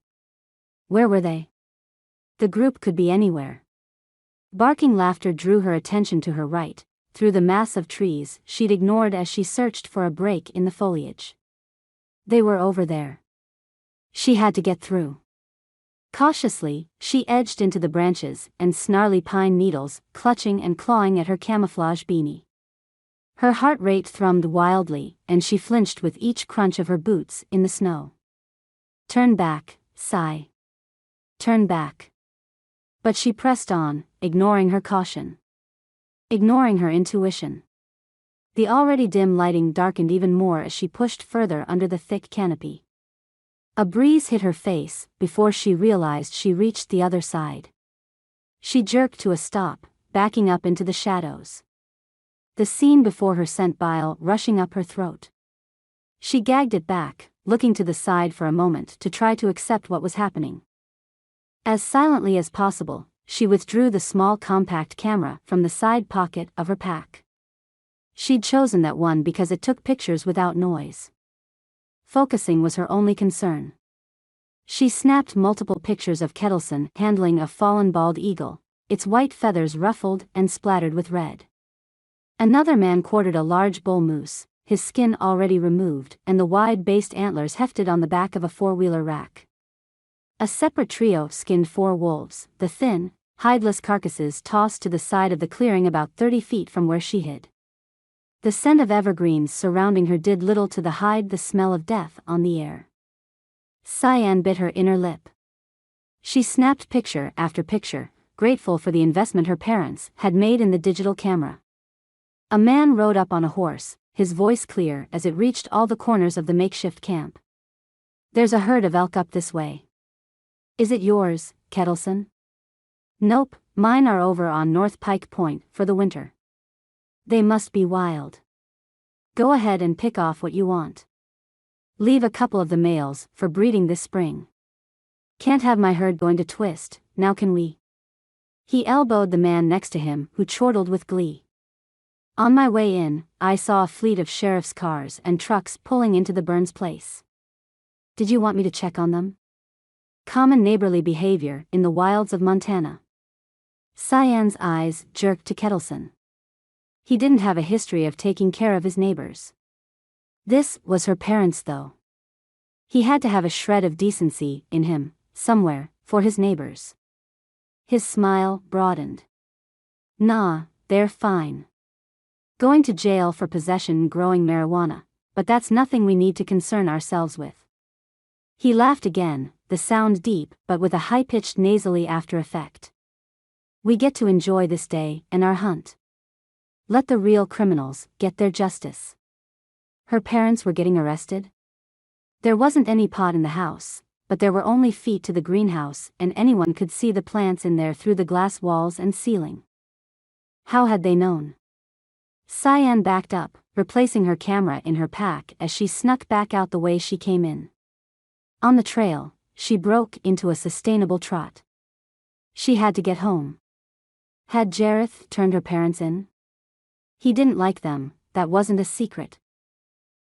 Where were they? The group could be anywhere. Barking laughter drew her attention to her right, through the mass of trees she'd ignored as she searched for a break in the foliage. They were over there. She had to get through. Cautiously, she edged into the branches and snarly pine needles, clutching and clawing at her camouflage beanie. Her heart rate thrummed wildly, and she flinched with each crunch of her boots in the snow. "Turn back, Cy. Turn back." But she pressed on, ignoring her caution. Ignoring her intuition. The already dim lighting darkened even more as she pushed further under the thick canopy. A breeze hit her face before she realized she reached the other side. She jerked to a stop, backing up into the shadows. The scene before her sent bile rushing up her throat. She gagged it back, looking to the side for a moment to try to accept what was happening. As silently as possible, she withdrew the small compact camera from the side pocket of her pack. She'd chosen that one because it took pictures without noise. Focusing was her only concern. She snapped multiple pictures of Kettleson handling a fallen bald eagle, its white feathers ruffled and splattered with red. Another man quartered a large bull moose, his skin already removed and the wide-based antlers hefted on the back of a four-wheeler rack. A separate trio skinned 4 wolves, the thin, hideless carcasses tossed to the side of the clearing about 30 feet from where she hid. The scent of evergreens surrounding her did little to hide the smell of death on the air. Cyan bit her inner lip. She snapped picture after picture, grateful for the investment her parents had made in the digital camera. A man rode up on a horse, his voice clear as it reached all the corners of the makeshift camp. "There's a herd of elk up this way." "Is it yours, Kettleson?" "Nope, mine are over on North Pike Point for the winter." "They must be wild." "Go ahead and pick off what you want. Leave a couple of the males for breeding this spring." "Can't have my herd going to twist, now can we?" He elbowed the man next to him, who chortled with glee. "On my way in, I saw a fleet of sheriff's cars and trucks pulling into the Burns place. Did you want me to check on them?" Common neighborly behavior in the wilds of Montana. Cyan's eyes jerked to Kettleson. He didn't have a history of taking care of his neighbors. This was her parents, though. He had to have a shred of decency in him, somewhere, for his neighbors. His smile broadened. "Nah, they're fine. Going to jail for possession and growing marijuana, but that's nothing we need to concern ourselves with." He laughed again, the sound deep but with a high-pitched nasally after effect. "We get to enjoy this day and our hunt. Let the real criminals get their justice." Her parents were getting arrested? There wasn't any pot in the house, but there were only feet to the greenhouse and anyone could see the plants in there through the glass walls and ceiling. How had they known? Cyan backed up, replacing her camera in her pack as she snuck back out the way she came in. On the trail, she broke into a sustainable trot. She had to get home. Had Jareth turned her parents in? He didn't like them, that wasn't a secret.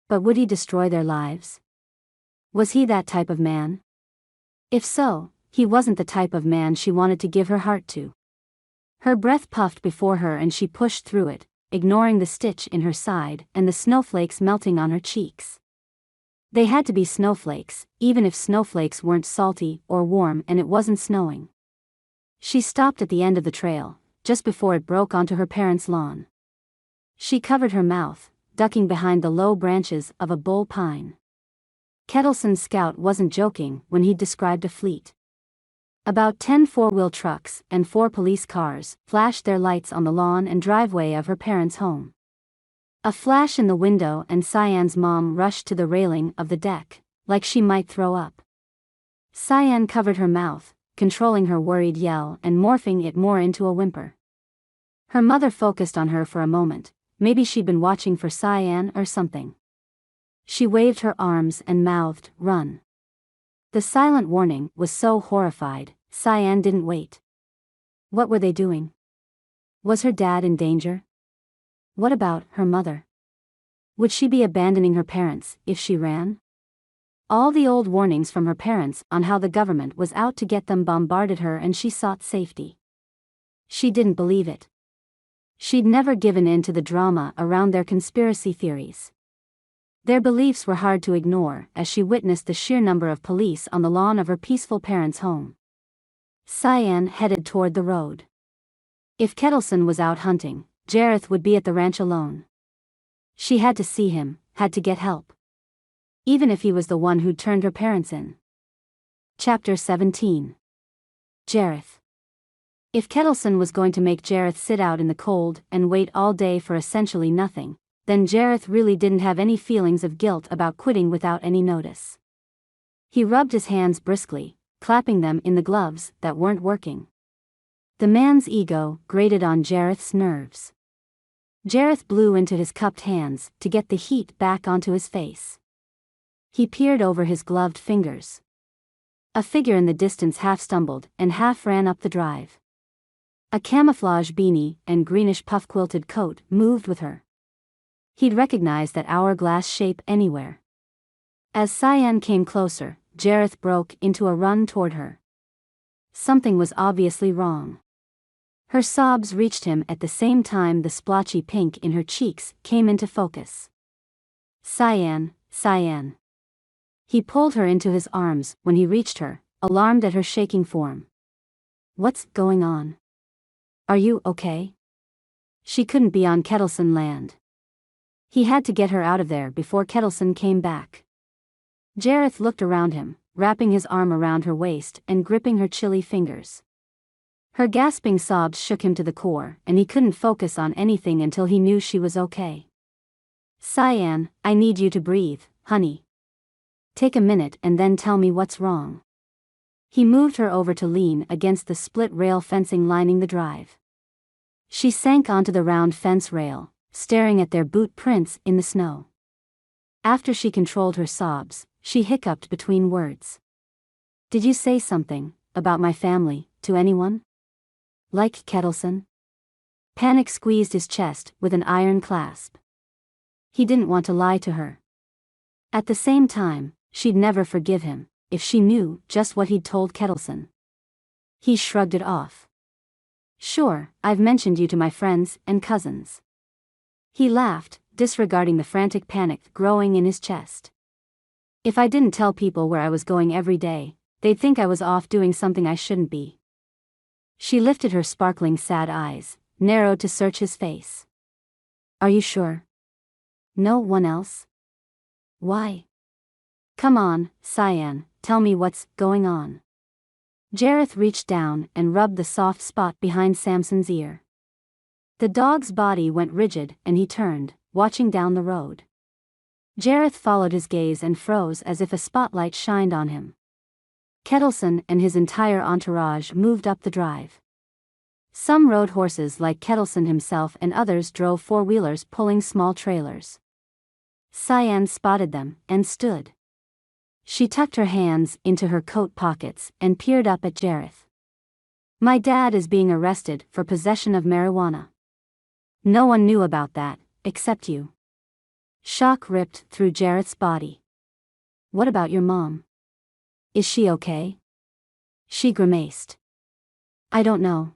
But would he destroy their lives? Was he that type of man? If so, he wasn't the type of man she wanted to give her heart to. Her breath puffed before her and she pushed through it, ignoring the stitch in her side and the snowflakes melting on her cheeks. They had to be snowflakes, even if snowflakes weren't salty or warm and it wasn't snowing. She stopped at the end of the trail, just before it broke onto her parents' lawn. She covered her mouth, ducking behind the low branches of a bull pine. Kettleson's scout wasn't joking when he described a fleet. About 10 four-wheel trucks and 4 police cars flashed their lights on the lawn and driveway of her parents' home. A flash in the window and Cyan's mom rushed to the railing of the deck, like she might throw up. Cyan covered her mouth, controlling her worried yell and morphing it more into a whimper. Her mother focused on her for a moment, maybe she'd been watching for Cyan or something. She waved her arms and mouthed, "Run." The silent warning was so horrified, Cyan didn't wait. What were they doing? Was her dad in danger? What about her mother? Would she be abandoning her parents if she ran? All the old warnings from her parents on how the government was out to get them bombarded her and she sought safety. She didn't believe it. She'd never given in to the drama around their conspiracy theories. Their beliefs were hard to ignore as she witnessed the sheer number of police on the lawn of her peaceful parents' home. Cyan headed toward the road. If Kettleson was out hunting, Jareth would be at the ranch alone. She had to see him, had to get help. Even if he was the one who'd turned her parents in. Chapter 17. Jareth. If Kettleson was going to make Jareth sit out in the cold and wait all day for essentially nothing, then Jareth really didn't have any feelings of guilt about quitting without any notice. He rubbed his hands briskly, clapping them in the gloves that weren't working. The man's ego grated on Jareth's nerves. Jareth blew into his cupped hands to get the heat back onto his face. He peered over his gloved fingers. A figure in the distance half stumbled and half ran up the drive. A camouflage beanie and greenish puff-quilted coat moved with her. He'd recognize that hourglass shape anywhere. As Cyan came closer, Jareth broke into a run toward her. Something was obviously wrong. Her sobs reached him at the same time the splotchy pink in her cheeks came into focus. "Cyan, Cyan." He pulled her into his arms when he reached her, alarmed at her shaking form. "What's going on? Are you okay?" She couldn't be on Kettleson land. He had to get her out of there before Kettleson came back. Jareth looked around him, wrapping his arm around her waist and gripping her chilly fingers. Her gasping sobs shook him to the core, and he couldn't focus on anything until he knew she was okay. "Cyan, I need you to breathe, honey. Take a minute and then tell me what's wrong." He moved her over to lean against the split rail fencing lining the drive. She sank onto the round fence rail, staring at their boot prints in the snow. After she controlled her sobs, she hiccuped between words. "Did you say something about my family to anyone? Like Kettleson?" Panic squeezed his chest with an iron clasp. He didn't want to lie to her. At the same time, she'd never forgive him if she knew just what he'd told Kettleson. He shrugged it off. "Sure, I've mentioned you to my friends and cousins." He laughed, disregarding the frantic panic growing in his chest. "If I didn't tell people where I was going every day, they'd think I was off doing something I shouldn't be." She lifted her sparkling sad eyes, narrowed to search his face. "Are you sure? No one else? Why? Come on, Cyan, tell me what's going on." Jareth reached down and rubbed the soft spot behind Samson's ear. The dog's body went rigid and he turned, watching down the road. Jareth followed his gaze and froze as if a spotlight shined on him. Kettleson and his entire entourage moved up the drive. Some rode horses like Kettleson himself and others drove four-wheelers pulling small trailers. Cyan spotted them and stood. She tucked her hands into her coat pockets and peered up at Jareth. "My dad is being arrested for possession of marijuana. No one knew about that, except you." Shock ripped through Jareth's body. "What about your mom? Is she okay?" She grimaced. "I don't know.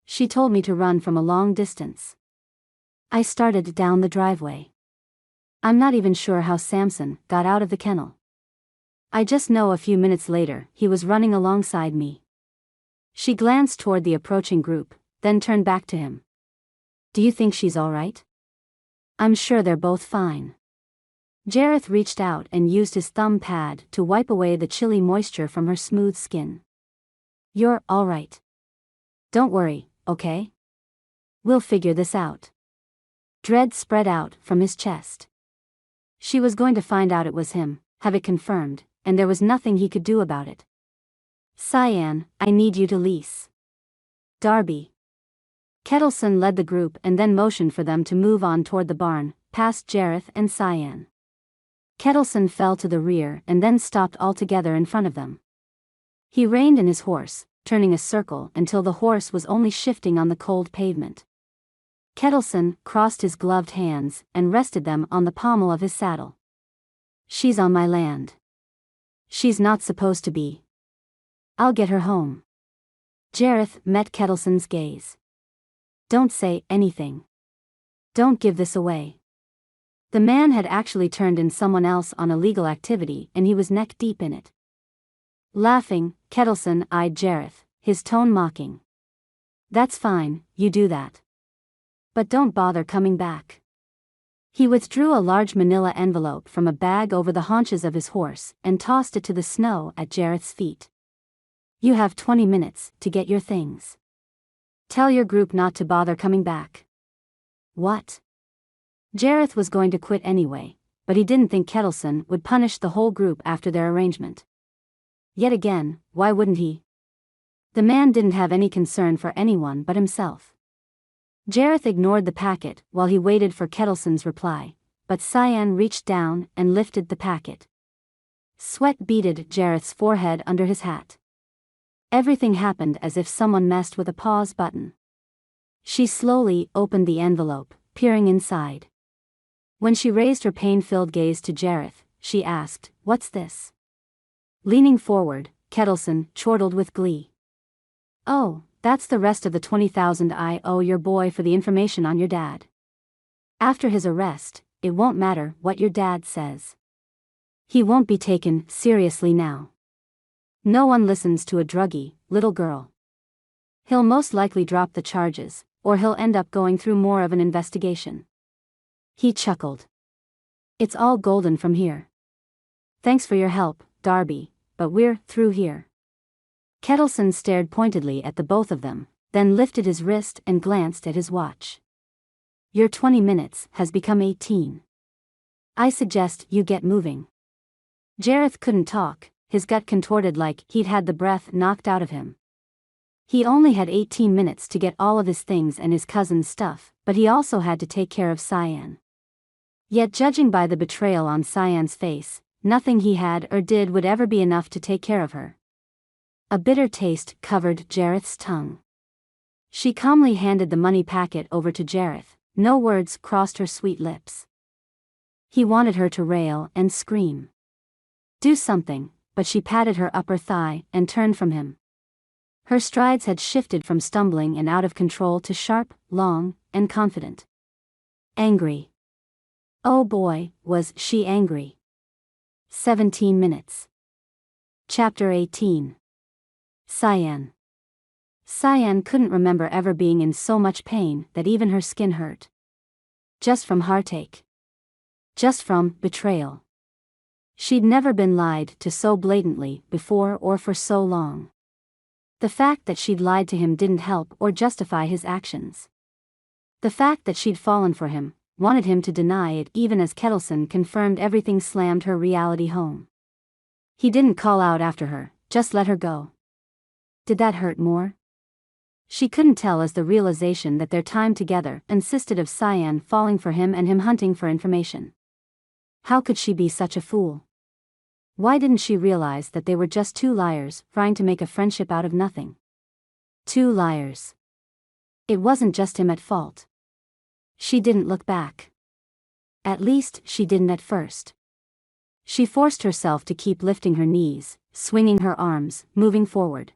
She told me to run from a long distance. I started down the driveway. I'm not even sure how Samson got out of the kennel. I just know a few minutes later he was running alongside me." She glanced toward the approaching group, then turned back to him. "Do you think she's all right?" "I'm sure they're both fine." Jareth reached out and used his thumb pad to wipe away the chilly moisture from her smooth skin. "You're all right. Don't worry, okay? We'll figure this out." Dread spread out from his chest. She was going to find out it was him, have it confirmed, and there was nothing he could do about it. "Cyan, I need you to lease Darby." Kettleson led the group and then motioned for them to move on toward the barn, past Jareth and Cyan. Kettleson fell to the rear and then stopped altogether in front of them. He reined in his horse, turning a circle until the horse was only shifting on the cold pavement. Kettleson crossed his gloved hands and rested them on the pommel of his saddle. "She's on my land. She's not supposed to be. I'll get her home." Jareth met Kettleson's gaze. "Don't say anything. Don't give this away." The man had actually turned in someone else on illegal activity and he was neck deep in it. Laughing, Kettleson eyed Jareth, his tone mocking. "That's fine, you do that. But don't bother coming back." He withdrew a large manila envelope from a bag over the haunches of his horse and tossed it to the snow at Jareth's feet. "You have 20 minutes to get your things. Tell your group not to bother coming back." "What?" Jareth was going to quit anyway, but he didn't think Kettleson would punish the whole group after their arrangement. Yet again, why wouldn't he? The man didn't have any concern for anyone but himself. Jareth ignored the packet while he waited for Kettleson's reply, but Cyan reached down and lifted the packet. Sweat beaded Jareth's forehead under his hat. Everything happened as if someone messed with a pause button. She slowly opened the envelope, peering inside. When she raised her pain-filled gaze to Jareth, she asked, "What's this?" Leaning forward, Kettleson chortled with glee. "Oh, that's the rest of the 20,000 I owe your boy for the information on your dad. After his arrest, it won't matter what your dad says. He won't be taken seriously now. No one listens to a druggy, little girl. He'll most likely drop the charges, or he'll end up going through more of an investigation. He chuckled. It's all golden from here. Thanks for your help, Darby, but we're through here. Kettleson stared pointedly at the both of them, then lifted his wrist and glanced at his watch. Your 20 minutes has become 18. I suggest you get moving. Jareth couldn't talk, his gut contorted like he'd had the breath knocked out of him. He only had 18 minutes to get all of his things and his cousin's stuff, but he also had to take care of Cyan. Yet judging by the betrayal on Cyan's face, nothing he had or did would ever be enough to take care of her. A bitter taste covered Jareth's tongue. She calmly handed the money packet over to Jareth, no words crossed her sweet lips. He wanted her to rail and scream. Do something, but she patted her upper thigh and turned from him. Her strides had shifted from stumbling and out of control to sharp, long, and confident. Angry. Oh boy, was she angry. 17 minutes. Chapter 18. Cyan. Cyan couldn't remember ever being in so much pain that even her skin hurt. Just from heartache. Just from betrayal. She'd never been lied to so blatantly before or for so long. The fact that she'd lied to him didn't help or justify his actions. The fact that she'd fallen for him, wanted him to deny it even as Kettleson confirmed everything slammed her reality home. He didn't call out after her, just let her go. Did that hurt more? She couldn't tell as the realization that their time together insisted of Cyan falling for him and him hunting for information. How could she be such a fool? Why didn't she realize that they were just two liars trying to make a friendship out of nothing? Two liars. It wasn't just him at fault. She didn't look back. At least she didn't at first. She forced herself to keep lifting her knees, swinging her arms, moving forward.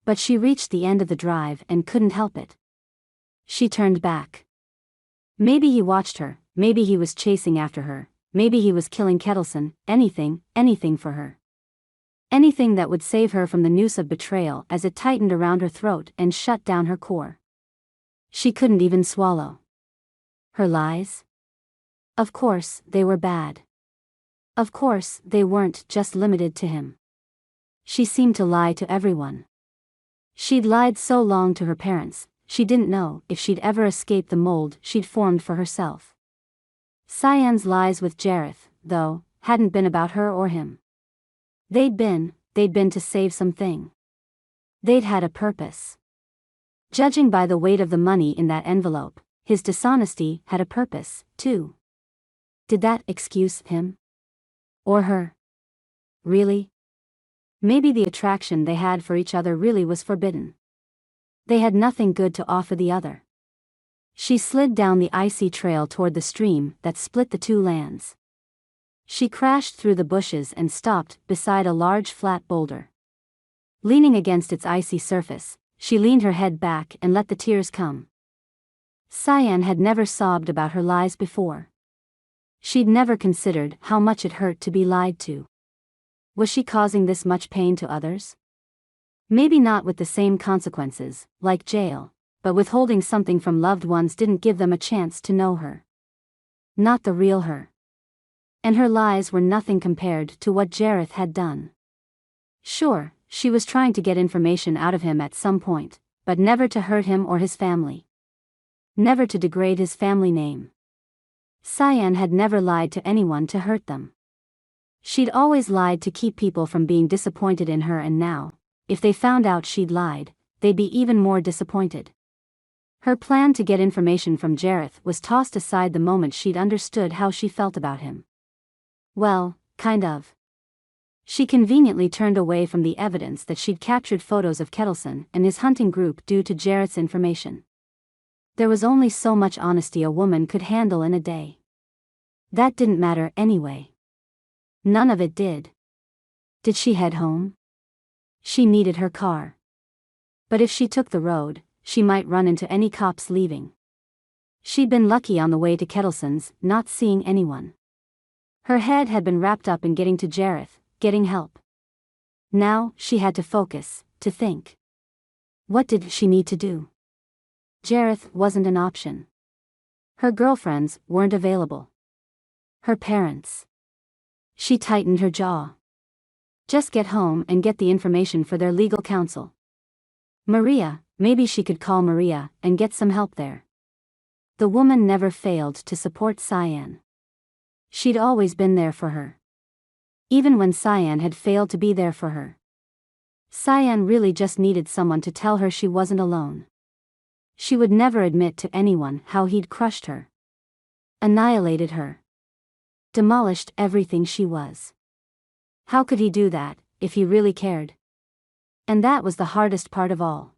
But she reached the end of the drive and couldn't help it. She turned back. Maybe he watched her, maybe he was chasing after her, maybe he was killing Kettleson, anything for her. Anything that would save her from the noose of betrayal as it tightened around her throat and shut down her core. She couldn't even swallow. Her lies? Of course, they were bad. Of course, they weren't just limited to him. She seemed to lie to everyone. She'd lied so long to her parents, she didn't know if she'd ever escape the mold she'd formed for herself. Cyan's lies with Jareth, though, hadn't been about her or him. They'd been to save something. They'd had a purpose. Judging by the weight of the money in that envelope, his dishonesty had a purpose, too. Did that excuse him? Or her? Really? Maybe the attraction they had for each other really was forbidden. They had nothing good to offer the other. She slid down the icy trail toward the stream that split the two lands. She crashed through the bushes and stopped beside a large flat boulder. Leaning against its icy surface, she leaned her head back and let the tears come. Cyan had never sobbed about her lies before. She'd never considered how much it hurt to be lied to. Was she causing this much pain to others? Maybe not with the same consequences, like jail, but withholding something from loved ones didn't give them a chance to know her. Not the real her. And her lies were nothing compared to what Jareth had done. Sure, she was trying to get information out of him at some point, but never to hurt him or his family. Never to degrade his family name. Cyan had never lied to anyone to hurt them. She'd always lied to keep people from being disappointed in her, and now, if they found out she'd lied, they'd be even more disappointed. Her plan to get information from Jareth was tossed aside the moment she'd understood how she felt about him. Well, kind of. She conveniently turned away from the evidence that she'd captured photos of Kettleson and his hunting group due to Jareth's information. There was only so much honesty a woman could handle in a day. That didn't matter anyway. None of it did. Did she head home? She needed her car. But if she took the road, she might run into any cops leaving. She'd been lucky on the way to Kettleson's, not seeing anyone. Her head had been wrapped up in getting to Jareth, getting help. Now, she had to focus, to think. What did she need to do? Jareth wasn't an option. Her girlfriends weren't available. Her parents. She tightened her jaw. Just get home and get the information for their legal counsel. Maria, maybe she could call Maria and get some help there. The woman never failed to support Cyan. She'd always been there for her. Even when Cyan had failed to be there for her. Cyan really just needed someone to tell her she wasn't alone. She would never admit to anyone how he'd crushed her. Annihilated her. Demolished everything she was. How could he do that, if he really cared? And that was the hardest part of all.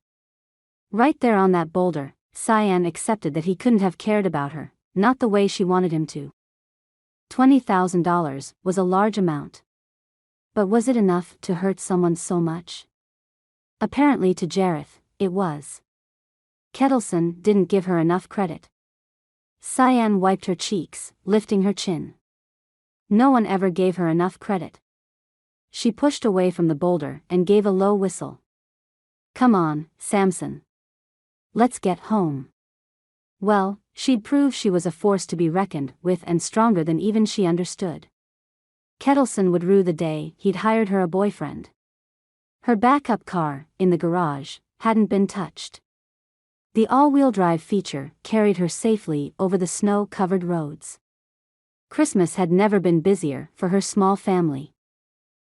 Right there on that boulder, Cyan accepted that he couldn't have cared about her, not the way she wanted him to. $20,000 was a large amount. But was it enough to hurt someone so much? Apparently to Jareth, it was. Kettleson didn't give her enough credit. Cyan wiped her cheeks, lifting her chin. No one ever gave her enough credit. She pushed away from the boulder and gave a low whistle. Come on, Samson. Let's get home. Well, she'd prove she was a force to be reckoned with and stronger than even she understood. Kettleson would rue the day he'd hired her a boyfriend. Her backup car, in the garage, hadn't been touched. The all-wheel drive feature carried her safely over the snow-covered roads. Christmas had never been busier for her small family.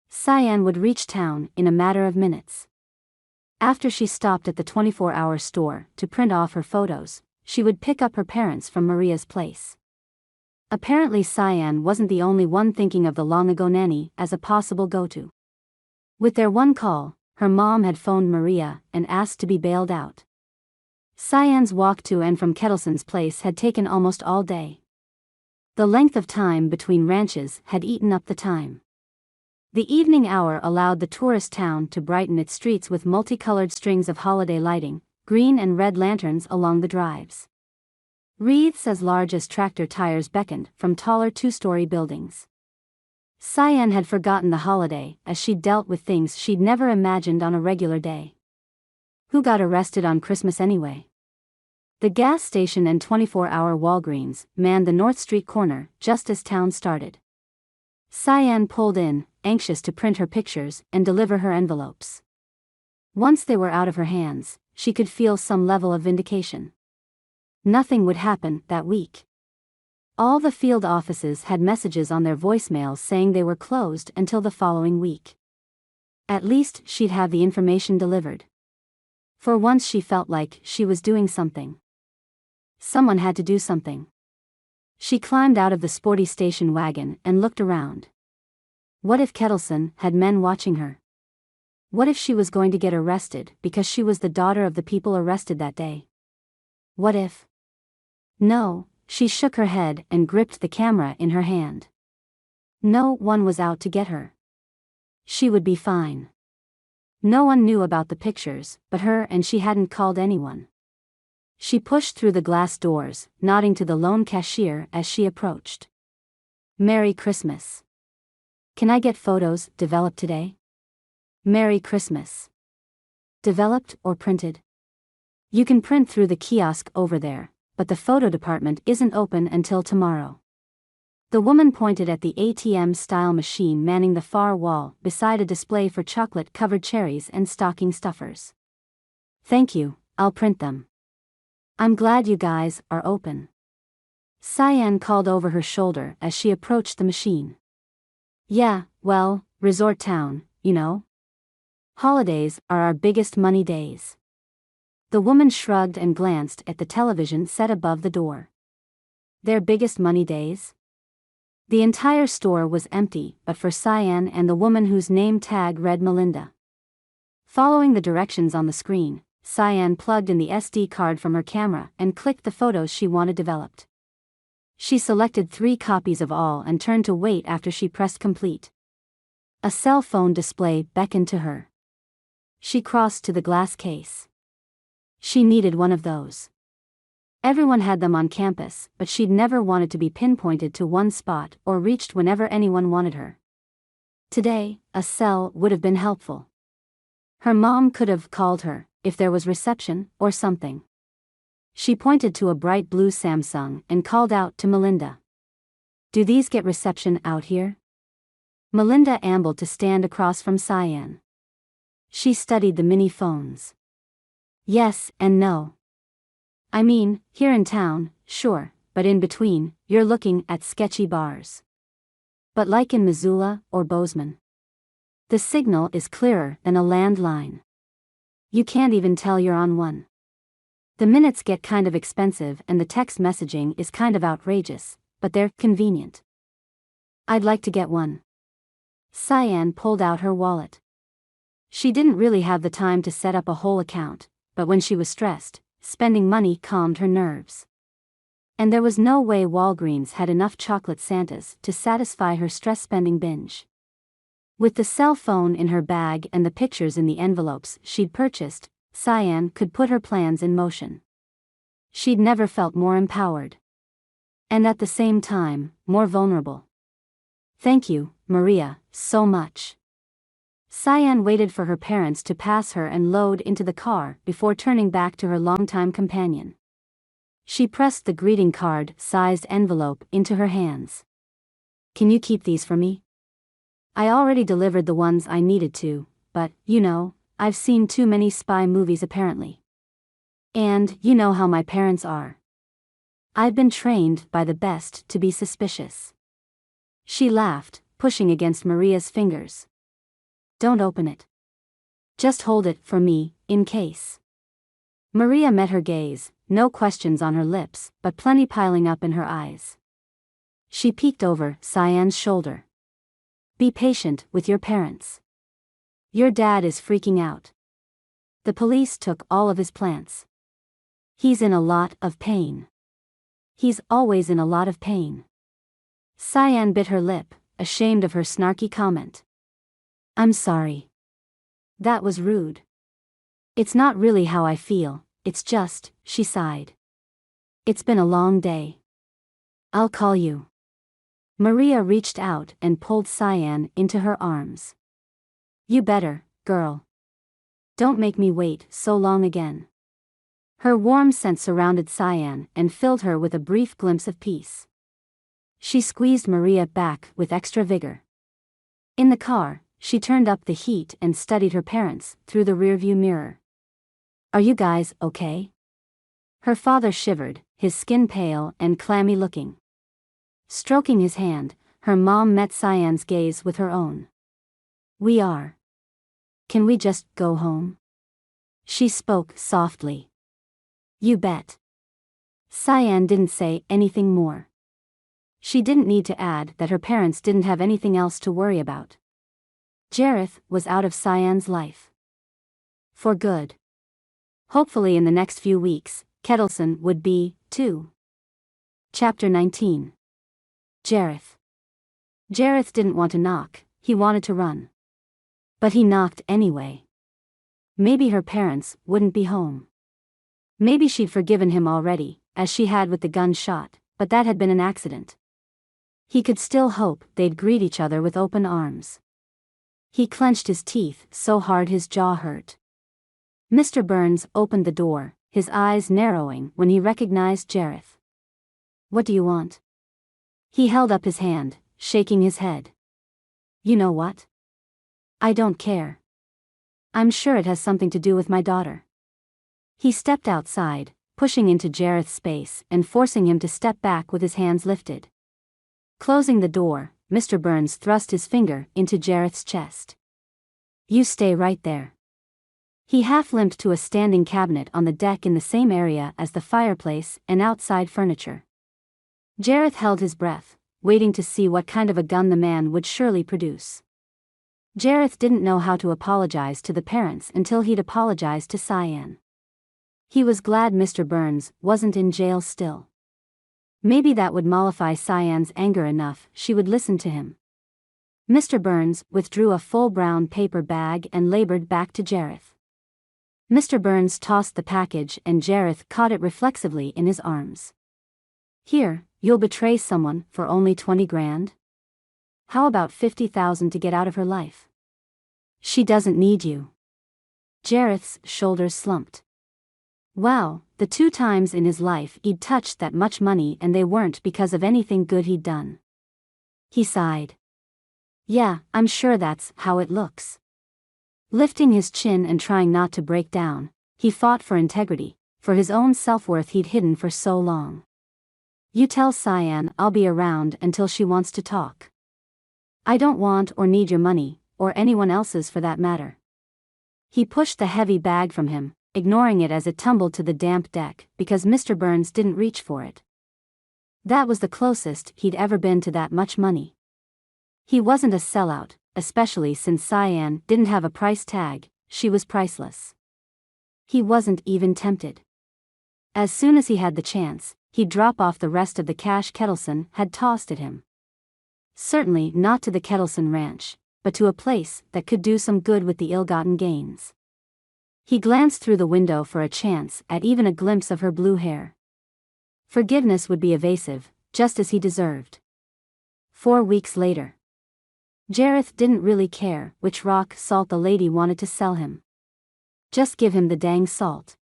Cyan would reach town in a matter of minutes. After she stopped at the 24-hour store to print off her photos, she would pick up her parents from Maria's place. Apparently Cyan wasn't the only one thinking of the long-ago nanny as a possible go-to. With their one call, her mom had phoned Maria and asked to be bailed out. Cyan's walk to and from Kettleson's place had taken almost all day. The length of time between ranches had eaten up the time. The evening hour allowed the tourist town to brighten its streets with multicolored strings of holiday lighting, green and red lanterns along the drives. Wreaths as large as tractor tires beckoned from taller two-story buildings. Cyan had forgotten the holiday as she dealt with things she'd never imagined on a regular day. Who got arrested on Christmas anyway? The gas station and 24-hour Walgreens manned the North Street corner just as town started. Cyan pulled in, anxious to print her pictures and deliver her envelopes. Once they were out of her hands, she could feel some level of vindication. Nothing would happen that week. All the field offices had messages on their voicemails saying they were closed until the following week. At least she'd have the information delivered. For once she felt like she was doing something. Someone had to do something. She climbed out of the sporty station wagon and looked around. What if Kettleson had men watching her? What if she was going to get arrested because she was the daughter of the people arrested that day? What if? No, she shook her head and gripped the camera in her hand. No one was out to get her. She would be fine. No one knew about the pictures, but her and she hadn't called anyone. She pushed through the glass doors, nodding to the lone cashier as she approached. Merry Christmas. Can I get photos developed today? Merry Christmas. Developed or printed? You can print through the kiosk over there, but the photo department isn't open until tomorrow. The woman pointed at the ATM-style machine manning the far wall beside a display for chocolate-covered cherries and stocking stuffers. Thank you, I'll print them. I'm glad you guys are open. Cyan called over her shoulder as she approached the machine. Yeah, well, resort town, you know? Holidays are our biggest money days. The woman shrugged and glanced at the television set above the door. Their biggest money days? The entire store was empty but for Cyan and the woman whose name tag read Melinda. Following the directions on the screen, Cyan plugged in the SD card from her camera and clicked the photos she wanted developed. She selected 3 copies of all and turned to wait after she pressed complete. A cell phone display beckoned to her. She crossed to the glass case. She needed one of those. Everyone had them on campus, but she'd never wanted to be pinpointed to one spot or reached whenever anyone wanted her. Today, a cell would have been helpful. Her mom could have called her, if there was reception, or something. She pointed to a bright blue Samsung and called out to Melinda. Do these get reception out here? Melinda ambled to stand across from Cyan. She studied the mini phones. Yes and no. I mean, here in town, sure, but in between, you're looking at sketchy bars. But like in Missoula or Bozeman, the signal is clearer than a landline. You can't even tell you're on one. The minutes get kind of expensive and the text messaging is kind of outrageous, but they're convenient. I'd like to get one. Cyan pulled out her wallet. She didn't really have the time to set up a whole account, but when she was stressed, spending money calmed her nerves. And there was no way Walgreens had enough chocolate Santas to satisfy her stress-spending binge. With the cell phone in her bag and the pictures in the envelopes she'd purchased, Cyan could put her plans in motion. She'd never felt more empowered. And at the same time, more vulnerable. Thank you, Maria, so much. Cyan waited for her parents to pass her and load into the car before turning back to her longtime companion. She pressed the greeting card-sized envelope into her hands. Can you keep these for me? I already delivered the ones I needed to, but, you know, I've seen too many spy movies apparently. And you know how my parents are. I've been trained by the best to be suspicious. She laughed, pushing against Maria's fingers. Don't open it. Just hold it for me, in case. Maria met her gaze, no questions on her lips, but plenty piling up in her eyes. She peeked over Cyan's shoulder. Be patient with your parents. Your dad is freaking out. The police took all of his plants. He's in a lot of pain. He's always in a lot of pain. Cyan bit her lip, ashamed of her snarky comment. I'm sorry. That was rude. It's not really how I feel, it's just, she sighed. It's been a long day. I'll call you. Maria reached out and pulled Cyan into her arms. You better, girl. Don't make me wait so long again. Her warm scent surrounded Cyan and filled her with a brief glimpse of peace. She squeezed Maria back with extra vigor. In the car, she turned up the heat and studied her parents through the rearview mirror. Are you guys okay? Her father shivered, his skin pale and clammy looking. Stroking his hand, her mom met Cyan's gaze with her own. We are. Can we just go home? She spoke softly. You bet. Cyan didn't say anything more. She didn't need to add that her parents didn't have anything else to worry about. Jareth was out of Cyan's life. For good. Hopefully in the next few weeks, Kettleson would be, too. Chapter 19. Jareth. Jareth didn't want to knock, he wanted to run. But he knocked anyway. Maybe her parents wouldn't be home. Maybe she'd forgiven him already, as she had with the gunshot, but that had been an accident. He could still hope they'd greet each other with open arms. He clenched his teeth so hard his jaw hurt. Mr. Burns opened the door, his eyes narrowing when he recognized Jareth. What do you want? He held up his hand, shaking his head. You know what? I don't care. I'm sure it has something to do with my daughter. He stepped outside, pushing into Jareth's space and forcing him to step back with his hands lifted. Closing the door, Mr. Burns thrust his finger into Jareth's chest. You stay right there. He half-limped to a standing cabinet on the deck in the same area as the fireplace and outside furniture. Jareth held his breath, waiting to see what kind of a gun the man would surely produce. Jareth didn't know how to apologize to the parents until he'd apologized to Cyan. He was glad Mr. Burns wasn't in jail still. Maybe that would mollify Cyan's anger enough she would listen to him. Mr. Burns withdrew a full brown paper bag and labored back to Jareth. Mr. Burns tossed the package and Jareth caught it reflexively in his arms. Here, you'll betray someone for only 20 grand? How about 50,000 to get out of her life? She doesn't need you. Jareth's shoulders slumped. Wow, the 2 times in his life he'd touched that much money and they weren't because of anything good he'd done. He sighed. Yeah, I'm sure that's how it looks. Lifting his chin and trying not to break down, he fought for integrity, for his own self-worth he'd hidden for so long. You tell Cyan I'll be around until she wants to talk. I don't want or need your money, or anyone else's for that matter. He pushed the heavy bag from him, ignoring it as it tumbled to the damp deck, because Mr. Burns didn't reach for it. That was the closest he'd ever been to that much money. He wasn't a sellout, especially since Cyan didn't have a price tag, she was priceless. He wasn't even tempted. As soon as he had the chance, he'd drop off the rest of the cash Kettleson had tossed at him. Certainly not to the Kettleson ranch, but to a place that could do some good with the ill-gotten gains. He glanced through the window for a chance at even a glimpse of her blue hair. Forgiveness would be evasive, just as he deserved. 4 weeks later. Jareth didn't really care which rock salt the lady wanted to sell him. Just give him the dang salt.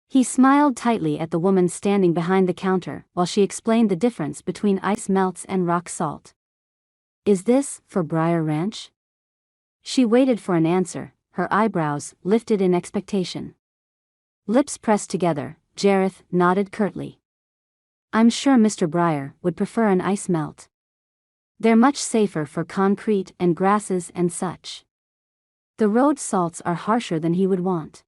He smiled tightly at the woman standing behind the counter while she explained the difference between ice melts and rock salt. Is this for Briar Ranch? She waited for an answer, her eyebrows lifted in expectation. Lips pressed together, Jareth nodded curtly. I'm sure Mr. Briar would prefer an ice melt. They're much safer for concrete and grasses and such. The road salts are harsher than he would want.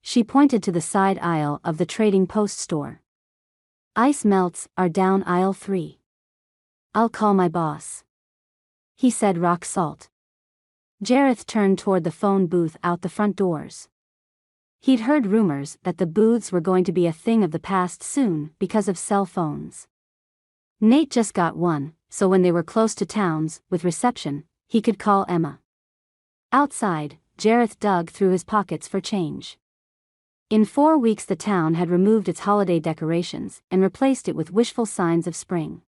She pointed to the side aisle of the trading post store. Ice melts are down aisle 3. I'll call my boss. He said rock salt. Jareth turned toward the phone booth out the front doors. He'd heard rumors that the booths were going to be a thing of the past soon because of cell phones. Nate just got one, so when they were close to towns, with reception, he could call Emma. Outside, Jareth dug through his pockets for change. In 4 weeks the town had removed its holiday decorations and replaced it with wishful signs of spring.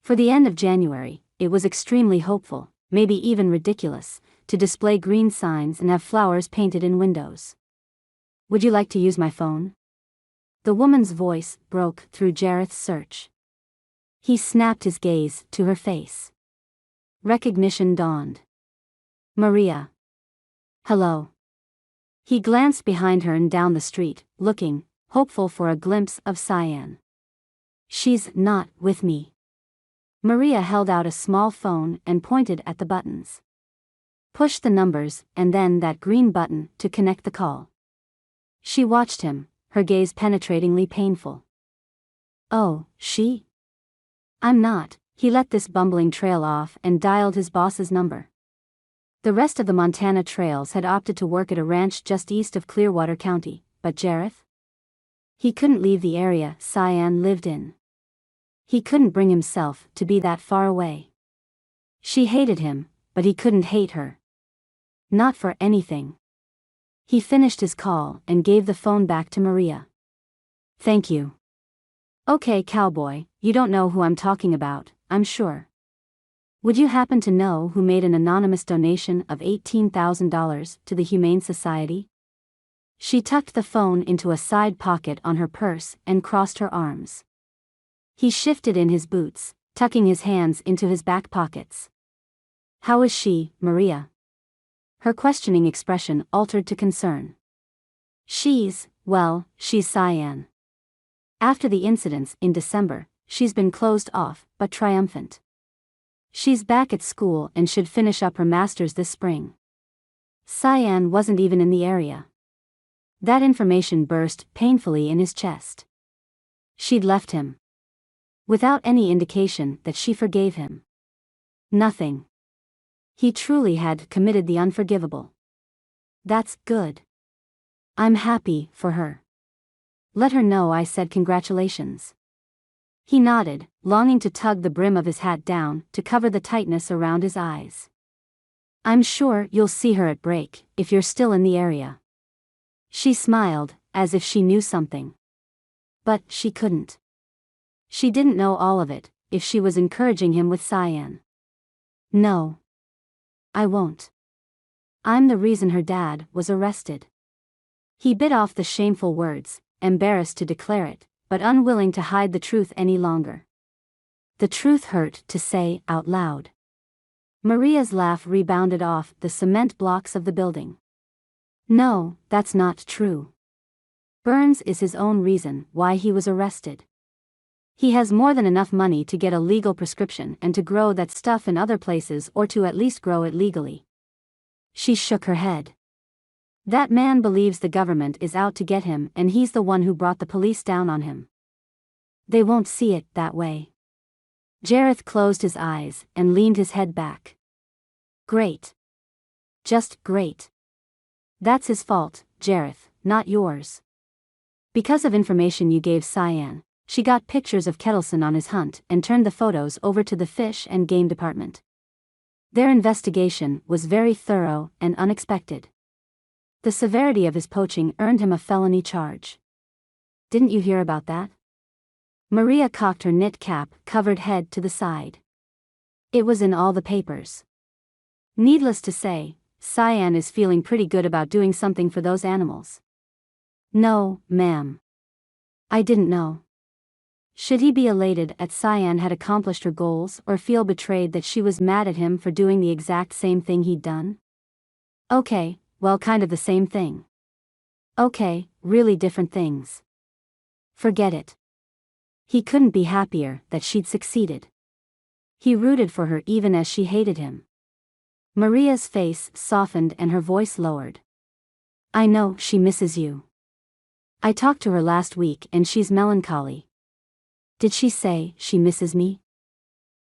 For the end of January, it was extremely hopeful, maybe even ridiculous, to display green signs and have flowers painted in windows. Would you like to use my phone? The woman's voice broke through Jareth's search. He snapped his gaze to her face. Recognition dawned. Maria. Hello. He glanced behind her and down the street, looking, hopeful for a glimpse of Cyan. She's not with me. Maria held out a small phone and pointed at the buttons. Push the numbers and then that green button to connect the call. She watched him, her gaze penetratingly painful. Oh, she? I'm not. He let this bumbling trail off and dialed his boss's number. The rest of the Montana trails had opted to work at a ranch just east of Clearwater County, but Jareth? He couldn't leave the area Cyan lived in. He couldn't bring himself to be that far away. She hated him, but he couldn't hate her. Not for anything. He finished his call and gave the phone back to Maria. Thank you. Okay, cowboy, you don't know who I'm talking about, I'm sure. Would you happen to know who made an anonymous donation of $18,000 to the Humane Society? She tucked the phone into a side pocket on her purse and crossed her arms. He shifted in his boots, tucking his hands into his back pockets. How is she, Maria? Her questioning expression altered to concern. She's Cyan. After the incidents in December, she's been closed off, but triumphant. She's back at school and should finish up her master's this spring. Cyan wasn't even in the area. That information burst painfully in his chest. She'd left him. Without any indication that she forgave him. Nothing. He truly had committed the unforgivable. That's good. I'm happy for her. Let her know I said congratulations. He nodded, longing to tug the brim of his hat down to cover the tightness around his eyes. I'm sure you'll see her at break, if you're still in the area. She smiled, as if she knew something. But she couldn't. She didn't know all of it, if she was encouraging him with Cyan. No. I won't. I'm the reason her dad was arrested. He bit off the shameful words, embarrassed to declare it, but unwilling to hide the truth any longer. The truth hurt to say out loud. Maria's laugh rebounded off the cement blocks of the building. No, that's not true. Burns is his own reason why he was arrested. He has more than enough money to get a legal prescription and to grow that stuff in other places, or to at least grow it legally. She shook her head. That man believes the government is out to get him, and he's the one who brought the police down on him. They won't see it that way. Jareth closed his eyes and leaned his head back. Great. Just great. That's his fault, Jareth, not yours. Because of information you gave Cyan, she got pictures of Kettleson on his hunt and turned the photos over to the Fish and Game Department. Their investigation was very thorough and unexpected. The severity of his poaching earned him a felony charge. Didn't you hear about that? Maria cocked her knit cap-covered head to the side. It was in all the papers. Needless to say, Cyan is feeling pretty good about doing something for those animals. No, ma'am. I didn't know. Should he be elated at Cyan had accomplished her goals, or feel betrayed that she was mad at him for doing the exact same thing he'd done? Okay, well, kind of the same thing. Okay, really different things. Forget it. He couldn't be happier that she'd succeeded. He rooted for her even as she hated him. Maria's face softened and her voice lowered. I know she misses you. I talked to her last week and she's melancholy. Did she say she misses me?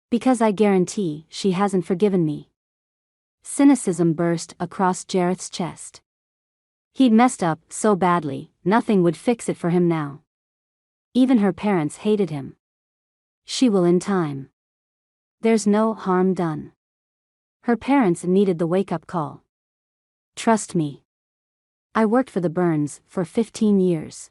Because I guarantee she hasn't forgiven me. Cynicism burst across Jareth's chest. He'd messed up so badly, nothing would fix it for him now. Even her parents hated him. She will in time. There's no harm done. Her parents needed the wake-up call. Trust me. I worked for the Burns for 15 years.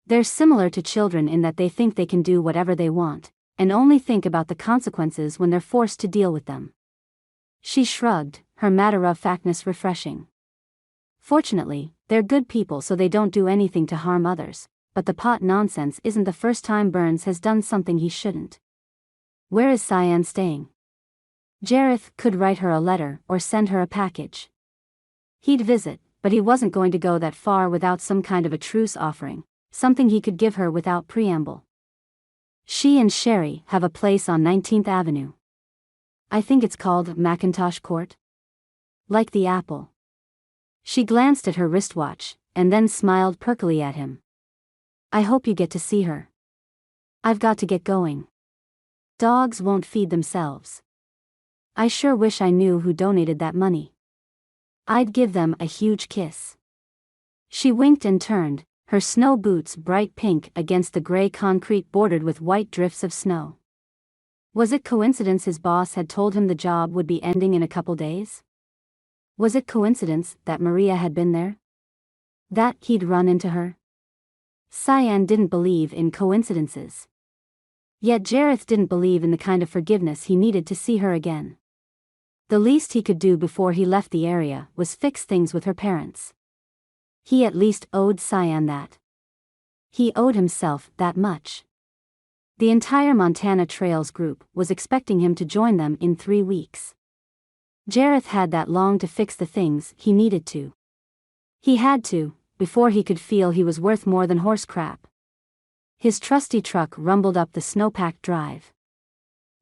They're similar to children in that they think they can do whatever they want, and only think about the consequences when they're forced to deal with them. She shrugged, her matter-of-factness refreshing. Fortunately, they're good people, so they don't do anything to harm others, but the pot nonsense isn't the first time Burns has done something he shouldn't. Where is Cyan staying? Jareth could write her a letter or send her a package. He'd visit, but he wasn't going to go that far without some kind of a truce offering, something he could give her without preamble. She and Sherry have a place on 19th Avenue. I think it's called Macintosh Court. Like the apple. She glanced at her wristwatch, and then smiled perkily at him. I hope you get to see her. I've got to get going. Dogs won't feed themselves. I sure wish I knew who donated that money. I'd give them a huge kiss. She winked and turned, her snow boots bright pink against the gray concrete bordered with white drifts of snow. Was it coincidence his boss had told him the job would be ending in a couple days? Was it coincidence that Maria had been there? That he'd run into her? Cyan didn't believe in coincidences. Yet Jareth didn't believe in the kind of forgiveness he needed to see her again. The least he could do before he left the area was fix things with her parents. He at least owed Cyan that. He owed himself that much. The entire Montana Trails group was expecting him to join them in 3 weeks. Jareth had that long to fix the things he needed to. He had to, before he could feel he was worth more than horse crap. His trusty truck rumbled up the snow-packed drive.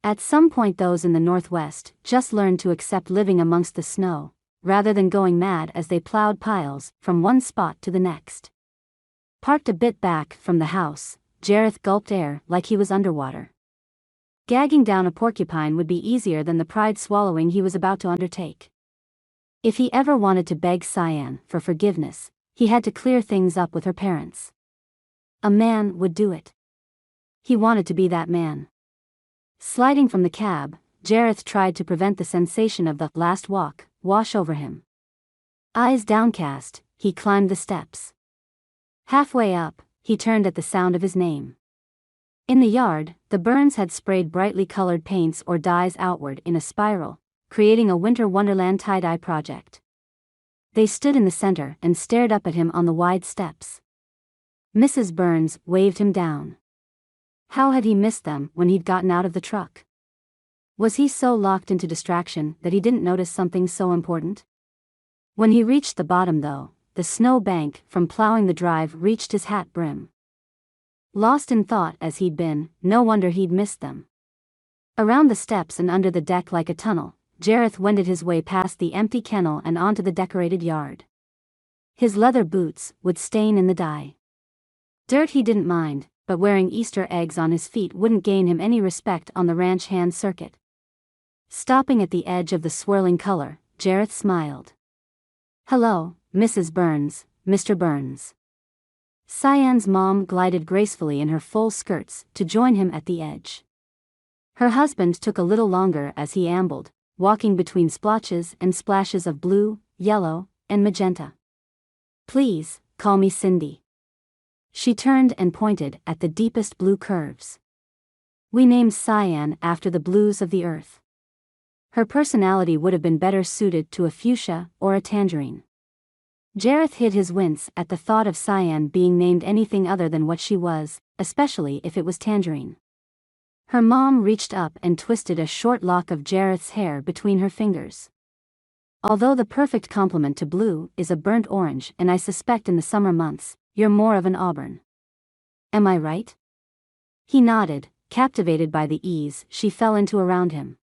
At some point those in the Northwest just learned to accept living amongst the snow, rather than going mad as they plowed piles from one spot to the next. Parked a bit back from the house, Jareth gulped air like he was underwater. Gagging down a porcupine would be easier than the pride swallowing he was about to undertake. If he ever wanted to beg Cyan for forgiveness, he had to clear things up with her parents. A man would do it. He wanted to be that man. Sliding from the cab, Jareth tried to prevent the sensation of the last walk wash over him. Eyes downcast, he climbed the steps. Halfway up, he turned at the sound of his name. In the yard, the Burns had sprayed brightly colored paints or dyes outward in a spiral, creating a winter wonderland tie-dye project. They stood in the center and stared up at him on the wide steps. Mrs. Burns waved him down. How had he missed them when he'd gotten out of the truck? Was he so locked into distraction that he didn't notice something so important? When he reached the bottom though, the snow bank from plowing the drive reached his hat brim. Lost in thought as he'd been, no wonder he'd missed them. Around the steps and under the deck like a tunnel, Jareth wended his way past the empty kennel and onto the decorated yard. His leather boots would stain in the dye. Dirt he didn't mind, but wearing Easter eggs on his feet wouldn't gain him any respect on the ranch hand circuit. Stopping at the edge of the swirling color, Jareth smiled. "Hello, Mrs. Burns, Mr. Burns." Cyan's mom glided gracefully in her full skirts to join him at the edge. Her husband took a little longer as he ambled, walking between splotches and splashes of blue, yellow, and magenta. "Please, call me Cindy." She turned and pointed at the deepest blue curves. "We named Cyan after the blues of the earth. Her personality would have been better suited to a fuchsia or a tangerine." Jareth hid his wince at the thought of Cyan being named anything other than what she was, especially if it was tangerine. Her mom reached up and twisted a short lock of Jareth's hair between her fingers. "Although the perfect complement to blue is a burnt orange, and I suspect in the summer months, you're more of an auburn. Am I right?" He nodded, captivated by the ease she fell into around him.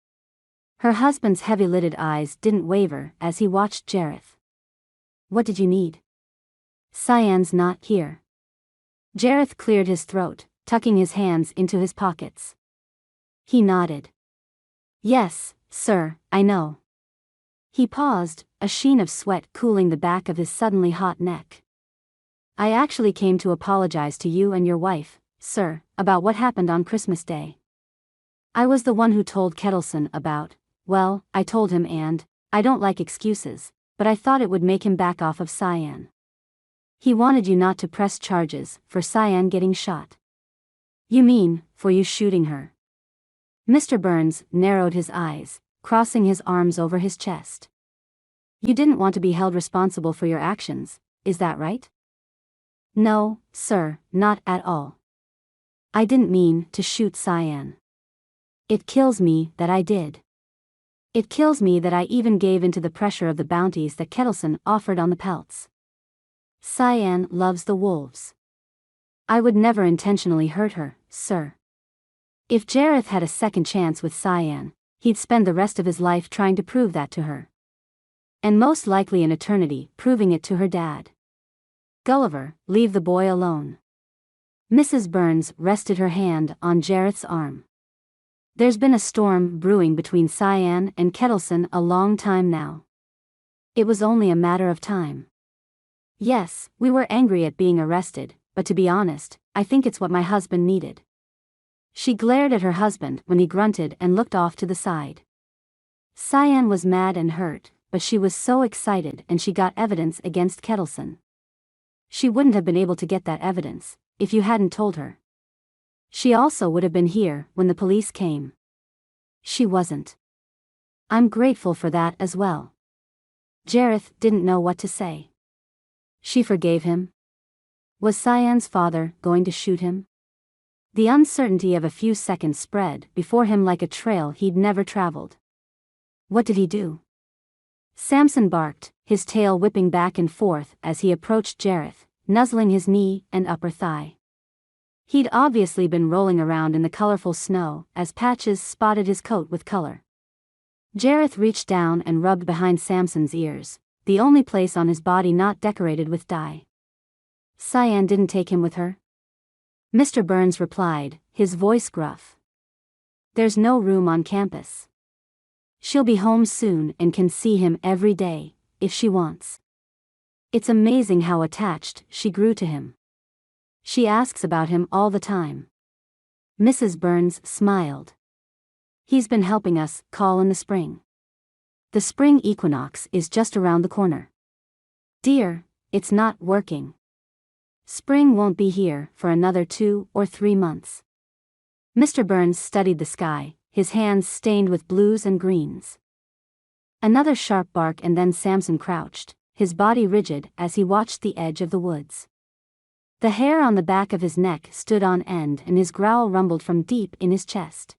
Her husband's heavy-lidded eyes didn't waver as he watched Jareth. "What did you need?" "Cyan's not here." Jareth cleared his throat, tucking his hands into his pockets. He nodded. "Yes, sir, I know." He paused, a sheen of sweat cooling the back of his suddenly hot neck. "I actually came to apologize to you and your wife, sir, about what happened on Christmas Day. I was the one who told Kettleson about, well, I told him and, I don't like excuses, but I thought it would make him back off of Cyan. He wanted you not to press charges for Cyan getting shot." "You mean, for you shooting her?" Mr. Burns narrowed his eyes, crossing his arms over his chest. "You didn't want to be held responsible for your actions, is that right?" "No, sir, not at all. I didn't mean to shoot Cyan. It kills me that I did. It kills me that I even gave into the pressure of the bounties that Kettleson offered on the pelts. Cyan loves the wolves. I would never intentionally hurt her, sir." If Jareth had a second chance with Cyan, he'd spend the rest of his life trying to prove that to her. And most likely an eternity proving it to her dad. "Gulliver, leave the boy alone." Mrs. Burns rested her hand on Jareth's arm. "There's been a storm brewing between Cyan and Kettleson a long time now. It was only a matter of time. Yes, we were angry at being arrested, but to be honest, I think it's what my husband needed." She glared at her husband when he grunted and looked off to the side. Cyan was mad and hurt, but she was so excited and she got evidence against Kettleson. She wouldn't have been able to get that evidence if you hadn't told her. She also would have been here when the police came. She wasn't. I'm grateful for that as well. Jareth didn't know what to say. She forgave him. Was Cyan's father going to shoot him? The uncertainty of a few seconds spread before him like a trail he'd never traveled. What did he do? Samson barked, his tail whipping back and forth as he approached Jareth, nuzzling his knee and upper thigh. He'd obviously been rolling around in the colorful snow as patches spotted his coat with color. Jareth reached down and rubbed behind Samson's ears, the only place on his body not decorated with dye. "Cyan didn't take him with her?" Mr. Burns replied, his voice gruff. "There's no room on campus. She'll be home soon and can see him every day, if she wants. It's amazing how attached she grew to him. She asks about him all the time." Mrs. Burns smiled. "He's been helping us call in the spring. The spring equinox is just around the corner. Dear, it's not working. Spring won't be here for another 2 or 3 months. Mr. Burns studied the sky, his hands stained with blues and greens. Another sharp bark and then Samson crouched, his body rigid as he watched the edge of the woods. The hair on the back of his neck stood on end and his growl rumbled from deep in his chest.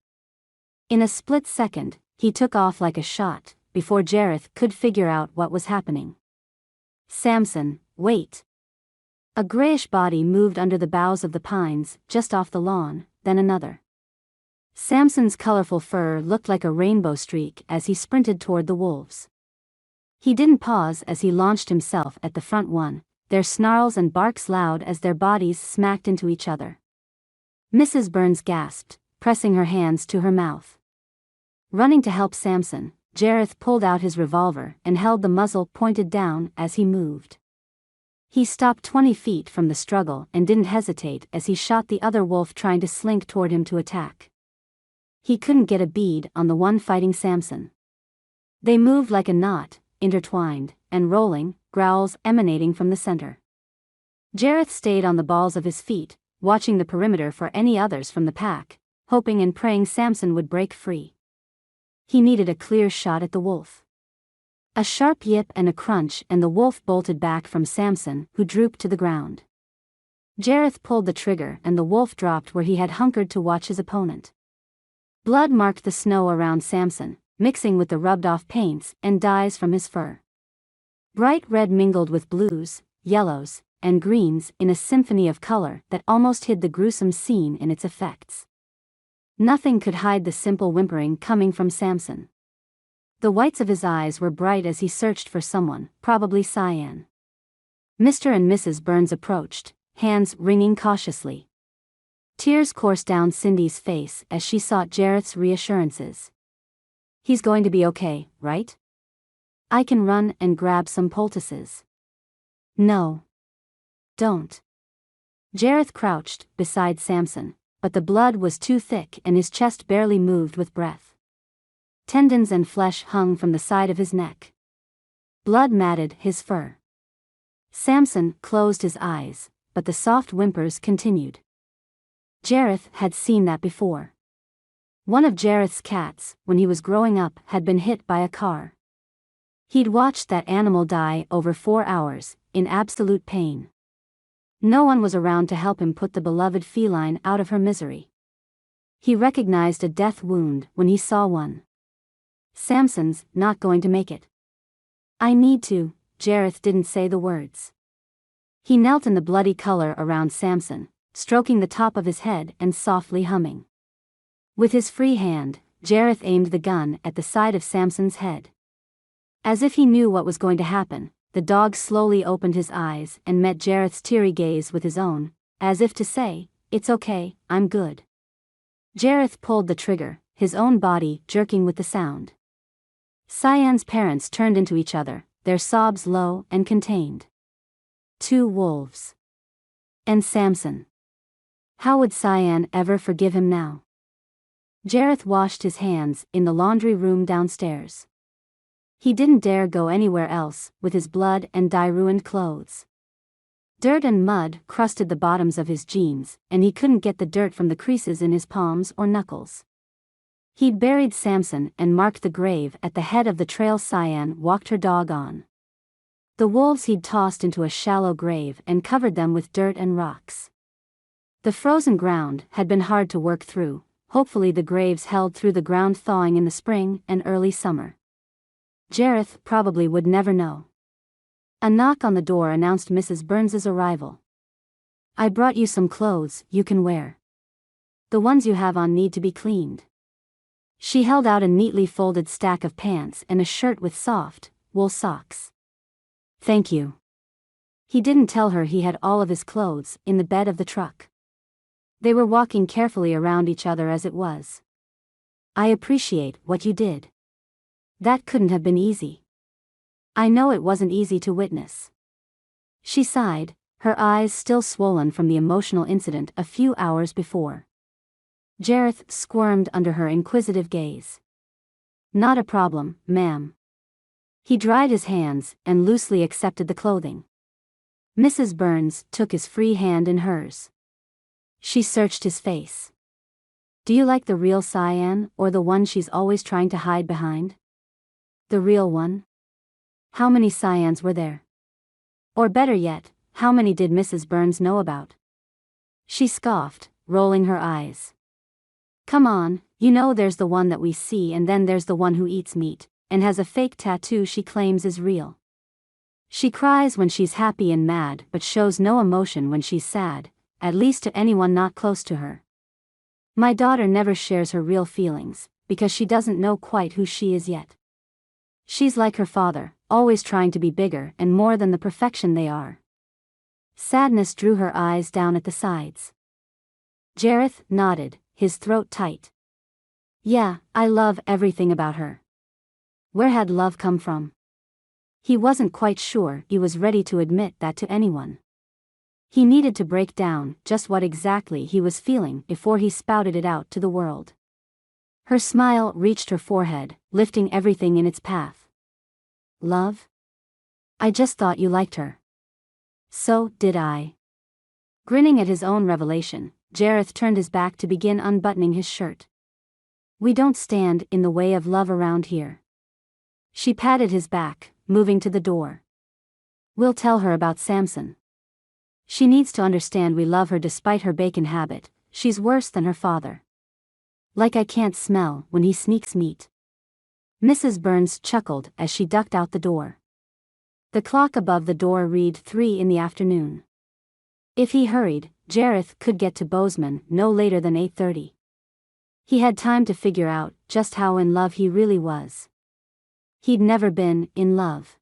In a split second, he took off like a shot, before Jareth could figure out what was happening. "Samson, wait." A grayish body moved under the boughs of the pines, just off the lawn, then another. Samson's colorful fur looked like a rainbow streak as he sprinted toward the wolves. He didn't pause as he launched himself at the front one, their snarls and barks loud as their bodies smacked into each other. Mrs. Burns gasped, pressing her hands to her mouth. Running to help Samson, Jareth pulled out his revolver and held the muzzle pointed down as he moved. He stopped 20 feet from the struggle and didn't hesitate as he shot the other wolf trying to slink toward him to attack. He couldn't get a bead on the one fighting Samson. They moved like a knot, intertwined, and rolling, growls emanating from the center. Jareth stayed on the balls of his feet, watching the perimeter for any others from the pack, hoping and praying Samson would break free. He needed a clear shot at the wolf. A sharp yip and a crunch and the wolf bolted back from Samson, who drooped to the ground. Jareth pulled the trigger and the wolf dropped where he had hunkered to watch his opponent. Blood marked the snow around Samson, mixing with the rubbed-off paints and dyes from his fur. Bright red mingled with blues, yellows, and greens in a symphony of color that almost hid the gruesome scene in its effects. Nothing could hide the simple whimpering coming from Samson. The whites of his eyes were bright as he searched for someone, probably Cyan. Mr. and Mrs. Burns approached, hands wringing cautiously. Tears coursed down Cindy's face as she sought Jareth's reassurances. "He's going to be okay, right? I can run and grab some poultices." "No. Don't." Jareth crouched beside Samson, but the blood was too thick and his chest barely moved with breath. Tendons and flesh hung from the side of his neck. Blood matted his fur. Samson closed his eyes, but the soft whimpers continued. Jareth had seen that before. One of Jareth's cats, when he was growing up, had been hit by a car. He'd watched that animal die over 4 hours, in absolute pain. No one was around to help him put the beloved feline out of her misery. He recognized a death wound when he saw one. Samson's not going to make it. "I need to," Jareth didn't say the words. He knelt in the bloody color around Samson, stroking the top of his head and softly humming. With his free hand, Jareth aimed the gun at the side of Samson's head. As if he knew what was going to happen, the dog slowly opened his eyes and met Jareth's teary gaze with his own, as if to say, "It's okay, I'm good." Jareth pulled the trigger, his own body jerking with the sound. Cyan's parents turned into each other, their sobs low and contained. 2 wolves. And Samson. How would Cyan ever forgive him now? Jareth washed his hands in the laundry room downstairs. He didn't dare go anywhere else with his blood and dye-ruined clothes. Dirt and mud crusted the bottoms of his jeans, and he couldn't get the dirt from the creases in his palms or knuckles. He'd buried Samson and marked the grave at the head of the trail Cyan walked her dog on. The wolves he'd tossed into a shallow grave and covered them with dirt and rocks. The frozen ground had been hard to work through, hopefully the graves held through the ground thawing in the spring and early summer. Jareth probably would never know. A knock on the door announced Mrs. Burns's arrival. "I brought you some clothes you can wear. The ones you have on need to be cleaned." She held out a neatly folded stack of pants and a shirt with soft, wool socks. "Thank you." He didn't tell her he had all of his clothes in the bed of the truck. They were walking carefully around each other as it was. "I appreciate what you did. That couldn't have been easy. I know it wasn't easy to witness." She sighed, her eyes still swollen from the emotional incident a few hours before. Jareth squirmed under her inquisitive gaze. "Not a problem, ma'am." He dried his hands and loosely accepted the clothing. Mrs. Burns took his free hand in hers. She searched his face. Do you like the real Cyan, or the one she's always trying to hide behind? The real one? How many Cyans were there? Or better yet, how many did Mrs. Burns know about? She scoffed, rolling her eyes. Come on, you know there's the one that we see, and then there's the one who eats meat, and has a fake tattoo she claims is real. She cries when she's happy and mad but shows no emotion when she's sad, at least to anyone not close to her. My daughter never shares her real feelings, because she doesn't know quite who she is yet. She's like her father, always trying to be bigger and more than the perfection they are. Sadness drew her eyes down at the sides. Jareth nodded, his throat tight. Yeah, I love everything about her. Where had love come from? He wasn't quite sure he was ready to admit that to anyone. He needed to break down just what exactly he was feeling before he spouted it out to the world. Her smile reached her forehead, lifting everything in its path. Love? I just thought you liked her. So did I. Grinning at his own revelation, Jareth turned his back to begin unbuttoning his shirt. We don't stand in the way of love around here. She patted his back, moving to the door. We'll tell her about Samson. She needs to understand we love her despite her bacon habit. She's worse than her father. Like I can't smell when he sneaks meat. Mrs. Burns chuckled as she ducked out the door. The clock above the door read 3 in the afternoon. If he hurried, Jareth could get to Bozeman no later than 8:30. He had time to figure out just how in love he really was. He'd never been in love.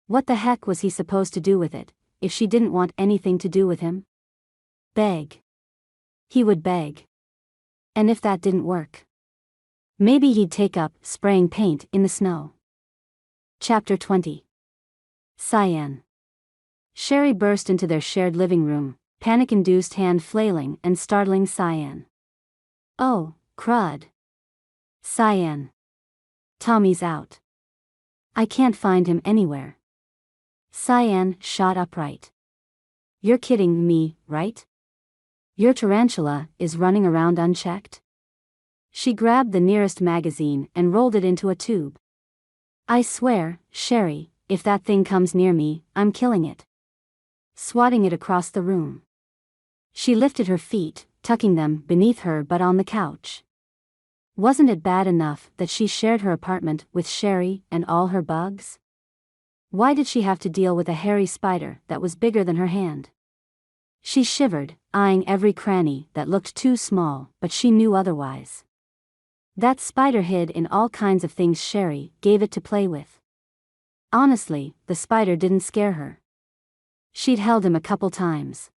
What the heck was he supposed to do with it, if she didn't want anything to do with him? Beg. He would beg. And if that didn't work, maybe he'd take up spraying paint in the snow. Chapter 20. Cyan. Sherry burst into their shared living room, panic-induced hand flailing and startling Cyan. Oh, crud. Cyan. Tommy's out. I can't find him anywhere. Cyan shot upright. You're kidding me, right? Your tarantula is running around unchecked? She grabbed the nearest magazine and rolled it into a tube. I swear, Sherry, if that thing comes near me, I'm killing it. Swatting it across the room. She lifted her feet, tucking them beneath her but on the couch. Wasn't it bad enough that she shared her apartment with Sherry and all her bugs? Why did she have to deal with a hairy spider that was bigger than her hand? She shivered, eyeing every cranny that looked too small, but she knew otherwise. That spider hid in all kinds of things Sherry gave it to play with. Honestly, the spider didn't scare her. She'd held him a couple times.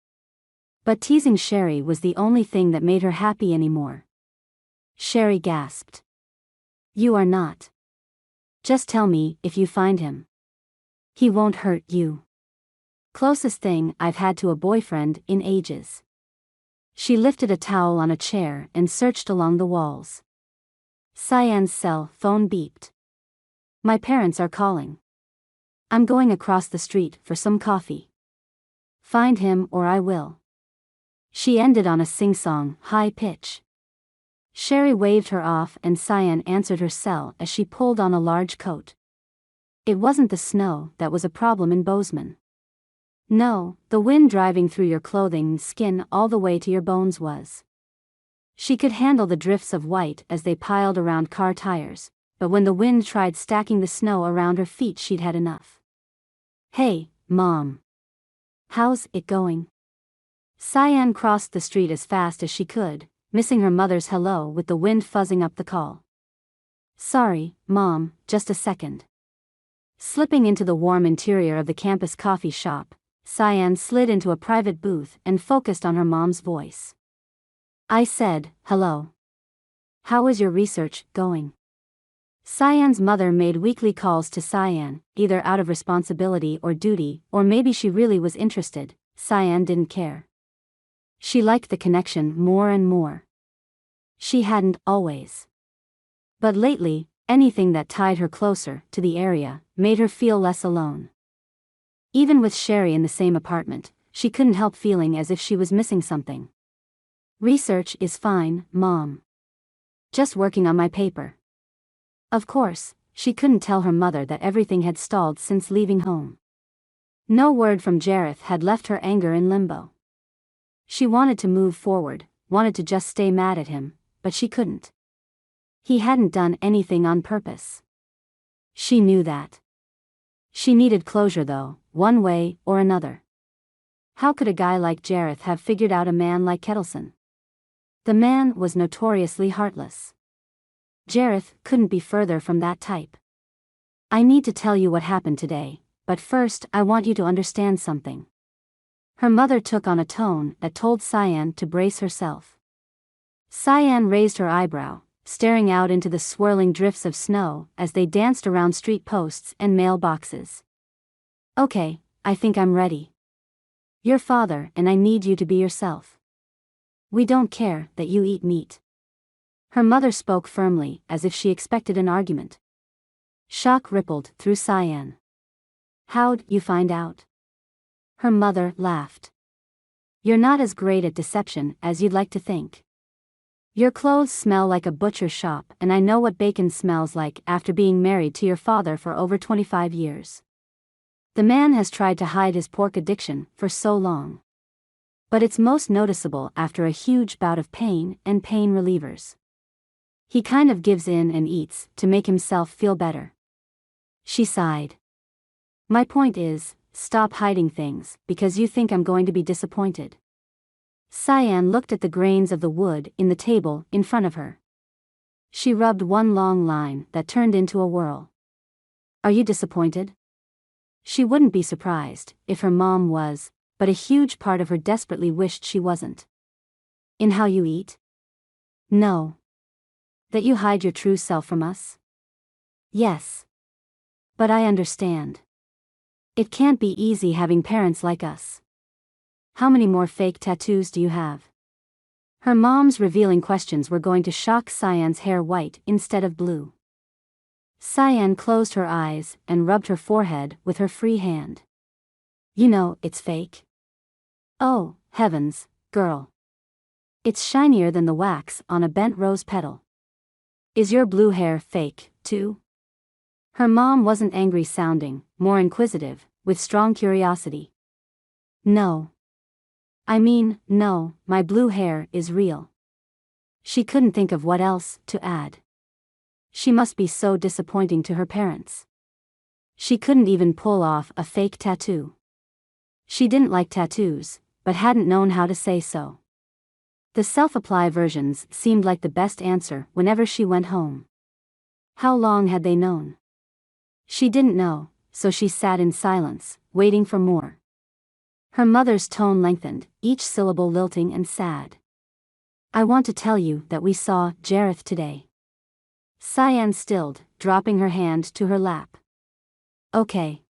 But teasing Sherry was the only thing that made her happy anymore. Sherry gasped. You are not. Just tell me if you find him. He won't hurt you. Closest thing I've had to a boyfriend in ages. She lifted a towel on a chair and searched along the walls. Cyan's cell phone beeped. My parents are calling. I'm going across the street for some coffee. Find him or I will. She ended on a sing-song, high pitch. Sherry waved her off and Cyan answered her cell as she pulled on a large coat. It wasn't the snow that was a problem in Bozeman. No, the wind driving through your clothing and skin all the way to your bones was. She could handle the drifts of white as they piled around car tires, but when the wind tried stacking the snow around her feet she'd had enough. Hey, Mom. How's it going? Cyan crossed the street as fast as she could, missing her mother's hello with the wind fuzzing up the call. Sorry, Mom, just a second. Slipping into the warm interior of the campus coffee shop, Cyan slid into a private booth and focused on her mom's voice. I said, hello. How is your research going? Cyan's mother made weekly calls to Cyan, either out of responsibility or duty, or maybe she really was interested. Cyan didn't care. She liked the connection more and more. She hadn't always. But lately, anything that tied her closer to the area made her feel less alone. Even with Sherry in the same apartment, she couldn't help feeling as if she was missing something. Research is fine, Mom. Just working on my paper. Of course, she couldn't tell her mother that everything had stalled since leaving home. No word from Jareth had left her anger in limbo. She wanted to move forward, wanted to just stay mad at him, but she couldn't. He hadn't done anything on purpose. She knew that. She needed closure though, one way or another. How could a guy like Jareth have figured out a man like Kettleson? The man was notoriously heartless. Jareth couldn't be further from that type. I need to tell you what happened today, but first I want you to understand something. Her mother took on a tone that told Cyan to brace herself. Cyan raised her eyebrow, staring out into the swirling drifts of snow as they danced around street posts and mailboxes. Okay, I think I'm ready. Your father and I need you to be yourself. We don't care that you eat meat. Her mother spoke firmly, as if she expected an argument. Shock rippled through Cyan. How'd you find out? Her mother laughed. You're not as great at deception as you'd like to think. Your clothes smell like a butcher's shop, and I know what bacon smells like after being married to your father for over 25 years. The man has tried to hide his pork addiction for so long. But it's most noticeable after a huge bout of pain and pain relievers. He kind of gives in and eats to make himself feel better. She sighed. My point is, stop hiding things, because you think I'm going to be disappointed. Cyan looked at the grains of the wood in the table in front of her. She rubbed one long line that turned into a whirl. Are you disappointed? She wouldn't be surprised if her mom was, but a huge part of her desperately wished she wasn't. In how you eat? No. That you hide your true self from us? Yes. But I understand. It can't be easy having parents like us. How many more fake tattoos do you have? Her mom's revealing questions were going to shock Cyan's hair white instead of blue. Cyan closed her eyes and rubbed her forehead with her free hand. You know it's fake. Oh, heavens, girl. It's shinier than the wax on a bent rose petal. Is your blue hair fake, too? Her mom wasn't angry sounding, more inquisitive, with strong curiosity. No. I mean, no, my blue hair is real. She couldn't think of what else to add. She must be so disappointing to her parents. She couldn't even pull off a fake tattoo. She didn't like tattoos, but hadn't known how to say so. The self-apply versions seemed like the best answer whenever she went home. How long had they known? She didn't know, so she sat in silence, waiting for more. Her mother's tone lengthened, each syllable lilting and sad. I want to tell you that we saw Jareth today. Cyan stilled, dropping her hand to her lap. Okay.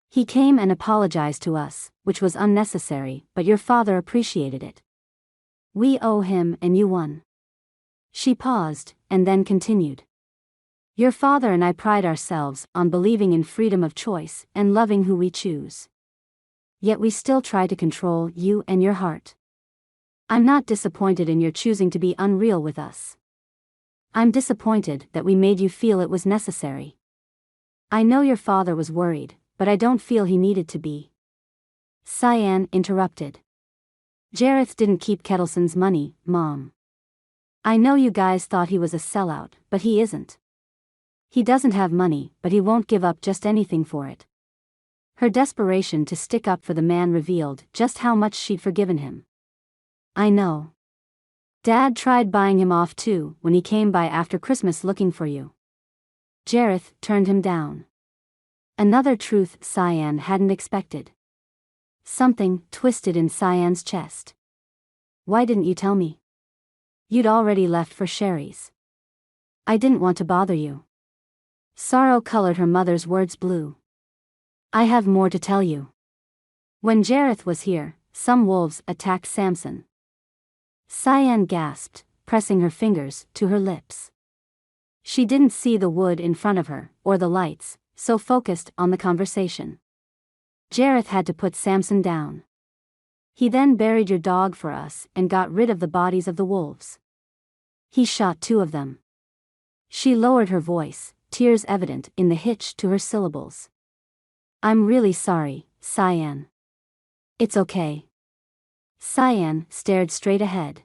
He came and apologized to us, which was unnecessary, but your father appreciated it. We owe him and you one. She paused, and then continued. Your father and I pride ourselves on believing in freedom of choice and loving who we choose. Yet we still try to control you and your heart. I'm not disappointed in your choosing to be unreal with us. I'm disappointed that we made you feel it was necessary. I know your father was worried, but I don't feel he needed to be. Cyan interrupted. Jareth didn't keep Kettleson's money, Mom. I know you guys thought he was a sellout, but he isn't. He doesn't have money, but he won't give up just anything for it. Her desperation to stick up for the man revealed just how much she'd forgiven him. I know. Dad tried buying him off too when he came by after Christmas looking for you. Jareth turned him down. Another truth Cyan hadn't expected. Something twisted in Cyan's chest. Why didn't you tell me? You'd already left for Sherry's. I didn't want to bother you. Sorrow colored her mother's words blue. I have more to tell you. When Jareth was here, some wolves attacked Samson. Cyan gasped, pressing her fingers to her lips. She didn't see the wood in front of her, or the lights, so focused on the conversation. Jareth had to put Samson down. He then buried your dog for us and got rid of the bodies of the wolves. He shot 2 of them. She lowered her voice, tears evident in the hitch to her syllables. I'm really sorry, Cyan. It's okay. Cyan stared straight ahead.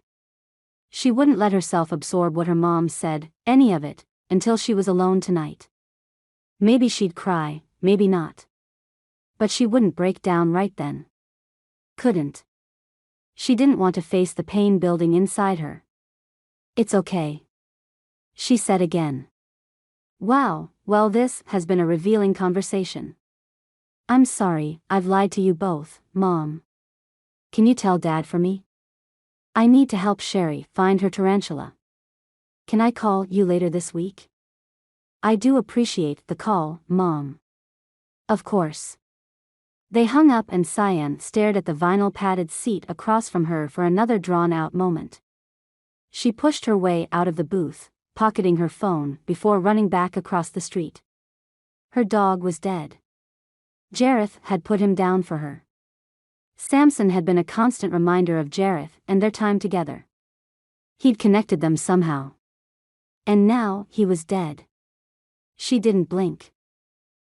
She wouldn't let herself absorb what her mom said, any of it, until she was alone tonight. Maybe she'd cry, maybe not. But she wouldn't break down right then. Couldn't. She didn't want to face the pain building inside her. It's okay, she said again. Wow, well, this has been a revealing conversation. I'm sorry, I've lied to you both, Mom. Can you tell Dad for me? I need to help Sherry find her tarantula. Can I call you later this week? I do appreciate the call, Mom. Of course. They hung up and Cyan stared at the vinyl-padded seat across from her for another drawn-out moment. She pushed her way out of the booth, pocketing her phone before running back across the street. Her dog was dead. Jareth had put him down for her. Samson had been a constant reminder of Jareth and their time together. He'd connected them somehow. And now he was dead. She didn't blink.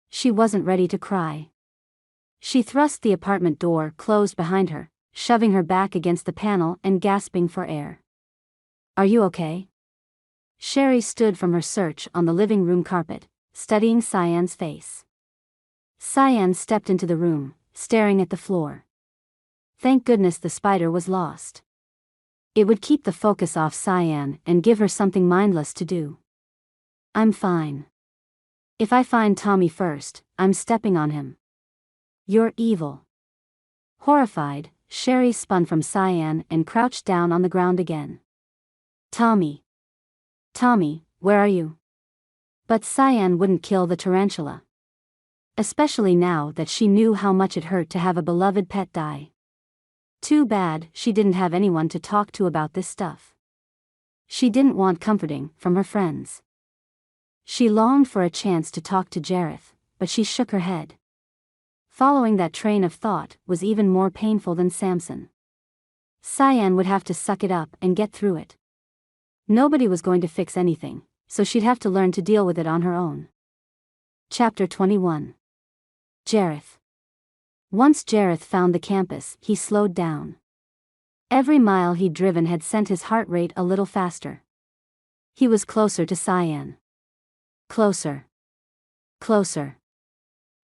She wasn't ready to cry. She thrust the apartment door closed behind her, shoving her back against the panel and gasping for air. Are you okay? Sherry stood from her search on the living room carpet, studying Cyan's face. Cyan stepped into the room, staring at the floor. Thank goodness the spider was lost. It would keep the focus off Cyan and give her something mindless to do. I'm fine. If I find Tommy first, I'm stepping on him. You're evil. Horrified, Sherry spun from Cyan and crouched down on the ground again. Tommy. Tommy, where are you? But Cyan wouldn't kill the tarantula. Especially now that she knew how much it hurt to have a beloved pet die. Too bad she didn't have anyone to talk to about this stuff. She didn't want comforting from her friends. She longed for a chance to talk to Jareth, but she shook her head. Following that train of thought was even more painful than Samson. Cyan would have to suck it up and get through it. Nobody was going to fix anything, so she'd have to learn to deal with it on her own. Chapter 21. Jareth. Once Jareth found the campus, he slowed down. Every mile he'd driven had sent his heart rate a little faster. He was closer to Cyan. Closer. Closer.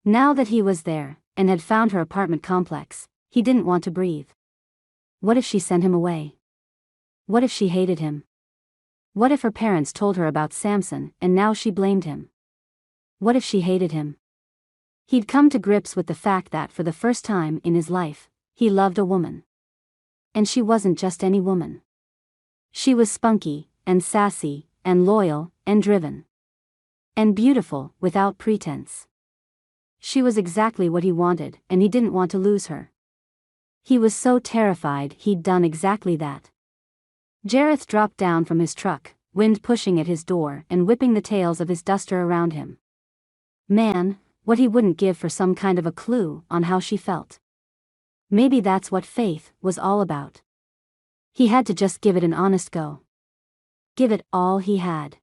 Now that he was there, and had found her apartment complex, he didn't want to breathe. What if she sent him away? What if she hated him? What if her parents told her about Samson and now she blamed him? What if she hated him? He'd come to grips with the fact that for the first time in his life, he loved a woman. And she wasn't just any woman. She was spunky, and sassy, and loyal, and driven. And beautiful, without pretense. She was exactly what he wanted, and he didn't want to lose her. He was so terrified he'd done exactly that. Jareth dropped down from his truck, wind pushing at his door and whipping the tails of his duster around him. Man, what he wouldn't give for some kind of a clue on how she felt. Maybe that's what faith was all about. He had to just give it an honest go. Give it all he had.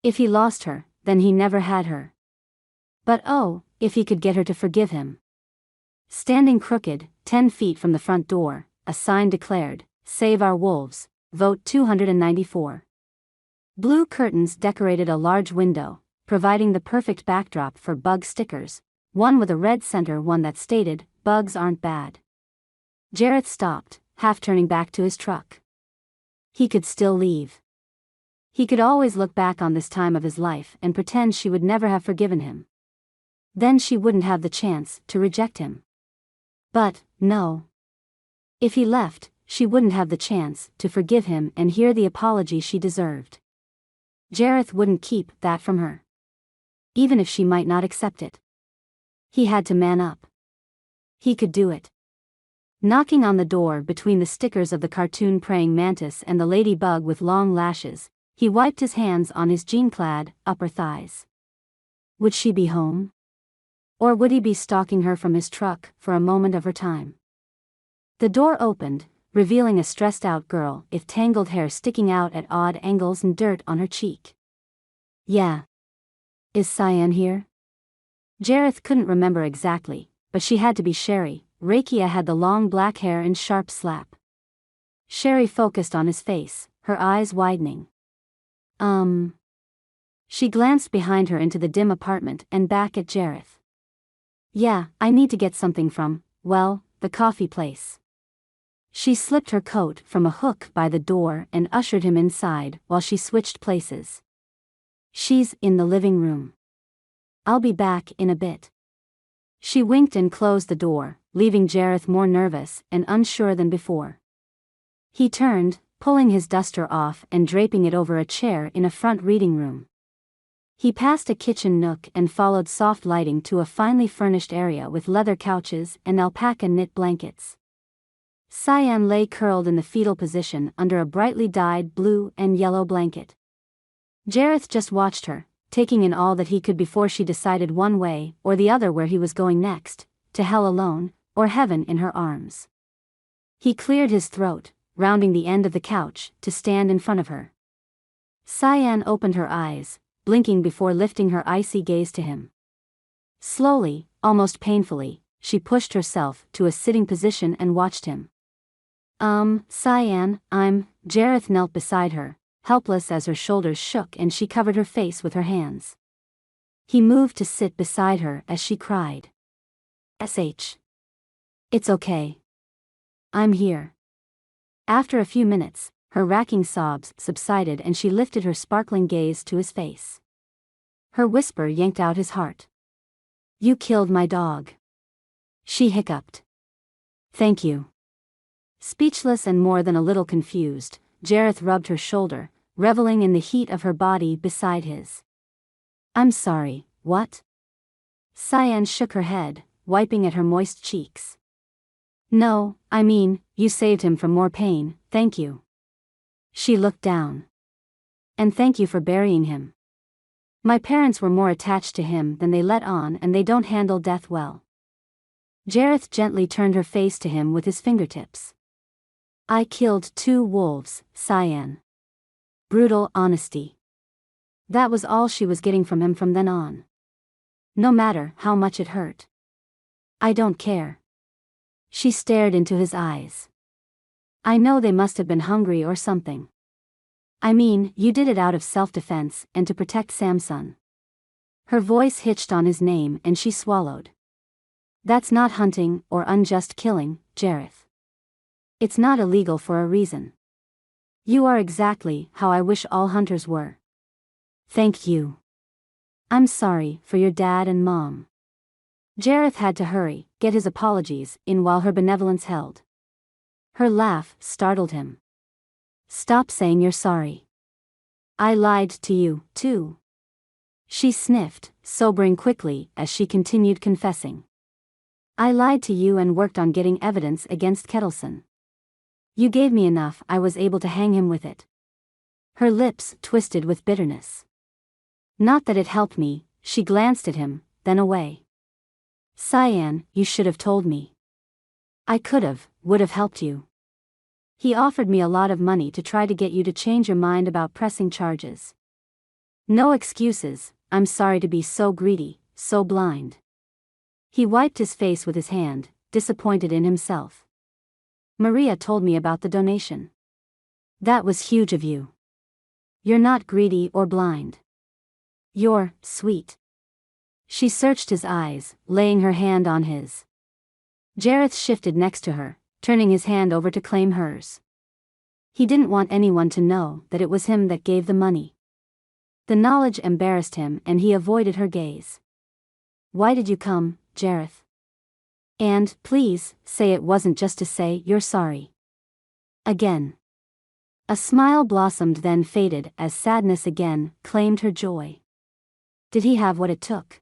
If he lost her, then he never had her. But oh, if he could get her to forgive him. Standing crooked, 10 feet from the front door, a sign declared, "Save our wolves, vote 294. Blue curtains decorated a large window, providing the perfect backdrop for bug stickers, one with a red center, one that stated, "Bugs aren't bad." Jareth stopped, half turning back to his truck. He could still leave. He could always look back on this time of his life and pretend she would never have forgiven him. Then she wouldn't have the chance to reject him. But, no. If he left, she wouldn't have the chance to forgive him and hear the apology she deserved. Jareth wouldn't keep that from her. Even if she might not accept it. He had to man up. He could do it. Knocking on the door between the stickers of the cartoon praying mantis and the ladybug with long lashes, he wiped his hands on his jean-clad upper thighs. Would she be home? Or would he be stalking her from his truck for a moment of her time? The door opened, revealing a stressed-out girl with tangled hair sticking out at odd angles and dirt on her cheek. Yeah. Is Cyan here? Jareth couldn't remember exactly, but she had to be Sherry. Rakia had the long black hair and sharp slap. Sherry focused on his face, her eyes widening. She glanced behind her into the dim apartment and back at Jareth. Yeah, I need to get something from, well, the coffee place. She slipped her coat from a hook by the door and ushered him inside while she switched places. She's in the living room. I'll be back in a bit. She winked and closed the door, leaving Jareth more nervous and unsure than before. He turned, pulling his duster off and draping it over a chair in a front reading room. He passed a kitchen nook and followed soft lighting to a finely furnished area with leather couches and alpaca knit blankets. Cyan lay curled in the fetal position under a brightly dyed blue and yellow blanket. Jareth just watched her, taking in all that he could before she decided one way or the other where he was going next, to hell alone, or heaven in her arms. He cleared his throat, rounding the end of the couch, to stand in front of her. Cyan opened her eyes, blinking before lifting her icy gaze to him. Slowly, almost painfully, she pushed herself to a sitting position and watched him. Cyan, Jareth knelt beside her, helpless as her shoulders shook and she covered her face with her hands. He moved to sit beside her as she cried. "Sh. It's okay. I'm here." After a few minutes, her racking sobs subsided and she lifted her sparkling gaze to his face. Her whisper yanked out his heart. "You killed my dog." She hiccuped. "Thank you." Speechless and more than a little confused, Jareth rubbed her shoulder, reveling in the heat of her body beside his. "I'm sorry, what?" Cyan shook her head, wiping at her moist cheeks. "No, I mean, you saved him from more pain, thank you." She looked down. "And thank you for burying him. My parents were more attached to him than they let on and they don't handle death well." Jareth gently turned her face to him with his fingertips. "I killed 2 wolves, Cyan." Brutal honesty. That was all she was getting from him from then on. No matter how much it hurt. "I don't care." She stared into his eyes. "I know they must have been hungry or something. I mean, you did it out of self-defense and to protect Samson." Her voice hitched on his name and she swallowed. "That's not hunting or unjust killing, Jareth. It's not illegal for a reason. You are exactly how I wish all hunters were. Thank you. I'm sorry for your dad and mom." Jareth had to hurry, get his apologies in while her benevolence held. Her laugh startled him. "Stop saying you're sorry. I lied to you, too." She sniffed, sobering quickly as she continued confessing. "I lied to you and worked on getting evidence against Kettleson. You gave me enough, I was able to hang him with it." Her lips twisted with bitterness. "Not that it helped me," she glanced at him, then away. "Cyan, you should have told me. I would have helped you. He offered me a lot of money to try to get you to change your mind about pressing charges. No excuses, I'm sorry to be so greedy, so blind." He wiped his face with his hand, disappointed in himself. "Maria told me about the donation. That was huge of you. You're not greedy or blind. You're sweet." She searched his eyes, laying her hand on his. Jareth shifted next to her, turning his hand over to claim hers. He didn't want anyone to know that it was him that gave the money. The knowledge embarrassed him and he avoided her gaze. "Why did you come, Jareth? And, please, say it wasn't just to say you're sorry." Again. A smile blossomed then faded as sadness again claimed her joy. Did he have what it took?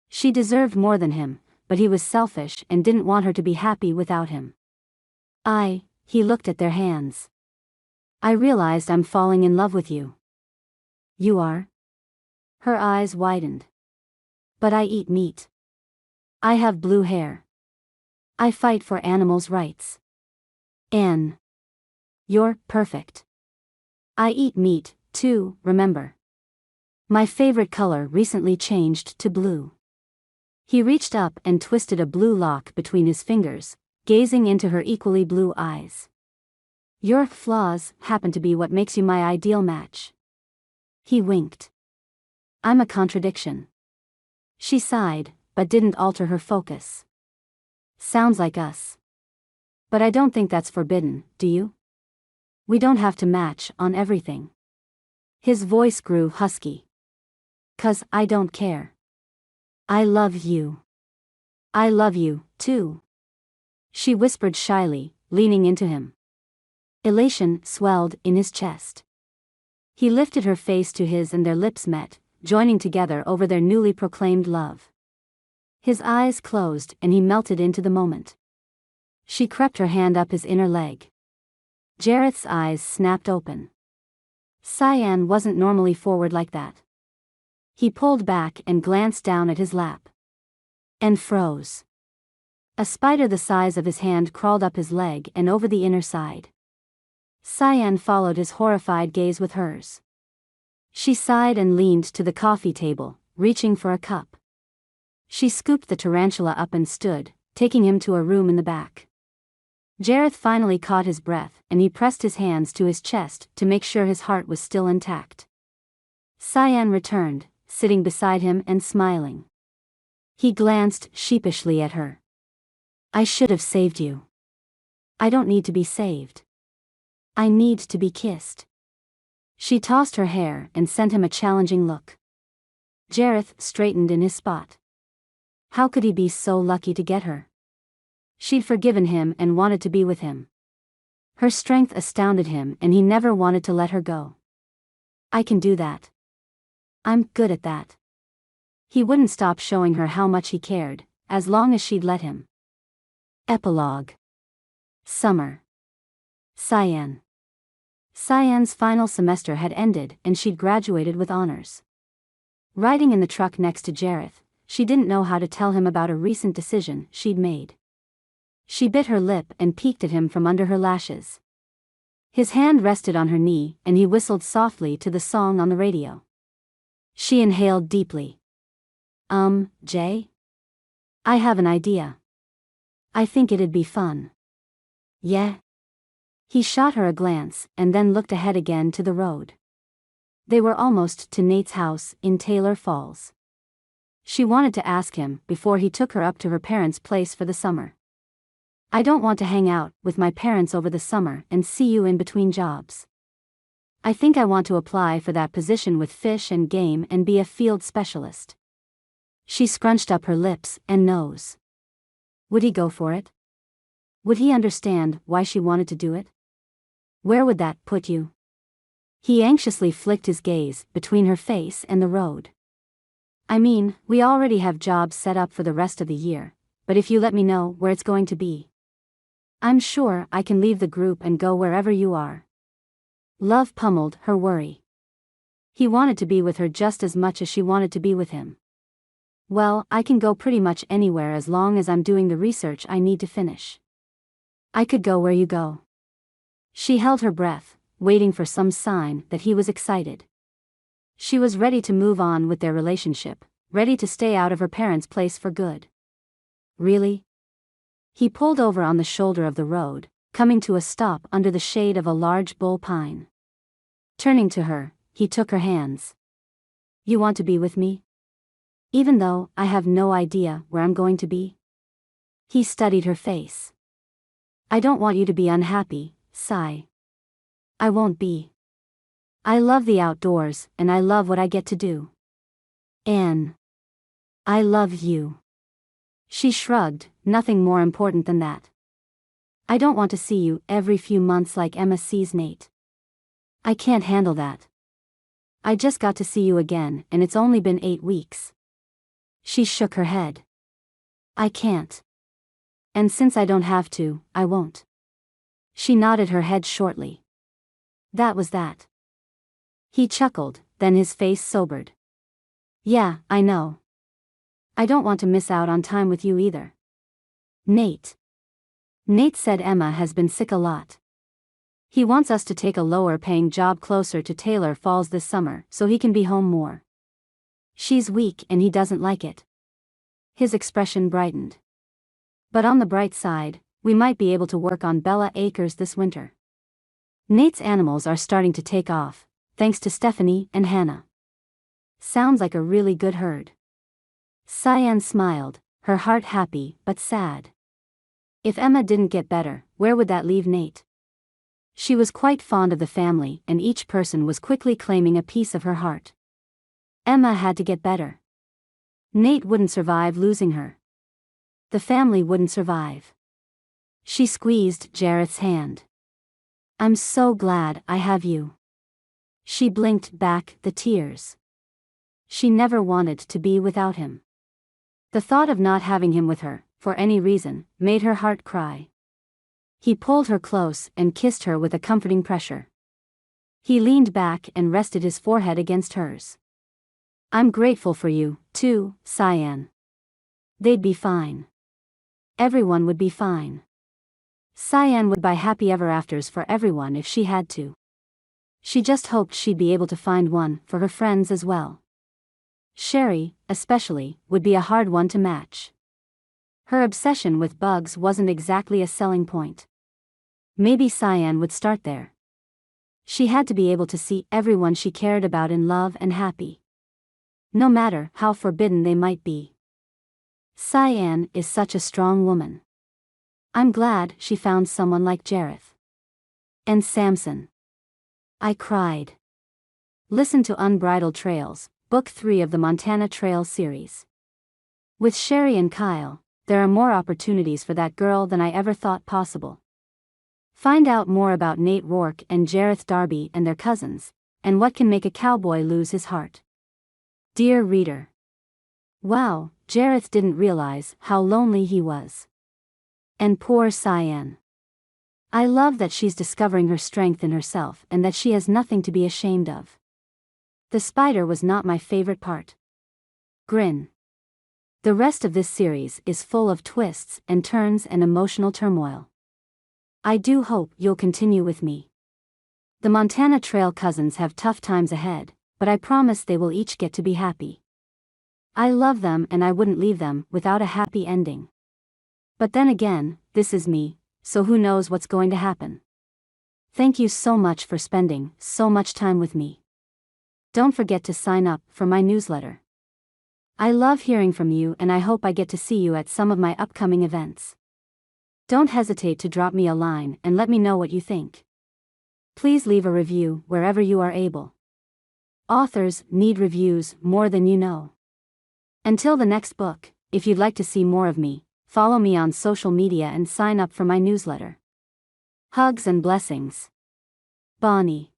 She deserved more than him, but he was selfish and didn't want her to be happy without him. He looked at their hands. "I realized I'm falling in love with you." "You are?" Her eyes widened. "But I eat meat. I have blue hair. I fight for animals' rights. Anne. You're perfect. I eat meat, too, remember? My favorite color recently changed to blue. He reached up and twisted a blue lock between his fingers, gazing into her equally blue eyes. Your flaws happen to be what makes you my ideal match. He winked. I'm a contradiction. She sighed, but didn't alter her focus. Sounds like us. But I don't think that's forbidden, do you? We don't have to match on everything. His voice grew husky. 'Cause I don't care. I love you. I love you, too. She whispered shyly, leaning into him. Elation swelled in his chest. He lifted her face to his and their lips met, joining together over their newly proclaimed love. His eyes closed and he melted into the moment. She crept her hand up his inner leg. Jareth's eyes snapped open. Cyan wasn't normally forward like that. He pulled back and glanced down at his lap. And froze. A spider the size of his hand crawled up his leg and over the inner side. Cyan followed his horrified gaze with hers. She sighed and leaned to the coffee table, reaching for a cup. She scooped the tarantula up and stood, taking him to a room in the back. Jareth finally caught his breath and he pressed his hands to his chest to make sure his heart was still intact. Cyan returned, sitting beside him and smiling. He glanced sheepishly at her. I should have saved you. I don't need to be saved. I need to be kissed. She tossed her hair and sent him a challenging look. Jareth straightened in his spot. How could he be so lucky to get her? She'd forgiven him and wanted to be with him. Her strength astounded him and he never wanted to let her go. I can do that. I'm good at that. He wouldn't stop showing her how much he cared, as long as she'd let him. Epilogue. Summer. Cyan. Cyan's final semester had ended and she'd graduated with honors. Riding in the truck next to Jareth, she didn't know how to tell him about a recent decision she'd made. She bit her lip and peeked at him from under her lashes. His hand rested on her knee and he whistled softly to the song on the radio. She inhaled deeply. Jay? I have an idea. I think it'd be fun. Yeah? He shot her a glance and then looked ahead again to the road. They were almost to Nate's house in Taylor Falls. She wanted to ask him before he took her up to her parents' place for the summer. I don't want to hang out with my parents over the summer and see you in between jobs. I think I want to apply for that position with Fish and Game and be a field specialist. She scrunched up her lips and nose. Would he go for it? Would he understand why she wanted to do it? Where would that put you? He anxiously flicked his gaze between her face and the road. I mean, we already have jobs set up for the rest of the year, but if you let me know where it's going to be, I'm sure I can leave the group and go wherever you are. Love pummeled her worry. He wanted to be with her just as much as she wanted to be with him. Well, I can go pretty much anywhere as long as I'm doing the research I need to finish. I could go where you go. She held her breath, waiting for some sign that he was excited. She was ready to move on with their relationship, ready to stay out of her parents' place for good. Really? He pulled over on the shoulder of the road, coming to a stop under the shade of a large bull pine. Turning to her, he took her hands. You want to be with me? Even though I have no idea where I'm going to be? He studied her face. I don't want you to be unhappy, Cy. I won't be. I love the outdoors and I love what I get to do. Anne. I love you. She shrugged, nothing more important than that. I don't want to see you every few months like Emma sees Nate. I can't handle that. I just got to see you again and it's only been 8 weeks. She shook her head. I can't. And since I don't have to, I won't. She nodded her head shortly. That was that. He chuckled, then his face sobered. Yeah, I know. I don't want to miss out on time with you either. Nate. Nate said Emma has been sick a lot. He wants us to take a lower-paying job closer to Taylor Falls this summer so he can be home more. She's weak and he doesn't like it. His expression brightened. But on the bright side, we might be able to work on Bella Acres this winter. Nate's animals are starting to take off, thanks to Stephanie and Hannah. Sounds like a really good herd. Cyan smiled, her heart happy but sad. If Emma didn't get better, where would that leave Nate? She was quite fond of the family and each person was quickly claiming a piece of her heart. Emma had to get better. Nate wouldn't survive losing her. The family wouldn't survive. She squeezed Jareth's hand. I'm so glad I have you. She blinked back the tears. She never wanted to be without him. The thought of not having him with her, for any reason, made her heart cry. He pulled her close and kissed her with a comforting pressure. He leaned back and rested his forehead against hers. I'm grateful for you, too, Cyan. They'd be fine. Everyone would be fine. Cyan would buy happy ever afters for everyone if she had to. She just hoped she'd be able to find one for her friends as well. Sherry, especially, would be a hard one to match. Her obsession with bugs wasn't exactly a selling point. Maybe Cyan would start there. She had to be able to see everyone she cared about in love and happy. No matter how forbidden they might be. Cyan is such a strong woman. I'm glad she found someone like Jareth. And Samson. I cried. Listen to Unbridled Trails, Book 3 of the Montana Trail series. With Sherry and Kyle, there are more opportunities for that girl than I ever thought possible. Find out more about Nate Rourke and Jareth Darby and their cousins, and what can make a cowboy lose his heart. Dear reader. Wow, Jareth didn't realize how lonely he was. And poor Cyan. I love that she's discovering her strength in herself and that she has nothing to be ashamed of. The spider was not my favorite part. Grin. The rest of this series is full of twists and turns and emotional turmoil. I do hope you'll continue with me. The Montana Trail cousins have tough times ahead, but I promise they will each get to be happy. I love them and I wouldn't leave them without a happy ending. But then again, this is me, so who knows what's going to happen. Thank you so much for spending so much time with me. Don't forget to sign up for my newsletter. I love hearing from you and I hope I get to see you at some of my upcoming events. Don't hesitate to drop me a line and let me know what you think. Please leave a review wherever you are able. Authors need reviews more than you know. Until the next book, if you'd like to see more of me, follow me on social media and sign up for my newsletter. Hugs and blessings. Bonnie.